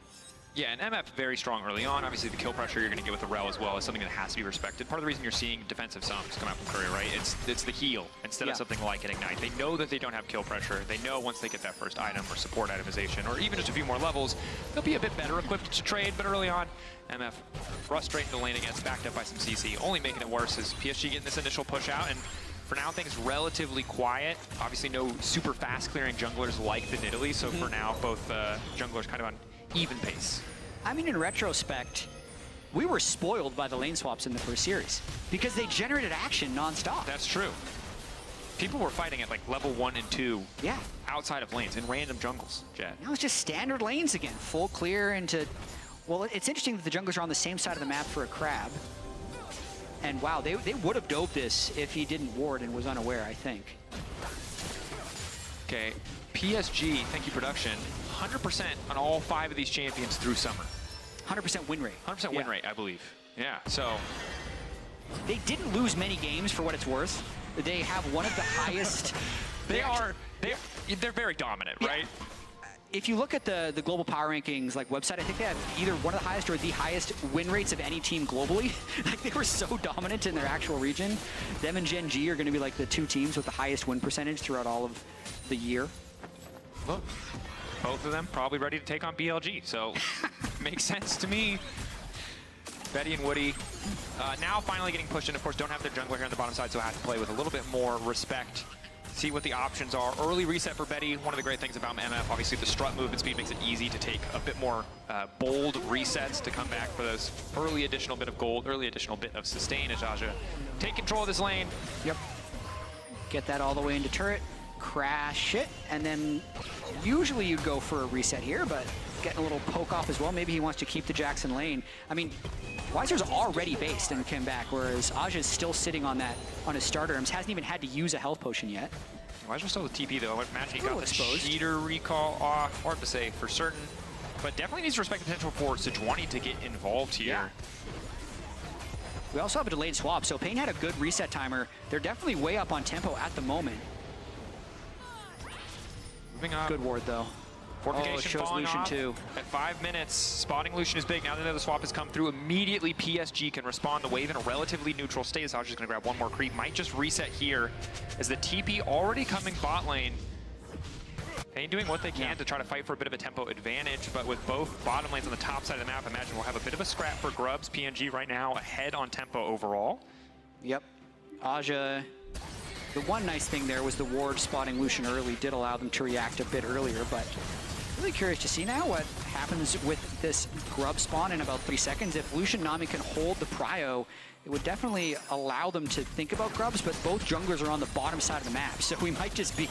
Speaker 14: Yeah, and MF very strong early on. Obviously, the kill pressure you're going to get with the Rel as well is something that has to be respected. Part of the reason you're seeing defensive sums come out from Courier, right? It's the heal instead of something like an Ignite. They know that they don't have kill pressure. They know once they get that first item or support itemization, or even just a few more levels, they'll be a bit better equipped to trade. But early on, MF frustrating the lane against, backed up by some CC. Only making it worse is PSG getting this initial push out, and for now, things relatively quiet. Obviously, no super fast clearing junglers like the Nidalee, so for now, both junglers kind of on even pace.
Speaker 15: I mean, in retrospect, we were spoiled by the lane swaps in the first series because they generated action nonstop.
Speaker 14: That's true. People were fighting at like level 1 and 2 outside of lanes in random jungles, Jet.
Speaker 15: Now it's just standard lanes again, full clear into... Well, it's interesting that the junglers are on the same side of the map for a crab. And wow, they would have doped this if he didn't ward and was unaware, I think.
Speaker 14: Okay, PSG, thank you production, 100% on all 5 of these champions through summer.
Speaker 15: 100% win rate.
Speaker 14: 100% win rate, I believe. Yeah, so...
Speaker 15: They didn't lose many games for what it's worth. They have one of the highest...
Speaker 14: They're very dominant, right?
Speaker 15: If you look at the global power rankings like website, I think they have either one of the highest or the highest win rates of any team globally. Like, they were so dominant in their actual region. Them and Gen G are going to be like the 2 teams with the highest win percentage throughout all of the year.
Speaker 14: Look, both of them probably ready to take on BLG, so makes sense to me. Betty and Woody now finally getting pushed in. Of course, don't have their jungler here on the bottom side, so have to play with a little bit more respect. See what the options are. Early reset for Betty. One of the great things about MF, obviously the strut movement speed makes it easy to take a bit more bold resets to come back for those early additional bit of gold, early additional bit of sustain as Aja take control of this lane.
Speaker 15: Yep. Get that all the way into turret, crash it, and then usually you'd go for a reset here, but getting a little poke off as well. Maybe he wants to keep the Jackson lane. I mean, Weiser's already based and came back, whereas Aja's still sitting on that on his starter items. Hasn't even had to use a health potion yet.
Speaker 14: Weiser's still with TP though. I would imagine he got the
Speaker 15: exposed.
Speaker 14: cheater recall off. Hard to say for certain, but definitely needs to respect the potential for Sejuani to get involved here.
Speaker 15: Yeah. We also have a delayed swap, so Pain had a good reset timer. They're definitely way up on tempo at the moment.
Speaker 14: Moving up.
Speaker 15: Good ward though.
Speaker 14: Fortification
Speaker 15: shows
Speaker 14: falling
Speaker 15: Lucian
Speaker 14: off
Speaker 15: too.
Speaker 14: At 5 minutes. Spotting Lucian is big. Now that the swap has come through, immediately PSG can respond. The wave in a relatively neutral state. Aja's just going to grab one more creep. Might just reset here as the TP already coming bot lane. Pain doing what they can to try to fight for a bit of a tempo advantage, but with both bottom lanes on the top side of the map, I imagine we'll have a bit of a scrap for Grubs. PNG right now ahead on tempo overall.
Speaker 15: Yep. Aja, the one nice thing there was the ward spotting Lucian early did allow them to react a bit earlier, but really curious to see now what happens with this Grub spawn in about 3 seconds. If Lucian Nami can hold the prio, it would definitely allow them to think about Grubs, but both junglers are on the bottom side of the map, so we might just be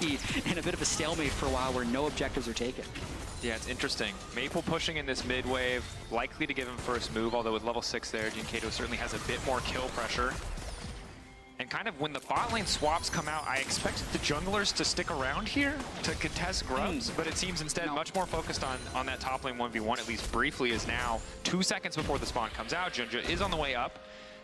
Speaker 15: in a bit of a stalemate for a while where no objectives are taken.
Speaker 14: Yeah, it's interesting. Maple pushing in this mid wave, likely to give him first move, although with level 6 there, Jinkato certainly has a bit more kill pressure. And kind of when the bot lane swaps come out, I expected the junglers to stick around here to contest Grubs, but it seems instead much more focused on that top lane 1v1, at least briefly, is now 2 seconds before the spawn comes out. Junja is on the way up.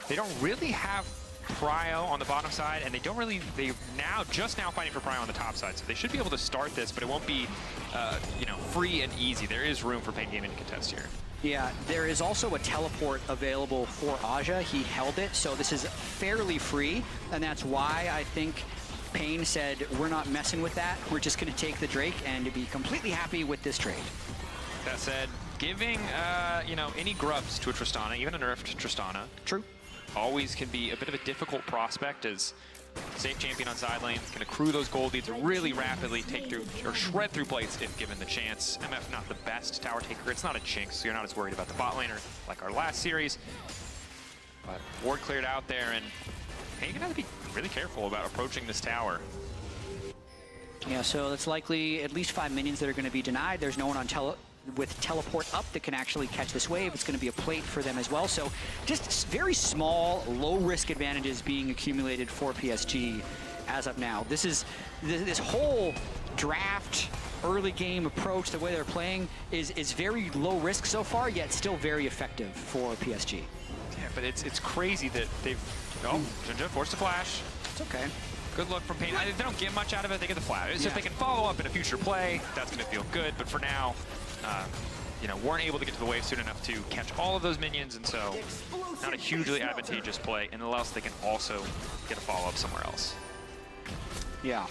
Speaker 14: They don't really have prio on the bottom side, and they're just now fighting for prio on the top side, so they should be able to start this, but it won't be, free and easy. There is room for Pain Gaming to contest here.
Speaker 15: Yeah, there is also a teleport available for Aja. He held it, so this is fairly free, and that's why I think Pain said, we're not messing with that. We're just going to take the Drake and be completely happy with this trade.
Speaker 14: That said, giving, you know, any grubs to a Tristana, even a nerfed Tristana,
Speaker 15: true,
Speaker 14: always can be a bit of a difficult prospect as safe champion on side lane, can accrue those gold leads really rapidly, take through or shred through plates if given the chance. MF not the best tower taker. It's not a Jinx, so you're not as worried about the bot laner like our last series. But ward cleared out there, and hey, you're gonna have to be really careful about approaching this tower.
Speaker 15: Yeah, so it's likely at least 5 minions that are going to be denied. There's no one on with teleport up that can actually catch this wave. It's going to be a plate for them as well. So just very small, low-risk advantages being accumulated for PSG as of now. This whole draft, early game approach, the way they're playing is very low risk so far, yet still very effective for PSG.
Speaker 14: Yeah, but it's crazy that they've... Oh, Junja forced a flash.
Speaker 15: It's okay.
Speaker 14: Good look from Pain. They don't get much out of it. They get the flash. So if they can follow up in a future play, that's going to feel good. But for now, you know, weren't able to get to the wave soon enough to catch all of those minions, and so not a hugely advantageous play. And else they can also get a follow-up somewhere else.
Speaker 15: Yeah.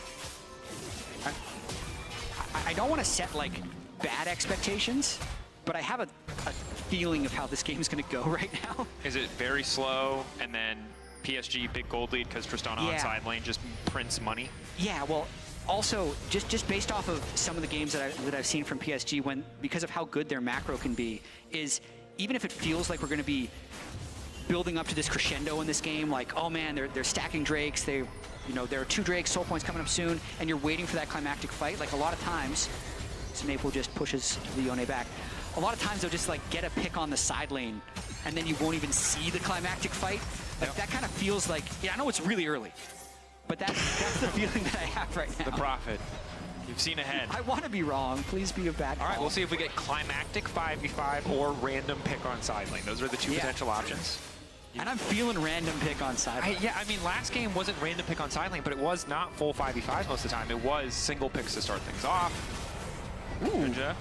Speaker 15: I don't want to set, like, bad expectations, but I have a feeling of how this game is going to go right now.
Speaker 14: Is it very slow, and then PSG big gold lead because Tristana on side lane just prints money?
Speaker 15: Yeah, well, also just based off of some of the games that I've seen from PSG, because of how good their macro can be, is even if it feels like we're going to be building up to this crescendo in this game, like, oh man, they're stacking Drakes, there are 2 Drakes, soul points coming up soon, and you're waiting for that climactic fight. Like a lot of times, so Maple just pushes Leone back. A lot of times they'll just like get a pick on the side lane, and then you won't even see the climactic fight. Like that kind of feels like, yeah, I know it's really early, but that's the feeling that I have right now.
Speaker 14: The Prophet. You've seen ahead.
Speaker 15: I want to be wrong. Please be a bad call.
Speaker 14: All right, we'll see if we get climactic 5v5 or random pick on side lane. Those are the 2 potential options.
Speaker 15: And I'm feeling random pick on side lane.
Speaker 14: Yeah, I mean, last game wasn't random pick on side lane, but it was not full 5v5s most of the time. It was single picks to start things off. Ninja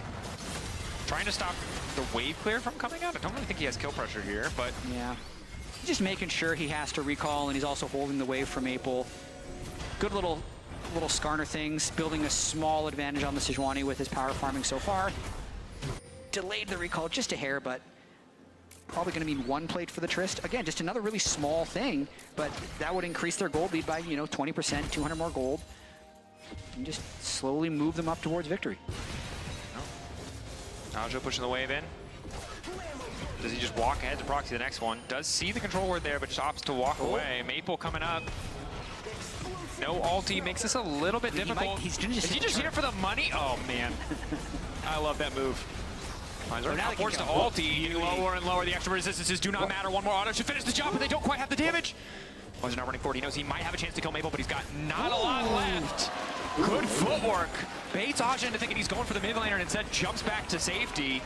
Speaker 14: trying to stop the wave clear from coming out. I don't really think he has kill pressure here, but...
Speaker 15: Yeah. Just making sure he has to recall, and he's also holding the wave from Maple. Good little Skarner things, building a small advantage on the Sejuani with his power farming so far. Delayed the recall just a hair, but probably going to mean 1 plate for the Trist. Again, just another really small thing, but that would increase their gold lead by, 20%, 200 more gold, and just slowly move them up towards victory.
Speaker 14: Aljo pushing the wave in. Does he just walk ahead to proxy the next one? Does see the control ward there, but just opts to walk away. Maple coming up. No ulti, makes this a little bit difficult. Is he just here for the money? Oh, man. I love that move. Now forced to ulti, lower and lower. The extra resistances do not matter. One more auto should finish the job, but they don't quite have the damage. Oh, he's not running forward. He knows he might have a chance to kill Maple, but he's got not a lot left. Good footwork. Baits Aja into thinking he's going for the mid laner and instead jumps back to safety.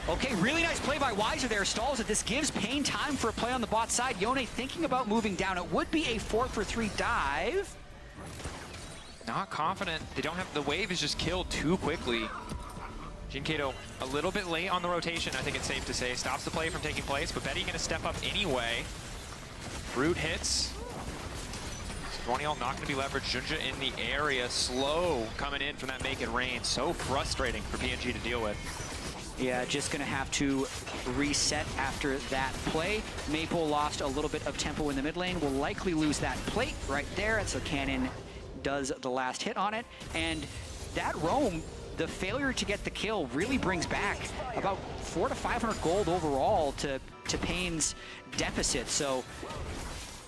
Speaker 15: Okay, really nice play by Weiser there. Stalls it. This gives Pain time for a play on the bot side. Yone thinking about moving down. It would be a 4-for-3 dive.
Speaker 14: Not confident. They don't have... The wave is just killed too quickly. Jinkato a little bit late on the rotation, I think it's safe to say. Stops the play from taking place, but Betty going to step up anyway. Root hits. Sejuani not going to be leveraged. Junja in the area. Slow coming in from that Make It Rain. So frustrating for PNG to deal with.
Speaker 15: Yeah, just going to have to reset after that play. Maple lost a little bit of tempo in the mid lane. Will likely lose that plate right there. So Cannon does the last hit on it. And that roam, the failure to get the kill really brings back about 400 to 500 gold overall to Pain's deficit. So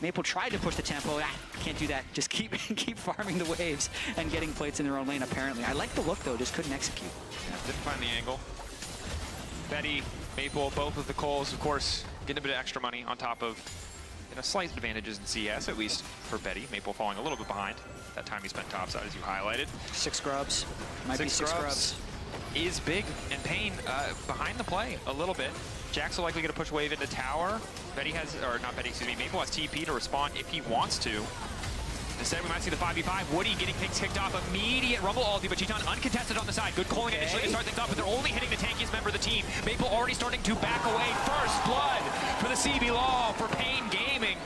Speaker 15: Maple tried to push the tempo. Can't do that. Just keep farming the waves and getting plates in their own lane, apparently. I like the look, though. Just couldn't execute.
Speaker 14: Yeah, didn't find the angle. Betty, Maple, both of the Coles, of course, getting a bit of extra money on top of slight advantages in CS, at least for Betty. Maple falling a little bit behind. That time he spent topside, as you highlighted.
Speaker 15: 6 grubs. Might be 6 scrubs.
Speaker 14: Is big, and Pain behind the play a little bit. Jack's likely going to push wave into tower. Betty has, or not Betty, excuse me, Maple has TP to respond if he wants to. Instead, we might see the 5v5. Woody getting things kicked off. Immediate Rumble ulti, but Cheeton uncontested on the side. Good calling initially to start things off, but they're only hitting the tankiest member of the team. Maple already starting to back away. First blood for the CB Law for Pain Gaming.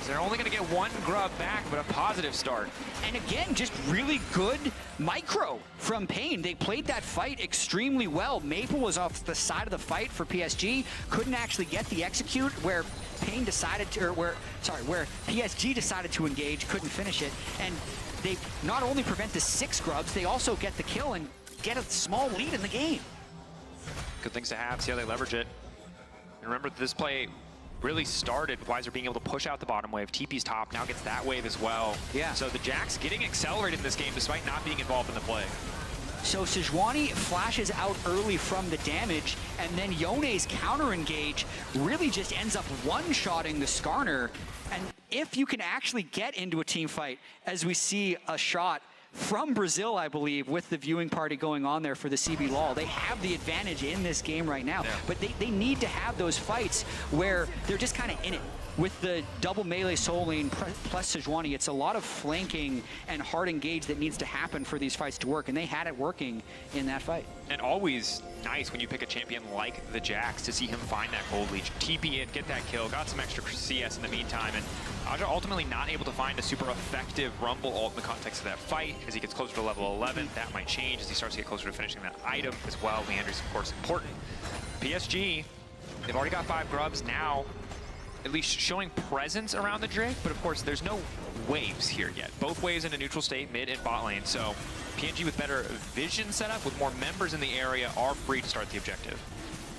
Speaker 14: So they're only going to get one grub back, but a positive start.
Speaker 15: And again, just really good micro from Pain. They played that fight extremely well. Maple was off the side of the fight for PSG, couldn't actually get the execute where Pain decided to, or where PSG decided to engage, couldn't finish it. And they not only prevent the 6 grubs, they also get the kill and get a small lead in the game.
Speaker 14: Good things to have, see how they leverage it. And remember, this play really started with Weiser being able to push out the bottom wave. TP's top now gets that wave as well.
Speaker 15: Yeah.
Speaker 14: So the Jax getting accelerated in this game despite not being involved in the play.
Speaker 15: So Sejuani flashes out early from the damage, and then Yone's counter engage really just ends up one-shotting the Skarner. And if you can actually get into a team fight, as we see a shot from Brazil, I believe, with the viewing party going on there for the CB LOL. They have the advantage in this game right now, but they need to have those fights where they're just kind of in it. With the double melee Soul Lane plus Sejuani, it's a lot of flanking and hard engage that needs to happen for these fights to work, and they had it working in that fight.
Speaker 14: And always nice when you pick a champion like the Jax to see him find that gold leech, TP it, get that kill, got some extra CS in the meantime, and Aja ultimately not able to find a super effective Rumble ult in the context of that fight. As he gets closer to level 11, that might change as he starts to get closer to finishing that item as well. Leandry's, of course, important. PSG, they've already got 5 grubs now, at least showing presence around the Drake, but of course there's no waves here yet. Both waves in a neutral state, mid and bot lane, so PNG with better vision setup, with more members in the area, are free to start the objective.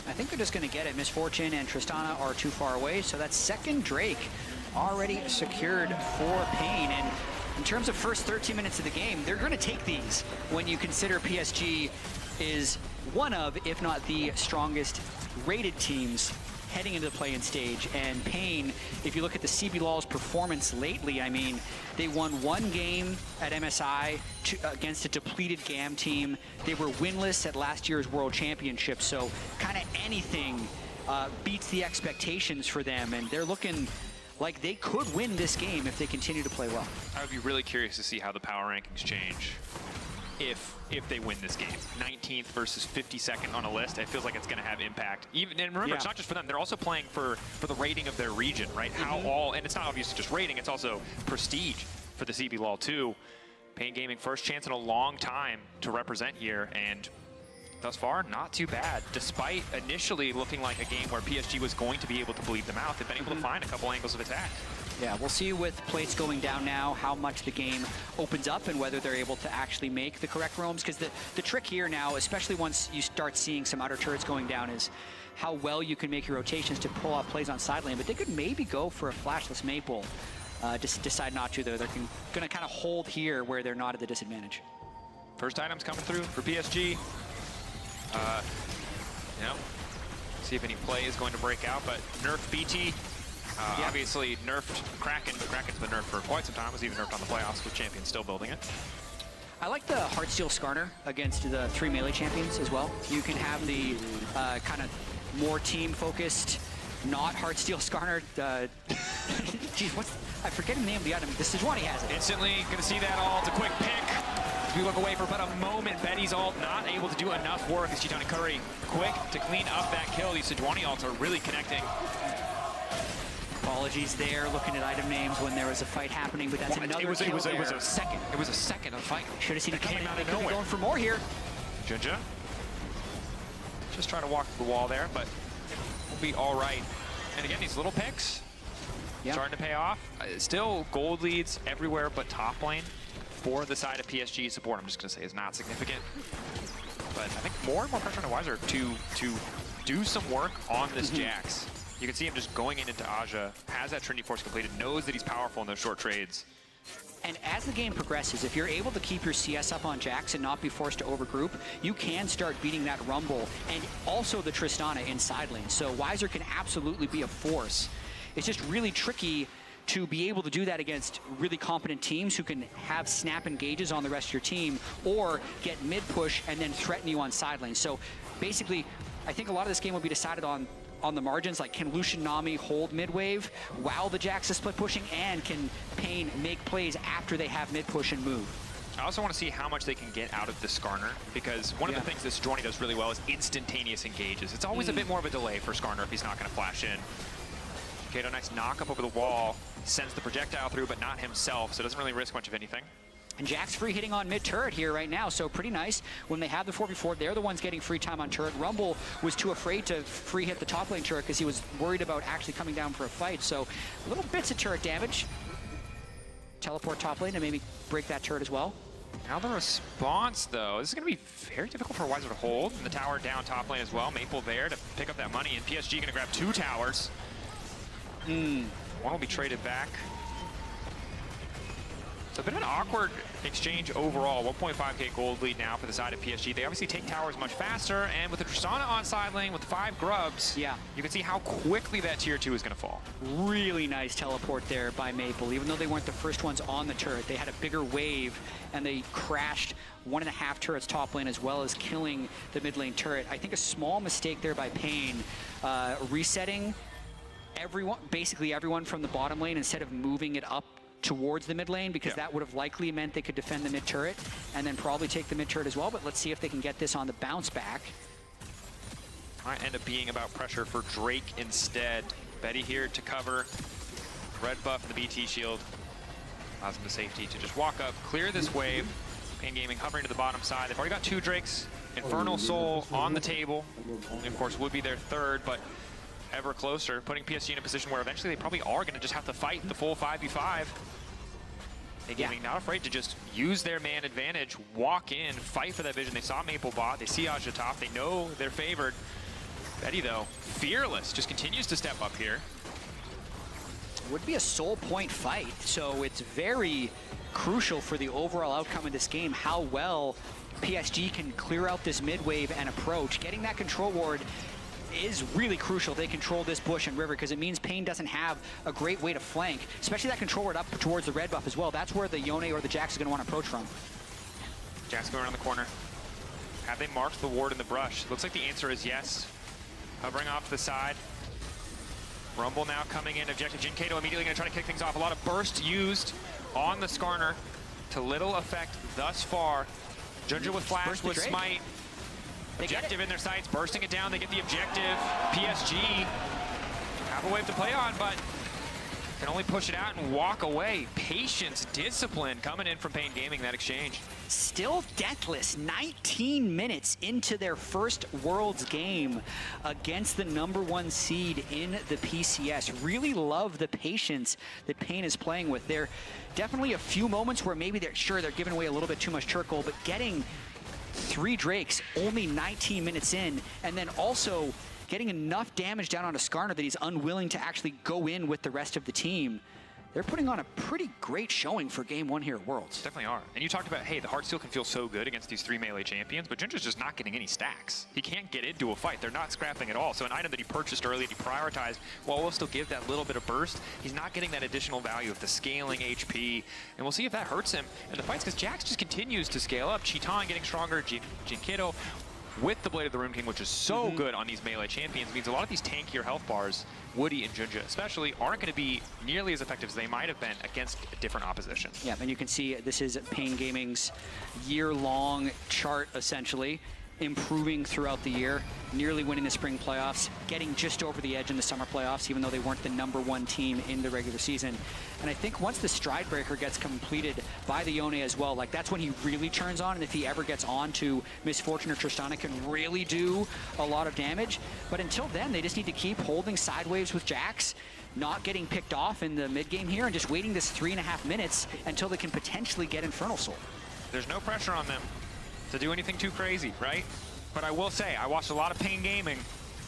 Speaker 15: I think they're just going to get it. Misfortune and Tristana are too far away, so that second Drake already secured for Pain. And in terms of first 13 minutes of the game, they're going to take these when you consider PSG is one of, if not the strongest rated teams heading into the play-in stage. And Pain, if you look at the CB LOL's performance lately, I mean, they won 1 game at MSI against a depleted GAM team. They were winless at last year's World Championship, so kind of anything beats the expectations for them, and they're looking like they could win this game if they continue to play well.
Speaker 14: I would be really curious to see how the power rankings change if they win this game. 19th versus 52nd on a list, it feels like it's going to have impact. Even, and remember, it's not just for them, they're also playing for the rating of their region, right? How all, and it's not obviously just rating, it's also prestige for the CB LOL too. Pain Gaming, first chance in a long time to represent here, and thus far, not too bad. Despite initially looking like a game where PSG was going to be able to bleed them out, they've been able to find a couple angles of attack.
Speaker 15: Yeah, we'll see with plates going down now how much the game opens up and whether they're able to actually make the correct roams. Because the trick here now, especially once you start seeing some outer turrets going down, is how well you can make your rotations to pull off plays on side lane. But they could maybe go for a flashless Maple. Just decide not to, though. They're going to kind of hold here where they're not at the disadvantage.
Speaker 14: First items coming through for PSG. You know, see if any play is going to break out, but nerf BT. Obviously nerfed Kraken, but Kraken's been nerfed for quite some time. Was even nerfed on the playoffs with champions still building it.
Speaker 15: I like the Heartsteel Skarner against the 3 melee champions as well. You can have the kind of more team-focused, not Heartsteel Skarner. Geez, I forget the name of the item. The Sejuani has it.
Speaker 14: Instantly, gonna see that all. It's a quick pick. We look away for about a moment. Betty's ult not able to do enough work as Chitani Curry quick to clean up that kill. These Sejuani ults are really connecting.
Speaker 15: Apologies there, looking at item names when there was a fight happening, but that's another
Speaker 14: it was
Speaker 15: kill
Speaker 14: a second. It was a second of fight.
Speaker 15: Should have seen it coming.
Speaker 14: Came out
Speaker 15: They
Speaker 14: of
Speaker 15: could be
Speaker 14: nowhere.
Speaker 15: going for more here.
Speaker 14: Jinja. Just trying to walk through the wall there, but we'll be all right. And again, these little picks starting to pay off. Still gold leads everywhere but top lane for the side of PSG support. I'm just going to say is not significant. But I think more and more pressure on Weiser to do some work on this Jax. You can see him just going into Aja, has that Trinity Force completed, knows that he's powerful in those short trades.
Speaker 15: And as the game progresses, if you're able to keep your CS up on Jax and not be forced to overgroup, you can start beating that Rumble and also the Tristana in side lane. So Weiser can absolutely be a force. It's just really tricky to be able to do that against really competent teams who can have snap engages on the rest of your team or get mid push and then threaten you on side lane. So basically, I think a lot of this game will be decided on the margins, like can Lucian Nami hold mid-wave while the Jax is split pushing, and can Pain make plays after they have mid-push and move?
Speaker 14: I also want to see how much they can get out of the Skarner, because one of the things this Sejuani does really well is instantaneous engages. It's always a bit more of a delay for Skarner if he's not going to flash in. Kato, nice knock up over the wall. sends the projectile through, but not himself, so doesn't really risk much of anything.
Speaker 15: And Jack's free hitting on mid-turret here right now, so pretty nice. When they have the 4v4, they're the ones getting free time on turret. Rumble was too afraid to free hit the top lane turret because he was worried about actually coming down for a fight. So little bits of turret damage. Teleport top lane and maybe break that turret as well.
Speaker 14: Now the response, though, this is going to be very difficult for Weiser to hold. And the tower down top lane as well. Maple there to pick up that money, and PSG going to grab 2 towers. One will be traded back. So a bit of an awkward exchange overall. 1.5k gold lead now for the side of PSG. They obviously take towers much faster, and with the Tristana on side lane with 5 grubs,
Speaker 15: yeah,
Speaker 14: you can see how quickly that tier 2 is going to fall.
Speaker 15: Really nice teleport there by Maple. Even though they weren't the first ones on the turret, they had a bigger wave, and they crashed 1.5 turrets top lane as well as killing the mid lane turret. I think a small mistake there by Pain, resetting basically everyone from the bottom lane instead of moving it up towards the mid lane, because that would have likely meant they could defend the mid turret and then probably take the mid turret as well. But let's see if they can get this on the bounce back.
Speaker 14: Might end up being about pressure for Drake instead. Betty here to cover. Red buff and the BT shield allows him the safety to just walk up, clear this wave. Pain Gaming hovering to the bottom side. They've already got 2 Drakes. Infernal Soul on the table. Only, of course, would be their 3rd, but ever closer, putting PSG in a position where eventually they probably are going to just have to fight the full 5v5. Pain Gaming not afraid to just use their man advantage, walk in, fight for that vision. They saw Maple bot, they see Aja top, they know they're favored. Betty, though, fearless, just continues to step up here.
Speaker 15: Would be a soul point fight, so it's very crucial for the overall outcome of this game how well PSG can clear out this mid wave and approach. Getting that control ward is really crucial. They control this bush and river because it means Pain doesn't have a great way to flank, especially that control ward up towards the red buff as well. That's where the Yone or the Jax is going to want to approach from.
Speaker 14: Jax going around the corner. Have they marked the ward in the brush? Looks like the answer is yes. Hovering off to the side. Rumble now coming in. Objective. Jin Kato immediately going to try to kick things off. A lot of burst used on the Skarner to little effect thus far. Junja with flash, with smite. Objective in their sights, bursting it down. They get the objective. PSG have a wave to play on, but can only push it out and walk away. Patience, discipline coming in from Pain Gaming, that exchange.
Speaker 15: Still deathless, 19 minutes into their first Worlds game against the #1 seed in the PCS. Really love the patience that Pain is playing with. There definitely a few moments where maybe they're giving away a little bit too much turret gold, but getting 3 Drakes only 19 minutes in, and then also getting enough damage down on a Skarner that he's unwilling to actually go in with the rest of the team. They're putting on a pretty great showing for game 1 here at Worlds.
Speaker 14: Definitely are. And you talked about, hey, the Heartsteel can feel so good against these 3 melee champions, but Junja's just not getting any stacks. He can't get into a fight. They're not scrapping at all. So an item that he purchased early and he prioritized, while we'll still give that little bit of burst, he's not getting that additional value of the scaling HP. And we'll see if that hurts him in the fights, because Jax just continues to scale up. Cheetan getting stronger, Jin Kato with the Blade of the Rune King, which is so good on these melee champions, means a lot of these tankier health bars, Woody and Junja especially, aren't going to be nearly as effective as they might have been against different opposition.
Speaker 15: Yeah, and you can see this is Pain Gaming's year-long chart, essentially, improving throughout the year, nearly winning the spring playoffs, getting just over the edge in the summer playoffs, even though they weren't the #1 team in the regular season. And I think once the Stride Breaker gets completed by the Yone as well, like that's when he really turns on, and if he ever gets on to Misfortune or Tristana, can really do a lot of damage. But until then, they just need to keep holding sideways with Jax, not getting picked off in the mid game here, and just waiting this 3.5 minutes until they can potentially get Infernal Soul.
Speaker 14: There's no pressure on them to do anything too crazy, right? But I will say, I watched a lot of Pain Gaming.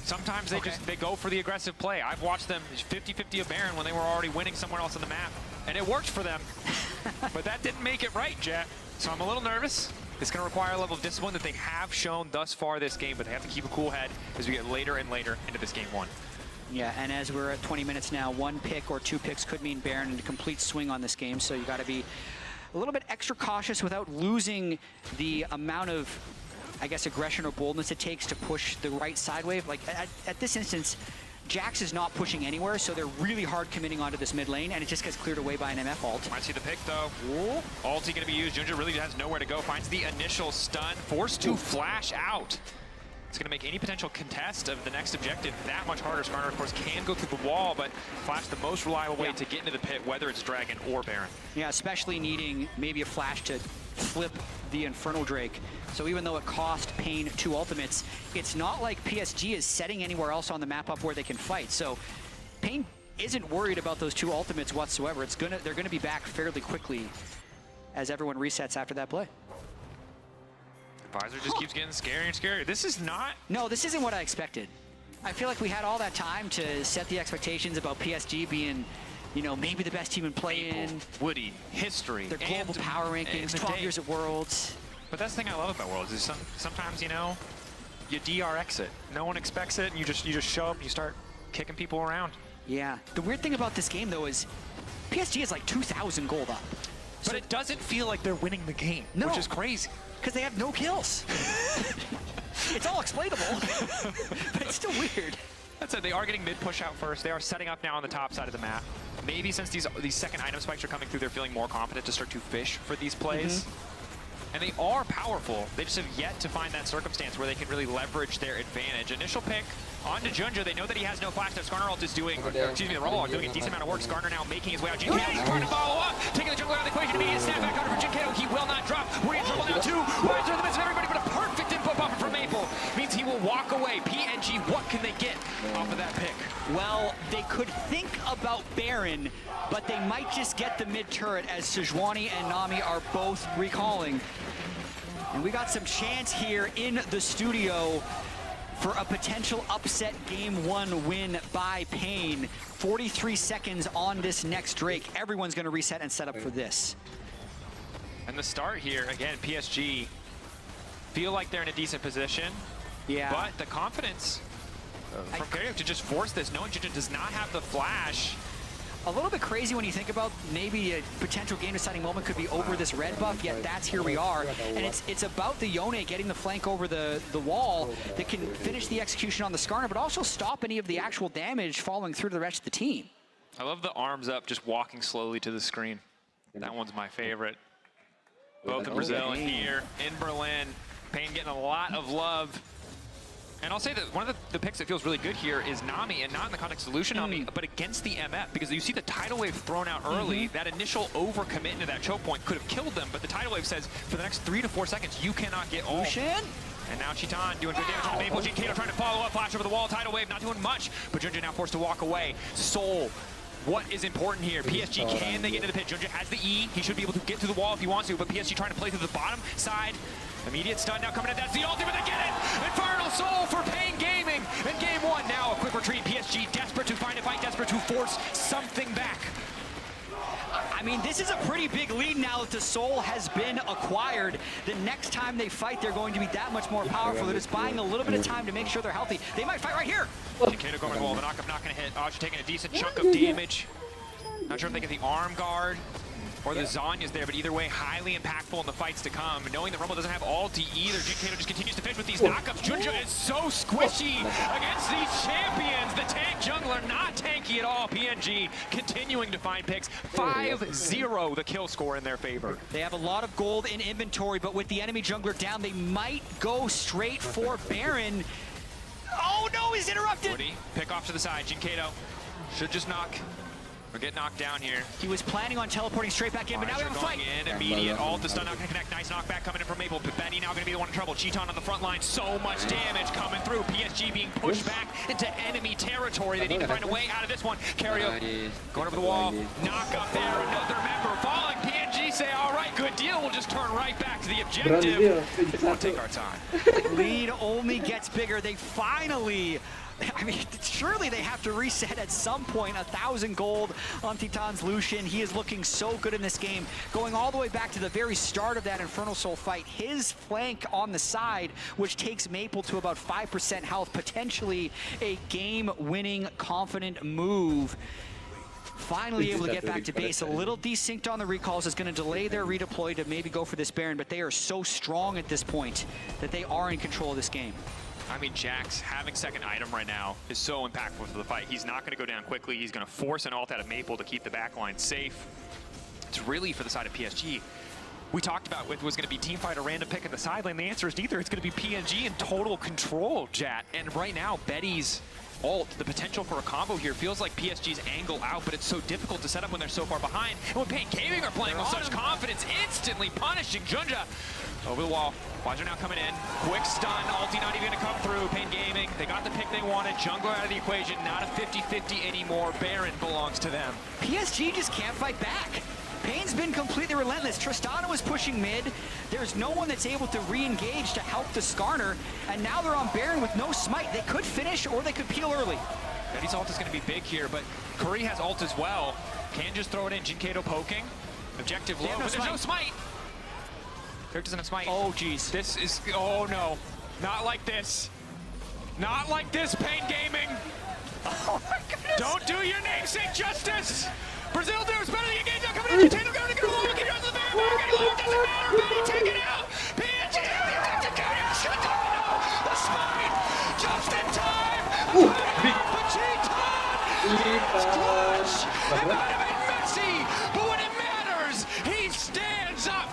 Speaker 14: Sometimes they go for the aggressive play. I've watched them 50-50 a Baron when they were already winning somewhere else on the map, and it worked for them. But that didn't make it right, Jet. So I'm a little nervous. It's going to require a level of discipline that they have shown thus far this game, but they have to keep a cool head as we get later and later into this game 1.
Speaker 15: Yeah, and as we're at 20 minutes now, 1 pick or 2 picks could mean Baron and a complete swing on this game, so you got to be a little bit extra cautious without losing the amount of, I guess, aggression or boldness it takes to push the right side wave. Like at this instance, Jax is not pushing anywhere, so they're really hard committing onto this mid lane, and it just gets cleared away by an MF ult.
Speaker 14: Might see the pick, though. Ulti going to be used. Junja really has nowhere to go. Finds the initial stun. Forced to flash out. It's going to make any potential contest of the next objective that much harder. Skarner, of course, can go through the wall, but Flash the most reliable way to get into the pit, whether it's Dragon or Baron.
Speaker 15: Yeah, especially needing maybe a Flash to flip the Infernal Drake. So even though it cost Pain 2 ultimates, it's not like PSG is setting anywhere else on the map up where they can fight. So Pain isn't worried about those 2 ultimates whatsoever. They're gonna be back fairly quickly as everyone resets after that play.
Speaker 14: Visor just keeps getting scarier and scarier. This is not...
Speaker 15: No, this isn't what I expected. I feel like we had all that time to set the expectations about PSG being, you know, maybe the best team in play-in.
Speaker 14: Woody, history.
Speaker 15: Their global power rankings, 12 years at Worlds.
Speaker 14: But that's the thing I love about Worlds is sometimes, you know, you DRX it. No one expects it, and you just show up and you start kicking people around.
Speaker 15: Yeah. The weird thing about this game, though, is PSG is like 2,000 gold up.
Speaker 14: But so it doesn't feel like they're winning the game, which is crazy.
Speaker 15: Because they have no kills. It's all explainable, but it's still weird.
Speaker 14: That said, they are getting mid push out first. They are setting up now on the top side of the map. Maybe since these second item spikes are coming through, they're feeling more confident to start to fish for these plays. And they are powerful. They just have yet to find that circumstance where they can really leverage their advantage. Initial pick onto Junja. They know that he has no flash. That Skarner ult is doing, excuse me, the Robo doing a decent amount of work. Skarner now making his way out. Jinkato is trying to follow up, taking the jungle out of the equation. Immediate snap back under for Jinkato. He will not drop. We're in trouble now too. Right through the midst of everybody, but a perfect input buffer from Maple means he will walk away. PNG, what can they get off of that pick?
Speaker 15: Well, they could think about Baron, but they might just get the mid turret as Sejuani and Nami are both recalling. And we got some chance here in the studio for a potential upset game 1 win by Pain. 43 seconds on this next Drake. Everyone's going to reset and set up for this.
Speaker 14: And the start here, again, PSG feel like they're in a decent position.
Speaker 15: Yeah.
Speaker 14: But the confidence from Karyuk to just force this, knowing Jinja does not have the flash.
Speaker 15: A little bit crazy when you think about maybe a potential game-deciding moment could be over this red buff, yet that's here we are. And it's about the Yone getting the flank over the wall that can finish the execution on the Skarner, but also stop any of the actual damage following through to the rest of the team.
Speaker 14: I love the arms up, just walking slowly to the screen. That one's my favorite. Both in Brazil and here in Berlin. Pain getting a lot of love. And I'll say that one of the picks that feels really good here is Nami, and not in the context of Lucian Nami, but against the MF, because you see the tidal wave thrown out early. That initial overcommit into that choke point could have killed them, but the tidal wave says for the next 3 to 4 seconds, you cannot get all.
Speaker 15: Lucian?
Speaker 14: And now Chitan doing good damage on the Maple. Jinkato trying to follow up, flash over the wall, tidal wave not doing much, but Junja now forced to walk away. Soul. What is important here? PSG, can they get into the pit? Junja has the E. He should be able to get to the wall if he wants to, but PSG trying to play through the bottom side. Immediate stun now coming in. That's the ultimate. They get it! Infernal Soul for Pain Gaming in game 1. Now a quick retreat. PSG desperate to find a fight, desperate to force something back.
Speaker 15: I mean, this is a pretty big lead now that the Soul has been acquired. The next time they fight, they're going to be that much more powerful. They're just buying a little bit of time to make sure they're healthy. They might fight right here.
Speaker 14: Jinkato going to the wall. The knockup not going to hit. Aja taking a decent chunk of damage. Not sure if they get the arm guard or the Zanya's there, but either way, highly impactful in the fights to come. Knowing that Rumble doesn't have ulti either, Jinkato just continues to fish with these knockups. Junja is so squishy against these champions. The tank jungler not tanky at all. PNG continuing to find picks. 5-0 the kill score in their favor.
Speaker 15: They have a lot of gold in inventory, but with the enemy jungler down, they might go straight for Baron. Oh no, he's interrupted!
Speaker 14: Woody, pick off to the side. Jinkato should just knock. Or get knocked down here.
Speaker 15: He was planning on teleporting straight back in, but now we have a fight.
Speaker 14: In, immediate ult, the stun not gonna connect. Nice knockback coming in from Maple. But Betty now gonna be the one in trouble. Chiton on the front line. So much damage coming through. PSG being pushed back into enemy territory. They need to find a way out of this one. Karyuk going over the wall. Knock up there. Another member falling. PNG say, all right, good deal. We'll just turn right back to the objective. We'll take our time.
Speaker 15: Lead only gets bigger. They finally... I mean, surely they have to reset at some point. 1,000 gold on Titan's Lucian. He is looking so good in this game. Going all the way back to the very start of that Infernal Soul fight. His flank on the side, which takes Maple to about 5% health. Potentially a game-winning, confident move. Finally able to get back to base. A little desynced on the recalls is going to delay their redeploy to maybe go for this Baron, but they are so strong at this point that they are in control of this game.
Speaker 14: I mean, Jax having second item right now is so impactful for the fight. He's not going to go down quickly. He's going to force an ult out of Maple to keep the backline safe. It's really, for the side of PSG, we talked about was going to be teamfight or random pick at the sideline. The answer is neither. It's going to be PNG in total control, Jat. And right now, Betty's ult, the potential for a combo here feels like PSG's angle out, but it's so difficult to set up when they're so far behind. And when Pain Gaming are playing with such confidence, instantly punishing Junja. Over the wall. Wiser now coming in. Quick stun. Ulti not even going to come through. Pain Gaming. They got the pick they wanted. Jungler out of the equation. Not a 50-50 anymore. Baron belongs to them.
Speaker 15: PSG just can't fight back. Pain's been completely relentless. Tristana was pushing mid. There's no one that's able to re-engage to help the Skarner. And now they're on Baron with no smite. They could finish or they could peel early.
Speaker 14: Betty's ult is going to be big here, but Curry has ult as well. Can just throw it in. Jinkato poking. Objective low, but there's no smite. Kirk doesn't have smite.
Speaker 15: Oh, geez.
Speaker 14: This is, oh no. Not like this. Not like this, Pain Gaming.
Speaker 15: Oh my goodness.
Speaker 14: Don't do your namesake justice. Brazil does better than the engage. Now coming in. Taylor going to go long. He goes to the very back. It doesn't matter. Betty take it out. PNG. The smite. Just in time. But Clutch. It might have been messy, but when it matters, he stands up.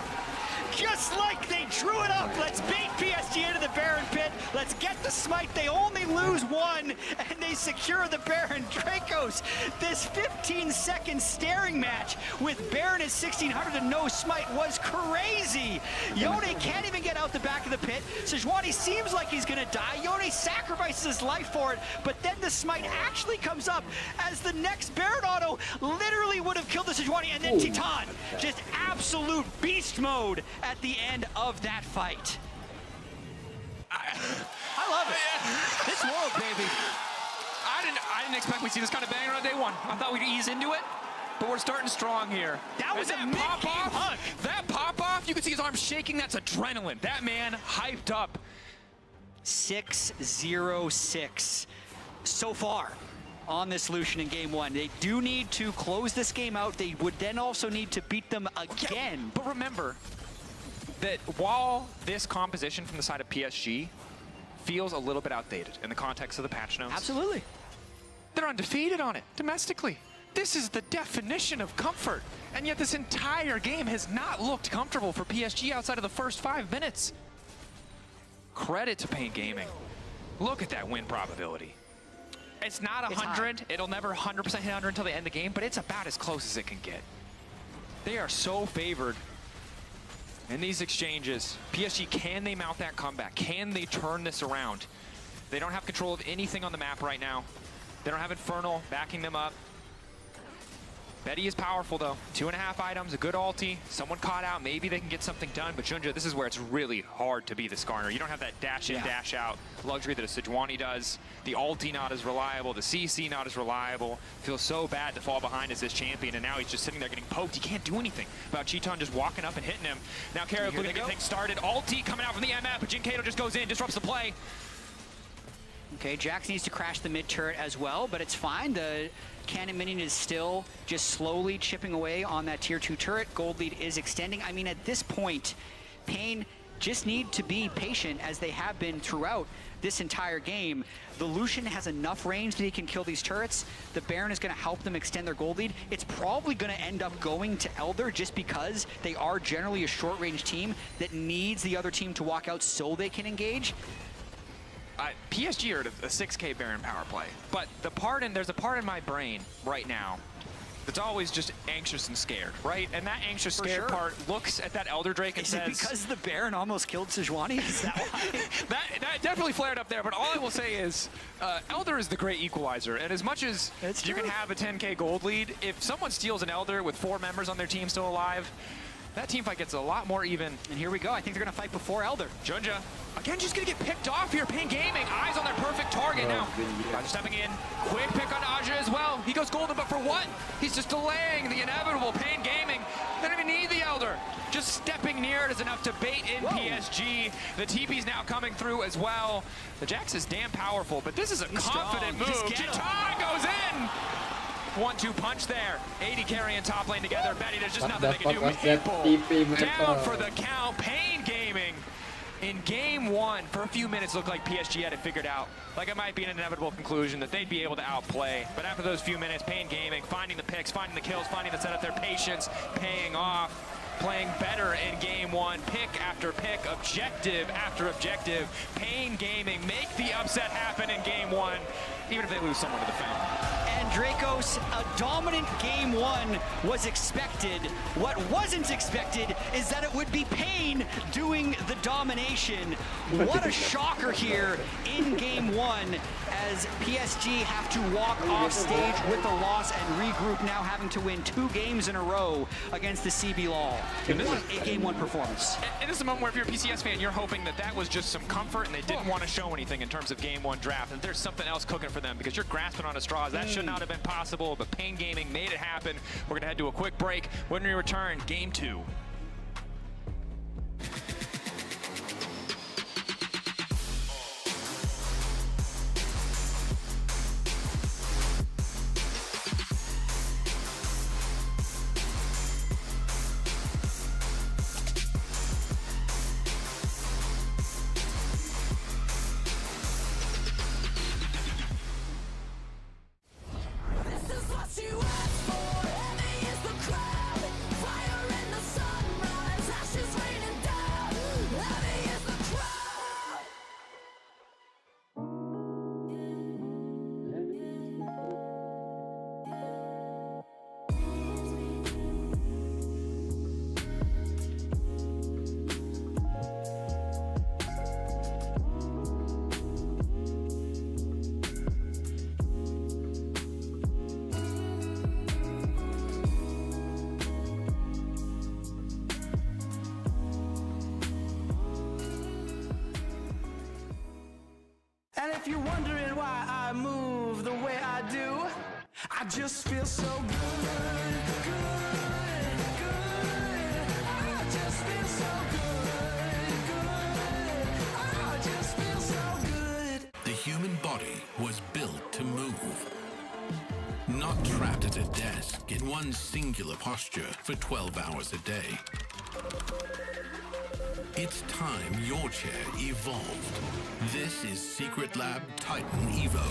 Speaker 15: Just like they drew it up, let's bait PSG into the Baron pit. Let's get the smite. They only lose one, and they secure the Baron. Dracos, this 15-second staring match with Baron at 1600 and no smite was crazy. Yone can't even get out the back of the pit. Sejuani seems like he's gonna die. Yone sacrifices his life for it, but then the smite actually comes up as the next Baron auto literally would have killed the Sejuani, and then Titan, just absolute beast mode at the end of that fight. I love it. This world, baby.
Speaker 14: I didn't expect we'd see this kind of banger on day one. I thought we'd ease into it, but we're starting strong here.
Speaker 15: That was a mid-game hug.
Speaker 14: That pop-off, you can see his arm shaking. That's adrenaline. That man hyped up.
Speaker 15: 6-0-6 so far on this Lucian in game one. They do need to close this game out. They would then also need to beat them again.
Speaker 14: Yeah, but remember that while this composition from the side of PSG feels a little bit outdated in the context of the patch notes.
Speaker 15: Absolutely.
Speaker 14: They're undefeated on it domestically. This is the definition of comfort. And yet this entire game has not looked comfortable for PSG outside of the first 5 minutes. Credit to Pain Gaming. Look at that win probability. It's not 100. It'll never 100% hit 100 until the end of the game, but it's about as close as it can get. They are so favored in these exchanges. PSG, can they mount that comeback? Can they turn this around? They don't have control of anything on the map right now. They don't have Infernal backing them up. Betty is powerful though. 2.5 items, a good ulti, someone caught out, maybe they can get something done, but Junja, this is where it's really hard to be the Skarner. You don't have that dash in, dash out luxury that a Sejuani does. The ulti not as reliable, the CC not as reliable. Feels so bad to fall behind as this champion, and now he's just sitting there getting poked. He can't do anything about Cheeton just walking up and hitting him. Now Karib looking to get things started. Ulti coming out from the MF, but Jinkato just goes in, disrupts the play.
Speaker 15: Okay, Jax needs to crash the mid turret as well, but it's fine. The cannon minion is still just slowly chipping away on that tier 2 turret. Gold lead is extending. I mean, at this point, Pain just need to be patient as they have been throughout this entire game. The Lucian has enough range that he can kill these turrets. The Baron is going to help them extend their gold lead. It's probably going to end up going to Elder just because they are generally a short range team that needs the other team to walk out so they can engage.
Speaker 14: PSG are a 6K Baron power play, but there's a part in my brain right now that's always just anxious and scared, right? And that anxious, scared part looks at that Elder Drake and says...
Speaker 15: Is it because the Baron almost killed Sejuani? Is that why?
Speaker 14: that definitely flared up there, but all I will say is Elder is the great equalizer, and as much as you can have a 10K gold lead, if someone steals an Elder with 4 members on their team still alive, that team fight gets a lot more even.
Speaker 15: And here we go. I think they're going to fight before Elder.
Speaker 14: Junja, again, just going to get picked off here. Pain Gaming, eyes on their perfect target now. Guys are stepping in. Quick pick on Aja as well. He goes golden, but for what? He's just delaying the inevitable. Pain Gaming, they don't even need the Elder. Just stepping near it is enough to bait in PSG. The TP's now coming through as well. The Jax is damn powerful, but this is a confident move. Titan goes in. 1-2 punch there. 80 carrying top lane together. Betty, there's just nothing they can do. People down for the count. Pain Gaming in game one for a few minutes looked like PSG had it figured out. Like it might be an inevitable conclusion that they'd be able to outplay. But after those few minutes, Pain Gaming finding the picks, finding the kills, finding the setup, their patience paying off. playing better in game one, pick after pick, objective after objective. Pain Gaming make the upset happen in game one, even if they lose someone to the fountain.
Speaker 15: And Dracos, a dominant game one was expected. What wasn't expected is that it would be Pain doing the domination. What a shocker here in game one as PSG have to walk off stage with the loss and regroup, now having to win 2 games in a row against the CB Law. What a game one performance.
Speaker 14: And this is a moment where if you're a PCS fan, you're hoping that that was just some comfort and they didn't want to show anything in terms of game one draft, and there's something else cooking for them because you're grasping on a straws. That should not have been possible, but Pain Gaming made it happen. We're gonna head to a quick break. When we return, game 2.
Speaker 17: And if you're wondering why I move the way I do, I just feel so good, good, good. I just feel so good, good. I just feel so good.
Speaker 7: The human body was built to move. Not trapped at a desk in one singular posture for 12 hours a day. It's time your chair evolved. This is Secret Lab Titan Evo.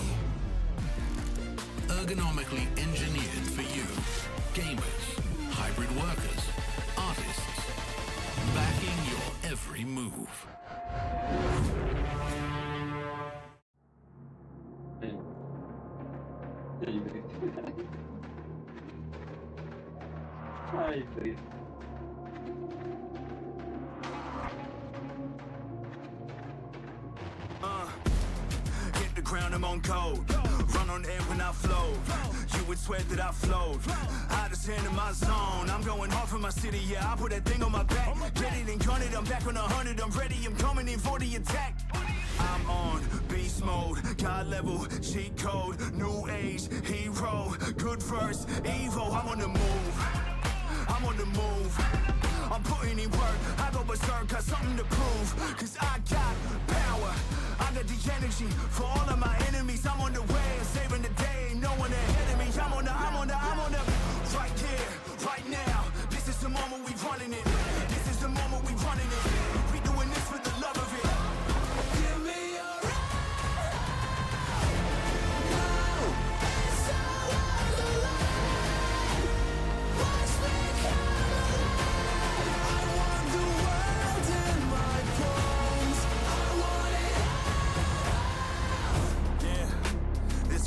Speaker 7: Ergonomically engineered for you. Gamers, hybrid workers, artists. Backing your every move.
Speaker 17: Hit the ground, I'm on code. Run on air when I float. You would swear that I float. Hottest hand in my zone. I'm going hard for my city, yeah. I put that thing on my back. Get it and gun it. I'm back on 100. I'm ready. I'm coming in for the attack. I'm on beast mode, God level, cheat code, new age, hero, good verse, Evo. I'm on the move. I'm on the move. I'm putting in work. I go berserk, got something to prove. Cause I got power. I got the energy for all of my enemies. I'm on the way, saving the day. Ain't no one ahead of me. I'm on the right here, right now. This is the moment we running it. This is the moment we running it. We doing this for the love of it. Give me your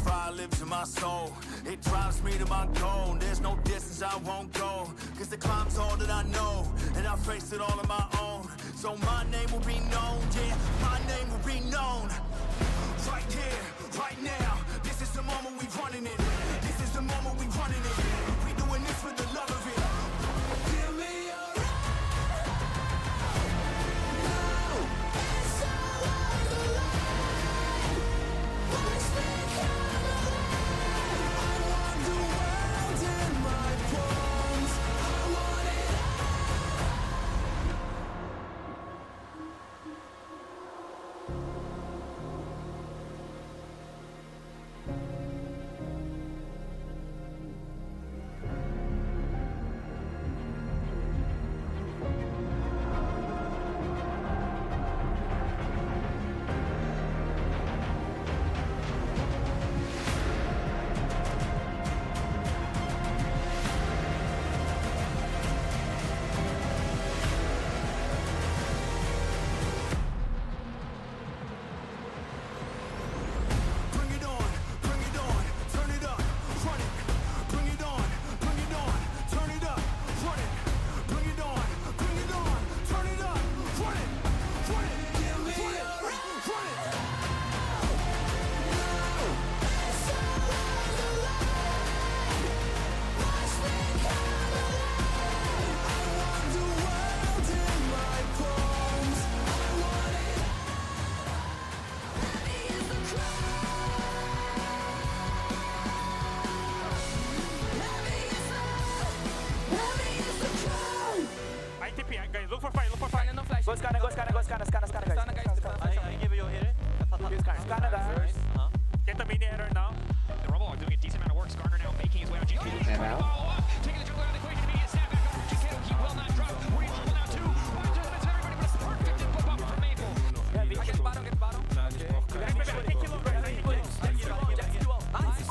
Speaker 17: fire lives in my soul. It drives me to my goal. There's no distance I won't go. Cause the climb's all that I know. And I face it all on my own. So my name will be known. Yeah, my name will be known. Right here, right now. This is the moment we running it. This is the moment we running it. We doing this for the love of it. Give me your
Speaker 19: Okay, look for fight, look for fight. Go scanner, go scanner, go scanner, scanner, scanner, guys. I give you here. Scanner, guys. Get the mini error now.
Speaker 14: The Rumble are doing a decent amount of work. Skarner now making his way on GK. Taking the jungle out of the equation. Immediate snap back over GK. He will not drop. We're in trouble now too. Back to the minutes, everybody, but it's perfect input buffer from Maple.
Speaker 19: Get the bottom, get the bottom. Take you low, guys. Take you low. Nice.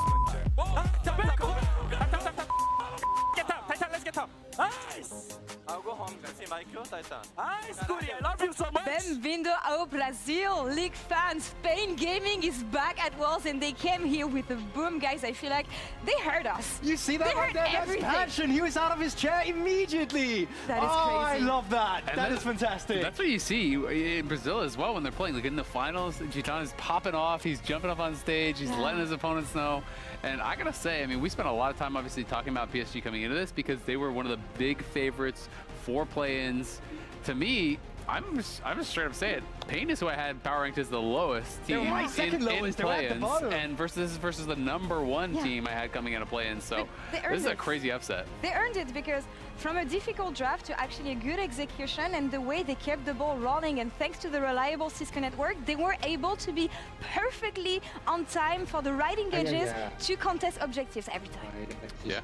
Speaker 19: Get up, Titan, let's get up. Nice.
Speaker 16: I'll go home, see Michael, Titan.
Speaker 19: Nice, Curi, I love you so much.
Speaker 2: Bem-vindo ao Brasil, League fans. Spain Gaming is back at Worlds and they came here with a boom, guys. I feel like they heard us.
Speaker 3: You see that
Speaker 2: they
Speaker 3: right there? That's passion. He was out of his chair immediately.
Speaker 2: That is
Speaker 3: crazy.
Speaker 2: crazy.
Speaker 3: I love that.
Speaker 1: And
Speaker 3: That is fantastic.
Speaker 1: That's what you see in Brazil as well when they're playing. Like in the finals, Gitana's popping off. He's jumping up on stage. He's letting his opponents know. And I gotta say, I mean, we spent a lot of time obviously talking about PSG coming into this because they were one of the big favorites for play-ins. To me, I'm just straight up saying it. Pain is who I had power ranked as the lowest team in play-ins, and versus the #1 team I had coming into play-ins. So this is a crazy upset.
Speaker 2: They earned it because from a difficult draft to actually a good execution and the way they kept the ball rolling, and thanks to the reliable Cisco network, they were able to be perfectly on time for the right engages to contest objectives every time.
Speaker 1: Yeah.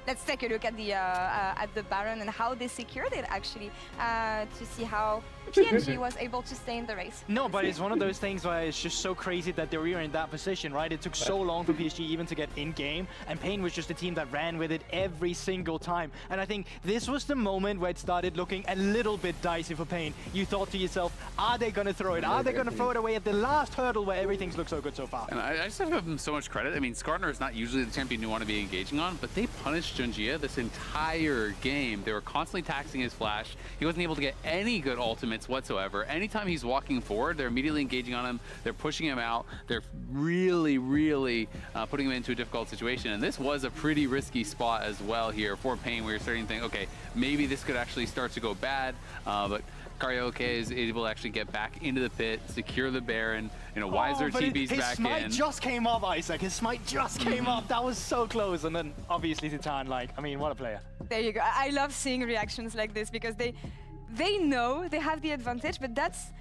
Speaker 2: Let's take a look at the Baron and how they secured it actually to see how PNG was able to stay in the race.
Speaker 3: No, but it's one of those things where it's just so crazy that they were in that position, right? It took so long for PSG even to get in game, and Pain was just a team that ran with it every single time. And I think this was the moment where it started looking a little bit dicey for Pain. You thought to yourself, are they going to throw it? Are they going to throw it away at the last hurdle where everything's looked so good so far?
Speaker 1: And I just have to give them so much credit. I mean, Skarner is not usually the champion you want to be engaging on, but they punished Junjia this entire game. They were constantly taxing his flash. He wasn't able to get any good ultimates whatsoever. Anytime he's walking forward, they're immediately engaging on him. They're pushing him out. They're really, really putting him into a difficult situation. And this was a pretty risky spot as well here for Pain, where you're starting to think, okay, maybe this could actually start to go bad. But Karaoke is able to actually get back into the pit, secure the Baron. You know, Wiser TB's back in.
Speaker 3: His smite just came up, Isaac. His smite just came up. That was so close. And then obviously Titan, like, I mean, what a player.
Speaker 2: There you go. I love seeing reactions like this because they know they have the advantage, but that's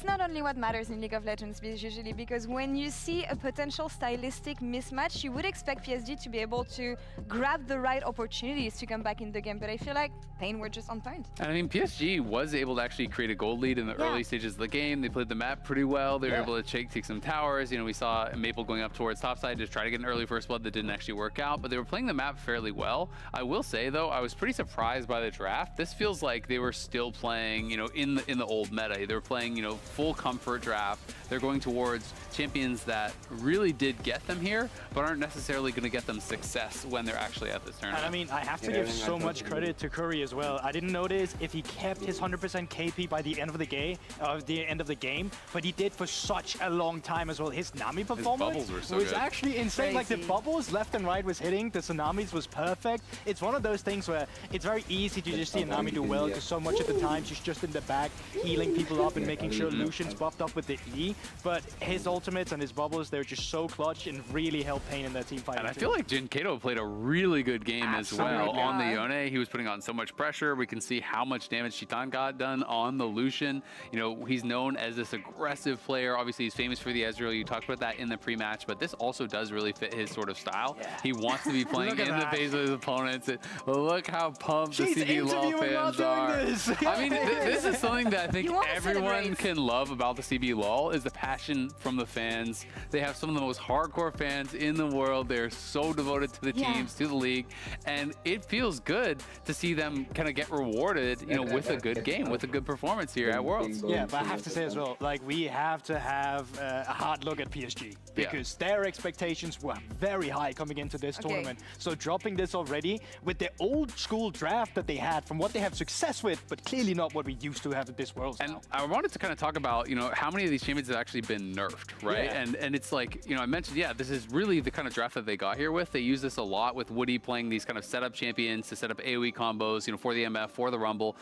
Speaker 2: not only what matters in League of Legends usually, because when you see a potential stylistic mismatch, you would expect PSG to be able to grab the right opportunities to come back in the game, but I feel like Pain were just on point.
Speaker 1: And I mean, PSG was able to actually create a gold lead in the early stages of the game. They played the map pretty well. They were able to take some towers. You know, we saw Maple going up towards topside to try to get an early first blood that didn't actually work out, but they were playing the map fairly well. I will say though, I was pretty surprised by the draft. This feels like they were still playing, you know, in the old meta. They were playing, you know, full comfort draft. They're going towards champions that really did get them here, but aren't necessarily going to get them success when they're actually at this tournament.
Speaker 3: And I mean, I have to give so much credit to Curry as well. I didn't notice if he kept his 100% KP by the end of the game, but he did for such a long time as well. His Nami performance was actually insane. Like the bubbles left and right was hitting, the tsunamis was perfect. It's one of those things where it's very easy to just see Nami do well, because so much of the time she's just in the back, healing people up and making sure Lucian's buffed up with the E. But his ultimates and his bubbles, they're just so clutch and really help Pain in their team fight.
Speaker 1: And I feel like Jin Kato played a really good game as well on the Yone. He was putting on so much pressure. We can see how much damage Chitan got done on the Lucian. You know, he's known as this aggressive player. Obviously, he's famous for the Ezreal. You talked about that in the pre-match, but this also does really fit his sort of style. He wants to be playing in the face of his opponents. Look how pumped the CB LOL fans are. I mean, this is something that I think everyone can love about the CB LOL is the passion from the fans. They have some of the most hardcore fans in the world. They're so devoted to the teams, to the league, and it feels good to see them kind of get rewarded, you know, with a good game, with a good performance here at Worlds.
Speaker 3: Yeah, but I have to say as well, like, we have to have a hard look at PSG because their expectations were very high coming into this tournament. So dropping this already with the old school draft that they had, from what they have success with, but clearly not what we used to have at this Worlds.
Speaker 1: And I wanted to kind of talk about, you know, how many of these champions have actually been nerfed, right? And it's like, you know, I mentioned, this is really the kind of draft that they got here with. They use this a lot with Woody playing these kind of setup champions to set up AoE combos, you know, for the MF, for the Rumble.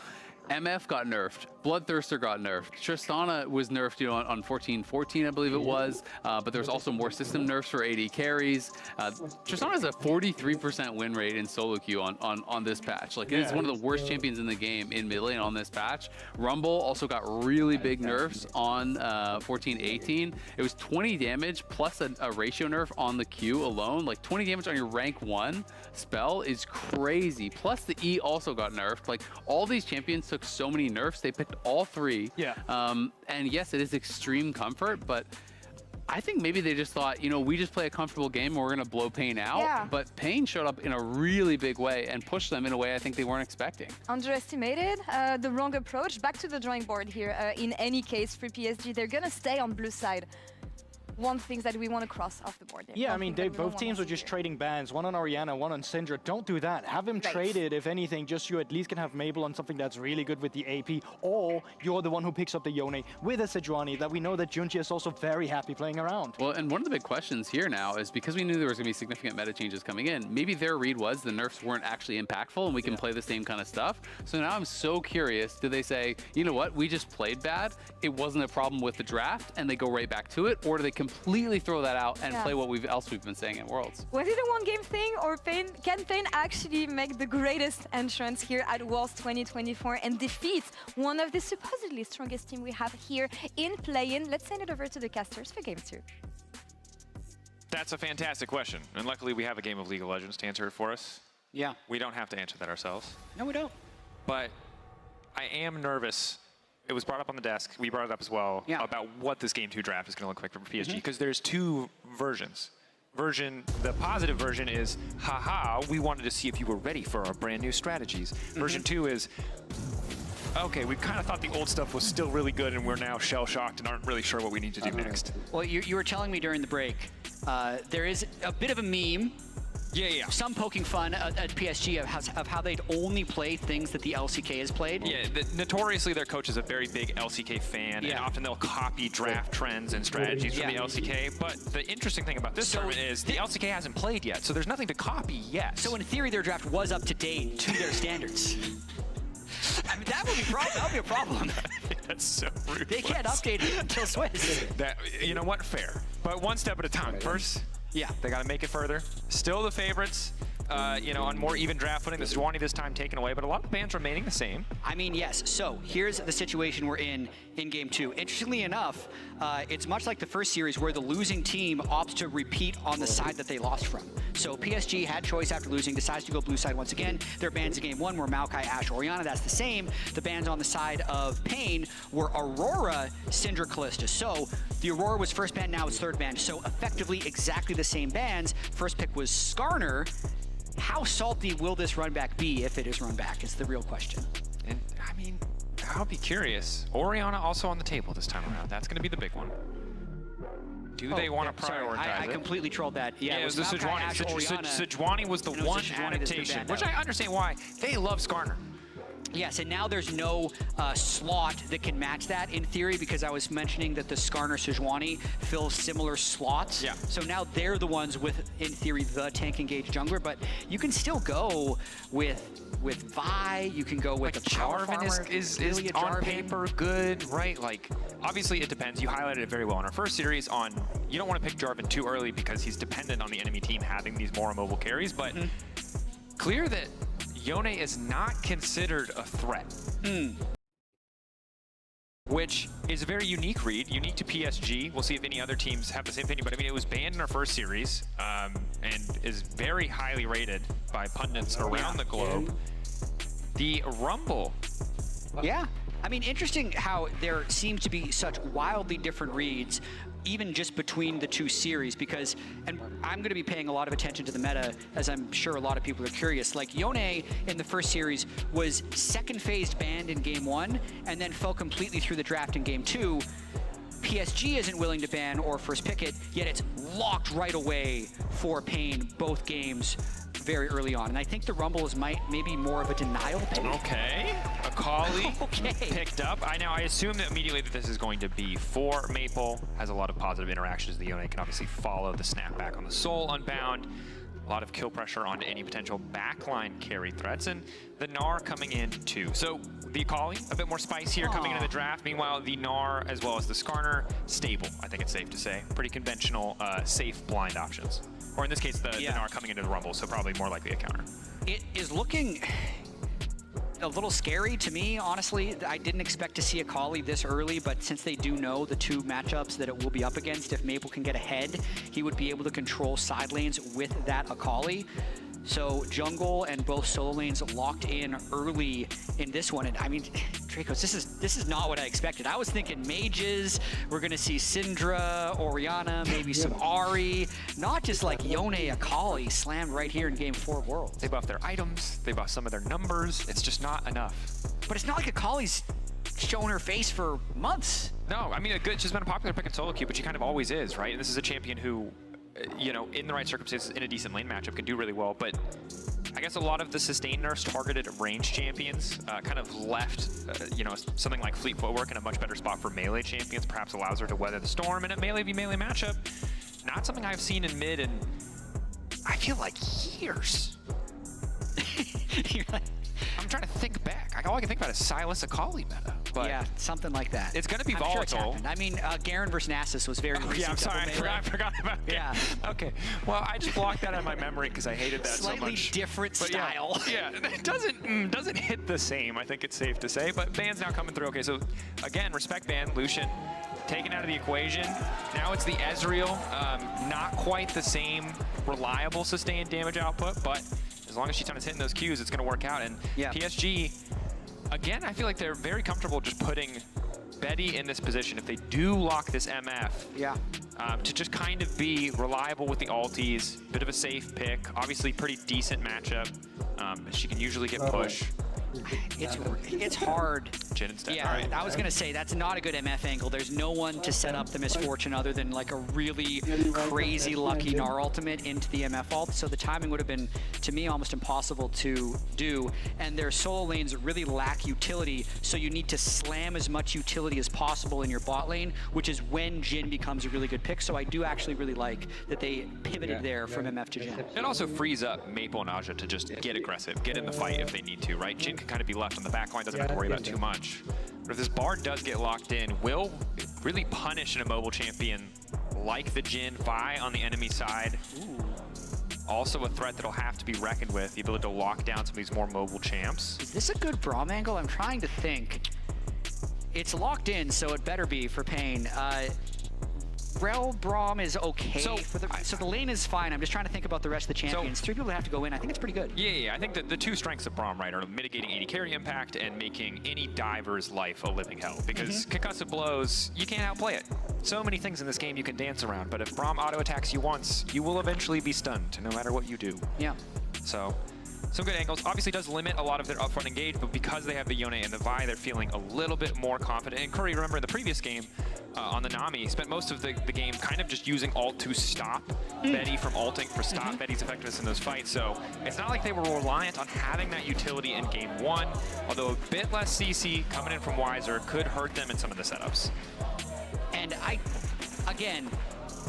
Speaker 1: MF got nerfed. Bloodthirster got nerfed. Tristana was nerfed, you know, on 14-14, I believe it was. But there's also more system nerfs for AD carries. Tristana has a 43% win rate in solo queue on this patch. Like, it is one of the worst champions in the game in mid lane on this patch. Rumble also got really big nerfs on 14-18. It was 20 damage plus a ratio nerf on the Q alone. Like, 20 damage on your rank 1 spell is crazy. Plus the E also got nerfed. Like, all these champions took so many nerfs. They picked all 3.
Speaker 3: Yeah.
Speaker 1: And yes, it is extreme comfort, but I think maybe they just thought, you know, we just play a comfortable game and we're going to blow Pain out.
Speaker 2: Yeah.
Speaker 1: But Pain showed up in a really big way and pushed them in a way I think they weren't expecting.
Speaker 2: Underestimated, the wrong approach. Back to the drawing board here. In any case, for PSG, they're going to stay on blue side. One thing that we want to cross off the board.
Speaker 3: Yeah, I mean, both teams are just trading bans, one on Orianna, one on Syndra. Don't do that. Have them traded, if anything, just so you at least can have Mabel on something that's really good with the AP, or you're the one who picks up the Yone with a Sejuani that we know that Junji is also very happy playing around.
Speaker 1: Well, and one of the big questions here now is because we knew there was going to be significant meta changes coming in, maybe their read was the nerfs weren't actually impactful and we can play the same kind of stuff. So now I'm so curious, do they say, you know what, we just played bad, it wasn't a problem with the draft, and they go right back to it, or do they completely throw that out and play what we've been saying in Worlds?
Speaker 2: Was it a one-game thing, or can Pain actually make the greatest entrance here at Worlds 2024 and defeat one of the supposedly strongest team we have here in play-in? Let's send it over to the casters for Game 2.
Speaker 14: That's a fantastic question. And luckily we have a game of League of Legends to answer it for us.
Speaker 15: Yeah.
Speaker 14: We don't have to answer that ourselves.
Speaker 15: No, we don't.
Speaker 14: But I am nervous. It was brought up on the desk, we brought it up as well, about what this Game 2 draft is going to look like for PSG, because there's 2 versions. The positive version is, haha, we wanted to see if you were ready for our brand new strategies. Version 2 is, okay, we kind of thought the old stuff was still really good and we're now shell-shocked and aren't really sure what we need to do next.
Speaker 15: Well, you were telling me during the break, there is a bit of a meme.
Speaker 14: Yeah.
Speaker 15: Some poking fun at PSG of how they'd only play things that the LCK has played.
Speaker 14: Yeah, notoriously their coach is a very big LCK fan, and often they'll copy draft trends and strategies from the LCK. But the interesting thing about this tournament is the LCK hasn't played yet, so there's nothing to copy yet.
Speaker 15: So in theory, their draft was up to date to their standards. I mean, that would be a problem.
Speaker 14: That's so rude.
Speaker 15: They can't update it until Swiss.
Speaker 14: You know what? Fair. But one step at a time. First, they got to make it further. Still the favorites. You know, on more even draft footing. The Sejuani this time taken away, but a lot of bans remaining the same.
Speaker 15: I mean, yes. So here's the situation we're in Game 2. Interestingly enough, it's much like the first series where the losing team opts to repeat on the side that they lost from. So PSG had choice after losing, decides to go blue side once again. Their bans in Game 1 were Maokai, Ashe, Orianna. That's the same. The bans on the side of Pain were Aurora, Syndra, Kalista. So the Aurora was first ban, now it's third ban. So effectively exactly the same bans. First pick was Skarner. How salty will this run back be if it is run back is the real question.
Speaker 14: And I mean, I'll be curious. Orianna also on the table this time around. That's going to be the big one. Do they want to prioritize
Speaker 15: I completely trolled that.
Speaker 14: Yeah, it was the Sejuani. Sejuani was the one adaptation, which I understand why. They love Skarner.
Speaker 15: Yes, and now there's no slot that can match that in theory, because I was mentioning that the Skarner Sejuani fill similar slots.
Speaker 14: Yeah.
Speaker 15: So now they're the ones with, in theory, the tank engaged jungler, but you can still go with Vi, you can go with the power farmer.
Speaker 14: is on paper good, right? Like, obviously it depends. You highlighted it very well in our first series on, you don't want to pick Jarvan too early because he's dependent on the enemy team having these more immobile carries, but clear that Yone is not considered a threat. Which is a very unique read, unique to PSG. We'll see if any other teams have the same opinion, but I mean, it was banned in our first series and is very highly rated by pundits around the globe. The Rumble.
Speaker 15: Yeah. I mean, interesting how there seems to be such wildly different reads, even just between the two series, because, and I'm going to be paying a lot of attention to the meta, as I'm sure a lot of people are curious. Like, Yone in the first series was second phased banned in Game 1, and then fell completely through the draft in Game 2. PSG isn't willing to ban or first pick it, yet it's locked right away for Pain both games very early on. And I think the Rumble is maybe more of a denial pick.
Speaker 14: Okay. Akali picked up. I assume that immediately that this is going to be for Maple. Has a lot of positive interactions. The Yone can obviously follow the snapback on the Soul Unbound. A lot of kill pressure onto any potential backline carry threats, and the Gnar coming in too. So the Akali, a bit more spice here coming into the draft. Meanwhile, the Gnar as well as the Skarner, stable, I think it's safe to say. Pretty conventional, safe blind options. Or in this case, the Gnar coming into the Rumble, so probably more likely a counter.
Speaker 15: It is looking a little scary to me, honestly. I didn't expect to see Akali this early, but since they do know the two matchups that it will be up against, if Maple can get ahead, he would be able to control side lanes with that Akali. So jungle and both solo lanes locked in early in this one. And I mean, Dracos, this is not what I expected. I was thinking mages, we're gonna see Syndra, Orianna, maybe some Ahri, not just like Yone Akali slammed right here in Game 4 of Worlds.
Speaker 14: They buffed their items, they buffed some of their numbers. It's just not enough.
Speaker 15: But it's not like Akali's shown her face for months.
Speaker 14: No, I mean, she's been a popular pick in solo queue, but she kind of always is, right? And this is a champion who, you know, in the right circumstances, in a decent lane matchup, can do really well. But I guess a lot of the sustain nerfs targeted range champions kind of left, you know, something like Fleet Footwork in a much better spot for melee champions. Perhaps allows her to weather the storm in a melee v melee matchup. Not something I've seen in mid in, I feel like, years. I'm trying to think back. All I can think about is Silas Akali meta. But
Speaker 15: yeah, something like that.
Speaker 14: It's going to be
Speaker 15: I'm
Speaker 14: volatile.
Speaker 15: Sure it's happened. I mean, Garen versus Nasus was very recent.
Speaker 14: Yeah, I'm sorry. I forgot about that.
Speaker 15: Yeah.
Speaker 14: Okay. Well, I just blocked that out of my memory because I hated that so much.
Speaker 15: Slightly different style.
Speaker 14: Yeah, it doesn't hit the same, I think it's safe to say. But Ban's now coming through. Okay, so again, respect Ban. Lucian taken out of the equation. Now it's the Ezreal. Not quite the same reliable sustained damage output, but as long as she's hitting those Qs, it's going to work out. And PSG, again, I feel like they're very comfortable just putting Betty in this position if they do lock this MF.
Speaker 15: Yeah.
Speaker 14: To just kind of be reliable with the ultis, bit of a safe pick, obviously pretty decent matchup. She can usually get push.
Speaker 15: It's hard.
Speaker 14: Jhin instead.
Speaker 15: Yeah, right. I was going to say, that's not a good MF angle. There's no one to set up the misfortune other than like a really crazy lucky Gnar ultimate into the MF ult. So the timing would have been, to me, almost impossible to do. And their solo lanes really lack utility, so you need to slam as much utility as possible in your bot lane, which is when Jhin becomes a really good pick. So I do actually really like that they pivoted there from MF to Jhin.
Speaker 14: It also frees up Maple and Aja to just get aggressive, get in the fight if they need to, right? Jhin can kind of be left on the back line, doesn't have to worry about too much. But if this Bard does get locked in, will really punish an immobile champion like the Jhin Vi on the enemy side.
Speaker 15: Ooh.
Speaker 14: Also a threat that'll have to be reckoned with, the ability to lock down some of these more mobile champs.
Speaker 15: Is this a good Braum angle? I'm trying to think. It's locked in, so it better be for Pain. Rel Braum is okay. So the lane is fine. I'm just trying to think about the rest of the champions. 3 people have to go in. I think it's pretty good.
Speaker 14: Yeah. I think that the two strengths of Braum, right, are mitigating AD carry impact and making any diver's life a living hell. Because concussive blows, you can't outplay it. So many things in this game you can dance around, but if Braum auto attacks you once, you will eventually be stunned, no matter what you do.
Speaker 15: Yeah.
Speaker 14: So, some good angles. Obviously does limit a lot of their upfront engage, but because they have the Yone and the Vi, they're feeling a little bit more confident. And Curry, remember in the previous game, on the Nami, spent most of the game kind of just using ult to stop Betty from ulting, for stop Betty's effectiveness in those fights. So it's not like they were reliant on having that utility in game 1, although a bit less CC coming in from Weiser could hurt them in some of the setups.
Speaker 15: And again,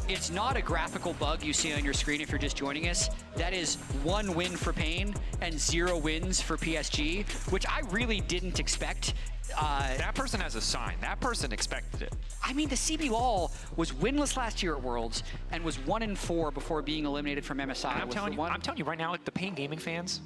Speaker 15: it's not a graphical bug you see on your screen if you're just joining us. That is 1 win for Pain and 0 wins for PSG, which I really didn't expect.
Speaker 14: That person has a sign. That person expected it.
Speaker 15: I mean, the CB LOL was winless last year at Worlds and was 1-4 before being eliminated from MSI.
Speaker 14: And I'm telling you right now, like the Pain Gaming fans,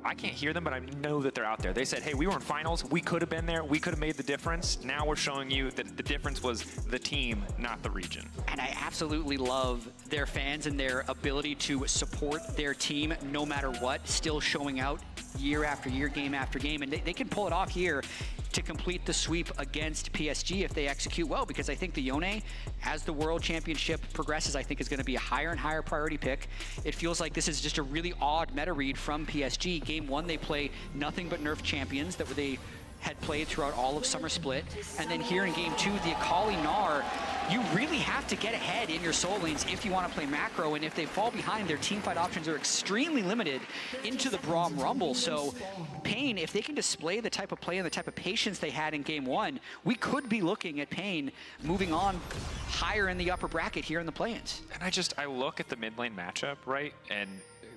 Speaker 14: I can't hear them, but I know that they're out there. They said, hey, we were in finals. We could have been there. We could have made the difference. Now we're showing you that the difference was the team, not the region.
Speaker 15: And I absolutely love their fans and their ability to support their team no matter what, still showing out year after year, game after game. And they can pull it off here to complete the sweep against PSG if they execute well, because I think the Yone, as the World Championship progresses, I think is going to be a higher and higher priority pick. It feels like this is just a really odd meta read from PSG. Game 1, they play nothing but nerf champions that they had played throughout all of Summer Split. And then here in Game 2, the Akali Gnar, you really have to get ahead in your soul lanes if you want to play macro, and if they fall behind, their teamfight options are extremely limited into the Braum Rumble. So Pain, if they can display the type of play and the type of patience they had in Game 1, we could be looking at Pain moving on higher in the upper bracket here in the play-ins.
Speaker 14: And I look at the mid lane matchup, right, and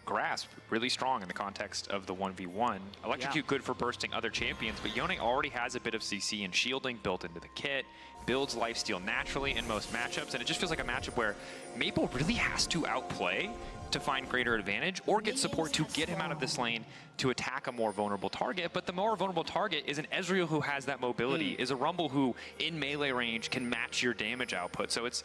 Speaker 14: Grasp really strong in the context of the 1v1. Electrocute good for bursting other champions, but Yone already has a bit of CC and shielding built into the kit, builds lifesteal naturally in most matchups, and it just feels like a matchup where Maple really has to outplay to find greater advantage or get support to get him out of this lane to attack a more vulnerable target. But the more vulnerable target is an Ezreal who has that mobility, is a Rumble who in melee range can match your damage output. So it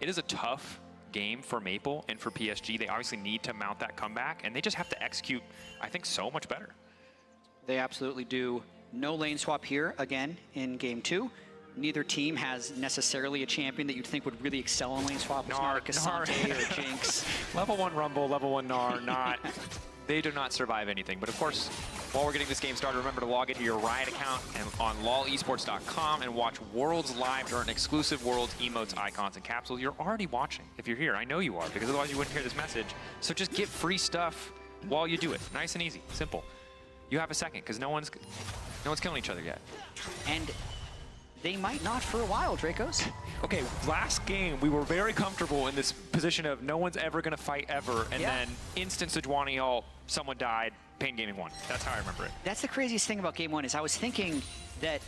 Speaker 14: is a tough game for Maple and for PSG. They obviously need to mount that comeback, and they just have to execute, I think, so much better.
Speaker 15: They absolutely do. No lane swap here again in game 2. Neither team has necessarily a champion that you'd think would really excel in lane swap. It's not a Cassante or Jinx.
Speaker 14: Level 1 Rumble, level 1 Gnar, not. They do not survive anything. But of course, while we're getting this game started, remember to log into your Riot account and on lolesports.com and watch Worlds live during exclusive Worlds emotes, icons, and capsules. You're already watching if you're here. I know you are, because otherwise you wouldn't hear this message. So just get free stuff while you do it. Nice and easy, simple. You have a second, because no one's killing each other yet.
Speaker 15: And they might not for a while, Dracos.
Speaker 14: Okay, last game, we were very comfortable in this position of no one's ever going to fight ever, and then instant Sejuani ult, someone died, Pain Gaming won. That's how I remember it.
Speaker 15: That's the craziest thing about game 1 is I was thinking that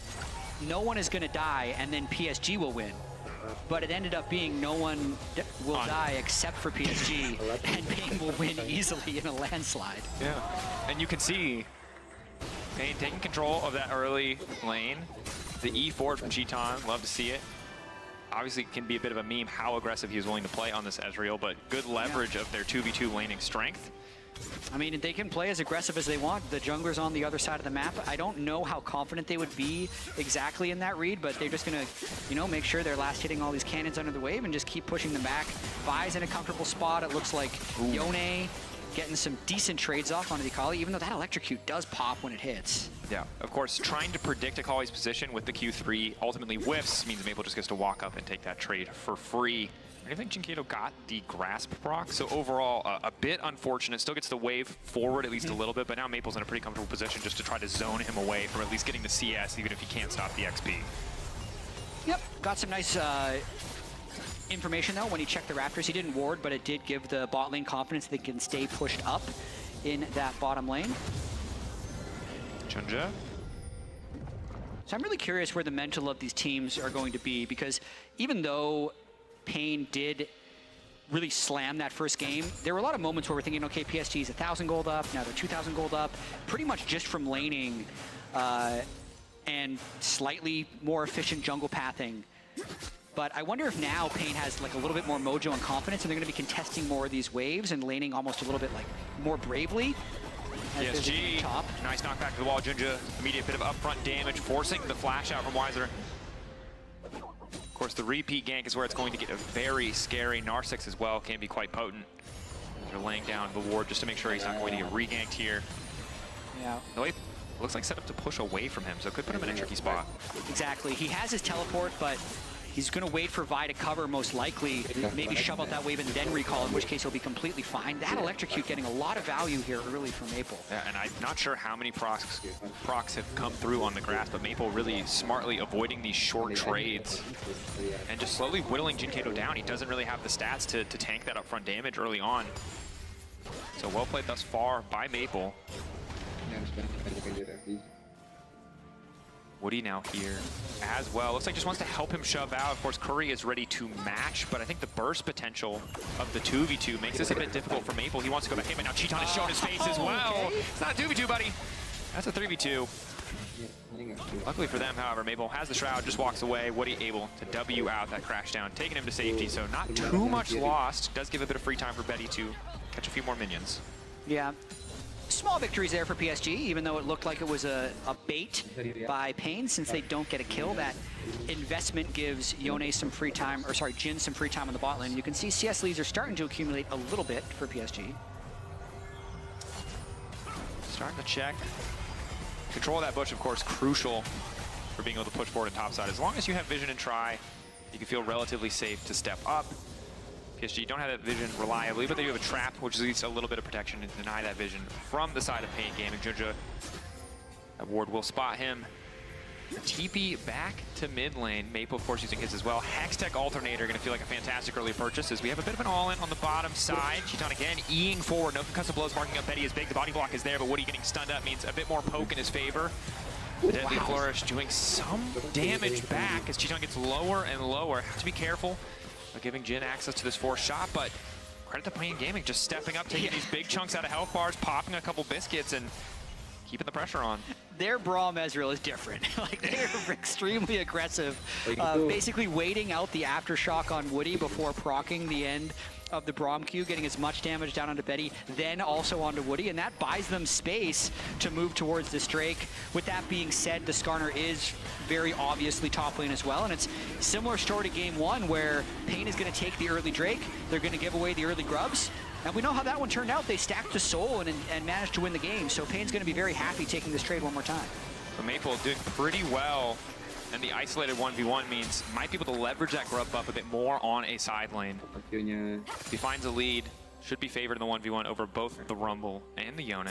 Speaker 15: no one is going to die and then PSG will win. But it ended up being no one will die except for PSG, and Pain will win easily in a landslide.
Speaker 14: Yeah, and you can see Pain taking control of that early lane. The E forward from Cheeton, love to see it. Obviously, it can be a bit of a meme how aggressive he was willing to play on this Ezreal, but good leverage of their 2v2 laning strength.
Speaker 15: I mean, they can play as aggressive as they want. The jungler's on the other side of the map. I don't know how confident they would be exactly in that read, but they're just going to, you know, make sure they're last hitting all these cannons under the wave and just keep pushing them back. Vi's in a comfortable spot. It looks like Yone getting some decent trades off onto the Akali, even though that Electrocute does pop when it hits.
Speaker 14: Yeah, of course, trying to predict Akali's position with the Q3 ultimately whiffs means Maple just gets to walk up and take that trade for free. I think Jinkato got the Grasp proc, so overall a bit unfortunate. Still gets the wave forward at least a little bit, but now Maple's in a pretty comfortable position just to try to zone him away from at least getting the CS, even if he can't stop the XP.
Speaker 15: Yep, got some nice information though. When he checked the Raptors, he didn't ward, but it did give the bot lane confidence they can stay pushed up in that bottom lane.
Speaker 14: Chunja.
Speaker 15: So I'm really curious where the mental of these teams are going to be, because even though Pain did really slam that first game, there were a lot of moments where we're thinking, okay, PSG is 1,000 gold up, now they're 2,000 gold up, pretty much just from laning and slightly more efficient jungle pathing. But I wonder if now Pain has like a little bit more mojo and confidence, and they're going to be contesting more of these waves and laning almost a little bit like more bravely.
Speaker 14: PSG, top. Nice knockback to the wall. Junja, immediate bit of upfront damage, forcing the flash out from Weiser. Of course, the repeat gank is where it's going to get a very scary. Narsix as well can be quite potent. They're laying down the ward just to make sure he's not going to get re-ganked here.
Speaker 15: Yeah.
Speaker 14: The way looks like set up to push away from him, so it could put him in a tricky spot.
Speaker 15: Exactly. He has his teleport, but he's going to wait for Vi to cover, most likely. Maybe shove out that wave and then recall, in which case he'll be completely fine. That Electrocute getting a lot of value here early for Maple.
Speaker 14: Yeah, and I'm not sure how many procs have come through on the grass, but Maple really smartly avoiding these short trades and just slowly whittling Jinkato down. He doesn't really have the stats to tank that upfront damage early on. So well played thus far by Maple. Woody now here as well. Looks like just wants to help him shove out. Of course, Curry is ready to match, but I think the burst potential of the 2v2 makes this a bit difficult for Maple. He wants to go back in, but now Cheeton has shown his face as well. Okay. It's not a 2v2, buddy. That's a 3v2. Luckily for them, however, Maple has the Shroud, just walks away. Woody able to W out that crash down, taking him to safety, so not too much lost. Does give a bit of free time for Betty to catch a few more minions.
Speaker 15: Yeah. Small victories there for PSG, even though it looked like it was a bait by Pain. Since they don't get a kill, that investment gives Yone some free time, or sorry, Jin some free time on the bot lane. You can see CS leads are starting to accumulate a little bit for PSG.
Speaker 14: Starting to check. Control of that bush, of course, crucial for being able to push forward and topside. As long as you have vision and try, you can feel relatively safe to step up. PSG don't have that vision reliably, but they do have a trap, which is at least a little bit of protection to deny that vision from the side of Pain Gaming. Junja, that ward will spot him. TP back to mid lane. Maple, of course, using his as well. Hextech Alternator going to feel like a fantastic early purchase as we have a bit of an all-in on the bottom side. Cheaton again, E-ing forward. No concussive blows marking up Betty is big. The body block is there, but Woody getting stunned up means a bit more poke in his favor. The Deadly Flourish doing some damage back as Cheaton gets lower and lower. Have to be careful of giving Jin access to this forced shot, but credit to Pain Gaming just stepping up, taking these big chunks out of health bars, popping a couple biscuits, and keeping the pressure on.
Speaker 15: Their Braum Ezreal is different. Like, they're extremely aggressive, basically waiting out the aftershock on Woody before proccing the end of the Braum Q, getting as much damage down onto Betty, then also onto Woody, and that buys them space to move towards this Drake. With that being said, the Skarner is very obviously top lane as well, and it's similar story to game one where Pain is going to take the early Drake, they're going to give away the early Grubs, and we know how that one turned out. They stacked the Soul and managed to win the game, so Pain's going to be very happy taking this trade one more time.
Speaker 14: So Maple doing pretty well, and the isolated 1v1 means might be able to leverage that Grub buff a bit more on a side lane. If he finds a lead, should be favored in the 1v1 over both the Rumble and the Yone.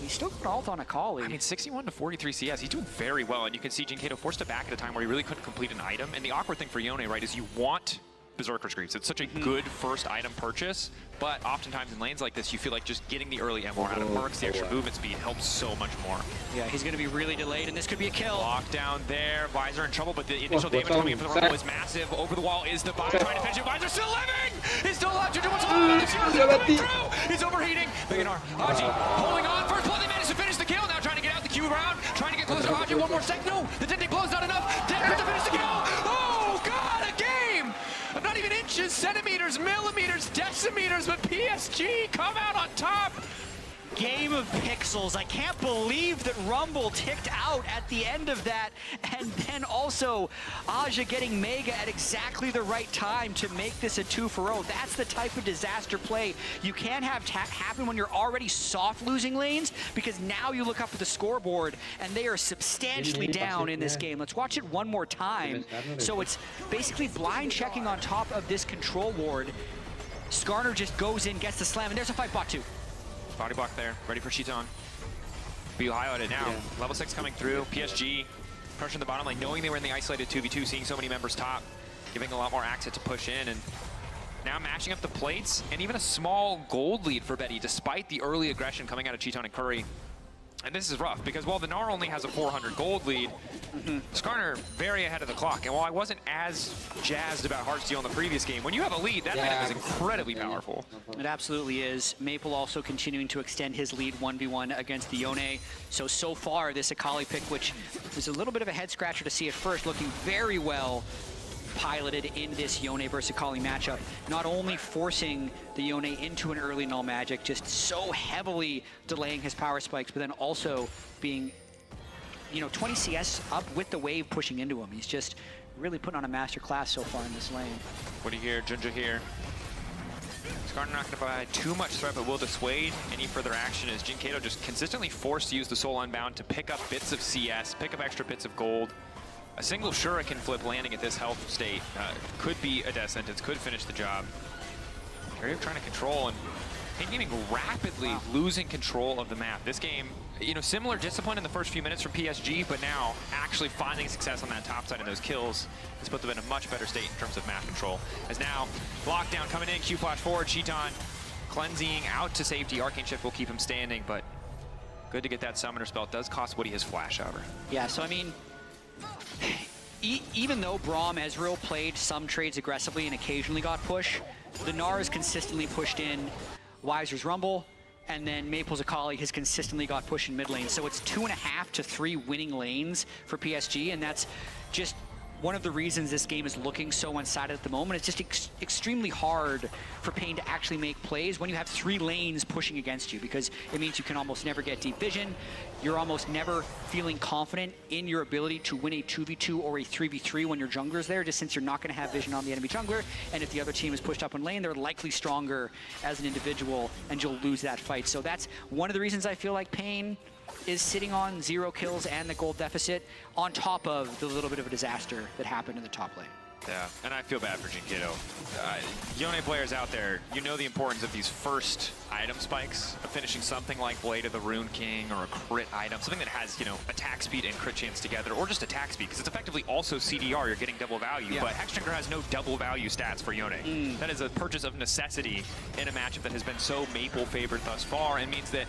Speaker 15: He's still got ult on Akali.
Speaker 14: I mean, 61 to 43 CS, he's doing very well, and you can see Jinkato forced it back at a time where he really couldn't complete an item. And the awkward thing for Yone, right, is you want Berserker's Greaves. It's such a good first item purchase, but oftentimes in lanes like this, you feel like just getting the early MR out of Mercs, the extra movement speed helps so much more.
Speaker 15: Yeah, he's going to be really delayed, and this could be a kill.
Speaker 14: Lockdown there, Visor in trouble, but the initial damage coming in for the Rumble is massive. Over the wall is the Visor trying to finish it. Visor still living! He's still alive. Juju wants to hold coming through! He's overheating. Big R. Haji holding on. First blood, they managed to finish the kill. Now trying to get out the Q round. Trying to get closer to Haji. One more sec. No! The Dente blow's not enough. Denver to finish the kill! Oh, God! A game! Not even inches, centimeters, millimeters, decimeters, but PSG come out on top.
Speaker 15: Game of pixels. I can't believe that Rumble ticked out at the end of that, and then also Aja getting Mega at exactly the right time to make this a 2-for-0. That's the type of disaster play you can't have happen when you're already soft losing lanes, because now you look up at the scoreboard and they are substantially down in this game. Let's watch it one more time. So it's basically blind checking on top of this control ward. Skarner just goes in, gets the slam, and there's a fight bot too.
Speaker 14: Body block there, ready for Cheaton. But you highlight it now. Level 6 coming through, PSG pressuring the bottom lane, knowing they were in the isolated 2v2, seeing so many members top, giving a lot more access to push in, and now matching up the plates, and even a small gold lead for Betty, despite the early aggression coming out of Cheaton and Curry. And this is rough, because while the Gnar only has a 400 gold lead, Skarner very ahead of the clock. And while I wasn't as jazzed about Heartsteel in the previous game, when you have a lead, that item is incredibly powerful.
Speaker 15: It absolutely is. Maple also continuing to extend his lead 1v1 against the Yone. So far, this Akali pick, which is a little bit of a head scratcher to see at first, looking very well piloted in this Yone versus Akali matchup, not only forcing the Yone into an early null magic, just so heavily delaying his power spikes, but then also being, 20 CS up with the wave pushing into him. He's just really putting on a master class so far in this lane.
Speaker 14: What do you hear? Junja here. Skarner not going to provide too much threat, but will dissuade any further action as Jinkato just consistently forced to use the Soul Unbound to pick up bits of CS, pick up extra bits of gold. A single Shuriken flip landing at this health state could be a death sentence, could finish the job. They're trying to control, and Pain Gaming rapidly losing control of the map. This game, similar discipline in the first few minutes from PSG, but now actually finding success on that top side of those kills has put them in a much better state in terms of map control. As now, lockdown coming in, Q flash forward, Cheaton cleansing out to safety. Arcane Shift will keep him standing, but good to get that summoner spell. It does cost Woody his flash, however.
Speaker 15: Yeah, so I mean, even though Braum Ezreal played some trades aggressively and occasionally got push, the Gnar has consistently pushed in Weiser's Rumble, and then Maple's Akali has consistently got push in mid lane. So it's 2.5 to 3 winning lanes for PSG, and that's just one of the reasons this game is looking so one-sided at the moment. It's just extremely hard for Pain to actually make plays when you have 3 lanes pushing against you, because it means you can almost never get deep vision. You're almost never feeling confident in your ability to win a 2v2 or a 3v3 when your jungler's there, just since you're not going to have vision on the enemy jungler, and if the other team is pushed up in lane, they're likely stronger as an individual, and you'll lose that fight. So that's one of the reasons I feel like Pain is sitting on 0 kills and the gold deficit, on top of the little bit of a disaster that happened in the top lane.
Speaker 14: Yeah, and I feel bad for Jinkito. Yone players out there, you know the importance of these first item spikes, of finishing something like Blade of the Rune King or a crit item, something that has, you know, attack speed and crit chance together, or just attack speed, because it's effectively also CDR, you're getting double value, but Hexdrinker has no double value stats for Yone. That is a purchase of necessity in a matchup that has been so Maple favored thus far, and means that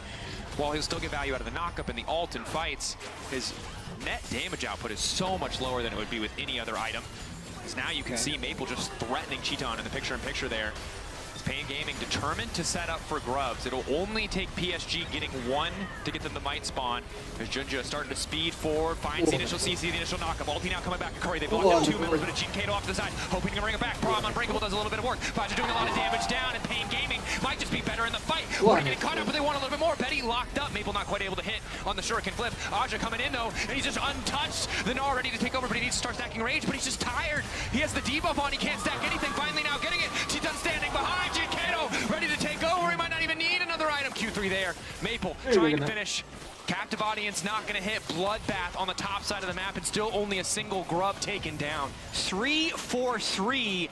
Speaker 14: while he'll still get value out of the knockup and the ult and fights, his net damage output is so much lower than it would be with any other item. Because now you can see Maple just threatening Cheeton in the picture-in-picture there. Pain Gaming determined to set up for grubs. It'll only take PSG getting one to get them the might spawn. As Junja started to speed forward, finds the initial CC, the initial knockup. Ulti now coming back to Curry. They blocked down 2 members, but a Jinkito off to the side, hoping to bring it back. Prom Unbreakable does a little bit of work. Faja doing a lot of damage down, and Pain Gaming might just be better in the fight. We're getting caught up, but they want a little bit more. Betty locked up. Maple not quite able to hit on the Shuriken flip. Aja coming in though, and he's just untouched. The Gnar ready to take over, but he needs to start stacking rage, but he's just tired. He has the debuff on, he can't stack anything. Finally now getting it. Cheeton standing behind Jinkito, ready to take over. He might not even need another item. Q3 there. Maple trying to finish. Captive audience not going to hit. Bloodbath on the top side of the map, and still only a single grub taken down.
Speaker 15: 3-4-3,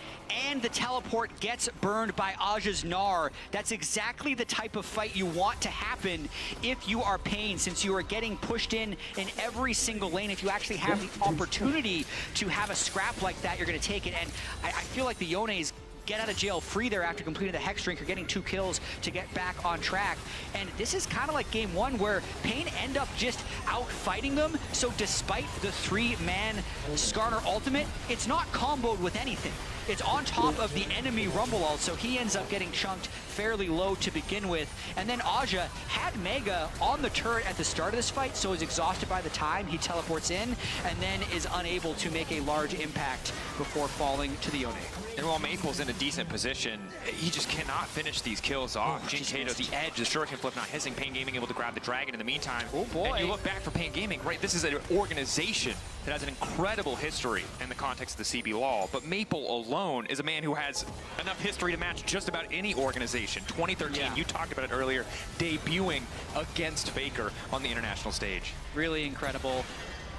Speaker 15: and the teleport gets burned by Aja's Gnar. That's exactly the type of fight you want to happen if you are Pain, since you are getting pushed in every single lane. If you actually have the opportunity to have a scrap like that, you're going to take it. And I feel like the Yones get out of jail free there after completing the Hexdrinker, getting 2 kills to get back on track. And this is kind of like game 1 where Pain end up just out fighting them. So despite the 3-man Skarner ultimate, it's not comboed with anything. It's on top of the enemy Rumble ult, so he ends up getting chunked fairly low to begin with. And then Aja had Mega on the turret at the start of this fight, so is exhausted by the time he teleports in, and then is unable to make a large impact before falling to the Yone.
Speaker 14: And while Maple's in a decent position, he just cannot finish these kills off. Jinkito, the edge, the Shuriken flip not hissing. Pain Gaming able to grab the dragon in the meantime.
Speaker 15: Oh boy.
Speaker 14: And you look back for Pain Gaming, right? This is an organization that has an incredible history in the context of the CB law, but Maple alone is a man who has enough history to match just about any organization. 2013, you talked about it earlier, debuting against Faker on the international stage.
Speaker 15: Really incredible.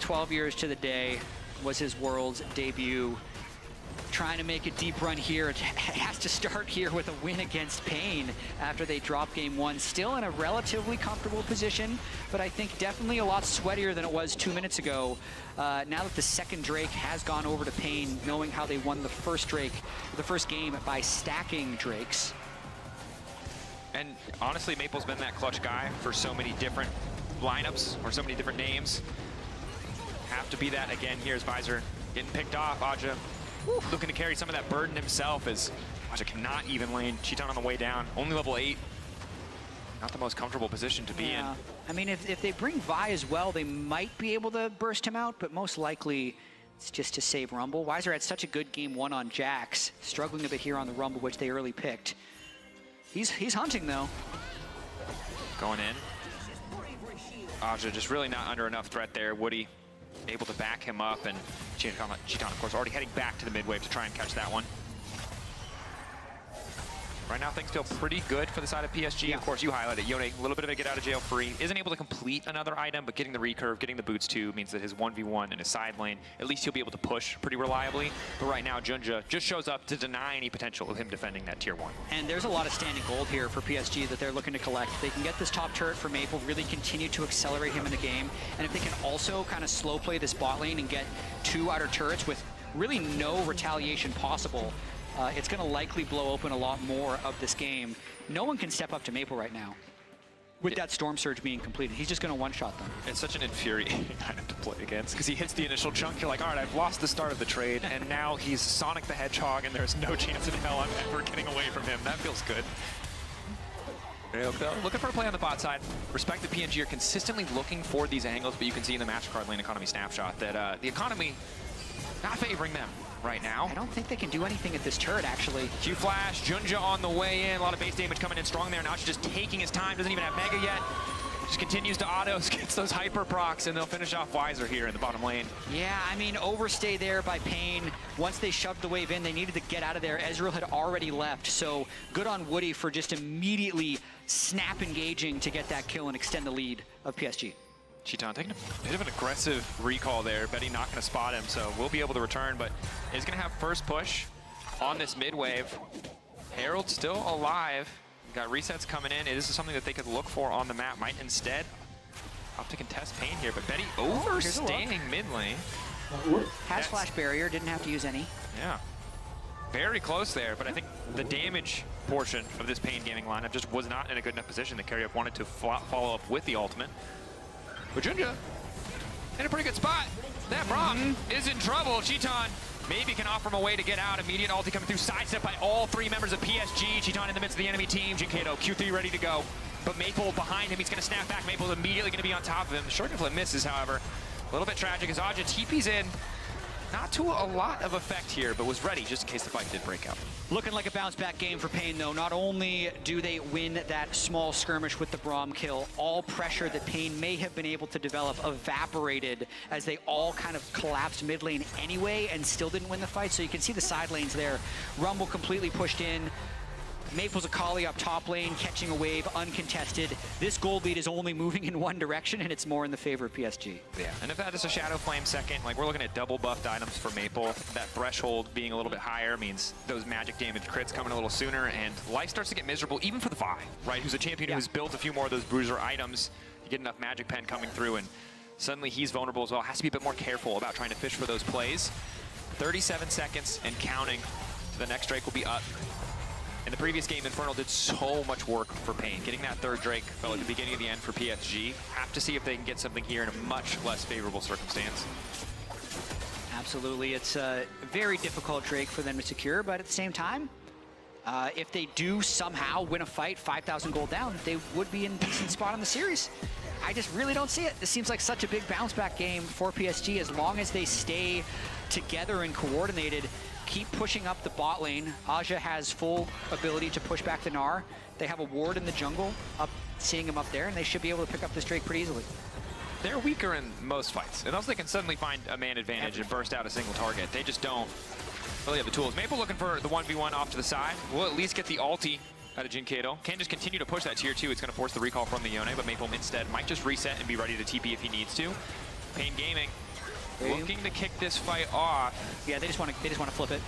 Speaker 15: 12 years to the day was his world's debut. Trying to make a deep run here. It has to start here with a win against Pain after they drop game 1. Still in a relatively comfortable position, but I think definitely a lot sweatier than it was 2 minutes ago. Now that the second Drake has gone over to Pain, knowing how they won the first game by stacking Drakes.
Speaker 14: And honestly, Maple's been that clutch guy for so many different lineups or so many different names. Have to be that again. Here's Visor getting picked off. Aja looking to carry some of that burden himself, as Aja cannot even lane. Cheeton on the way down, only level 8. Not the most comfortable position to be in.
Speaker 15: I mean, if they bring Vi as well, they might be able to burst him out, but most likely it's just to save Rumble. Weiser had such a good game 1 on Jax, struggling a bit here on the Rumble, which they early picked. He's hunting though.
Speaker 14: Going in. Aja just really not under enough threat there. Woody able to back him up, and Cheeton, of course, already heading back to the mid wave to try and catch that one. Right now, things feel pretty good for the side of PSG. Of course, you highlighted Yone, a little bit of a get out of jail free. Isn't able to complete another item, but getting the recurve, getting the boots too, means that his 1v1 in his side lane, at least he'll be able to push pretty reliably. But right now, Junja just shows up to deny any potential of him defending that tier 1.
Speaker 15: And there's a lot of standing gold here for PSG that they're looking to collect. They can get this top turret for Maple, really continue to accelerate him in the game. And if they can also kind of slow play this bot lane and get 2 outer turrets with really no retaliation possible, it's going to likely blow open a lot more of this game. No one can step up to Maple right now with that Storm Surge being completed. He's just going to one-shot them.
Speaker 14: It's such an infuriating item to play against, because he hits the initial chunk, you're like, all right, I've lost the start of the trade, and now he's Sonic the Hedgehog, and there's no chance in hell I'm ever getting away from him. That feels good. Looking for a play on the bot side. Respect that PNG are consistently looking for these angles, but you can see in the MasterCard lane economy snapshot that the economy not favoring them right now.
Speaker 15: I don't think they can do anything at this turret, actually.
Speaker 14: Q-Flash, Junja on the way in. A lot of base damage coming in strong there. Now she's just taking his time. Doesn't even have Mega yet. Just continues to autos, gets those hyper procs, and they'll finish off Weiser here in the bottom lane.
Speaker 15: Yeah, I mean, overstay there by Pain. Once they shoved the wave in, they needed to get out of there. Ezreal had already left, so good on Woody for just immediately snap engaging to get that kill and extend the lead of PSG.
Speaker 14: Cheeton taking a bit of an aggressive recall there. Betty not going to spot him, so we'll be able to return, but is going to have first push on this mid wave. Harold still alive. Got resets coming in. This is something that they could look for on the map. Might instead opt to contest Pain here, but Betty overstaying mid lane.
Speaker 15: Has flash barrier, didn't have to use any.
Speaker 14: Yeah. Very close there, but I think the damage portion of this Pain gaming lineup just was not in a good enough position. The carry up wanted to follow up with the ultimate. But Junja in a pretty good spot. That Braum is in trouble. Cheeton maybe can offer him a way to get out. Immediate ulti coming through, sidestep by all three members of PSG. Cheeton in the midst of the enemy team. Jinkato, Q3 ready to go. But Maple behind him, he's gonna snap back. Maple's immediately gonna be on top of him. The short flip misses, however. A little bit tragic as Aja TP's in. Not to a lot of effect here, but was ready just in case the fight did break out.
Speaker 15: Looking like a bounce-back game for Pain, though. Not only do they win that small skirmish with the Braum kill, all pressure that Pain may have been able to develop evaporated as they all kind of collapsed mid lane anyway and still didn't win the fight. So you can see the side lanes there. Rumble completely pushed in. Maple's Akali up top lane, catching a wave, uncontested. This gold lead is only moving in one direction, and it's more in the favor of PSG.
Speaker 14: Yeah, and if that is a Shadow Flame second, like we're looking at double buffed items for Maple. That threshold being a little bit higher means those magic damage crits coming a little sooner, and life starts to get miserable, even for the Vi, right? Who's a champion who's built a few more of those bruiser items. You get enough magic pen coming through, and suddenly he's vulnerable as well. Has to be a bit more careful about trying to fish for those plays. 37 seconds and counting. The next Drake will be up. In the previous game, Infernal did so much work for Pain. Getting that third Drake felt like the beginning of the end for PSG. Have to see if they can get something here in a much less favorable circumstance.
Speaker 15: Absolutely. It's a very difficult Drake for them to secure, but at the same time, if they do somehow win a fight 5,000 gold down, they would be in a decent spot in the series. I just really don't see it. This seems like such a big bounce-back game for PSG as long as they stay together and coordinated. Keep pushing up the bot lane. Aja has full ability to push back the Gnar. They have a ward in the jungle, seeing him up there, and they should be able to pick up this Drake pretty easily.
Speaker 14: They're weaker in most fights, and also they can suddenly find a man advantage and burst out a single target. They just don't really have the tools. Maple looking for the 1v1 off to the side. We'll at least get the ulti out of Jinkato. Can just continue to push that tier 2. It's going to force the recall from the Yone, but Maple instead might just reset and be ready to TP if he needs to. Pain Gaming looking to kick this fight off.
Speaker 15: Yeah, they just want to flip it.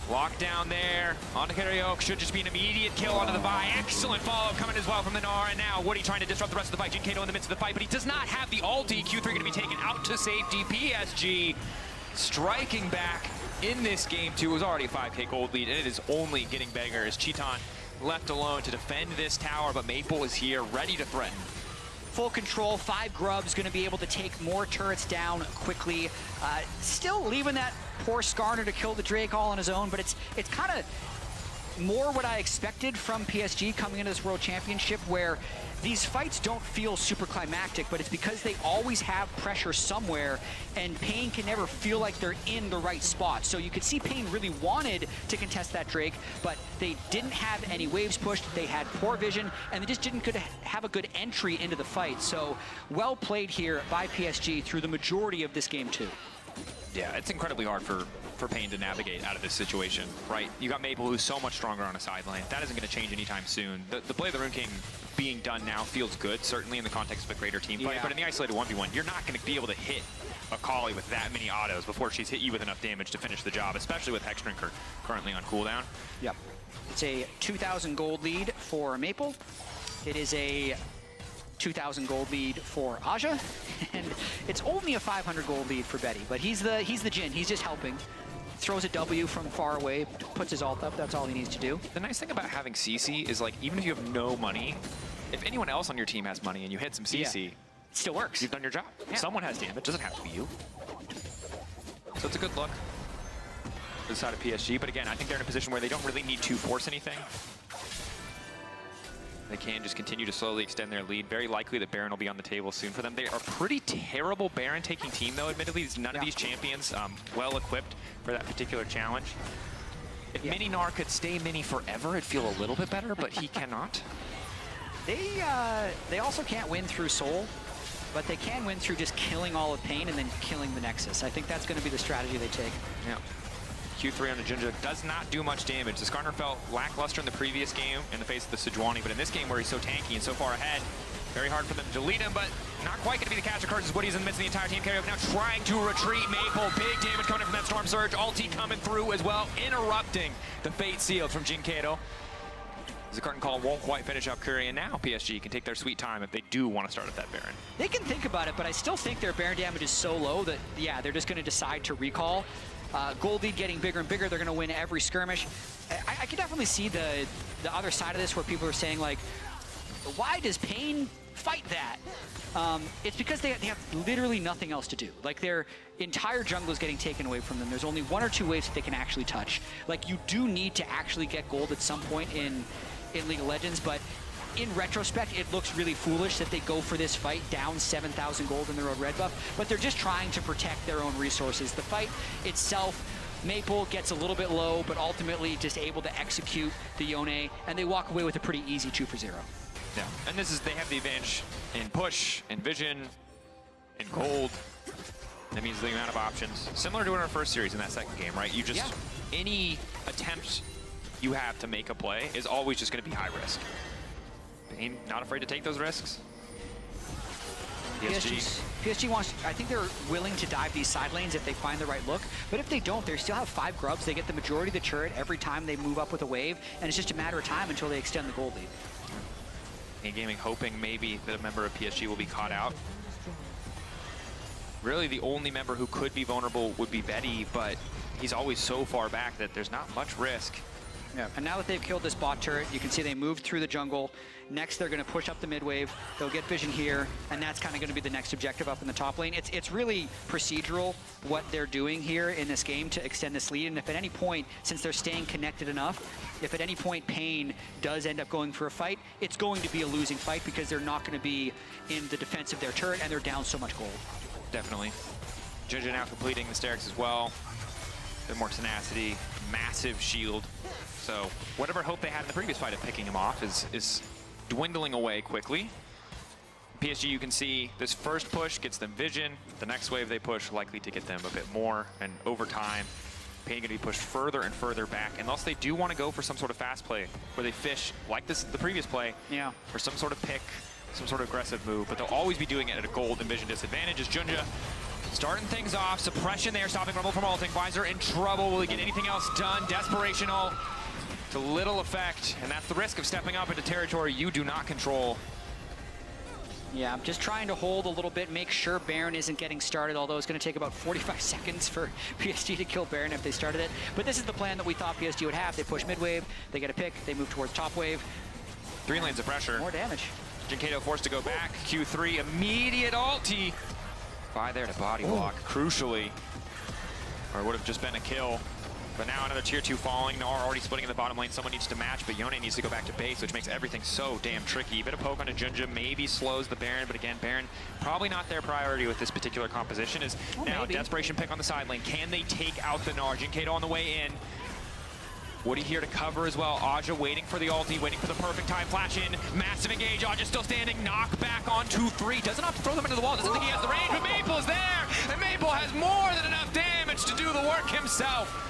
Speaker 14: Lockdown there on the Karaoke. Should just be an immediate kill onto the Vi. Excellent follow-up coming as well from the Gnar. And now Woody trying to disrupt the rest of the fight. Jinkato in the midst of the fight, but he does not have the ulti. Q3 going to be taken out to safety. PSG striking back in this game too. It was already a 5K gold lead, and it is only getting bigger as Cheeton left alone to defend this tower, but Maple is here ready to threaten.
Speaker 15: Full control, 5 grubs, going to be able to take more turrets down quickly. Still leaving that poor Skarner to kill the Drake all on his own, but it's kind of more what I expected from PSG coming into this World Championship, where these fights don't feel super climactic, but it's because they always have pressure somewhere, and Pain can never feel like they're in the right spot. So you could see Pain really wanted to contest that Drake, but they didn't have any waves pushed, they had poor vision, and they just didn't have a good entry into the fight. So well played here by PSG through the majority of this game too.
Speaker 14: Yeah, it's incredibly hard for Pain to navigate out of this situation, right? You got Maple, who's so much stronger on a side lane. That isn't going to change anytime soon. The play of the Rune King being done now feels good, certainly in the context of a greater team fight, but in the isolated 1v1, you're not going to be able to hit Akali with that many autos before she's hit you with enough damage to finish the job, especially with Hexdrinker currently on cooldown.
Speaker 15: Yep. It's a 2,000 gold lead for Maple. It is a 2,000 gold lead for Aja, and it's only a 500 gold lead for Betty, but he's the Jhin. He's just helping. Throws a W from far away, puts his ult up. That's all he needs to do.
Speaker 14: The nice thing about having CC is, like, even if you have no money, if anyone else on your team has money and you hit some CC,
Speaker 15: it still works.
Speaker 14: You've done your job. Yeah. Someone has damage. It doesn't have to be you. So it's a good look for the side of PSG, but again, I think they're in a position where they don't really need to force anything. They can just continue to slowly extend their lead. Very likely that Baron will be on the table soon for them. They are a pretty terrible Baron-taking team, though, admittedly. None of these champions well-equipped for that particular challenge. If Mini Gnar could stay Mini forever, it'd feel a little bit better, but he cannot.
Speaker 15: They also can't win through Soul, but they can win through just killing all of Pain and then killing the Nexus. I think that's going to be the strategy they take.
Speaker 14: Yeah. Q3 on the Jinja does not do much damage. The Skarner felt lackluster in the previous game in the face of the Sejuani, but in this game where he's so tanky and so far ahead, very hard for them to delete him, but Not quite going to be the catch of cards as Woody's in the midst of the entire team. Karaoke now trying to retreat. Maple, big damage coming from that Storm Surge. Ulti coming through as well, interrupting the Fate Sealed from Jinkado. The curtain call won't quite finish up Curry, and now PSG can take their sweet time if they do want to start at that Baron.
Speaker 15: They can think about it, but I still think their Baron damage is so low that, yeah, they're just going to decide to recall. Gold lead getting bigger and bigger. They're going to win every skirmish. I can definitely see the other side of this where people are saying, like, why does Pain fight that? It's because they have literally nothing else to do. Like, their entire jungle is getting taken away from them. There's only 1 or 2 waves that they can actually touch. Like, you do need to actually get gold at some point in League of Legends, but in retrospect, it looks really foolish that they go for this fight down 7,000 gold in their own red buff, but they're just trying to protect their own resources. The fight itself, Maple gets a little bit low, but ultimately just able to execute the Yone, and they walk away with a pretty easy 2-for-0.
Speaker 14: Yeah, and they have the advantage in push, in vision, in gold. That means the amount of options. Similar to in our first series in that second game, right? You just, any attempt you have to make a play is always just going to be high risk. Pain not afraid to take those risks.
Speaker 15: PSG wants, I think they're willing to dive these side lanes if they find the right look, but if they don't, they still have 5 grubs. They get the majority of the turret every time they move up with a wave, and it's just a matter of time until they extend the gold lead.
Speaker 14: Gaming hoping maybe that a member of PSG will be caught out. Really, the only member who could be vulnerable would be Betty, but he's always so far back that there's not much risk.
Speaker 15: Yeah, and now that they've killed this bot turret, you can see they moved through the jungle. Next, they're going to push up the mid wave. They'll get vision here, and that's kind of going to be the next objective up in the top lane. It's really procedural what they're doing here in this game to extend this lead, and if at any point, since they're staying connected enough, if at any point Pain does end up going for a fight, it's going to be a losing fight because they're not going to be in the defense of their turret, and they're down so much gold.
Speaker 14: Definitely. Jinja now completing the Sterix as well. A bit more tenacity, massive shield. So whatever hope they had in the previous fight of picking him off is dwindling away quickly. PSG, you can see this first push gets them vision. The next wave they push likely to get them a bit more, and over time, Pain going to be pushed further and further back, unless they do want to go for some sort of fast play where they fish like the previous play, for some sort of pick, some sort of aggressive move, but they'll always be doing it at a gold and vision disadvantage. As Junja starting things off, suppression there, stopping Rumble from ulting. Visor in trouble. Will he get anything else done? Desperation ult to little effect, and that's the risk of stepping up into territory you do not control.
Speaker 15: Yeah, I'm just trying to hold a little bit, make sure Baron isn't getting started, although it's going to take about 45 seconds for PSG to kill Baron if they started it. But this is the plan that we thought PSG would have. They push mid wave, they get a pick, they move towards top wave.
Speaker 14: 3 lanes of pressure.
Speaker 15: More damage.
Speaker 14: Jinkado forced to go back. Q3, immediate ulti. By there to body block, crucially. Or it would have just been a kill. But now another tier 2 falling. Nara already splitting in the bottom lane. Someone needs to match, but Yone needs to go back to base, which makes everything so damn tricky. A bit of poke onto Junja maybe slows the Baron, but again, Baron probably not their priority with this particular composition. Is now maybe. Desperation pick on the side lane. Can they take out the Nara? Jinkado on the way in. Woody here to cover as well. Aja waiting for the ulti, waiting for the perfect time. Flash in, massive engage. Aja still standing. Knock back on 2-3. Doesn't have to throw them into the wall. Doesn't think he has the range, but Maple's there. And Maple has more than enough damage to do the work himself.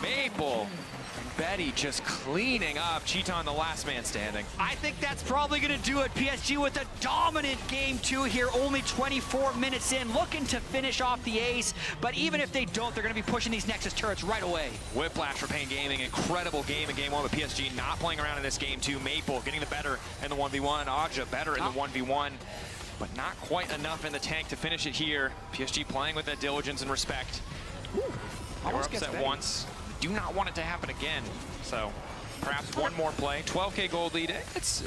Speaker 14: Maple, Betty just cleaning up. Cheeton, the last man standing.
Speaker 15: I think that's probably going to do it. PSG with a dominant game 2 here, only 24 minutes in, looking to finish off the ace. But even if they don't, they're going to be pushing these Nexus turrets right away.
Speaker 14: Whiplash for Pain Gaming. Incredible game in game 1, but PSG not playing around in this game 2. Maple getting the better in the 1v1. Aja better in the 1v1. But not quite enough in the tank to finish it here. PSG playing with that diligence and respect. They were upset once. Do not want it to happen again. So perhaps one more play. 12K gold lead. It's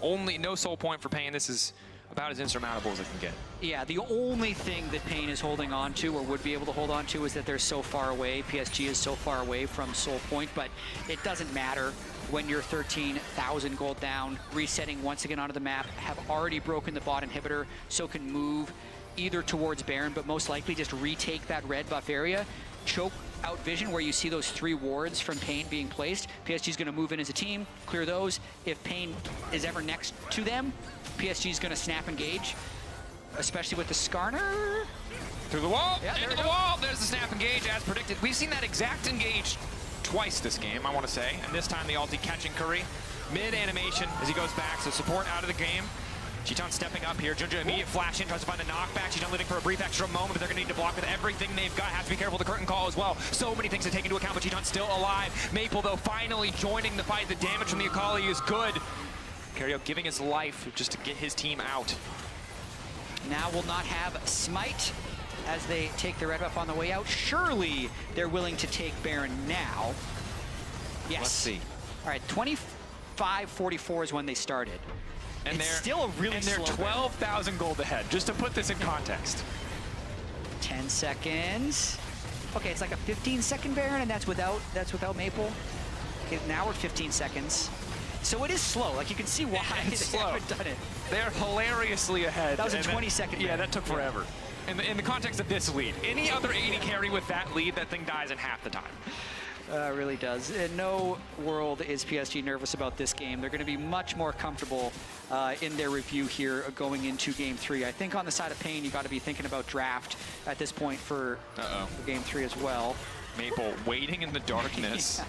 Speaker 14: only no soul point for Pain. This is about as insurmountable as it can get.
Speaker 15: Yeah, the only thing that Pain is holding on to, or would be able to hold on to, is that they're so far away. PSG is so far away from soul point, but it doesn't matter when you're 13,000 gold down, resetting once again onto the map, have already broken the bot inhibitor, so can move either towards Baron, but most likely just retake that red buff area, choke out vision where you see those 3 wards from Pain being placed. PSG is going to move in as a team, clear those. If Pain is ever next to them, PSG is going to snap engage, especially with the Skarner.
Speaker 14: Through the wall, into the wall. There's the snap engage as predicted. We've seen that exact engage twice this game, I want to say, and this time the ulti catching Curry. Mid animation as he goes back, so support out of the game. Cheeton stepping up here. Junja immediate flash in, tries to find the knockback. Cheeton living for a brief extra moment, but they're going to need to block with everything they've got. Has to be careful of the curtain call as well. So many things to take into account, but Cheeton's still alive. Maple, though, finally joining the fight. The damage from the Akali is good. Cario giving his life just to get his team out.
Speaker 15: Now will not have Smite as they take the red buff on the way out. Surely they're willing to take Baron now. Yes.
Speaker 14: Let's see.
Speaker 15: All right, 25-44 is when they started.
Speaker 14: And
Speaker 15: it's
Speaker 14: they're
Speaker 15: still a really slow.
Speaker 14: And they're 12,000 gold ahead, just to put this in context.
Speaker 15: 10 seconds. Okay, it's like a 15-second Baron, and that's without Maple. Okay, now we're 15 seconds. So it is slow. Like, you can see why they haven't done it.
Speaker 14: They're hilariously ahead.
Speaker 15: That was a 20-second.
Speaker 14: Yeah, that took forever. In the context of this lead, any other AD carry with that lead, that thing dies in half the time.
Speaker 15: It really does. In no world is PSG nervous about this game. They're going to be much more comfortable in their review here going into Game 3. I think on the side of Pain, you got to be thinking about draft at this point for Game 3 as well.
Speaker 14: Maple waiting in the darkness.
Speaker 15: Yeah.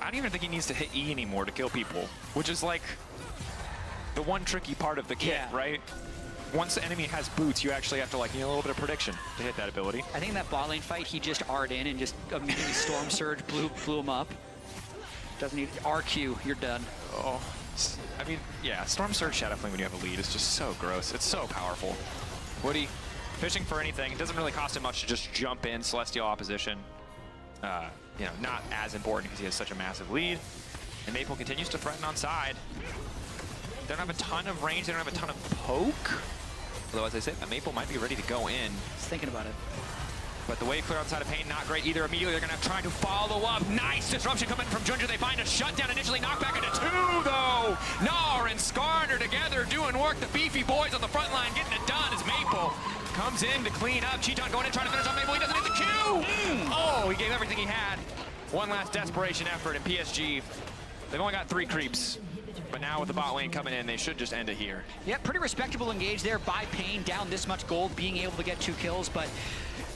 Speaker 14: I don't even think he needs to hit E anymore to kill people, which is like the one tricky part of the kit, right? Once the enemy has boots, you actually have to, like, a little bit of prediction to hit that ability.
Speaker 15: I think in that bot lane fight, he just R'd in and just immediately Storm Surge blew him up. Doesn't need RQ, you're done.
Speaker 14: Oh, I mean, yeah, Storm Surge Shadow Flame when you have a lead is just so gross. It's so powerful. Woody, fishing for anything. It doesn't really cost him much to just jump in, Celestial opposition. You know, not as important because he has such a massive lead. And Maple continues to threaten on side. They don't have a ton of range, they don't have a ton of poke. Although, as I said, Maple might be ready to go in.
Speaker 15: Just thinking about it.
Speaker 14: But the wave clear outside of Pain, not great either. Immediately, they're going to try to follow up. Nice disruption coming from Junja. They find a shutdown initially, knocked back into two, though. Nar and Skarner together doing work. The beefy boys on the front line getting it done as Maple comes in to clean up. Cheeton going in, trying to finish on Maple. He doesn't hit the Q. Oh, he gave everything he had. One last desperation effort, and PSG, they've only got 3 creeps. But now with the bot lane coming in, they should just end it here.
Speaker 15: Yeah, pretty respectable engage there by Pain, down this much gold, being able to get 2 kills, but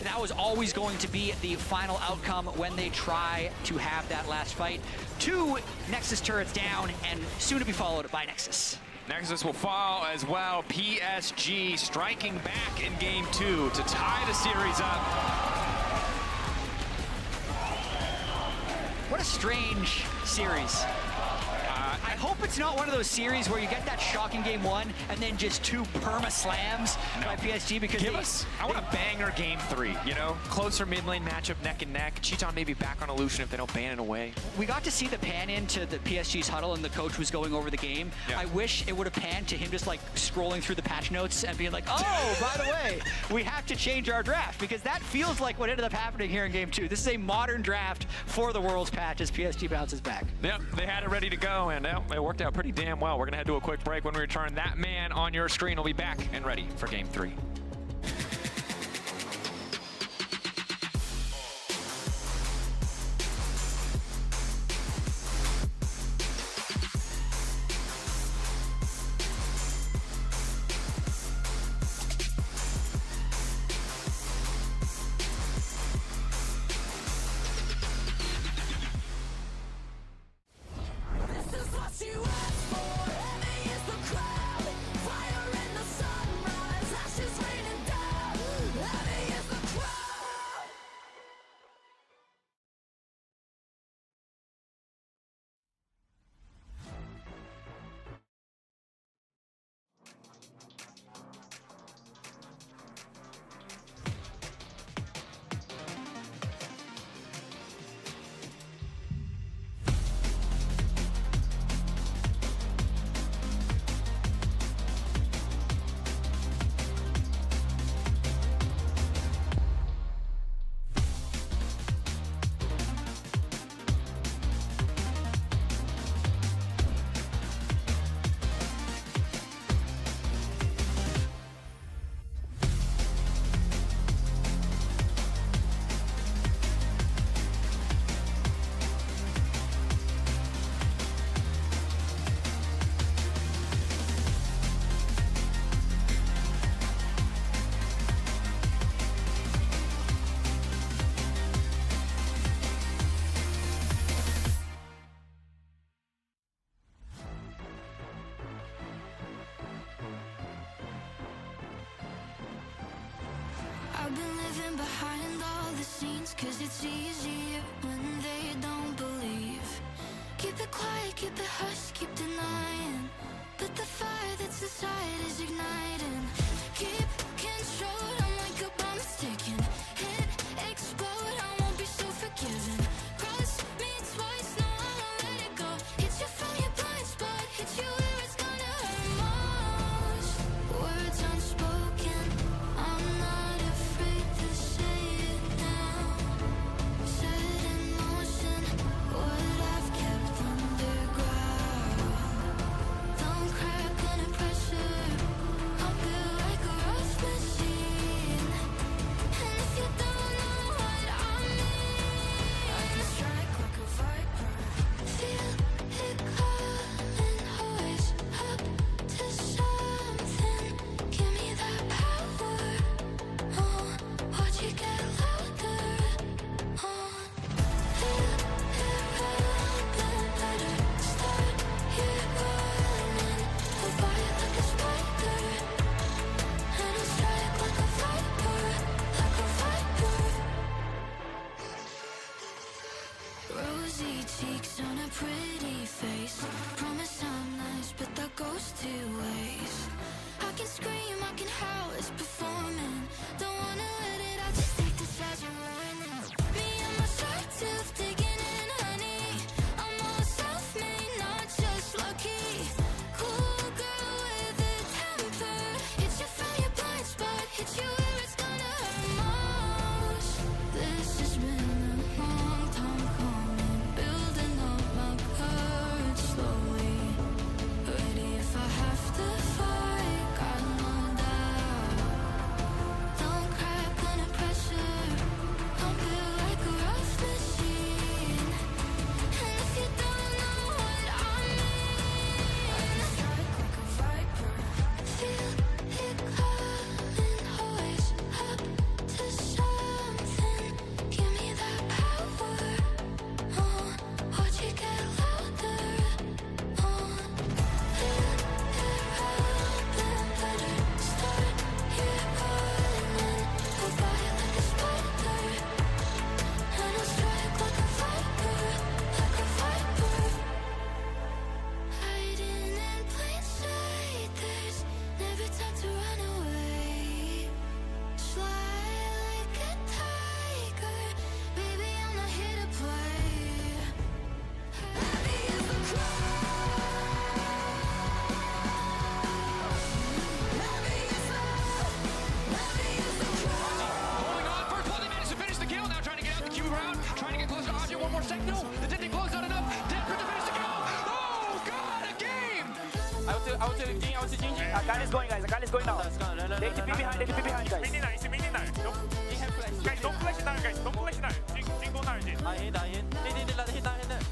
Speaker 15: that was always going to be the final outcome when they try to have that last fight. 2 Nexus turrets down, and soon to be followed by Nexus.
Speaker 14: Nexus will fall as well. PSG striking back in Game 2 to tie the series up.
Speaker 15: What a strange series. I hope it's not one of those series where you get that shocking Game 1 and then just 2 perma slams by PSG because
Speaker 14: I want a banger Game 3, you know? Closer mid lane matchup, neck and neck. Cheeton maybe back on Illusion if they don't ban it away.
Speaker 15: We got to see the pan into the PSG's huddle and the coach was going over the game. Yeah. I wish it would have panned to him just like scrolling through the patch notes and being like, oh, by the way, we have to change our draft, because that feels like what ended up happening here in Game 2. This is a modern draft for the Worlds patch as PSG bounces back.
Speaker 14: Yep, they had it ready to go, and it worked out pretty damn well. We're going to head to a quick break. When we return, that man on your screen will be back and ready for Game 3.
Speaker 18: Fire in the sunrise, ashes hiding behind all the scenes, 'cause it's easier when they don't believe. Keep it quiet, keep it hush, keep denying, but the fire that's inside is igniting. Keep control, I'm like a bomb that's ticking. Hit, explode, I won't be so forgiving. Cross me twice, no, I won't let it go. Hit you from your blind spot, hit you where it's gonna hurt most. Words unspoken, I'm not afraid to say it now. Set in motion, what I've kept underground. Don't crack under pressure, I'm built like a rough machine. And if you don't know what I mean, I can strike like a viper. Feel it calling, always up to something. Give me that power, oh, watch it get louder, oh. Feel it rumbling, better start here running. I'll buy it like a spider, and I'll strike like a viper, like a viper. Rosy cheeks on a pretty face. Promise I'm nice, but that goes two ways. I can scream, I can howl, it's performing. Don't wanna let it out, just take the shots you're running. Me and my sharp tooth digging in, honey. I'm all self-made, not just lucky. Cool girl with a temper. Hit you from your blind spot, hit you where it's gonna hurt most. This has been a long time coming, building up my courage slowly. Ready if I have to fight, got no doubt. Don't crack under pressure, I'm built like a rough machine. And if you don't know what I mean, I can strike like a viper. Feel it calling, always up to something. Give me that power, oh, watch it get louder, oh. Feel it rumbling, better start here running. I'll buy it like a spider, and I'll strike like a viper, like a viper. Hiding in plain sight, there's never time to run away. Slide like a tiger, baby, I'm not here to play. Heavy is the cry. Heavy is the cry.
Speaker 14: Holding on, first blood, they managed to finish the kill. Now trying to get out the Q round, trying to get close to Ajay. One more sec. No, the didn't close, not enough. Desperate to finish the kill. Oh, God, a game.
Speaker 19: I will tell you, I will see Jinji. Akan is going, guys. Akan is going now. They TP behind, guys.
Speaker 12: Mini now. Guys, don't flash it now, guys. Don't flash it now. Jing go now, Jing.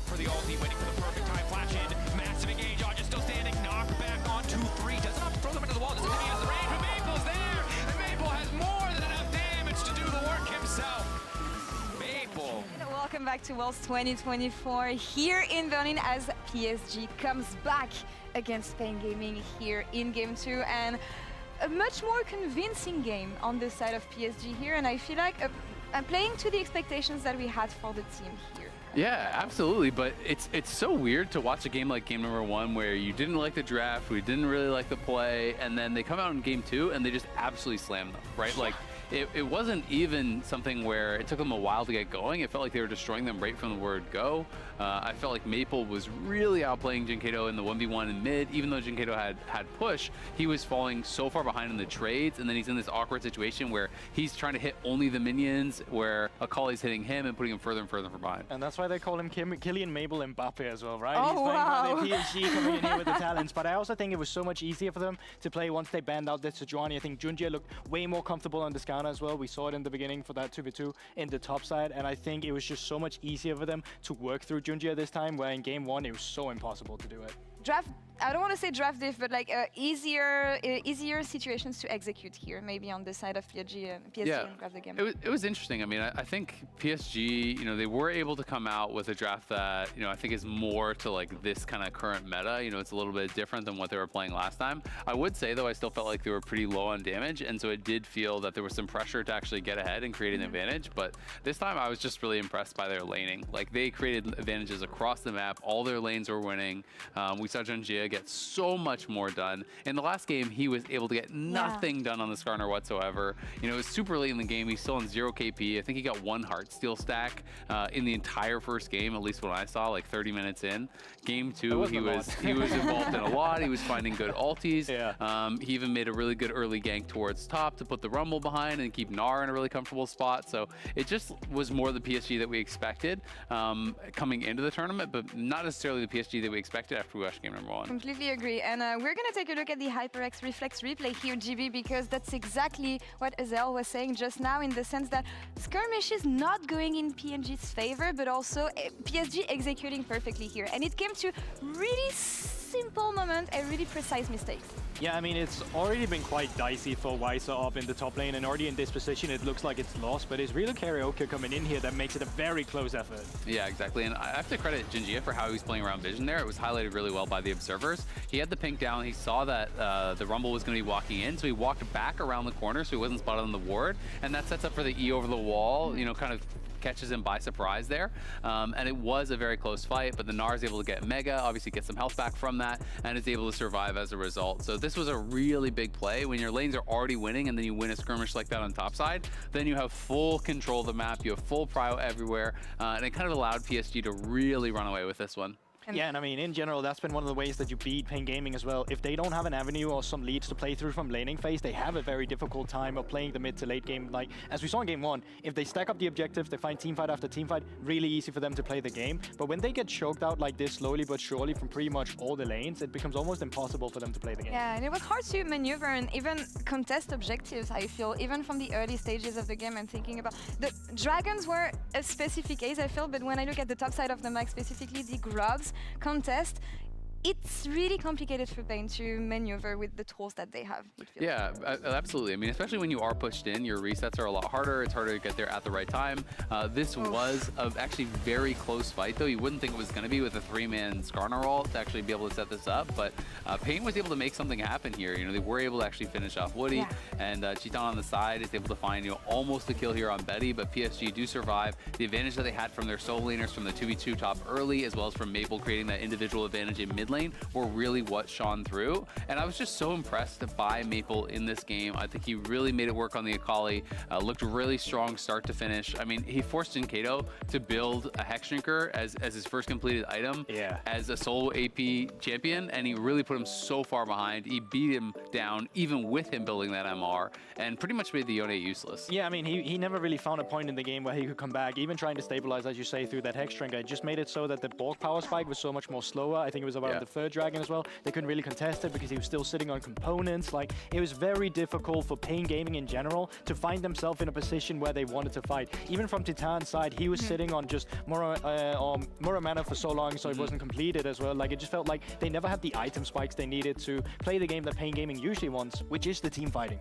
Speaker 14: For the ult, waiting for the perfect time. Flash in, massive engage. Ajay still standing. Knock back on 2-3. Does not throw them into the wall. Doesn't think he has the range, but Maple's there. And Maple has more than enough damage to do the work himself. Maple.
Speaker 2: Welcome back to Worlds 2024 here in Berlin as PSG comes back against Spain Gaming here in Game 2, and a much more convincing game on the side of PSG here, and I feel like I'm playing to the expectations that we had for the team here.
Speaker 1: Yeah, absolutely. But it's so weird to watch a game like game number 1 where you didn't like the draft, we didn't really like the play, and then they come out in game 2 and they just absolutely slam them, right? Like it wasn't even something where it took them a while to get going. It felt like they were destroying them right from the word go. I felt like Maple was really outplaying Jinkato in the 1v1 in mid. Even though Jinkato had push, he was falling so far behind in the trades, and then he's in this awkward situation where he's trying to hit only the minions, where Akali's hitting him and putting him further and further from behind.
Speaker 3: And that's why they call him Kylian Mabel Mbappe as well, right?
Speaker 2: Oh,
Speaker 3: He's playing
Speaker 2: wow.
Speaker 3: for the PSG coming in here with the talents. But I also think it was so much easier for them to play once they banned out this Sejuani. I think Junjie looked way more comfortable on the Scanner as well. We saw it in the beginning for that 2v2 in the top side, and I think it was just so much easier for them to work through Junjie this time, where in game 1 it was so impossible to do it.
Speaker 2: Draft I don't want to say draft diff, but like easier situations to execute here, maybe on the side of PSG and grab the game.
Speaker 1: It was interesting. I mean, I think PSG, you know, they were able to come out with a draft that, you know, I think is more to like this kind of current meta. You know, it's a little bit different than what they were playing last time. I would say though, I still felt like they were pretty low on damage, and so it did feel that there was some pressure to actually get ahead and create an advantage. But this time, I was just really impressed by their laning. Like they created advantages across the map. All their lanes were winning. We saw Junjia get so much more done. In the last game, he was able to get nothing done on the Skarner whatsoever. You know, it was super late in the game. He's still on 0 KP. I think he got 1 Heartsteel stack in the entire first game, at least what I saw, like 30 minutes in. Game 2, he was involved in a lot. He was finding good ultis. He even made a really good early gank towards top to put the Rumble behind and keep Gnar in a really comfortable spot. So it just was more the PSG that we expected coming into the tournament, but not necessarily the PSG that we expected after we watched game number 1.
Speaker 2: Completely agree. And we're going to take a look at the HyperX Reflex replay here, GB, because that's exactly what Azel was saying just now, in the sense that skirmish is not going in PNG's favor, but also PSG executing perfectly here. And it came to really simple moment and really precise mistakes.
Speaker 3: Yeah, I mean, it's already been quite dicey for Weiser up in the top lane, and already in this position it looks like it's lost, but it's really Karaoke coming in here that makes it a very close effort.
Speaker 1: Yeah, exactly, and I have to credit Jinjia for how he was playing around Vision there. It was highlighted really well by the observers. He had the pink down, he saw that the Rumble was going to be walking in, so he walked back around the corner so he wasn't spotted on the ward, and that sets up for the E over the wall, you know, kind of catches him by surprise there. And it was a very close fight, but the Gnar is able to get Mega, obviously get some health back from that, and is able to survive as a result. So this was a really big play. When your lanes are already winning and then you win a skirmish like that on top side, then you have full control of the map, you have full prio everywhere, and it kind of allowed PSG to really run away with this one.
Speaker 3: Yeah, and I mean, in general, that's been one of the ways that you beat Pain Gaming as well. If they don't have an avenue or some leads to play through from laning phase, they have a very difficult time of playing the mid to late game. Like, as we saw in game 1, if they stack up the objectives, they find teamfight after teamfight, really easy for them to play the game. But when they get choked out like this, slowly but surely, from pretty much all the lanes, it becomes almost impossible for them to play the game.
Speaker 2: Yeah, and it was hard to maneuver and even contest objectives, I feel, even from the early stages of the game. I'm thinking about the Dragons were a specific case, I feel, but when I look at the top side of the map, specifically the Grubs contest, it's really complicated for Pain to maneuver with the tools that they have.
Speaker 1: Yeah, absolutely. I mean, especially when you are pushed in, your resets are a lot harder. It's harder to get there at the right time. This was a actually very close fight, though. You wouldn't think it was going to be with a 3-man Skarner roll to actually be able to set this up, but Pain was able to make something happen here. You know, they were able to actually finish off Woody, and Chiton on the side is able to find, you know, almost a kill here on Betty, but PSG do survive. The advantage that they had from their solo laners from the 2v2 top early, as well as from Maple creating that individual advantage in mid lane, were really what shone through. And I was just so impressed by Maple in this game. I think he really made it work on the Akali, looked really strong start to finish. I mean, he forced Jinkato to build a Hex Drinker as his first completed item as a solo AP champion, and he really put him so far behind. He beat him down even with him building that MR, and pretty much made the Yone useless.
Speaker 3: Yeah, I mean, he never really found a point in the game where he could come back, even trying to stabilize, as you say, through that Hex Drinker. It just made it so that the Borg power spike was so much more slower. I think it was around the third Dragon as well. They couldn't really contest it because he was still sitting on components. Like, it was very difficult for Pain Gaming in general to find themselves in a position where they wanted to fight. Even from Titan's side, he was sitting on just Mura mana for so long, so it wasn't completed as well. Like, it just felt like they never had the item spikes they needed to play the game that Pain Gaming usually wants, which is the team fighting.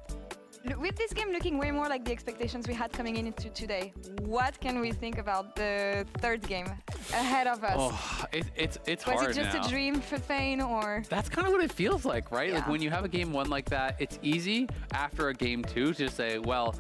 Speaker 2: With this game looking way more like the expectations we had coming into today, what can we think about the third game ahead of us?
Speaker 1: Oh, it's hard now.
Speaker 2: Was it just a dream for Pain, or?
Speaker 1: That's kind of what it feels like, right? Like when you have a game 1 like that, it's easy after a game 2 to say, well,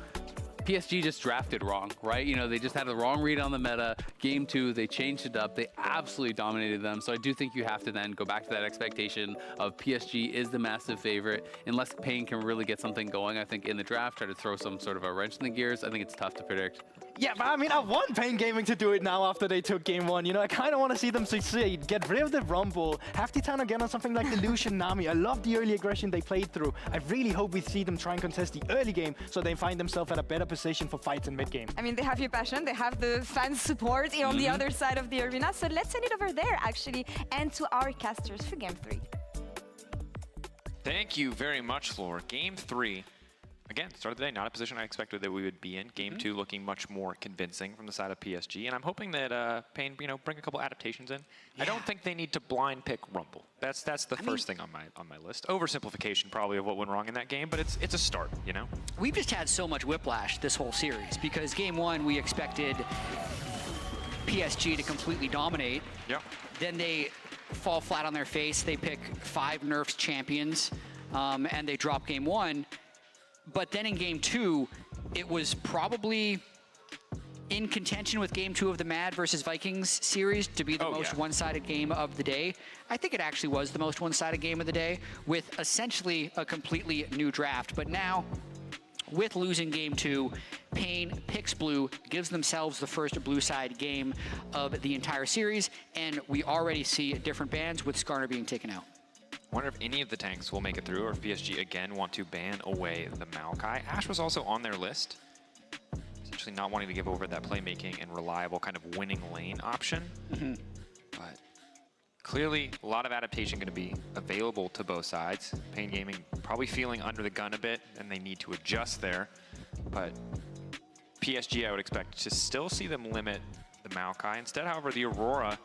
Speaker 1: PSG just drafted wrong, right? You know, they just had the wrong read on the meta. Game 2, they changed it up. They absolutely dominated them. So I do think you have to then go back to that expectation of PSG is the massive favorite. Unless Pain can really get something going, I think, in the draft, try to throw some sort of a wrench in the gears, I think it's tough to predict.
Speaker 3: Yeah, but I mean, I want Pain Gaming to do it now after they took game 1. You know, I kind of want to see them succeed. Get rid of the Rumble. Have Titan again on something like the Lucian Nami. I love the early aggression they played through. I really hope we see them try and contest the early game so they find themselves at a better position for fights in mid-game.
Speaker 2: I mean, they have your passion. They have the fan support on the other side of the arena. So let's send it over there, actually, and to our casters for game 3.
Speaker 14: Thank you very much, Floor. Game 3. again, start of the day, not a position I expected that we would be in. Game 2 looking much more convincing from the side of PSG, and I'm hoping that Pain, bring a couple adaptations in. I don't think they need to blind pick Rumble. That's the first thing on my list. Oversimplification probably of what went wrong in that game, but it's a start,
Speaker 15: We've just had so much whiplash this whole series because Game 1 we expected PSG to completely dominate.
Speaker 14: Yep.
Speaker 15: Then they fall flat on their face. They pick 5 Nerfs champions, and they drop Game 1. But then in Game 2, it was probably in contention with Game 2 of the Mad versus Vikings series to be the most one-sided game of the day. I think it actually was the most one-sided game of the day with essentially a completely new draft. But now, with losing Game 2, Pain picks blue, gives themselves the first blue side game of the entire series, and we already see different bans with Skarner being taken out.
Speaker 14: I wonder if any of the tanks will make it through, or if PSG again want to ban away the Maokai. Ashe was also on their list, essentially not wanting to give over that playmaking and reliable kind of winning lane option. But clearly, a lot of adaptation going to be available to both sides. Pain Gaming probably feeling under the gun a bit, and they need to adjust there. But PSG, I would expect to still see them limit the Maokai. Instead, however, the Aurora,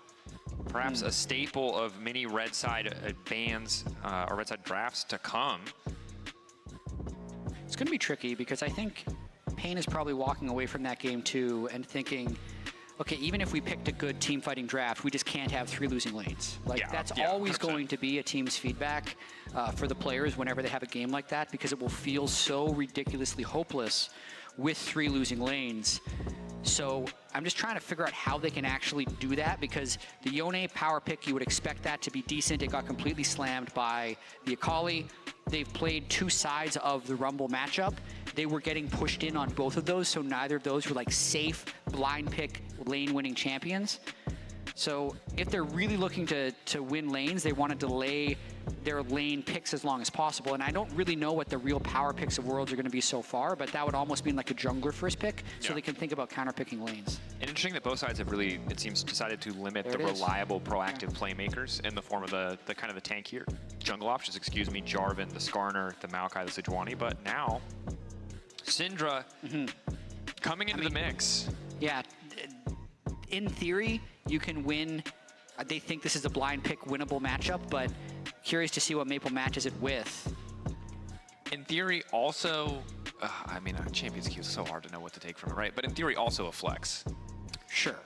Speaker 14: perhaps a staple of many red side bans or red side drafts to come.
Speaker 15: It's going to be tricky because I think Pain is probably walking away from that Game 2 and thinking, okay, even if we picked a good team fighting draft, we just can't have 3 losing lanes. That's always 100%. Going to be a team's feedback for the players whenever they have a game like that, because it will feel so ridiculously hopeless with 3 losing lanes. So I'm just trying to figure out how they can actually do that, because the Yone power pick, you would expect that to be decent. It got completely slammed by the Akali. They've played 2 sides of the Rumble matchup. They were getting pushed in on both of those, so neither of those were like safe blind pick lane winning champions. So if they're really looking to win lanes, they want to delay their lane picks as long as possible. And I don't really know what the real power picks of Worlds are going to be so far, but that would almost mean like a jungler first pick, so they can think about counter picking lanes.
Speaker 14: And interesting that both sides have really, it seems, decided to limit the reliable, proactive playmakers in the form of the kind of the tankier jungle options, Jarvan, the Skarner, the Maokai, the Sejuani. But now, Syndra coming into the mix.
Speaker 15: Yeah, in theory, you can win. They think this is a blind pick winnable matchup, but curious to see what Maple matches it with.
Speaker 14: In theory, also, Champions Queue is so hard to know what to take from it, right? But in theory, also a flex.
Speaker 15: Sure.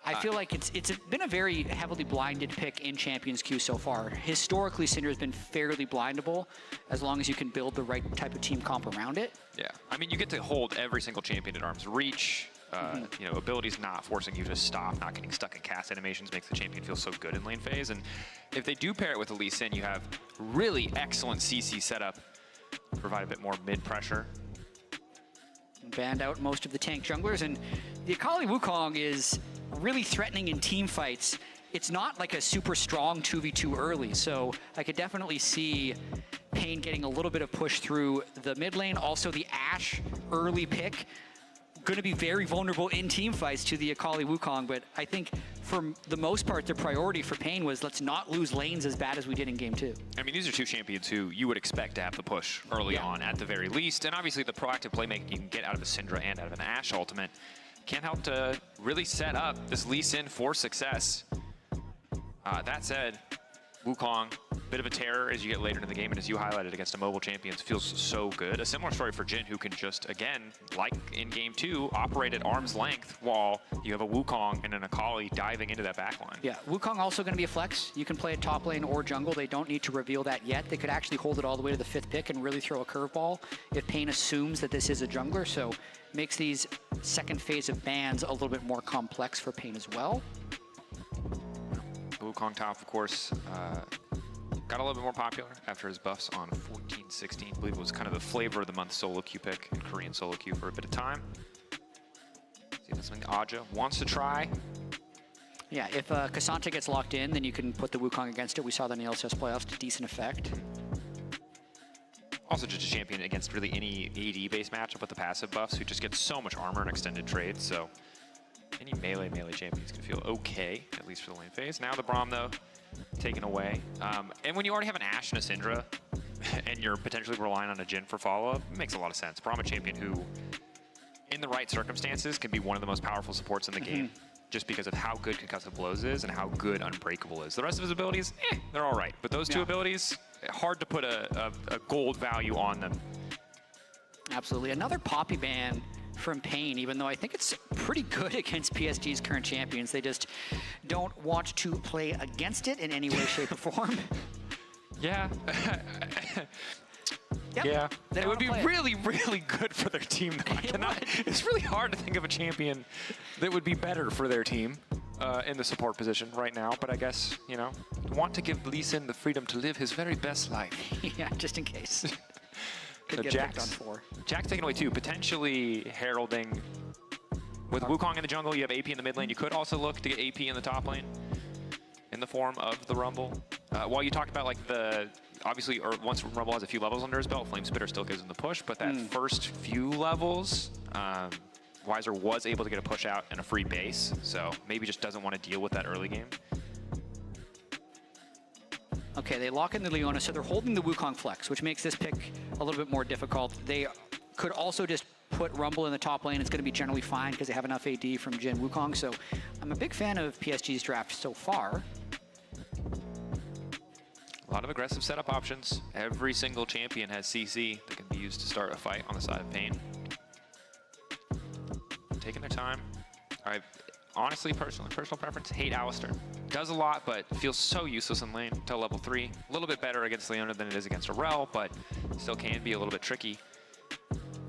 Speaker 15: I feel like it's been a very heavily blinded pick in Champions Queue so far. Historically, Syndra's been fairly blindable as long as you can build the right type of team comp around it.
Speaker 14: Yeah, you get to hold every single champion at arm's reach. Abilities not forcing you to stop, not getting stuck in cast animations makes the champion feel so good in lane phase. And if they do pair it with a Lee Sin, you have really excellent CC setup, provide a bit more mid pressure.
Speaker 15: Banned out most of the tank junglers, and the Akali Wukong is really threatening in team fights. It's not like a super strong 2v2 early, so I could definitely see Pain getting a little bit of push through the mid lane. Also, the Ashe early pick going to be very vulnerable in team fights to the Akali Wukong, but I think for the most part, the priority for Pain was let's not lose lanes as bad as we did in Game 2.
Speaker 14: These are 2 champions who you would expect to have the push early on at the very least, and obviously the proactive playmaking you can get out of a Syndra and out of an Ashe ultimate can't help to really set up this Lee Sin for success. That said, Wukong, bit of a terror as you get later into the game, and as you highlighted against a mobile champions, feels so good. A similar story for Jhin, who can just, again, like in Game 2, operate at arm's length while you have a Wukong and an Akali diving into that backline.
Speaker 15: Yeah, Wukong also going to be a flex. You can play it top lane or jungle. They don't need to reveal that yet. They could actually hold it all the way to the 5th pick and really throw a curveball if Pain assumes that this is a jungler, so makes these second phase of bans a little bit more complex for Pain as well.
Speaker 14: Wukong top, of course, got a little bit more popular after his buffs on 14-16. I believe it was kind of the flavor of the month solo queue pick in Korean solo queue for a bit of time. See if that's something Aja wants to try.
Speaker 15: Yeah, if Cassandra gets locked in, then you can put the Wukong against it. We saw that in the LCS playoffs to decent effect.
Speaker 14: Also just a champion against really any AD-based matchup with the passive buffs who just gets so much armor and extended trades, so any melee champions can feel okay, at least for the lane phase. Now the Braum, though, taken away. And when you already have an Ashe and a Syndra, and you're potentially relying on a Jhin for follow-up, it makes a lot of sense. Brahma champion who, in the right circumstances, can be one of the most powerful supports in the game, just because of how good Concussive Blows is and how good Unbreakable is. The rest of his abilities, they're all right. But those two abilities, hard to put a gold value on them.
Speaker 15: Absolutely. Another Poppy ban from Pain, even though I think it's pretty good against PSG's current champions. They just don't want to play against it in any way, shape, or form.
Speaker 14: Yeah.
Speaker 15: Yep.
Speaker 14: Yeah, it would be really, really good for their team. It's really hard to think of a champion that would be better for their team in the support position right now. But I guess, you know, want to give Lee Sin the freedom to live his very best life.
Speaker 15: Yeah, just in case. Could
Speaker 14: So
Speaker 15: get picked on 4.
Speaker 14: Jack's taken away 2, potentially heralding. With Wukong in the jungle, you have AP in the mid lane. You could also look to get AP in the top lane in the form of the Rumble. While you talked about like the, obviously, or once Rumble has a few levels under his belt, Flame Spitter still gives him the push, but that first few levels, Weiser was able to get a push out and a free base, so maybe just doesn't want to deal with that early game.
Speaker 15: Okay, they lock in the Leona, so they're holding the Wukong flex, which makes this pick a little bit more difficult. They could also just put Rumble in the top lane. It's going to be generally fine because they have enough AD from Jhin Wukong, so I'm a big fan of PSG's draft so far.
Speaker 14: A lot of aggressive setup options. Every single champion has CC that can be used to start a fight on the side of Pain. Taking their time. I honestly, personal preference, hate Alistar. Does a lot, but feels so useless in lane until level 3. A little bit better against Leona than it is against Aurel, but still can be a little bit tricky.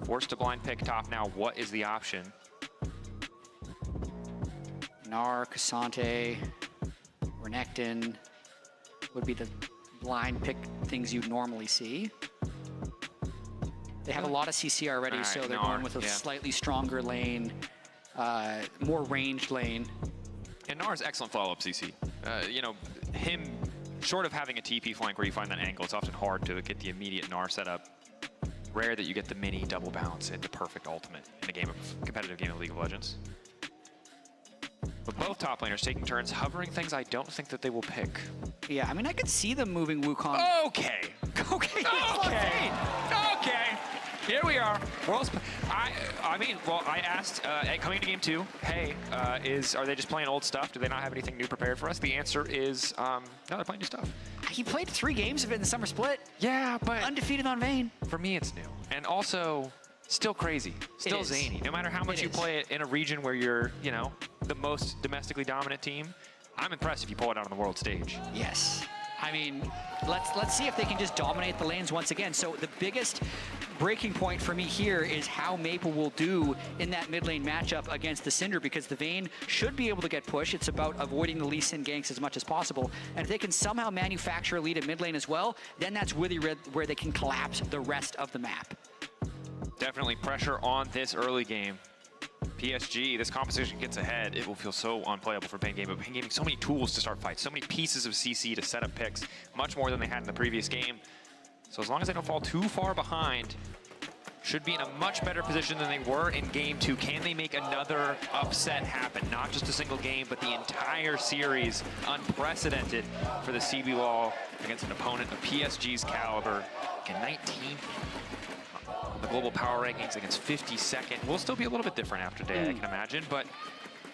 Speaker 14: Forced to blind pick top now. What is the option?
Speaker 15: Gnar, Cassante, Renekton would be the blind pick things you'd normally see. They have a lot of CC already, so they're going with a slightly stronger lane, more ranged lane.
Speaker 14: And Gnar is excellent follow-up CC. You know, him, short of having a TP flank where you find that angle, it's often hard to get the immediate Gnar setup. Rare that you get the mini double bounce and the perfect ultimate in a competitive game of League of Legends. But both top laners taking turns hovering things I don't think that they will pick.
Speaker 15: Yeah, I mean, I could see them moving Wukong.
Speaker 14: Okay.
Speaker 15: Okay.
Speaker 14: Okay. Okay. Here we are. I mean, well, I asked coming into game 2, hey, are they just playing old stuff? Do they not have anything new prepared for us? The answer is, no, they're playing new stuff.
Speaker 15: He played 3 games of it in the summer split.
Speaker 14: Yeah, but
Speaker 15: undefeated on Vayne.
Speaker 14: For me, it's new. And also, still crazy, still zany. No matter how much you play it in a region where you're, you know, the most domestically dominant team, I'm impressed if you pull it out on the world stage.
Speaker 15: Yes. I mean, let's see if they can just dominate the lanes once again. So the biggest breaking point for me here is how Maple will do in that mid lane matchup against the Syndra, because the Vayne should be able to get push. It's about avoiding the Lee Sin ganks as much as possible. And if they can somehow manufacture a lead at mid lane as well, then that's really where they can collapse the rest of the map.
Speaker 14: Definitely pressure on this early game. PSG, this composition gets ahead, it will feel so unplayable for Pain Gaming. But Pain Gaming, so many tools to start fights, so many pieces of CC to set up picks, much more than they had in the previous game. So as long as they don't fall too far behind, should be in a much better position than they were in game 2. Can they make another upset happen? Not just a single game, but the entire series. Unprecedented for the CBLOL against an opponent of PSG's caliber. Again, 19th. The global power rankings against 52nd. Will still be a little bit different after day, I can imagine, but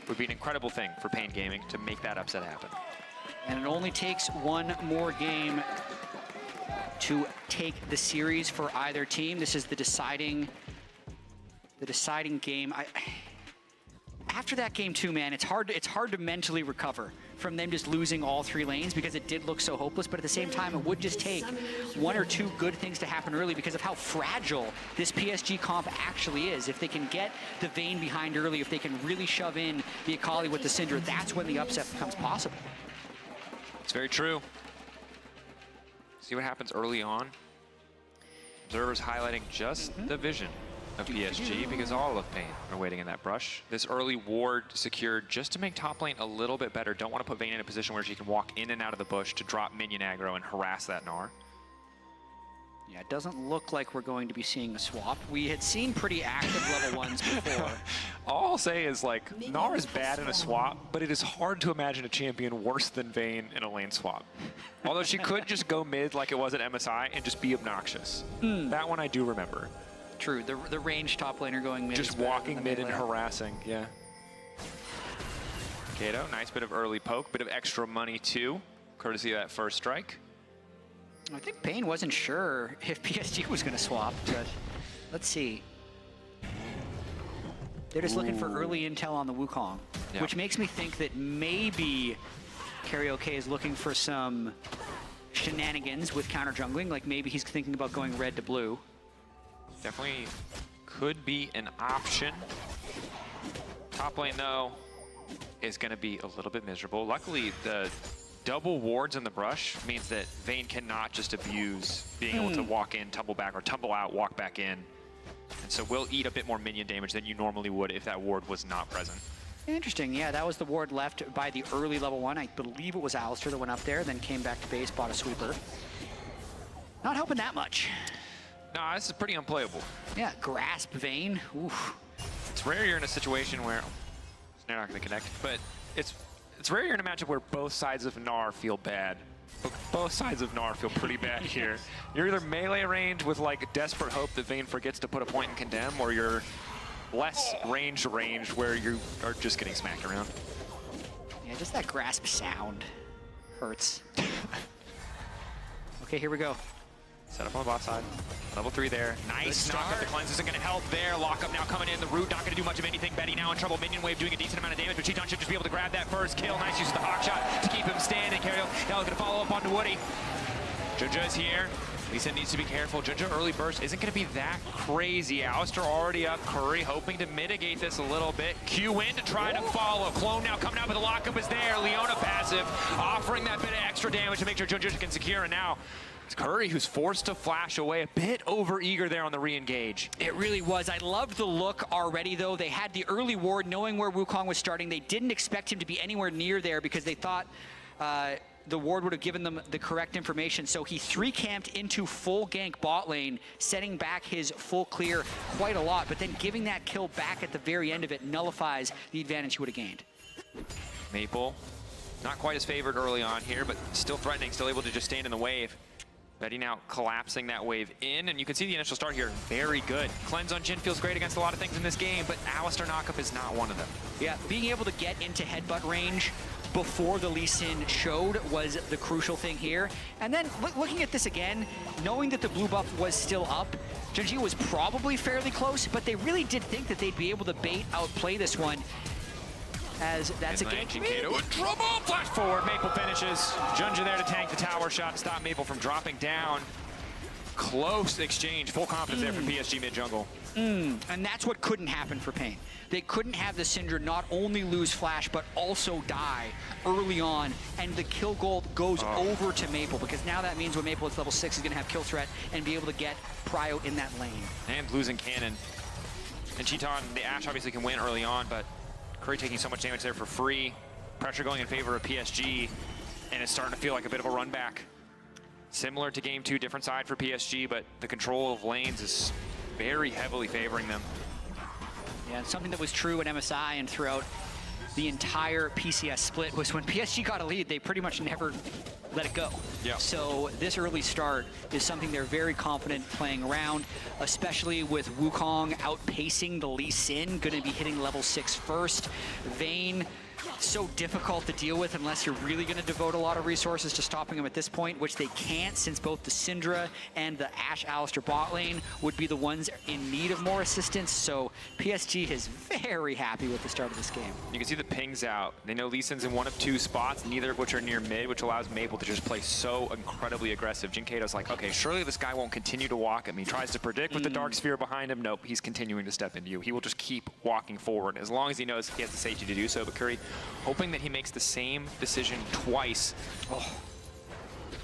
Speaker 14: would be an incredible thing for Pain Gaming to make that upset happen.
Speaker 15: And it only takes one more game to take the series for either team. This is the deciding game. After that game 2, man, it's hard to mentally recover from them just losing all 3 lanes, because it did look so hopeless. But at the same time, it would just take 1 or 2 good things to happen early because of how fragile this PSG comp actually is. If they can get the Vayne behind early, if they can really shove in the Akali with the Syndra, that's when the upset becomes possible.
Speaker 14: It's very true. See what happens early on. Observers highlighting just the vision of PSG, because all of Pain are waiting in that brush. This early ward secured just to make top lane a little bit better. Don't want to put Vayne in a position where she can walk in and out of the bush to drop minion aggro and harass that Gnar.
Speaker 15: Yeah, it doesn't look like we're going to be seeing a swap. We had seen pretty active level 1s before.
Speaker 14: All I'll say is, like, Gnar is bad in a swap, but it is hard to imagine a champion worse than Vayne in a lane swap. Although she could just go mid like it was at MSI and just be obnoxious. That one I do remember.
Speaker 15: True, the range top laner going mid.
Speaker 14: Just walking mid and harassing, yeah. Kato, nice bit of early poke, bit of extra money too, courtesy of that first strike.
Speaker 15: I think Pain wasn't sure if PSG was going to swap, but let's see. They're just looking for early intel on the Wukong, which makes me think that maybe Karaoke is looking for some shenanigans with counter jungling, like maybe he's thinking about going red to blue.
Speaker 14: Definitely could be an option. Top lane, though, is going to be a little bit miserable. Luckily, the double wards in the brush means that Vayne cannot just abuse being able to walk in, tumble back, or tumble out, walk back in. And so we'll eat a bit more minion damage than you normally would if that ward was not present.
Speaker 15: Interesting, yeah, that was the ward left by the early level 1. I believe it was Alistar that went up there, then came back to base, bought a sweeper. Not helping that much.
Speaker 14: No, this is pretty unplayable.
Speaker 15: Yeah, grasp Vayne. Oof.
Speaker 14: It's rare you're in a situation where they're not going to connect, but it's rare you're in a matchup where both sides of Gnar feel bad. But both sides of Gnar feel pretty bad here. You're either melee range with like desperate hope that Vayne forgets to put a point and condemn, or you're less range where you are just getting smacked around.
Speaker 15: Yeah, just that grasp sound hurts. Okay, here we go.
Speaker 14: Set up on the bot side. Level 3 there. Nice knock-up. The cleanse isn't going to help there. Lockup now coming in. The root not going to do much of anything. Betty now in trouble. Minion wave doing a decent amount of damage, but Cheeton should just be able to grab that first kill. Nice use of the hawk shot to keep him standing. Carriel now going to follow up onto Woody. Junja is here. Lisa needs to be careful. Junja early burst isn't going to be that crazy. Alistar already up. Curry hoping to mitigate this a little bit. Q in to try to follow. Clone now coming out, but the lockup is there. Leona passive, offering that bit of extra damage to make sure Junja can secure. And now it's Curry who's forced to flash away, a bit over-eager there on the re-engage.
Speaker 15: It really was. I loved the look already, though. They had the early ward knowing where Wukong was starting. They didn't expect him to be anywhere near there because they thought the ward would have given them the correct information. So he 3-camped into full gank bot lane, setting back his full clear quite a lot, but then giving that kill back at the very end of it nullifies the advantage he would have gained.
Speaker 14: Maple, not quite as favored early on here, but still threatening, still able to just stand in the wave. Betty now collapsing that wave in, and you can see the initial start here, very good. Cleanse on Jhin feels great against a lot of things in this game, but Alistar knockup is not one of them.
Speaker 15: Yeah, being able to get into headbutt range before the Lee Sin showed was the crucial thing here. And then looking at this again, knowing that the blue buff was still up, Junji was probably fairly close, but they really did think that they'd be able to outplay this one. As that's a gank.
Speaker 14: Kato in trouble! Flash forward, Maple finishes. Junja there to tank the tower shot, stop Maple from dropping down. Close exchange, full confidence there for PSG mid jungle.
Speaker 15: And that's what couldn't happen for Pain. They couldn't have the Syndra not only lose Flash, but also die early on, and the kill goal goes over to Maple, because now that means when Maple is level 6, he's going to have kill threat and be able to get Prio in that lane.
Speaker 14: And losing Cannon. And Cheeton, the Ashe obviously can win early on, but Curry taking so much damage there for free. Pressure going in favor of PSG, and it's starting to feel like a bit of a run back. Similar to game 2, different side for PSG, but the control of lanes is very heavily favoring them.
Speaker 15: Yeah, something that was true at MSI and throughout the entire PCS split was when PSG got a lead, they pretty much never let it go.
Speaker 14: Yeah.
Speaker 15: So this early start is something they're very confident playing around, especially with Wukong outpacing the Lee Sin, going to be hitting level 6 first. Vayne, so difficult to deal with unless you're really going to devote a lot of resources to stopping him at this point, which they can't, since both the Syndra and the Ashe Alistar bot lane would be the ones in need of more assistance. So PSG is very happy with the start of this game.
Speaker 14: You can see the pings out. They know Lee Sin's in one of 2 spots, neither of which are near mid, which allows Maple to just play so incredibly aggressive. Jinkato's like, okay, surely this guy won't continue to walk at me. Tries to predict with the Dark Sphere behind him. Nope, he's continuing to step into you. He will just keep walking forward as long as he knows he has the safety to do so. But Curry hoping that he makes the same decision twice.
Speaker 15: Oh,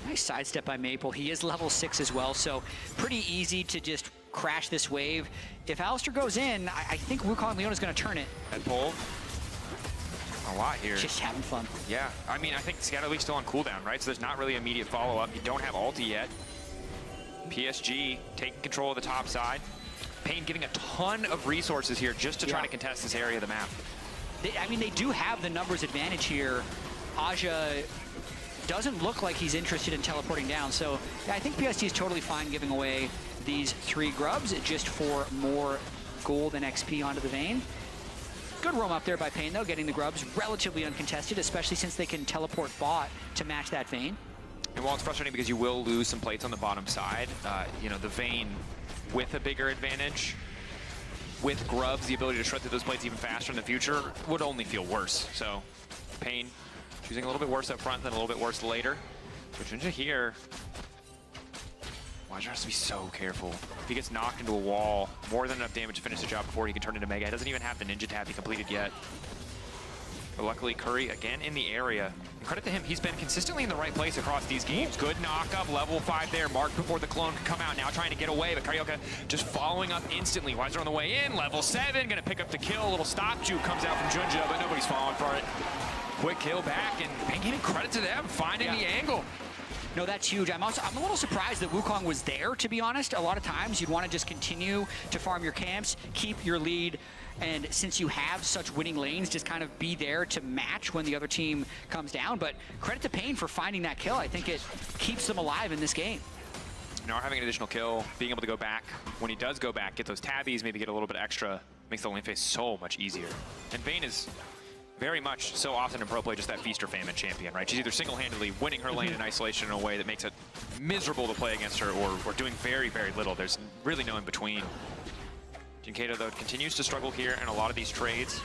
Speaker 15: nice sidestep by Maple. He is level 6 as well, so pretty easy to just crash this wave. If Alistar goes in, I think Wukong Leona's going to turn it.
Speaker 14: Head pull. A lot here.
Speaker 15: Just having fun.
Speaker 14: Yeah, I mean, I think Scatter Leaf's still on cooldown, right? So there's not really immediate follow-up. You don't have ulti yet. PSG taking control of the top side. Pain getting a ton of resources here just to try to contest this area of the map.
Speaker 15: I mean, they do have the numbers advantage here. Aja doesn't look like he's interested in teleporting down. So yeah, I think PSG is totally fine giving away these 3 grubs just for more gold and XP onto the Vayne. Good roam up there by Pain, though, getting the grubs relatively uncontested, especially since they can teleport bot to match that Vayne.
Speaker 14: And while it's frustrating because you will lose some plates on the bottom side, you know, the Vayne with a bigger advantage, with grubs, the ability to shred through those plates even faster in the future, would only feel worse. So Pain choosing a little bit worse up front, then a little bit worse later. But Jinja here, Wajir has to be so careful. If he gets knocked into a wall, more than enough damage to finish the job before he can turn into Mega. He doesn't even have the Ninja Tap he completed yet. But luckily, Curry again in the area. And credit to him, he's been consistently in the right place across these games. Good knock up, level 5 there. Marked before the clone could come out, now trying to get away, but Carioca just following up instantly. Wajir on the way in, level 7, gonna pick up the kill. A little stop juke comes out from Junja, but nobody's falling for it. Quick kill back, and Pain Gaming, credit to them, finding the angle.
Speaker 15: No, that's huge. I'm a little surprised that Wukong was there, to be honest. A lot of times you'd want to just continue to farm your camps, keep your lead, and since you have such winning lanes, just kind of be there to match when the other team comes down. But credit to Pain for finding that kill. I think it keeps them alive in this game.
Speaker 14: Now having an additional kill, being able to go back, when he does go back, get those tabbies, maybe get a little bit extra, makes the lane phase so much easier. And Vayne is very much so often in pro play just that feast or famine champion, right? She's either single-handedly winning her lane in isolation in a way that makes it miserable to play against her, or doing very, very little. There's really no in between. Jinkato, though, continues to struggle here in a lot of these trades.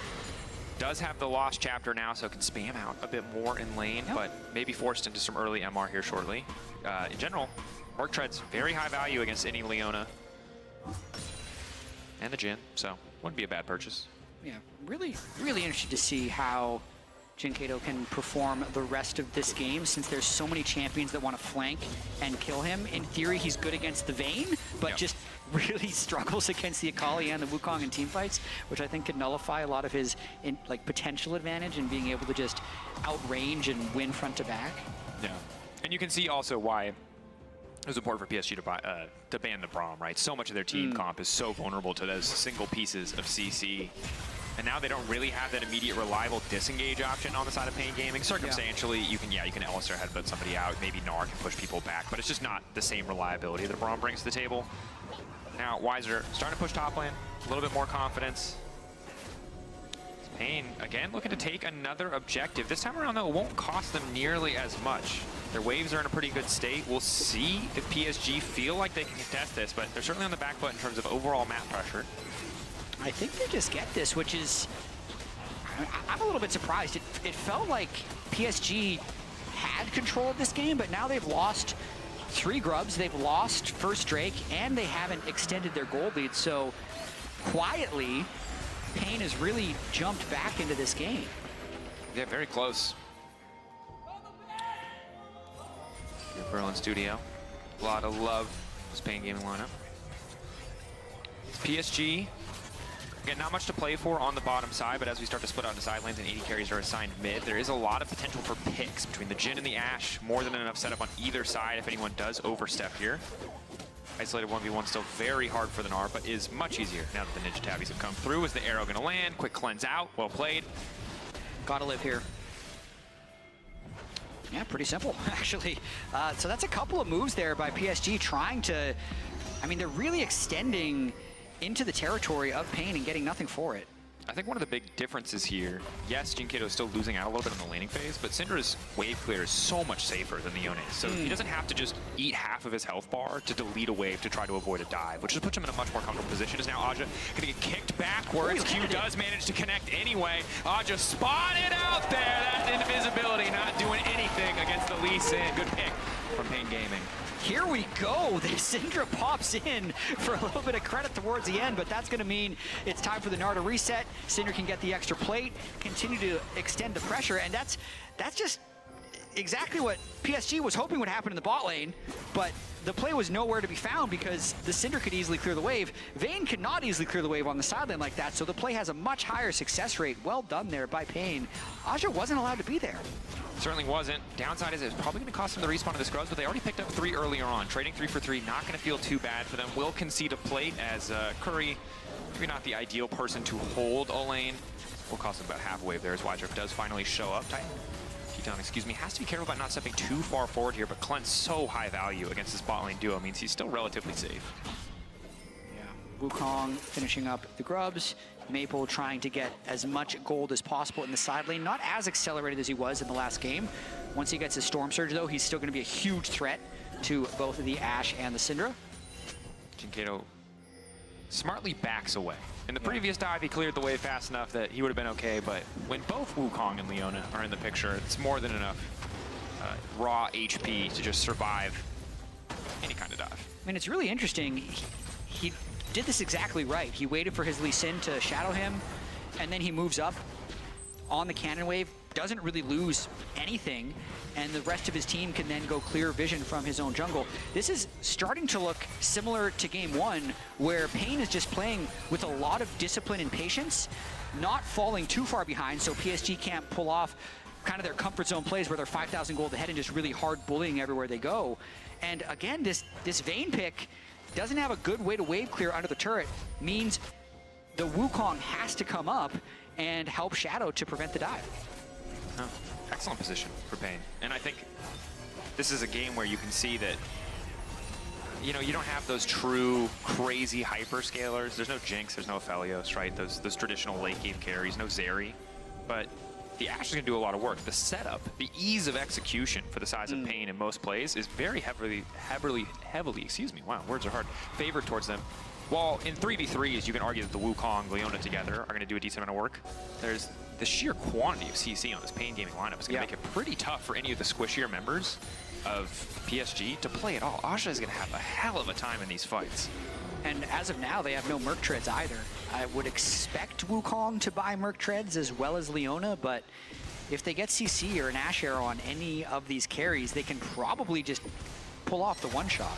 Speaker 14: Does have the lost chapter now, so can spam out a bit more in lane, but maybe forced into some early MR here shortly. In general, Orc Tread's very high value against any Leona. And the Jhin, so wouldn't be a bad purchase.
Speaker 15: Yeah, really interested to see how Jinkato can perform the rest of this game, since there's so many champions that want to flank and kill him. In theory, he's good against the Vayne, but just really struggles against the Akali and the Wukong in teamfights, which I think could nullify a lot of his potential advantage in being able to just outrange and win front to back.
Speaker 14: Yeah, and you can see also why it was important for PSG to ban the Braum, right? So much of their team comp is so vulnerable to those single pieces of CC. And now they don't really have that immediate reliable disengage option on the side of Pain Gaming. Circumstantially, you can Alistair headbutt somebody out, maybe Gnar can push people back, but it's just not the same reliability that Braum brings to the table. Now, Weiser starting to push top lane, a little bit more confidence. Pain, again, looking to take another objective. This time around, though, it won't cost them nearly as much. Their waves are in a pretty good state. We'll see if PSG feel like they can contest this, but they're certainly on the back foot in terms of overall map pressure.
Speaker 15: I think they just get this, which is, I'm a little bit surprised. It felt like PSG had control of this game, but now they've lost 3 grubs, they've lost first Drake, and they haven't extended their gold lead. So quietly, Pain has really jumped back into this game.
Speaker 14: Yeah, very close. Here, Berlin Studio. A lot of love this Pain Gaming lineup. PSG, again, not much to play for on the bottom side, but as we start to split out into side lanes and 80 carries are assigned mid, there is a lot of potential for picks between the Jhin and the Ashe. More than enough setup on either side if anyone does overstep here. Isolated 1v1 still very hard for the Gnar, but is much easier now that the Ninja Tabbies have come through. Is the arrow going to land? Quick cleanse out. Well played.
Speaker 15: Gotta live here. Yeah, pretty simple, actually. So that's a couple of moves there by PSG trying to, I mean, they're really extending into the territory of Pain and getting nothing for it.
Speaker 14: I think one of the big differences here, yes, Jinkato is still losing out a little bit in the laning phase, but Syndra's wave clear is so much safer than the Yone. So he doesn't have to just eat half of his health bar to delete a wave to try to avoid a dive, which just puts him in a much more comfortable position. Is now Aja gonna get kicked backwards. Q does manage to connect anyway. Aja spotted out there. That's invisibility, not doing anything against the Lee Sin. Good pick from Pain Gaming.
Speaker 15: Here we go. The Syndra pops in for a little bit of credit towards the end, but that's going to mean it's time for the Gnar to reset. Syndra can get the extra plate, continue to extend the pressure, and that's just exactly what PSG was hoping would happen in the bot lane, but the play was nowhere to be found because the Syndra could easily clear the wave. Vayne could not easily clear the wave on the sideline like that, so the play has a much higher success rate. Well done there by Pain. Aja wasn't allowed to be there.
Speaker 14: Certainly wasn't. Downside is it's probably going to cost them the respawn of the Scrubs, but they already picked up 3 earlier on. Trading 3 for 3, not going to feel too bad for them. Will concede a plate as Curry, maybe not the ideal person to hold a lane. Will cost them about half a wave there as Wydrift does finally show up. Titan Keaton, excuse me, has to be careful about not stepping too far forward here, but Clen's so high value against this bot lane duo means he's still relatively safe.
Speaker 15: Yeah, Wukong finishing up the grubs. Maple trying to get as much gold as possible in the side lane. Not as accelerated as he was in the last game. Once he gets his Storm Surge, though, he's still going to be a huge threat to both of the Ashe and the Syndra.
Speaker 14: Jinkato smartly backs away. In the previous dive, he cleared the wave fast enough that he would have been okay, but when both Wukong and Leona are in the picture, it's more than enough raw HP to just survive any kind of dive.
Speaker 15: I mean, it's really interesting. He did this exactly right. He waited for his Lee Sin to shadow him, and then he moves up on the cannon wave, doesn't really lose anything, and the rest of his team can then go clear vision from his own jungle. This is starting to look similar to game one, where Pain is just playing with a lot of discipline and patience, not falling too far behind, so PSG can't pull off kind of their comfort zone plays where they're 5,000 gold ahead and just really hard bullying everywhere they go. And again, this Vayne pick doesn't have a good way to wave clear under the turret, means the Wukong has to come up and help Shadow to prevent the dive.
Speaker 14: Oh, excellent position for Pain. And I think this is a game where you can see that, you know, you don't have those true crazy hyperscalers. There's no Jinx, there's no Aphelios, right? Those traditional late game carries, no Zeri. But the Ashe is going to do a lot of work. The setup, the ease of execution for the size of Pain in most plays is very heavily, excuse me, wow, words are hard, favored towards them. While in 3v3s, you can argue that the Wukong, Leona together are going to do a decent amount of work. There's the sheer quantity of CC on this Pain Gaming lineup is going to make it pretty tough for any of the squishier members of PSG to play at all. Asha is going to have a hell of a time in these fights.
Speaker 15: And as of now, they have no Merc Treads either. I would expect Wukong to buy Merc Treads as well as Leona, but if they get CC or an Ashe Arrow on any of these carries, they can probably just pull off the one-shot.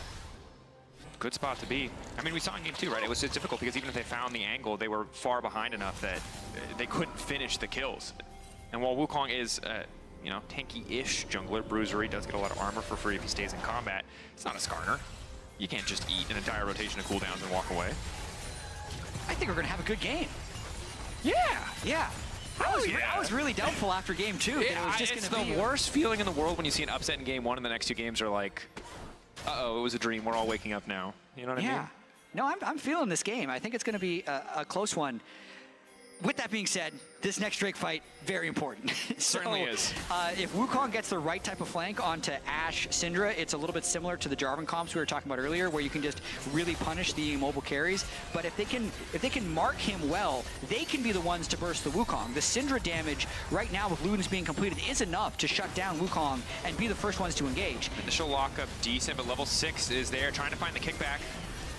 Speaker 14: Good spot to be. I mean, we saw in game two, right? It was just difficult because even if they found the angle, they were far behind enough that they couldn't finish the kills. And while Wukong is, you know, tanky-ish jungler, Bruiser, he does get a lot of armor for free if he stays in combat. It's not a Skarner. You can't just eat an entire rotation of cooldowns and walk away.
Speaker 15: I think we're going to have a good game.
Speaker 14: Yeah!
Speaker 15: Yeah. I was really doubtful after game two. That it was just
Speaker 14: it's
Speaker 15: gonna
Speaker 14: the
Speaker 15: be
Speaker 14: worst feeling in the world when you see an upset in game one and the next two games are like, uh-oh, it was a dream. We're all waking up now. You know what I mean?
Speaker 15: No, I'm feeling this game. I think it's going to be a close one. With that being said, this next Drake fight, very important.
Speaker 14: Certainly is.
Speaker 15: If Wukong gets the right type of flank onto Ashe Syndra, it's a little bit similar to the Jarvan comps we were talking about earlier, where you can just really punish the mobile carries. But if they can mark him well, they can be the ones to burst the Wukong. The Syndra damage right now with Ludens being completed is enough to shut down Wukong and be the first ones to engage.
Speaker 14: Initial lockup decent, but level 6 is there, trying to find the kickback.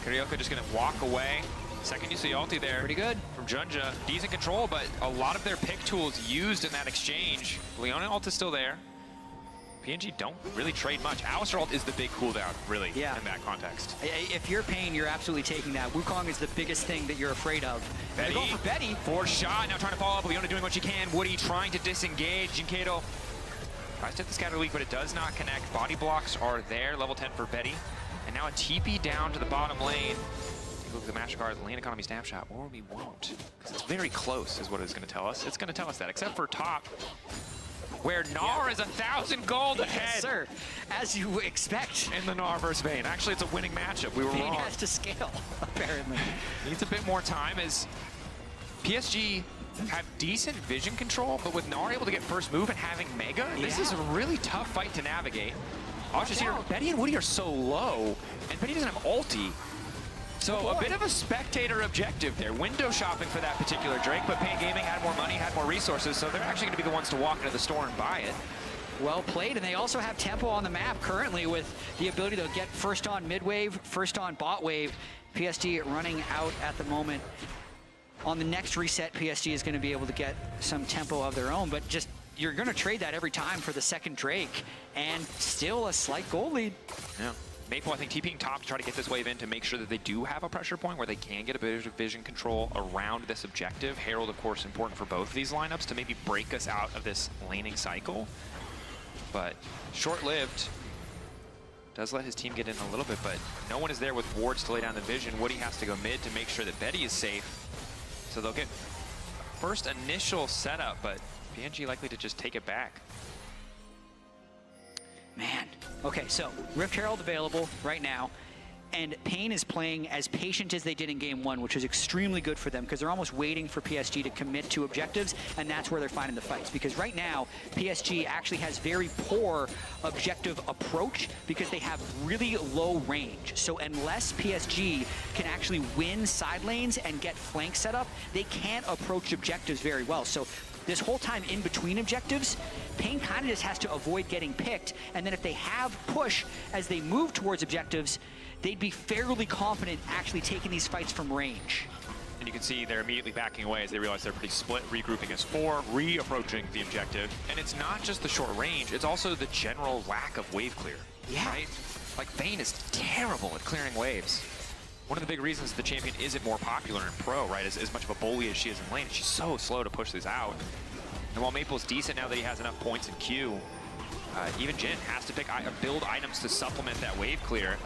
Speaker 14: Karyoka just going to walk away. Second use of the ulti there.
Speaker 15: Pretty good.
Speaker 14: From Junja. Decent control, but a lot of their pick tools used in that exchange. Leona ult is still there. PNG don't really trade much. Alistar ult is the big cooldown, really, in that context.
Speaker 15: If you're Pain, you're absolutely taking that. Wukong is the biggest thing that you're afraid of.
Speaker 14: Betty,
Speaker 15: they go for Betty.
Speaker 14: Force shot, now trying to follow up. Leona doing what she can. Woody trying to disengage. Jinkato tries to hit the scatter leak, but it does not connect. Body blocks are there. Level 10 for Betty. And now a TP down to the bottom lane. Look at the MasterCard, lane economy snapshot, or we won't. Because it's very close is what it's going to tell us. It's going to tell us that, except for top, where Gnar is 1,000 gold ahead.
Speaker 15: Yes, sir. As you expect.
Speaker 14: In the Gnar versus Vayne. Actually, it's a winning matchup. We were
Speaker 15: Vayne
Speaker 14: wrong.
Speaker 15: has to scale, apparently.
Speaker 14: Needs a bit more time as PSG have decent vision control, but with Gnar able to get first move and having Mega, this is a really tough fight to navigate. Osha's here. Betty and Woody are so low, and Betty doesn't have ulti. So a bit of a spectator objective there. Window shopping for that particular Drake, but Pain Gaming had more money, had more resources, so they're actually going to be the ones to walk into the store and buy it.
Speaker 15: Well played, and they also have tempo on the map currently with the ability to get first on mid wave, first on bot wave. PSG running out at the moment. On the next reset, PSG is going to be able to get some tempo of their own, but just you're going to trade that every time for the second Drake, and still a slight goal lead.
Speaker 14: Yeah. Maple, I think, TPing top to try to get this wave in to make sure that they do have a pressure point where they can get a bit of vision control around this objective. Herald, of course, important for both of these lineups to maybe break us out of this laning cycle. But short-lived. Does let his team get in a little bit, but no one is there with wards to lay down the vision. Woody has to go mid to make sure that Betty is safe. So they'll get first initial setup, but PNG likely to just take it back.
Speaker 15: Man. Okay, so Rift Herald available right now. And Pain is playing as patient as they did in game one, which is extremely good for them because they're almost waiting for PSG to commit to objectives, and that's where they're finding the fights. Because right now, PSG actually has very poor objective approach because they have really low range. So unless PSG can actually win side lanes and get flanks set up, they can't approach objectives very well. So this whole time in between objectives, Pain kind of just has to avoid getting picked, and then if they have push as they move towards objectives, they'd be fairly confident actually taking these fights from range.
Speaker 14: And you can see they're immediately backing away as they realize they're pretty split, regrouping as 4, re-approaching the objective. And it's not just the short range, it's also the general lack of wave clear.
Speaker 15: Yeah.
Speaker 14: Right? Like, Vayne is terrible at clearing waves. One of the big reasons the champion isn't more popular in pro, right, as much of a bully as she is in lane, she's so slow to push these out. And while Maple's decent now that he has enough points in Q, even Jin has to build items to supplement that wave clear.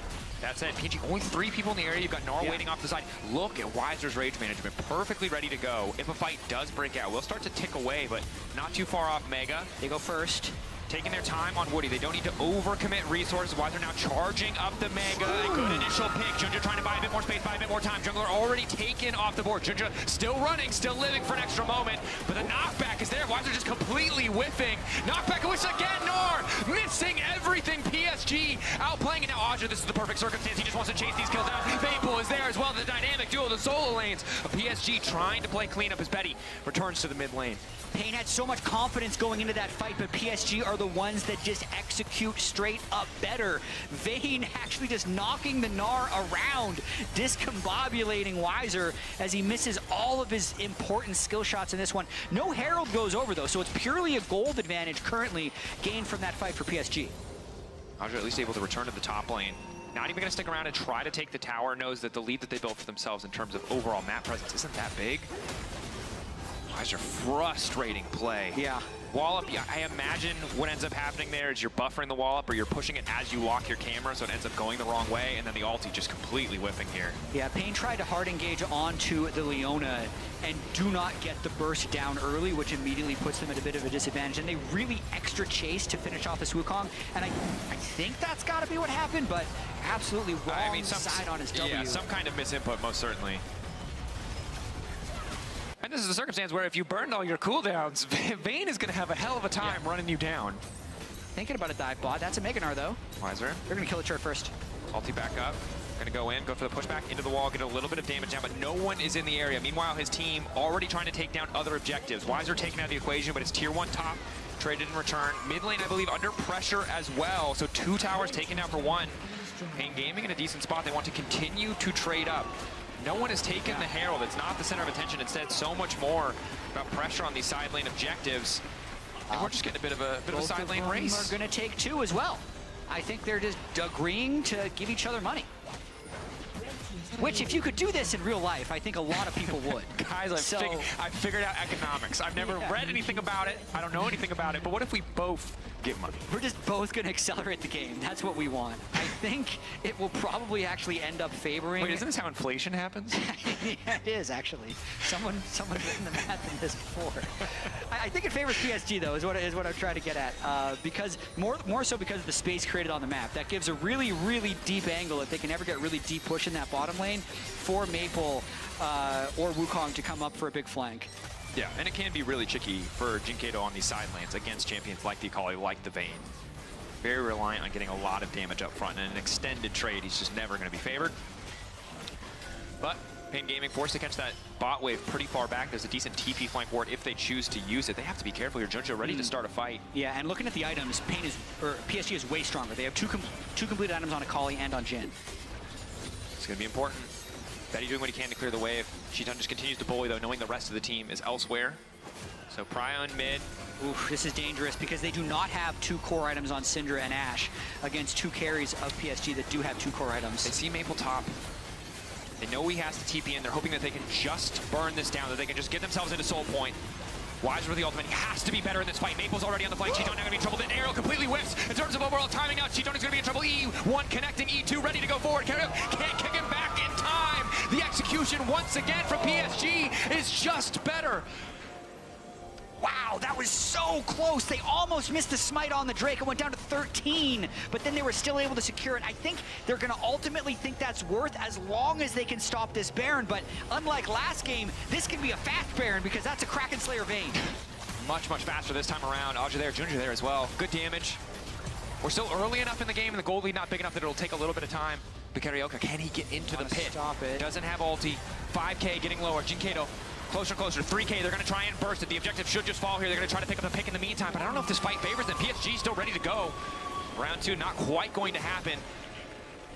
Speaker 14: That said, PG, only 3 people in the area. You've got Gnar waiting off the side. Look at Weiser's rage management, perfectly ready to go. If a fight does break out, we'll start to tick away, but not too far off Mega.
Speaker 15: They go first.
Speaker 14: Taking their time on Woody. They don't need to overcommit resources. Weiser now charging up the Mega. A good initial pick. Junja trying to buy a bit more space, buy a bit more time. Jungler already taken off the board. Junja still running, still living for an extra moment, but the knockback is there. Weiser just completely whiffing. Knockback and whiffs again. Gnar missing everything. PSG outplaying it now. Aja, this is the perfect circumstance. He just wants to chase these kills down. Maple is there as well. The dynamic duo, the solo lanes. A PSG trying to play cleanup as Betty returns to the mid lane.
Speaker 15: Pain had so much confidence going into that fight, but PSG are the ones that just execute straight up better. Vayne actually just knocking the Gnar around, discombobulating Weiser as he misses all of his important skill shots in this one. No Herald goes over though, so it's purely a gold advantage currently gained from that fight for PSG.
Speaker 14: Aja at least able to return to the top lane. Not even going to stick around and try to take the tower. Knows that the lead that they built for themselves in terms of overall map presence isn't that big. Weiser, frustrating play.
Speaker 15: Yeah.
Speaker 14: Wallop, yeah, I imagine what ends up happening there is you're buffering the wallop or you're pushing it as you lock your camera, so it ends up going the wrong way, and then the ulti just completely whiffing here.
Speaker 15: Yeah, Pain tried to hard engage onto the Leona and do not get the burst down early, which immediately puts them at a bit of a disadvantage. And they really extra chase to finish off this Wukong, and I think that's got to be what happened, but absolutely wrong side on his W.
Speaker 14: Yeah, some kind of misinput, most certainly. And this is a circumstance where if you burned all your cooldowns, Vayne is going to have a hell of a time running you down.
Speaker 15: Thinking about a dive bot. That's a Mega Gnar, though.
Speaker 14: Weiser.
Speaker 15: They're going to kill the turret first.
Speaker 14: Ulti back up. Going to go in, go for the pushback into the wall, get a little bit of damage down, but no one is in the area. Meanwhile, his team already trying to take down other objectives. Weiser taken out of the equation, but it's tier 1 top. Traded in return. Mid lane, I believe, under pressure as well. So 2 towers taken down for 1. Pain Gaming in a decent spot. They want to continue to trade up. No one has taken the Herald. It's not the center of attention. Instead, so much more about pressure on these side lane objectives. And we're just getting a bit of a side lane race.
Speaker 15: Are going to take 2 as well. I think they're just agreeing to give each other money. Which, if you could do this in real life, I think a lot of people would.
Speaker 14: Guys, I've figured out economics. I've never read anything about it. I don't know anything about it. But what if we both give money?
Speaker 15: We're just both going to accelerate the game. That's what we want. I think it will probably actually end up favoring...
Speaker 14: Wait, isn't this how inflation happens?
Speaker 15: Yeah, it is, actually. Someone's written the math in this before. I think it favors PSG, though, is what I'm trying to get at. Because more so because of the space created on the map. That gives a really, really deep angle if they can ever get really deep push in that bottom lane for Maple or Wukong to come up for a big flank.
Speaker 14: Yeah, and it can be really tricky for Jinkato on these side lanes against champions like the Akali, like the Vayne. Very reliant on getting a lot of damage up front, and in an extended trade, he's just never going to be favored. But Pain Gaming forced to catch that bot wave pretty far back. There's a decent TP flank ward if they choose to use it. They have to be careful here. Junjo ready to start a fight.
Speaker 15: Yeah, and looking at the items, PSG is way stronger. They have two completed items on Akali and on Jhin.
Speaker 14: It's going to be important. Betty doing what he can to clear the wave. Shitan just continues to bully, though, knowing the rest of the team is elsewhere. So Pryon mid.
Speaker 15: Oof, this is dangerous because they do not have 2 core items on Syndra and Ashe against 2 carries of PSG that do have 2 core items.
Speaker 14: They see Maple top. They know he has to TP in. They're hoping that they can just burn this down, that they can just get themselves into soul point. Weiser with the ultimate. He has to be better in this fight. Maple's already on the flank. Cheeton not going to be in trouble. The arrow completely whiffs in terms of overall timing out. Cheeton is going to be in trouble. E1 connecting. E2 ready to go forward. Can't kick him back in time. The execution once again from PSG is just better. Wow, that
Speaker 15: was so close. They almost missed the smite on the Drake. It went down to 13, but then they were still able to secure it. I think they're going to ultimately think that's worth as long as they can stop this Baron, but unlike last game, this can be a fast Baron because that's a Kraken Slayer Vayne.
Speaker 14: Much, much faster this time around. Aja there, Junja there as well. Good damage. We're still early enough in the game, and the gold lead not big enough that it'll take a little bit of time. But Carioca, can he get into the pit?
Speaker 15: Stop it.
Speaker 14: Doesn't have ulti. 5K getting lower. Jinkato closer and closer. 3K, they're going to try and burst it. The objective should just fall here. They're going to try to pick up a pick in the meantime, but I don't know if this fight favors them. PSG still ready to go. Round 2 not quite going to happen.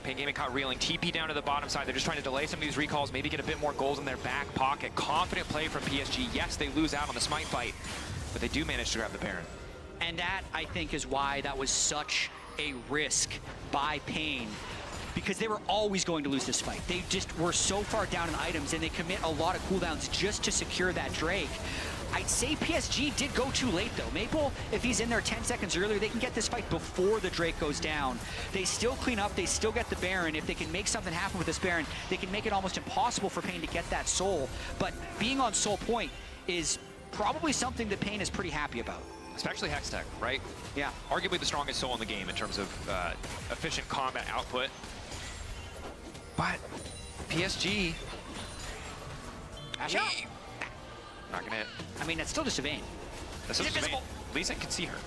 Speaker 14: Pain Gaming caught reeling. TP down to the bottom side. They're just trying to delay some of these recalls, maybe get a bit more goals in their back pocket. Confident play from PSG. Yes, they lose out on the smite fight, but they do manage to grab the Baron.
Speaker 15: And that, I think, is why that was such a risk by Pain, because they were always going to lose this fight. They just were so far down in items, and they commit a lot of cooldowns just to secure that Drake. I'd say PSG did go too late, though. Maple, if he's in there 10 seconds earlier, they can get this fight before the Drake goes down. They still clean up, they still get the Baron. If they can make something happen with this Baron, they can make it almost impossible for Pain to get that soul. But being on soul point is probably something that Pain is pretty happy about.
Speaker 14: Especially Hextech, right?
Speaker 15: Yeah.
Speaker 14: Arguably the strongest soul in the game in terms of efficient combat output. But PSG... Not gonna hit.
Speaker 15: I mean, that's still just a Vayne.
Speaker 14: That's still just a Vayne. Lee Sin can see her.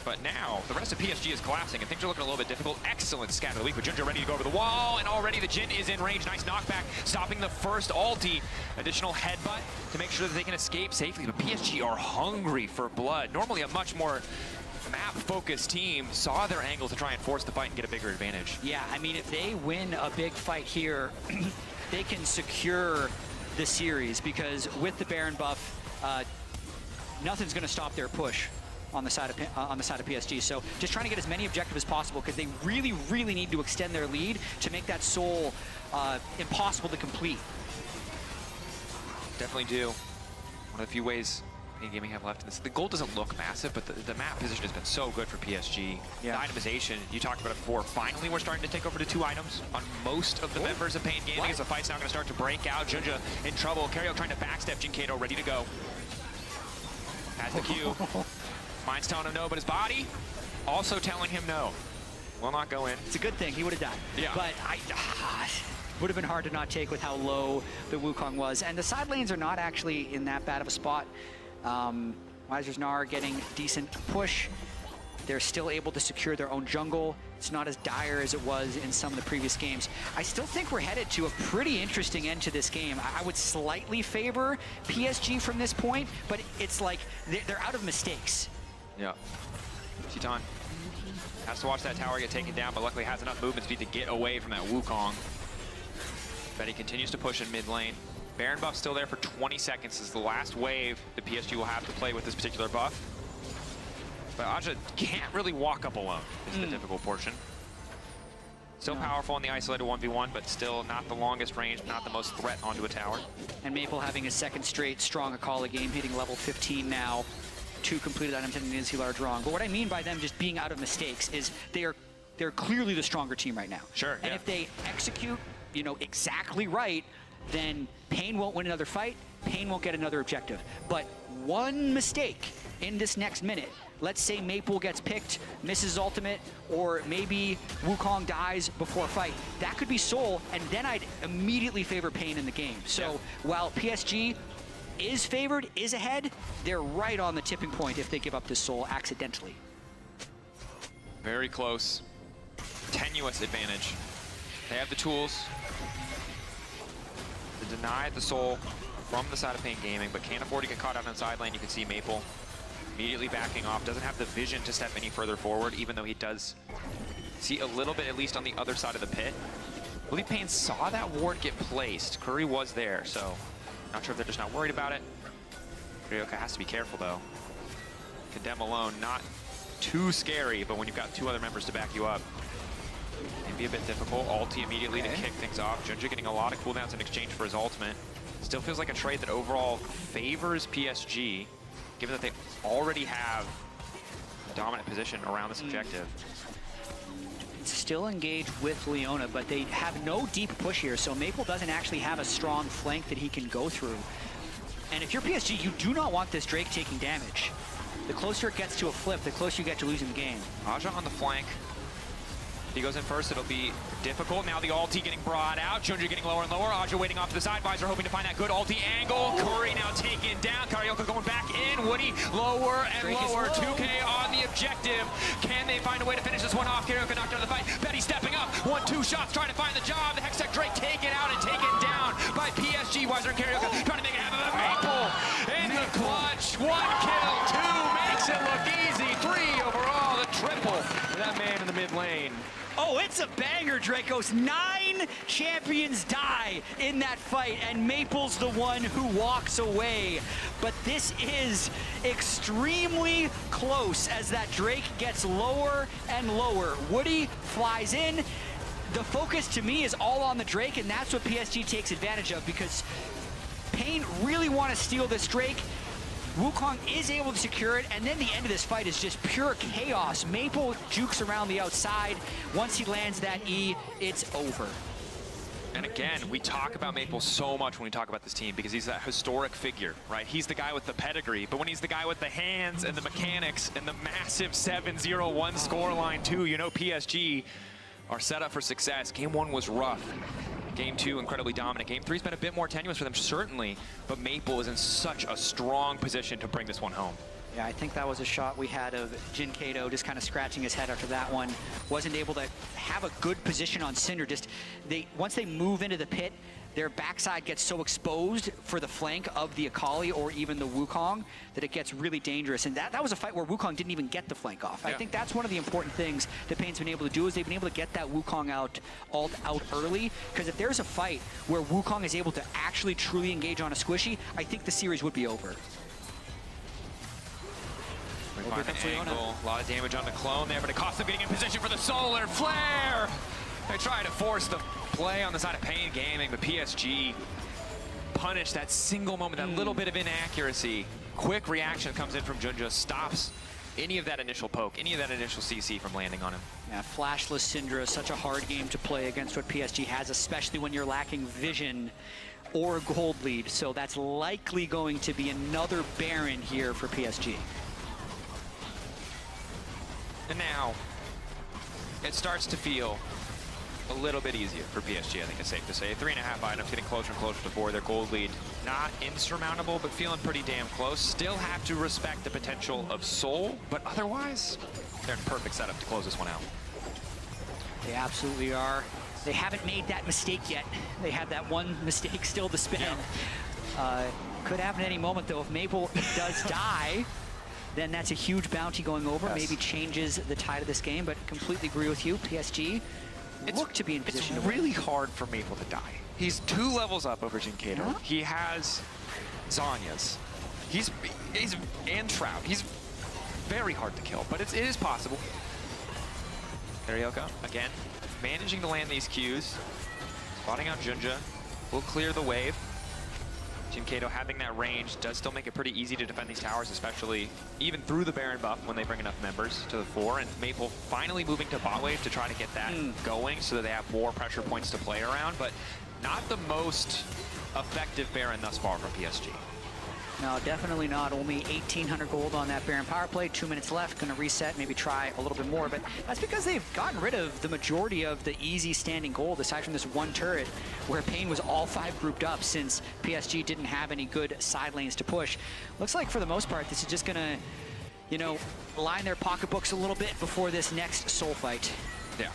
Speaker 14: But now, the rest of PSG is collapsing, and things are looking a little bit difficult. Excellent scatter of the week, but Junja ready to go over the wall, and already the Jhin is in range. Nice knockback, stopping the first ulti. Additional headbutt to make sure that they can escape safely, but PSG are hungry for blood. Normally a much more map-focused team saw their angle to try and force the fight and get a bigger advantage.
Speaker 15: Yeah, I mean, if they win a big fight here, they can secure the series, because with the Baron buff, nothing's going to stop their push on the side of PSG. So just trying to get as many objectives as possible, because they really, really need to extend their lead to make that soul impossible to complete.
Speaker 14: Definitely do. One of the few ways Pain Gaming have left in this. The goal doesn't look massive, but the map position has been so good for PSG.
Speaker 15: Yeah.
Speaker 14: The itemization, you talked about it before, finally we're starting to take over to 2 items on most of the members of Pain Gaming, as the fight's now going to start to break out. Junja in trouble. Carriok trying to backstep Jinkato, ready to go. Has the Q. Mind's telling him no, but his body also telling him no. Will not go in.
Speaker 15: It's a good thing. He would have died.
Speaker 14: Yeah.
Speaker 15: But would have been hard to not take with how low the Wukong was. And the side lanes are not actually in that bad of a spot. Weiser's Gnar getting decent push. They're still able to secure their own jungle. It's not as dire as it was in some of the previous games. I still think we're headed to a pretty interesting end to this game. I would slightly favor PSG from this point, but it's like they're out of mistakes.
Speaker 14: Yeah. Titan has to watch that tower get taken down, but luckily has enough movement speed to get away from that Wukong. Betty continues to push in mid lane. Baron buff still there for 20 seconds. This is the last wave that PSG will have to play with this particular buff. But Aja can't really walk up alone, is the difficult portion. Still powerful in the isolated 1v1, but still not the longest range, not the most threat onto a tower.
Speaker 15: And Maple having a second straight strong Akala game, hitting level 15 now. 2 completed items and an Izzy large wrong. But what I mean by them just being out of mistakes is they're clearly the stronger team right now.
Speaker 14: Sure,
Speaker 15: And if they execute, you know, exactly right, then Pain won't win another fight, Pain won't get another objective. But one mistake in this next minute, let's say Maple gets picked, misses ultimate, or maybe Wukong dies before a fight, that could be soul, and then I'd immediately favor Pain in the game. So while PSG is favored, is ahead, they're right on the tipping point if they give up this soul accidentally.
Speaker 14: Very close. Tenuous advantage. They have the tools to deny the soul from the side of Pain Gaming, but can't afford to get caught out on the side lane. You can see Maple immediately backing off. Doesn't have the vision to step any further forward, even though he does see a little bit, at least on the other side of the pit. I believe Pain saw that ward get placed. Curry was there, so not sure if they're just not worried about it. Ryoka has to be careful, though. Condemn alone, not too scary, but when you've got 2 other members to back you up, it can be a bit difficult. Ulti immediately to kick things off. Junja getting a lot of cooldowns in exchange for his ultimate. Still feels like a trade that overall favors PSG, given that they already have a dominant position around this objective.
Speaker 15: Still engaged with Leona, but they have no deep push here, so Maple doesn't actually have a strong flank that he can go through. And if you're PSG, you do not want this Drake taking damage. The closer it gets to a flip, the closer you get to losing the game.
Speaker 14: Aja on the flank. He goes in first, it'll be difficult. Now the ulti getting brought out. Junja getting lower and lower. Aja waiting off to the side. Visor hoping to find that good ulti angle. Curry now taken down. Carioca going back in. Woody lower and
Speaker 15: Drake
Speaker 14: lower.
Speaker 15: is low.
Speaker 14: 2K on the objective. Can they find a way to finish this one off? Carioca knocked out of the fight. Betty stepping up. 1-2 shots trying to find the job. The Hextech Drake taken out and taken down by PSG. Visor and Carioca trying to make it happen. Maple in the clutch. 1 kill, 2 makes it look easy. 3 overall. The triple for that man in the mid lane.
Speaker 15: Oh, it's a banger, Dracos. 9 champions die in that fight, and Maple's the one who walks away. But this is extremely close as that Drake gets lower and lower. Woody flies in. The focus to me is all on the Drake, and that's what PSG takes advantage of because Pain really want to steal this Drake. Wukong is able to secure it, and then the end of this fight is just pure chaos. Maple jukes around the outside. Once he lands that E, it's over.
Speaker 14: And again, we talk about Maple so much when we talk about this team because he's that historic figure, right? He's the guy with the pedigree, but when he's the guy with the hands and the mechanics and the massive 7-0-1 scoreline too, you know PSG are set up for success. Game 1 was rough. Game 2, incredibly dominant. Game 3's been a bit more tenuous for them, certainly, but Maple is in such a strong position to bring this one home.
Speaker 15: Yeah, I think that was a shot we had of Jin Kato just kind of scratching his head after that one. Wasn't able to have a good position on Cinder. Once they move into the pit, their backside gets so exposed for the flank of the Akali or even the Wukong that it gets really dangerous. And that was a fight where Wukong didn't even get the flank off. Yeah. I think that's one of the important things that Pain's been able to do is they've been able to get that Wukong ult out early. Because if there's a fight where Wukong is able to actually truly engage on a squishy, I think the series would be over.
Speaker 14: We find the angle. A lot of damage on the clone there, but it costs them getting in position for the solar flare. They try to force the play on the side of Pain Gaming, but PSG punished that single moment, that little bit of inaccuracy. Quick reaction comes in from Junja, stops any of that initial poke, any of that initial CC from landing on him.
Speaker 15: Yeah, flashless Syndra is such a hard game to play against what PSG has, especially when you're lacking vision or a gold lead. So that's likely going to be another Baron here for PSG.
Speaker 14: And now, it starts to feel a little bit easier for PSG, I think it's safe to say. 3.5 items, getting closer and closer to 4. Their gold lead, not insurmountable, but feeling pretty damn close. Still have to respect the potential of Soul, but otherwise, they're in perfect setup to close this one out.
Speaker 15: They absolutely are. They haven't made that mistake yet. They have that one mistake still to spin. Yeah. Could happen at any moment, though. If Maple does die, then that's a huge bounty going over. Yes. Maybe changes the tide of this game, but completely agree with you. PSG look to be in position to win.
Speaker 14: It's really hard for Maple to die. He's 2 levels up over Jin Kato. Yeah. He has Zanya's. He's and Shroud. He's very hard to kill, but it is possible. There you go. Again, managing to land these Qs. Spotting out Junja. Will clear the wave. Jin Kato having that range does still make it pretty easy to defend these towers, especially even through the Baron buff when they bring enough members to the 4. And Maple finally moving to bot wave to try to get that going so that they have more pressure points to play around, but not the most effective Baron thus far from PSG.
Speaker 15: No, definitely not. Only 1,800 gold on that Baron power play. 2 minutes left. Going to reset, maybe try a little bit more. But that's because they've gotten rid of the majority of the easy standing gold, aside from this one turret, where Pain was all 5 grouped up since PSG didn't have any good side lanes to push. Looks like for the most part, this is just going to, you know, line their pocketbooks a little bit before this next soul fight.
Speaker 14: Yeah,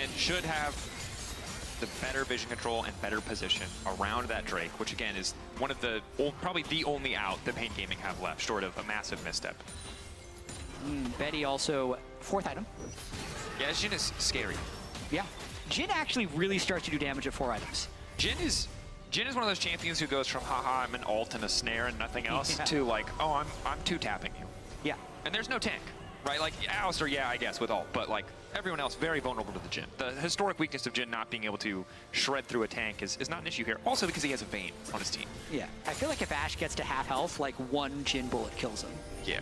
Speaker 14: and should have the better vision control and better position around that Drake, which again is one of the, probably the only out that Pain Gaming have left, short of a massive misstep.
Speaker 15: Betty also 4th item.
Speaker 14: Yeah, Jin is scary.
Speaker 15: Yeah, Jin actually really starts to do damage at 4 items.
Speaker 14: Jin is one of those champions who goes from haha, I'm an ult and a snare and nothing else to like, oh, I'm 2-tapping you.
Speaker 15: Yeah.
Speaker 14: And there's no tank, right? Like Alistar, yeah, I guess with ult, but like everyone else very vulnerable to the Jin. The historic weakness of Jin not being able to shred through a tank is not an issue here. Also because he has a Vayne on his team.
Speaker 15: Yeah, I feel like if Ashe gets to half health, like 1 Jin bullet kills him.
Speaker 14: Yeah.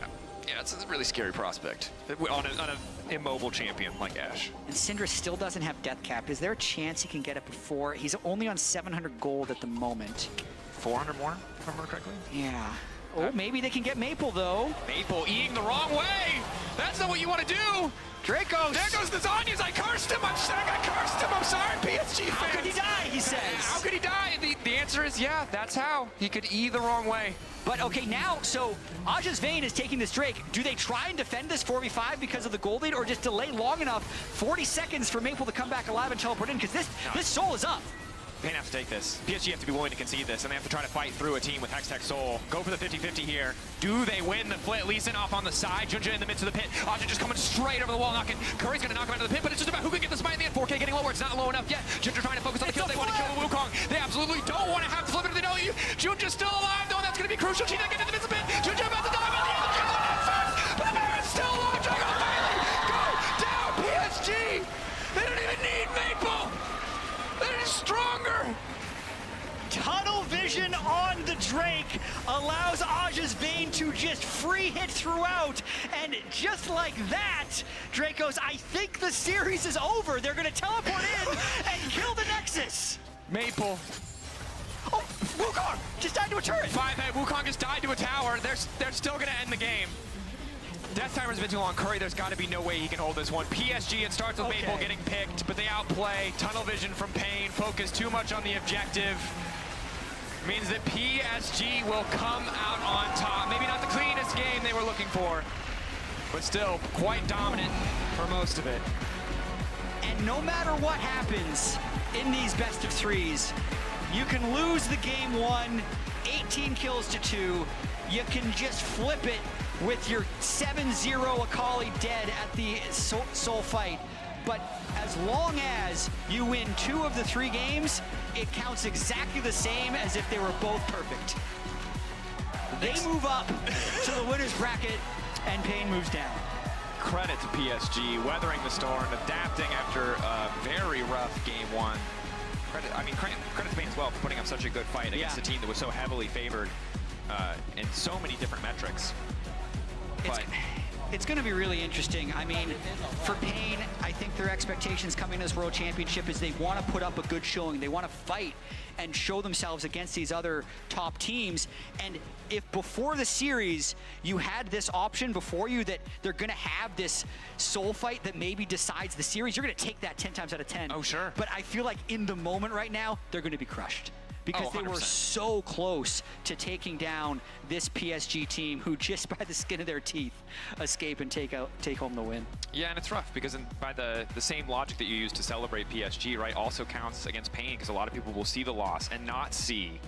Speaker 14: Yeah, it's a really scary prospect on an immobile champion like Ashe.
Speaker 15: And Syndra still doesn't have death cap. Is there a chance he can get it before? He's only on 700 gold at the moment.
Speaker 14: 400 more? if I remember correctly.
Speaker 15: Yeah. Oh, maybe they can get Maple, though.
Speaker 14: Maple eating the wrong way. That's not what you want to do.
Speaker 15: Dracos.
Speaker 14: There goes the Zanyas. I cursed him. I cursed him. I'm sorry, PSG fans.
Speaker 15: How could he die, he says.
Speaker 14: How could he die? The answer is, yeah, that's how. He could E the wrong way.
Speaker 15: But okay, now, so Aja's Vayne is taking this Drake. Do they try and defend this 4v5 because of the gold lead, or just delay long enough, 40 seconds for Maple to come back alive and teleport in? Because this Soul is up.
Speaker 14: Pain have to take this. PSG have to be willing to concede this, and they have to try to fight through a team with Hextech Soul. Go for the 50-50 here. Do they win the flit? Lee Sin off on the side. Junja in the midst of the pit. Aja just coming straight over the wall, knocking. Curry's gonna knock him out of the pit, but it's just about who can get the smite in the end. 4K getting lower. It's not low enough yet. Junja trying to focus on the kill. They want to kill the Wukong. They absolutely don't want to have to flip it if they know you. Junja's still alive, though. That's gonna be crucial. She's not getting into the midst of the pit. Junja about to die by the end of the kill. But the Baron's still alive. Drago finally go down. PSG. They don't even need Maple. They're just stronger.
Speaker 15: Tunnel vision on the Drake allows Aja's Vayne to just free hit throughout, and just like that, Dracos, I think the series is over. They're gonna teleport in and kill the Nexus.
Speaker 14: Maple.
Speaker 15: Oh, Wukong just died to a turret.
Speaker 14: 5-head, Wukong just died to a tower. They're still gonna end the game. Death timer's been too long. Curry, there's got to be no way he can hold this one. PSG, it starts with Maple getting picked, but they outplay. Tunnel vision from Pain, focus too much on the objective. Means that PSG will come out on top. Maybe not the cleanest game they were looking for, but still quite dominant for most of it.
Speaker 15: And no matter what happens in these best of threes, you can lose the game 1, 18 kills to 2. You can just flip it with your 7-0 Akali dead at the soul fight. But as long as you win 2 of the 3 games, it counts exactly the same as if they were both perfect. They move up to the winner's bracket, and Pain moves down.
Speaker 14: Credit to PSG, weathering the storm, adapting after a very rough game 1. Credit to Pain as well for putting up such a good fight against a team that was so heavily favored in so many different metrics.
Speaker 15: It's going to be really interesting. I mean, for Pain, I think their expectations coming to this World Championship is they want to put up a good showing. They want to fight and show themselves against these other top teams. And if before the series you had this option before you that they're going to have this soul fight that maybe decides the series, you're going to take that 10 times out of 10.
Speaker 14: Oh, sure.
Speaker 15: But I feel like in the moment right now, they're going to be crushed. Because they were so close to taking down this PSG team who just by the skin of their teeth escape and take home the win.
Speaker 14: Yeah, and it's rough because by the same logic that you use to celebrate PSG, right, also counts against Pain because a lot of people will see the loss and not see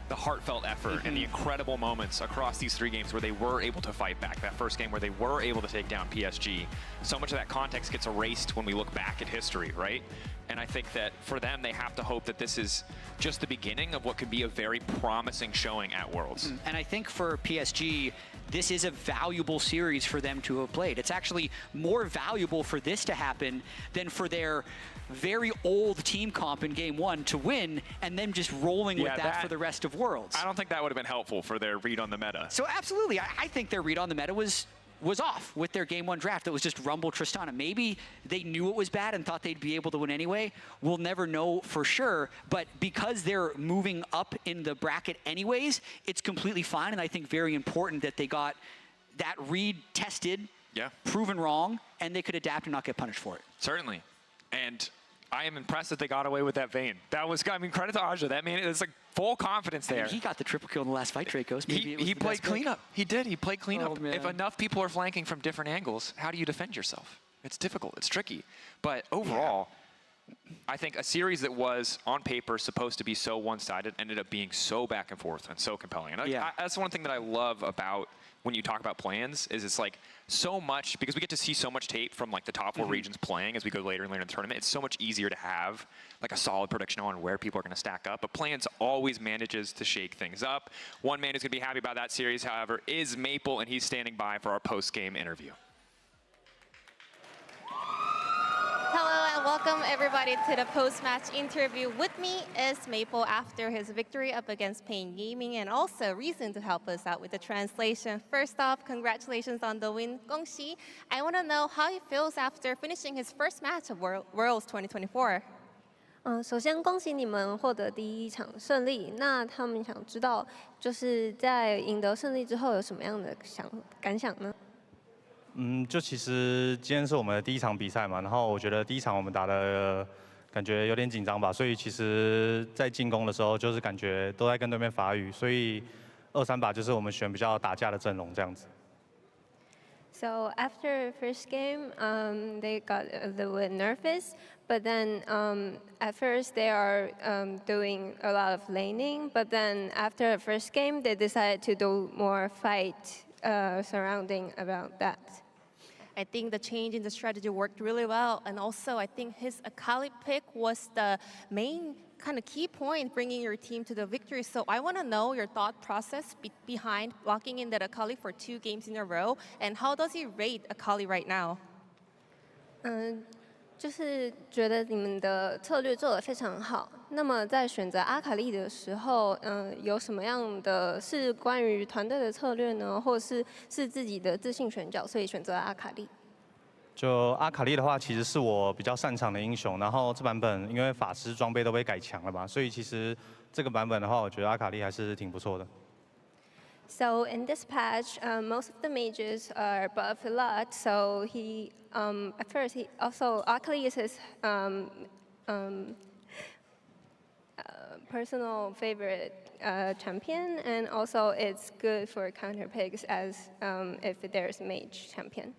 Speaker 14: the heartfelt effort and the incredible moments across these 3 games where they were able to fight back. That first game where they were able to take down PSG. So much of that context gets erased when we look back at history, right? And I think that for them, they have to hope that this is just the beginning of what could be a very promising showing at Worlds.
Speaker 15: And I think for PSG, this is a valuable series for them to have played. It's actually more valuable for this to happen than for their very old team comp in game 1 to win and then just rolling with that for the rest of Worlds.
Speaker 14: I don't think that would have been helpful for their read on the meta.
Speaker 15: So absolutely, I think their read on the meta was off with their game 1 draft. It was just Rumble Tristana. Maybe they knew it was bad and thought they'd be able to win anyway. We'll never know for sure, but because they're moving up in the bracket anyways, it's completely fine, and I think very important that they got that read tested, proven wrong, and they could adapt and not get punished for it.
Speaker 14: Certainly. And I am impressed that they got away with that Vayne. That was, I mean, credit to Aja. That man, it's like full confidence there.
Speaker 15: I mean, he got the triple kill in the last fight, Dracos. Maybe
Speaker 14: he played cleanup. He did. He played cleanup.
Speaker 15: Oh,
Speaker 14: if enough people are flanking from different angles, how do you defend yourself? It's difficult. It's tricky. But overall, I think a series that was on paper supposed to be so one-sided ended up being so back and forth and so compelling. And that's one thing that I love about when you talk about plans is it's like so much, because we get to see so much tape from like the top 4 regions playing as we go later and later in the tournament. It's so much easier to have like a solid prediction on where people are going to stack up. But plans always manages to shake things up. One man who's going to be happy about that series, however, is Maple, and he's standing by for our post-game interview.
Speaker 20: Hello and welcome everybody to the post-match interview. With me is Maple after his victory up against Pain Gaming, and also Reason to help us out with the translation. First off, congratulations on the win, Gongxi. I want to know how he feels after finishing his first match of Worlds 2024.
Speaker 9: 首先恭喜你们获得第一场胜利。那他们想知道，就是在赢得胜利之后有什么样的感想呢？
Speaker 11: 就其实今天是我们的第一场比赛嘛，然后我觉得第一场我们打的感觉有点紧张吧，所以其实在进攻的时候就是感觉都在跟对面发育，所以2-3把就是我们选比较打架的阵容这样子。
Speaker 9: So after first game, they got a little bit nervous, but then at first they are doing a lot of laning, but then after the first game they decided to do more fight surrounding about that.
Speaker 20: I think the change in the strategy worked really well, and also I think his Akali pick was the main kind of key point bringing your team to the victory. So I want to know your thought process behind locking in that Akali for 2 games in a row, and how does he rate Akali right now?
Speaker 9: 就是觉得你们的策略做得非常好。那么在选择阿卡丽的时候，有什么样的是关于团队的策略呢，或是自己的自信选角，所以选择阿卡丽？
Speaker 11: 就阿卡丽的话，其实是我比较擅长的英雄。然后这版本因为法师装备都被改强了嘛，所以其实这个版本的话，我觉得阿卡丽还是挺不错的。
Speaker 9: So in this patch, most of the mages are buffed a lot. So he, at first, he also Akali is his personal favorite champion, and also it's good for counter picks as if there's mage champion.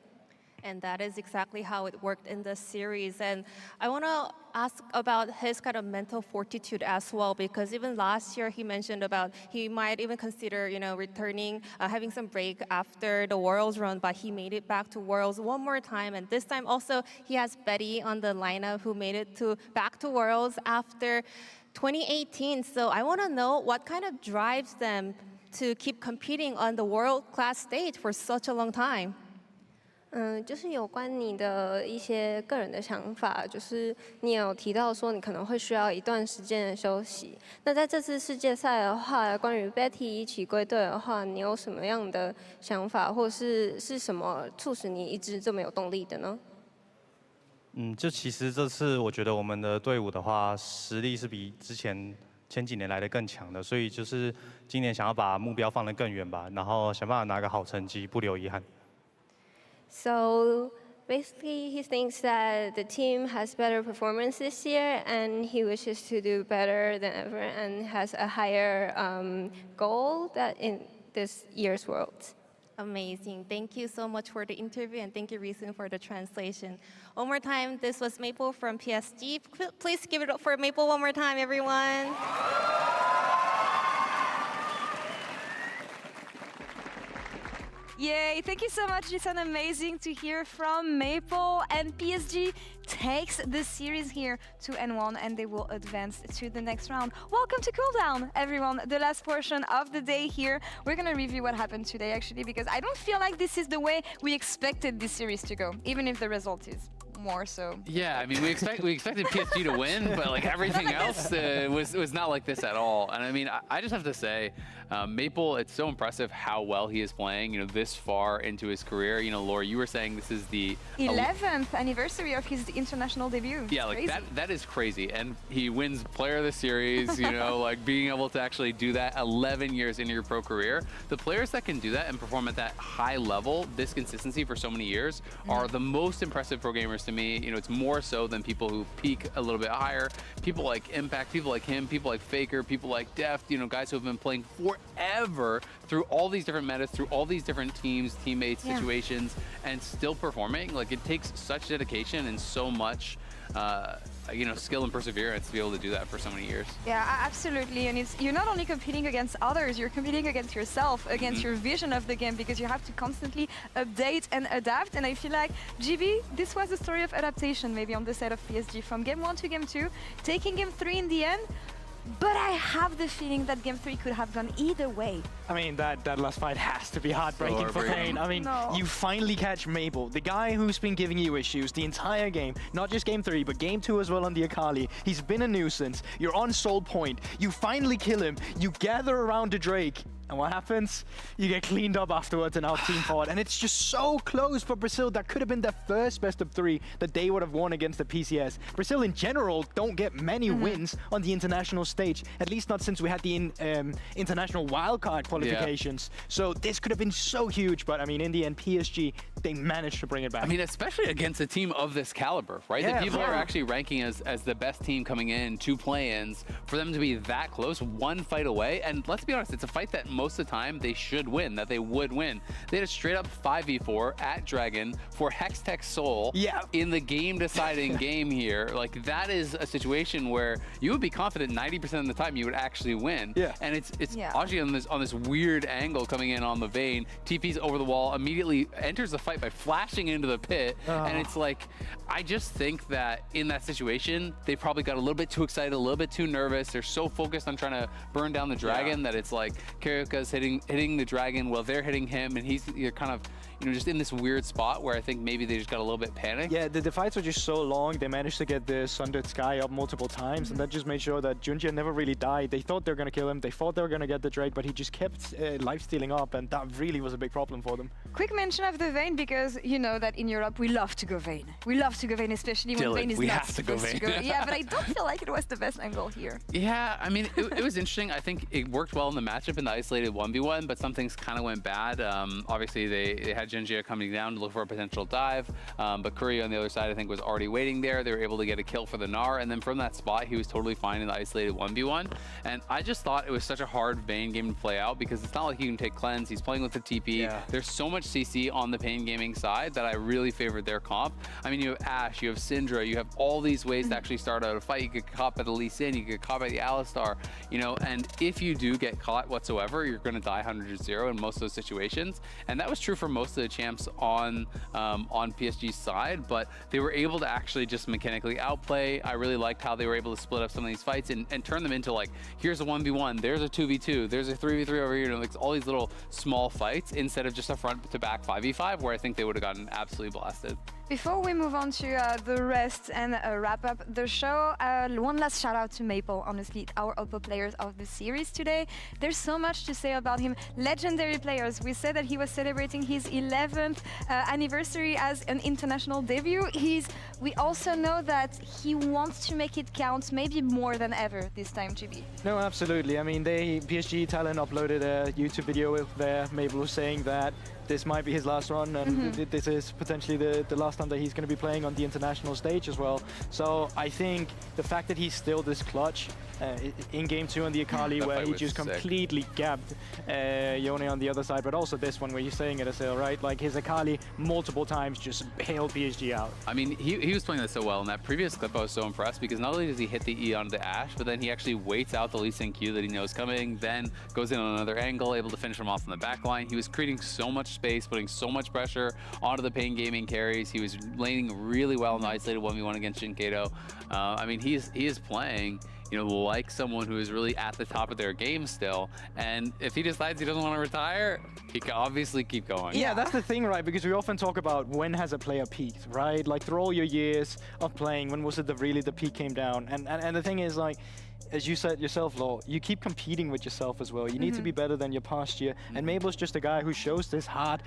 Speaker 20: And that is exactly how it worked in this series. And I want to ask about his kind of mental fortitude as well, because even last year he mentioned about he might even consider, returning, having some break after the Worlds run, but he made it back to Worlds one more time. And this time also he has Betty on the lineup who made it back to Worlds after 2018. So I want to know what kind of drives them to keep competing on the world-class stage for such a long time.
Speaker 9: 就是有关你的一些个人的想法，就是你有提到说你可能会需要一段时间的休息。那在这次世界赛的话，关于 Betty 一起归队的话，你有什么样的想法，或是什么促使你一直这么有动力的呢？
Speaker 11: 就其实这次我觉得我们的队伍的话，实力是比前几年来的更强的，所以就是今年想要把目标放得更远吧，然后想办法拿个好成绩，不留遗憾。
Speaker 9: So basically, he thinks that the team has better performance this year, and he wishes to do better than ever, and has a higher goal that in this year's Worlds.
Speaker 20: Amazing. Thank you so much for the interview, and thank you, Reason, for the translation. One more time, this was Maple from PSG. Please give it up for Maple one more time, everyone.
Speaker 2: Yay, thank you so much. It's amazing to hear from Maple, and PSG takes the series here to N1 and they will advance to the next round. Welcome to Cooldown, everyone. The last portion of the day here. We're gonna review what happened today actually, because I don't feel like this is the way we expected this series to go, even if the result is more so.
Speaker 1: Yeah, I mean, we expected PSG to win, but like everything else was not like this at all. And I mean, I just have to say, Maple, it's so impressive how well he is playing, this far into his career. Laura, you were saying this is the
Speaker 2: 11th anniversary of his international debut.
Speaker 1: Yeah, like that is crazy. And he wins Player of the Series, like being able to actually do that 11 years into your pro career. The players that can do that and perform at that high level, this consistency for so many years, are the most impressive pro gamers to me. It's more so than people who peak a little bit higher. People like Impact, people like him, people like Faker, people like Deft, guys who have been playing forever through all these different metas, through all these different teams, teammates, situations, and still performing. Like, it takes such dedication and so much skill and perseverance to be able to do that for so many years.
Speaker 2: Yeah, absolutely. And you're not only competing against others, you're competing against yourself, against your vision of the game, because you have to constantly update and adapt. And I feel like, GB, this was a story of adaptation maybe on the side of PSG, from game 1 to game 2, taking game 3 in the end. But I have the feeling that game 3 could have gone either way.
Speaker 3: I mean, that last fight has to be heartbreaking for Kane. I mean, you finally catch Maple, the guy who's been giving you issues the entire game, not just game 3, but game 2 as well on the Akali. He's been a nuisance. You're on Soul Point. You finally kill him. You gather around the Drake. And what happens? You get cleaned up afterwards and out team forward. And it's just so close for Brazil. That could have been their first best of 3 that they would have won against the PCS. Brazil in general don't get many wins on the international stage, at least not since we had the international wildcard qualifications. So this could have been so huge, but I mean, in the end, PSG, they managed to bring it back.
Speaker 1: I mean, especially against a team of this caliber, right?
Speaker 3: Yeah,
Speaker 1: that people are actually ranking as the best team coming in, 2 play-ins, for them to be that close, 1 fight away. And let's be honest, it's a fight that most of the time they should win, that they would win. They had a straight up 5v4 at Dragon for Hextech Soul in the game-deciding game here. Like, that is a situation where you would be confident 90% of the time you would actually win.
Speaker 3: Yeah.
Speaker 1: And it's Aji on this weird angle coming in on the Vayne, TP's over the wall, immediately enters the fight by flashing into the pit. And it's like, I just think that in that situation, they probably got a little bit too excited, a little bit too nervous. They're so focused on trying to burn down the Dragon that it's like Karyoka's hitting the Dragon while they're hitting him, and you're kind of, you know, just in this weird spot where I think maybe they just got a little bit panicked.
Speaker 3: Yeah, the fights were just so long. They managed to get the Sundered Sky up multiple times, and that just made sure that Junjie never really died. They thought they were going to kill him. They thought they were going to get the Drake, but he just kept life-stealing up, and that really was a big problem for them.
Speaker 2: Quick mention of the Vayne, because you know that in Europe we love to go Vayne. We love to go Vayne, especially when Vayne is not supposed to go. Yeah, but I don't feel like it was the best angle here.
Speaker 1: Yeah, I mean, it was interesting. I think it worked well in the matchup in the isolated 1v1, but some things kind of went bad. Obviously, they had Junjie coming down to look for a potential dive, but Curry on the other side, I think, was already waiting there. They were able to get a kill for the Gnar, and then from that spot, he was totally fine in the isolated 1v1. And I just thought it was such a hard Vayne game to play out, because it's not like he can take cleanse. He's playing with the TP. There's so much CC on the Pain Gaming side that I really favored their comp. I mean, you have Ashe, you have Syndra, you have all these ways to actually start out a fight. You could get caught by the Lee Sin, you could get caught by the Alistar, you know, and if you do get caught whatsoever, you're going to die 100-0 in most of those situations. And that was true for most of the champs on PSG's side, but they were able to actually just mechanically outplay. I really liked how they were able to split up some of these fights and turn them into, like, here's a 1v1, there's a 2v2, there's a 3v3 over here, you know, like all these little small fights instead of just a front to back 5v5 where I think they would have gotten absolutely blasted.
Speaker 2: Before we move on to the rest and wrap up the show, one last shout out to Maple, honestly, our Oppo players of the series today. There's so much to say about him. Legendary players. We said that he was celebrating his 11th anniversary as an international debut. We also know that he wants to make it count maybe more than ever this time, GB.
Speaker 3: No, absolutely. I mean, PSG Talent uploaded a YouTube video with Maple saying that this might be his last run, and this is potentially the last time that he's going to be playing on the international stage as well. So I think the fact that he's still this clutch in Game 2 on the Akali, where he just completely gapped Yone on the other side, but also this one where you're saying it as well, right? Like his Akali multiple times just bailed PSG out.
Speaker 1: I mean, he was playing that so well. In that previous clip, I was so impressed because not only does he hit the E onto the Ashe, but then he actually waits out the Lee Sin Q that he knows coming, then goes in on another angle, able to finish him off on the back line. He was creating so much space, putting so much pressure onto the Pain Gaming carries. He was laning really well in the isolated 1v1 against Shinkato. I mean, he is playing, you know, like someone who is really at the top of their game still. And if he decides he doesn't want to retire, he can obviously keep going.
Speaker 3: Yeah, that's the thing, right? Because we often talk about when has a player peaked, right? Like through all your years of playing, when was it that really the peak came down? And the thing is, like, as you said yourself, Law, you keep competing with yourself as well. You need to be better than your past year. And Mabel's just a guy who shows this hard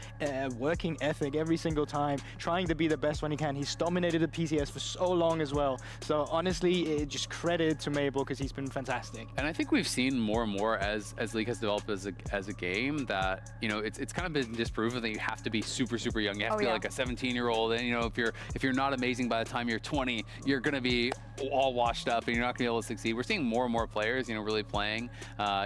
Speaker 3: working ethic every single time, trying to be the best when he can. He's dominated the PCS for so long as well. So honestly, just credit to Mabel because he's been fantastic.
Speaker 1: And I think we've seen more and more as League has developed as a game that, you know, it's kind of been disproven that you have to be super, super young. You have to be like a 17-year-old. And, you know, if you're not amazing by the time you're 20, you're going to be all washed up and you're not going to be able to succeed. We're seeing more and more players, you know, really playing,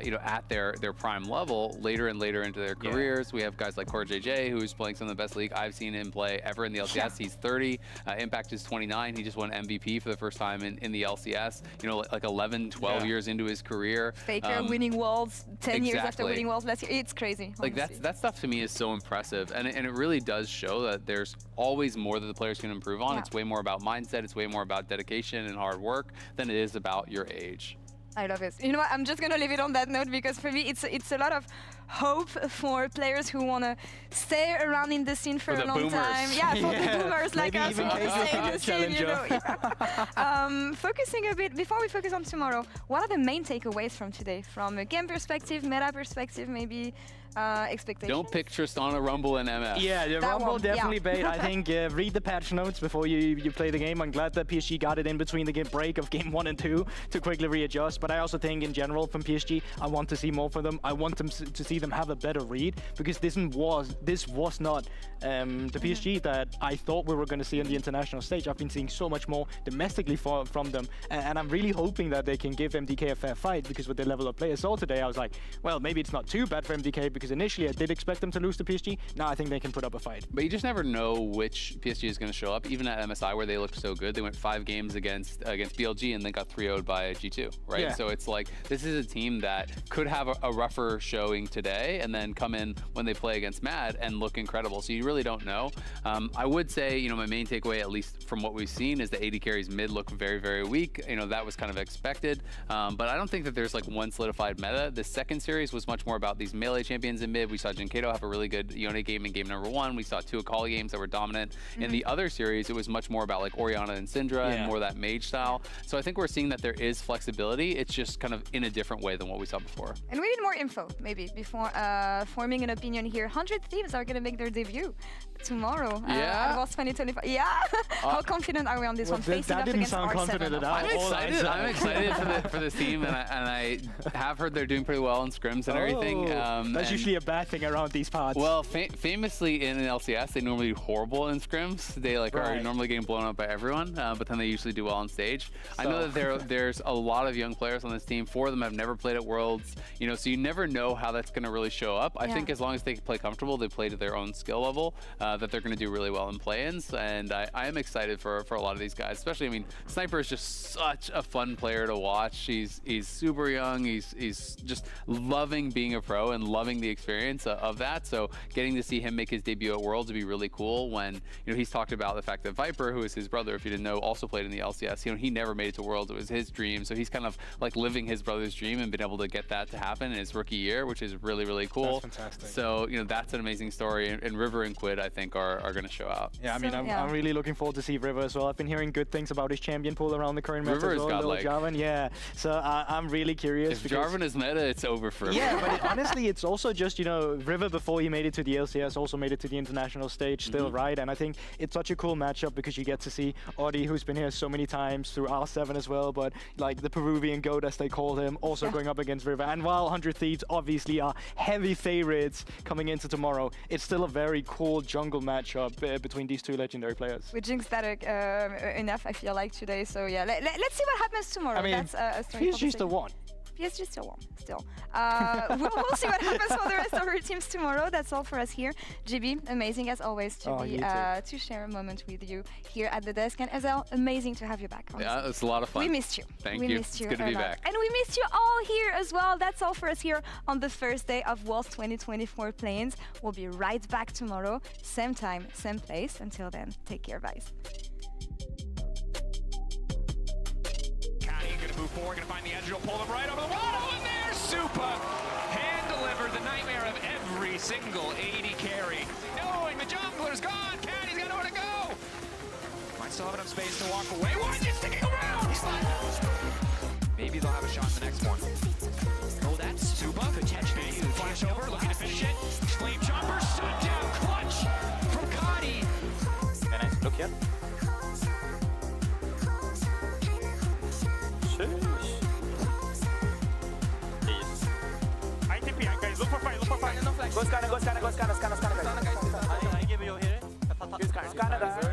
Speaker 1: you know, at their prime level later and later into their careers. We have guys like Core JJ, who's playing some of the best League I've seen him play ever in the LCS. He's 30. Impact is 29. He just won MVP for the first time in the LCS, you know, like 11, 12 years into his career.
Speaker 2: Faker winning Worlds 10 years after winning Worlds last year. It's crazy.
Speaker 1: Like that stuff to me is so impressive. And it really does show that there's always more that the players can improve on. It's way more about mindset. It's way more about dedication and hard work than it is about your age.
Speaker 2: I love it. You know what? I'm just gonna leave it on that note because for me, it's a lot of hope for players who want to stay around in the scene for a long
Speaker 1: boomers.
Speaker 2: time. Yeah, for the boomers like
Speaker 3: Maybe
Speaker 2: us.
Speaker 3: even
Speaker 2: who want to
Speaker 3: Casey
Speaker 2: stay in
Speaker 3: could
Speaker 2: the
Speaker 3: be
Speaker 2: scene, you know.
Speaker 3: challenger.
Speaker 2: Yeah. Focusing a bit, before we focus on tomorrow, what are the main takeaways from today? From a game perspective, meta perspective, maybe expectations?
Speaker 1: Don't pick Tristana, Rumble, and MF.
Speaker 3: Yeah, the
Speaker 2: That
Speaker 3: Rumble
Speaker 2: one,
Speaker 3: definitely
Speaker 2: yeah.
Speaker 3: bait. I think read the patch notes before you play the game. I'm glad that PSG got it in between the game break of game 1 and 2 to quickly readjust. But I also think in general from PSG, I want to see more from them. I want them to see them have a better read, because this was not the PSG that I thought we were going to see on the international stage. I've been seeing so much more domestically from them, and I'm really hoping that they can give MDK a fair fight, because with the level of play I saw today, I was like, well, maybe it's not too bad for MDK, because initially I did expect them to lose to PSG. Now I think they can put up a fight.
Speaker 1: But you just never know which PSG is going to show up. Even at MSI, where they looked so good, they went 5 games against BLG and then got 3-0'd by G2, right?
Speaker 3: Yeah.
Speaker 1: So it's like, this is a team that could have a rougher showing today and then come in when they play against Mad and look incredible. So you really don't know. I would say, my main takeaway, at least from what we've seen, is the AD carries mid look very, very weak. That was kind of expected. But I don't think that there's like one solidified meta. The second series was much more about these melee champions in mid. We saw Jinkato have a really good Yone game in game number 1. We saw 2 Akali games that were dominant. In the other series, it was much more about like Orianna and Syndra and more that mage style. So I think we're seeing that there is flexibility. It's just kind of in a different way than what we saw before.
Speaker 2: And we need more info, maybe, before forming an opinion here. 100 Thieves are going to make their debut tomorrow at Worlds 2025. Yeah? How confident are we on this one? Facing
Speaker 3: that
Speaker 2: up
Speaker 3: didn't
Speaker 2: against
Speaker 3: sound
Speaker 2: R7.
Speaker 3: confident at all.
Speaker 1: I'm excited for this team, and I have heard they're doing pretty well in scrims and everything.
Speaker 3: That's usually a bad thing around these parts.
Speaker 1: Well, famously in an LCS, they normally do horrible in scrims. They are normally getting blown up by everyone, but then they usually do well on stage. I know that there's a lot of young players on this team. 4 of them have never played at Worlds, so you never know how that's going to really show up. I think as long as they play comfortable, they play to their own skill level, that they're going to do really well in play-ins. And I am excited for a lot of these guys, especially, Sniper is just such a fun player to watch. He's super young. He's just loving being a pro and loving the experience of that. So getting to see him make his debut at Worlds would be really cool. When he's talked about the fact that Viper, who is his brother, if you didn't know, also played in the LCS. He never made it to Worlds. It was his dream. So he's kind of like living his brother's dream and been able to get that to happen in his rookie year, which is really, really cool.
Speaker 3: That's fantastic.
Speaker 1: So that's an amazing story. And River and Quid, I think, are going to show out.
Speaker 3: Yeah, I'm really looking forward to see River as well. I've been hearing good things about his champion pool around the current meta.
Speaker 1: River
Speaker 3: as
Speaker 1: has
Speaker 3: well,
Speaker 1: got like
Speaker 3: Jarvan, yeah. So I'm really curious.
Speaker 1: If Jarvan is meta, it's over for River.
Speaker 3: Yeah, but honestly, it's also just, River before he made it to the LCS also made it to the international stage still, right? And I think it's such a cool matchup because you get to see Audi, who's been here so many times through R7 as well, but like the Peruvian goat, as they call him, also going up against River. And while 100 Thieves obviously are heavy favorites coming into tomorrow, it's still a very cool jungle matchup between these 2 legendary players.
Speaker 2: We jinxed that enough, I feel like, today. So yeah, let's see what happens tomorrow. That's a story.
Speaker 3: PSG still won.
Speaker 2: PSG still won, still. We'll see what happens for the rest of our teams tomorrow. That's all for us here. GB, amazing as always to share a moment with you here at the desk. And Ezel, amazing to have you back. Honestly.
Speaker 1: Yeah, it's a lot of fun.
Speaker 2: We missed you.
Speaker 1: Thank
Speaker 2: we
Speaker 1: you.
Speaker 2: Missed you
Speaker 1: it's good to be back.
Speaker 2: And we missed you all here as well. That's all for us here on the first day of Worlds 2024 play-ins. We'll be right back tomorrow, same time, same place. Until then, take care, guys.
Speaker 14: Move forward, gonna find the edge, he'll pull them right over the wall, and there's Supa! Hand-delivered the nightmare of every single AD carry. Knowing the jungler's gone, Caddy's got nowhere to go! Might still have enough space to walk away. Why is he sticking around? Maybe they'll have a shot in the next one. Oh, that's Supa, potentially. Flash over, looking to finish it. Flame chopper, shut down, clutch from Caddy.
Speaker 5: Very nice, look here.
Speaker 19: Look for fight.
Speaker 5: Go scanner, guys. I give you here. Scanner, guys.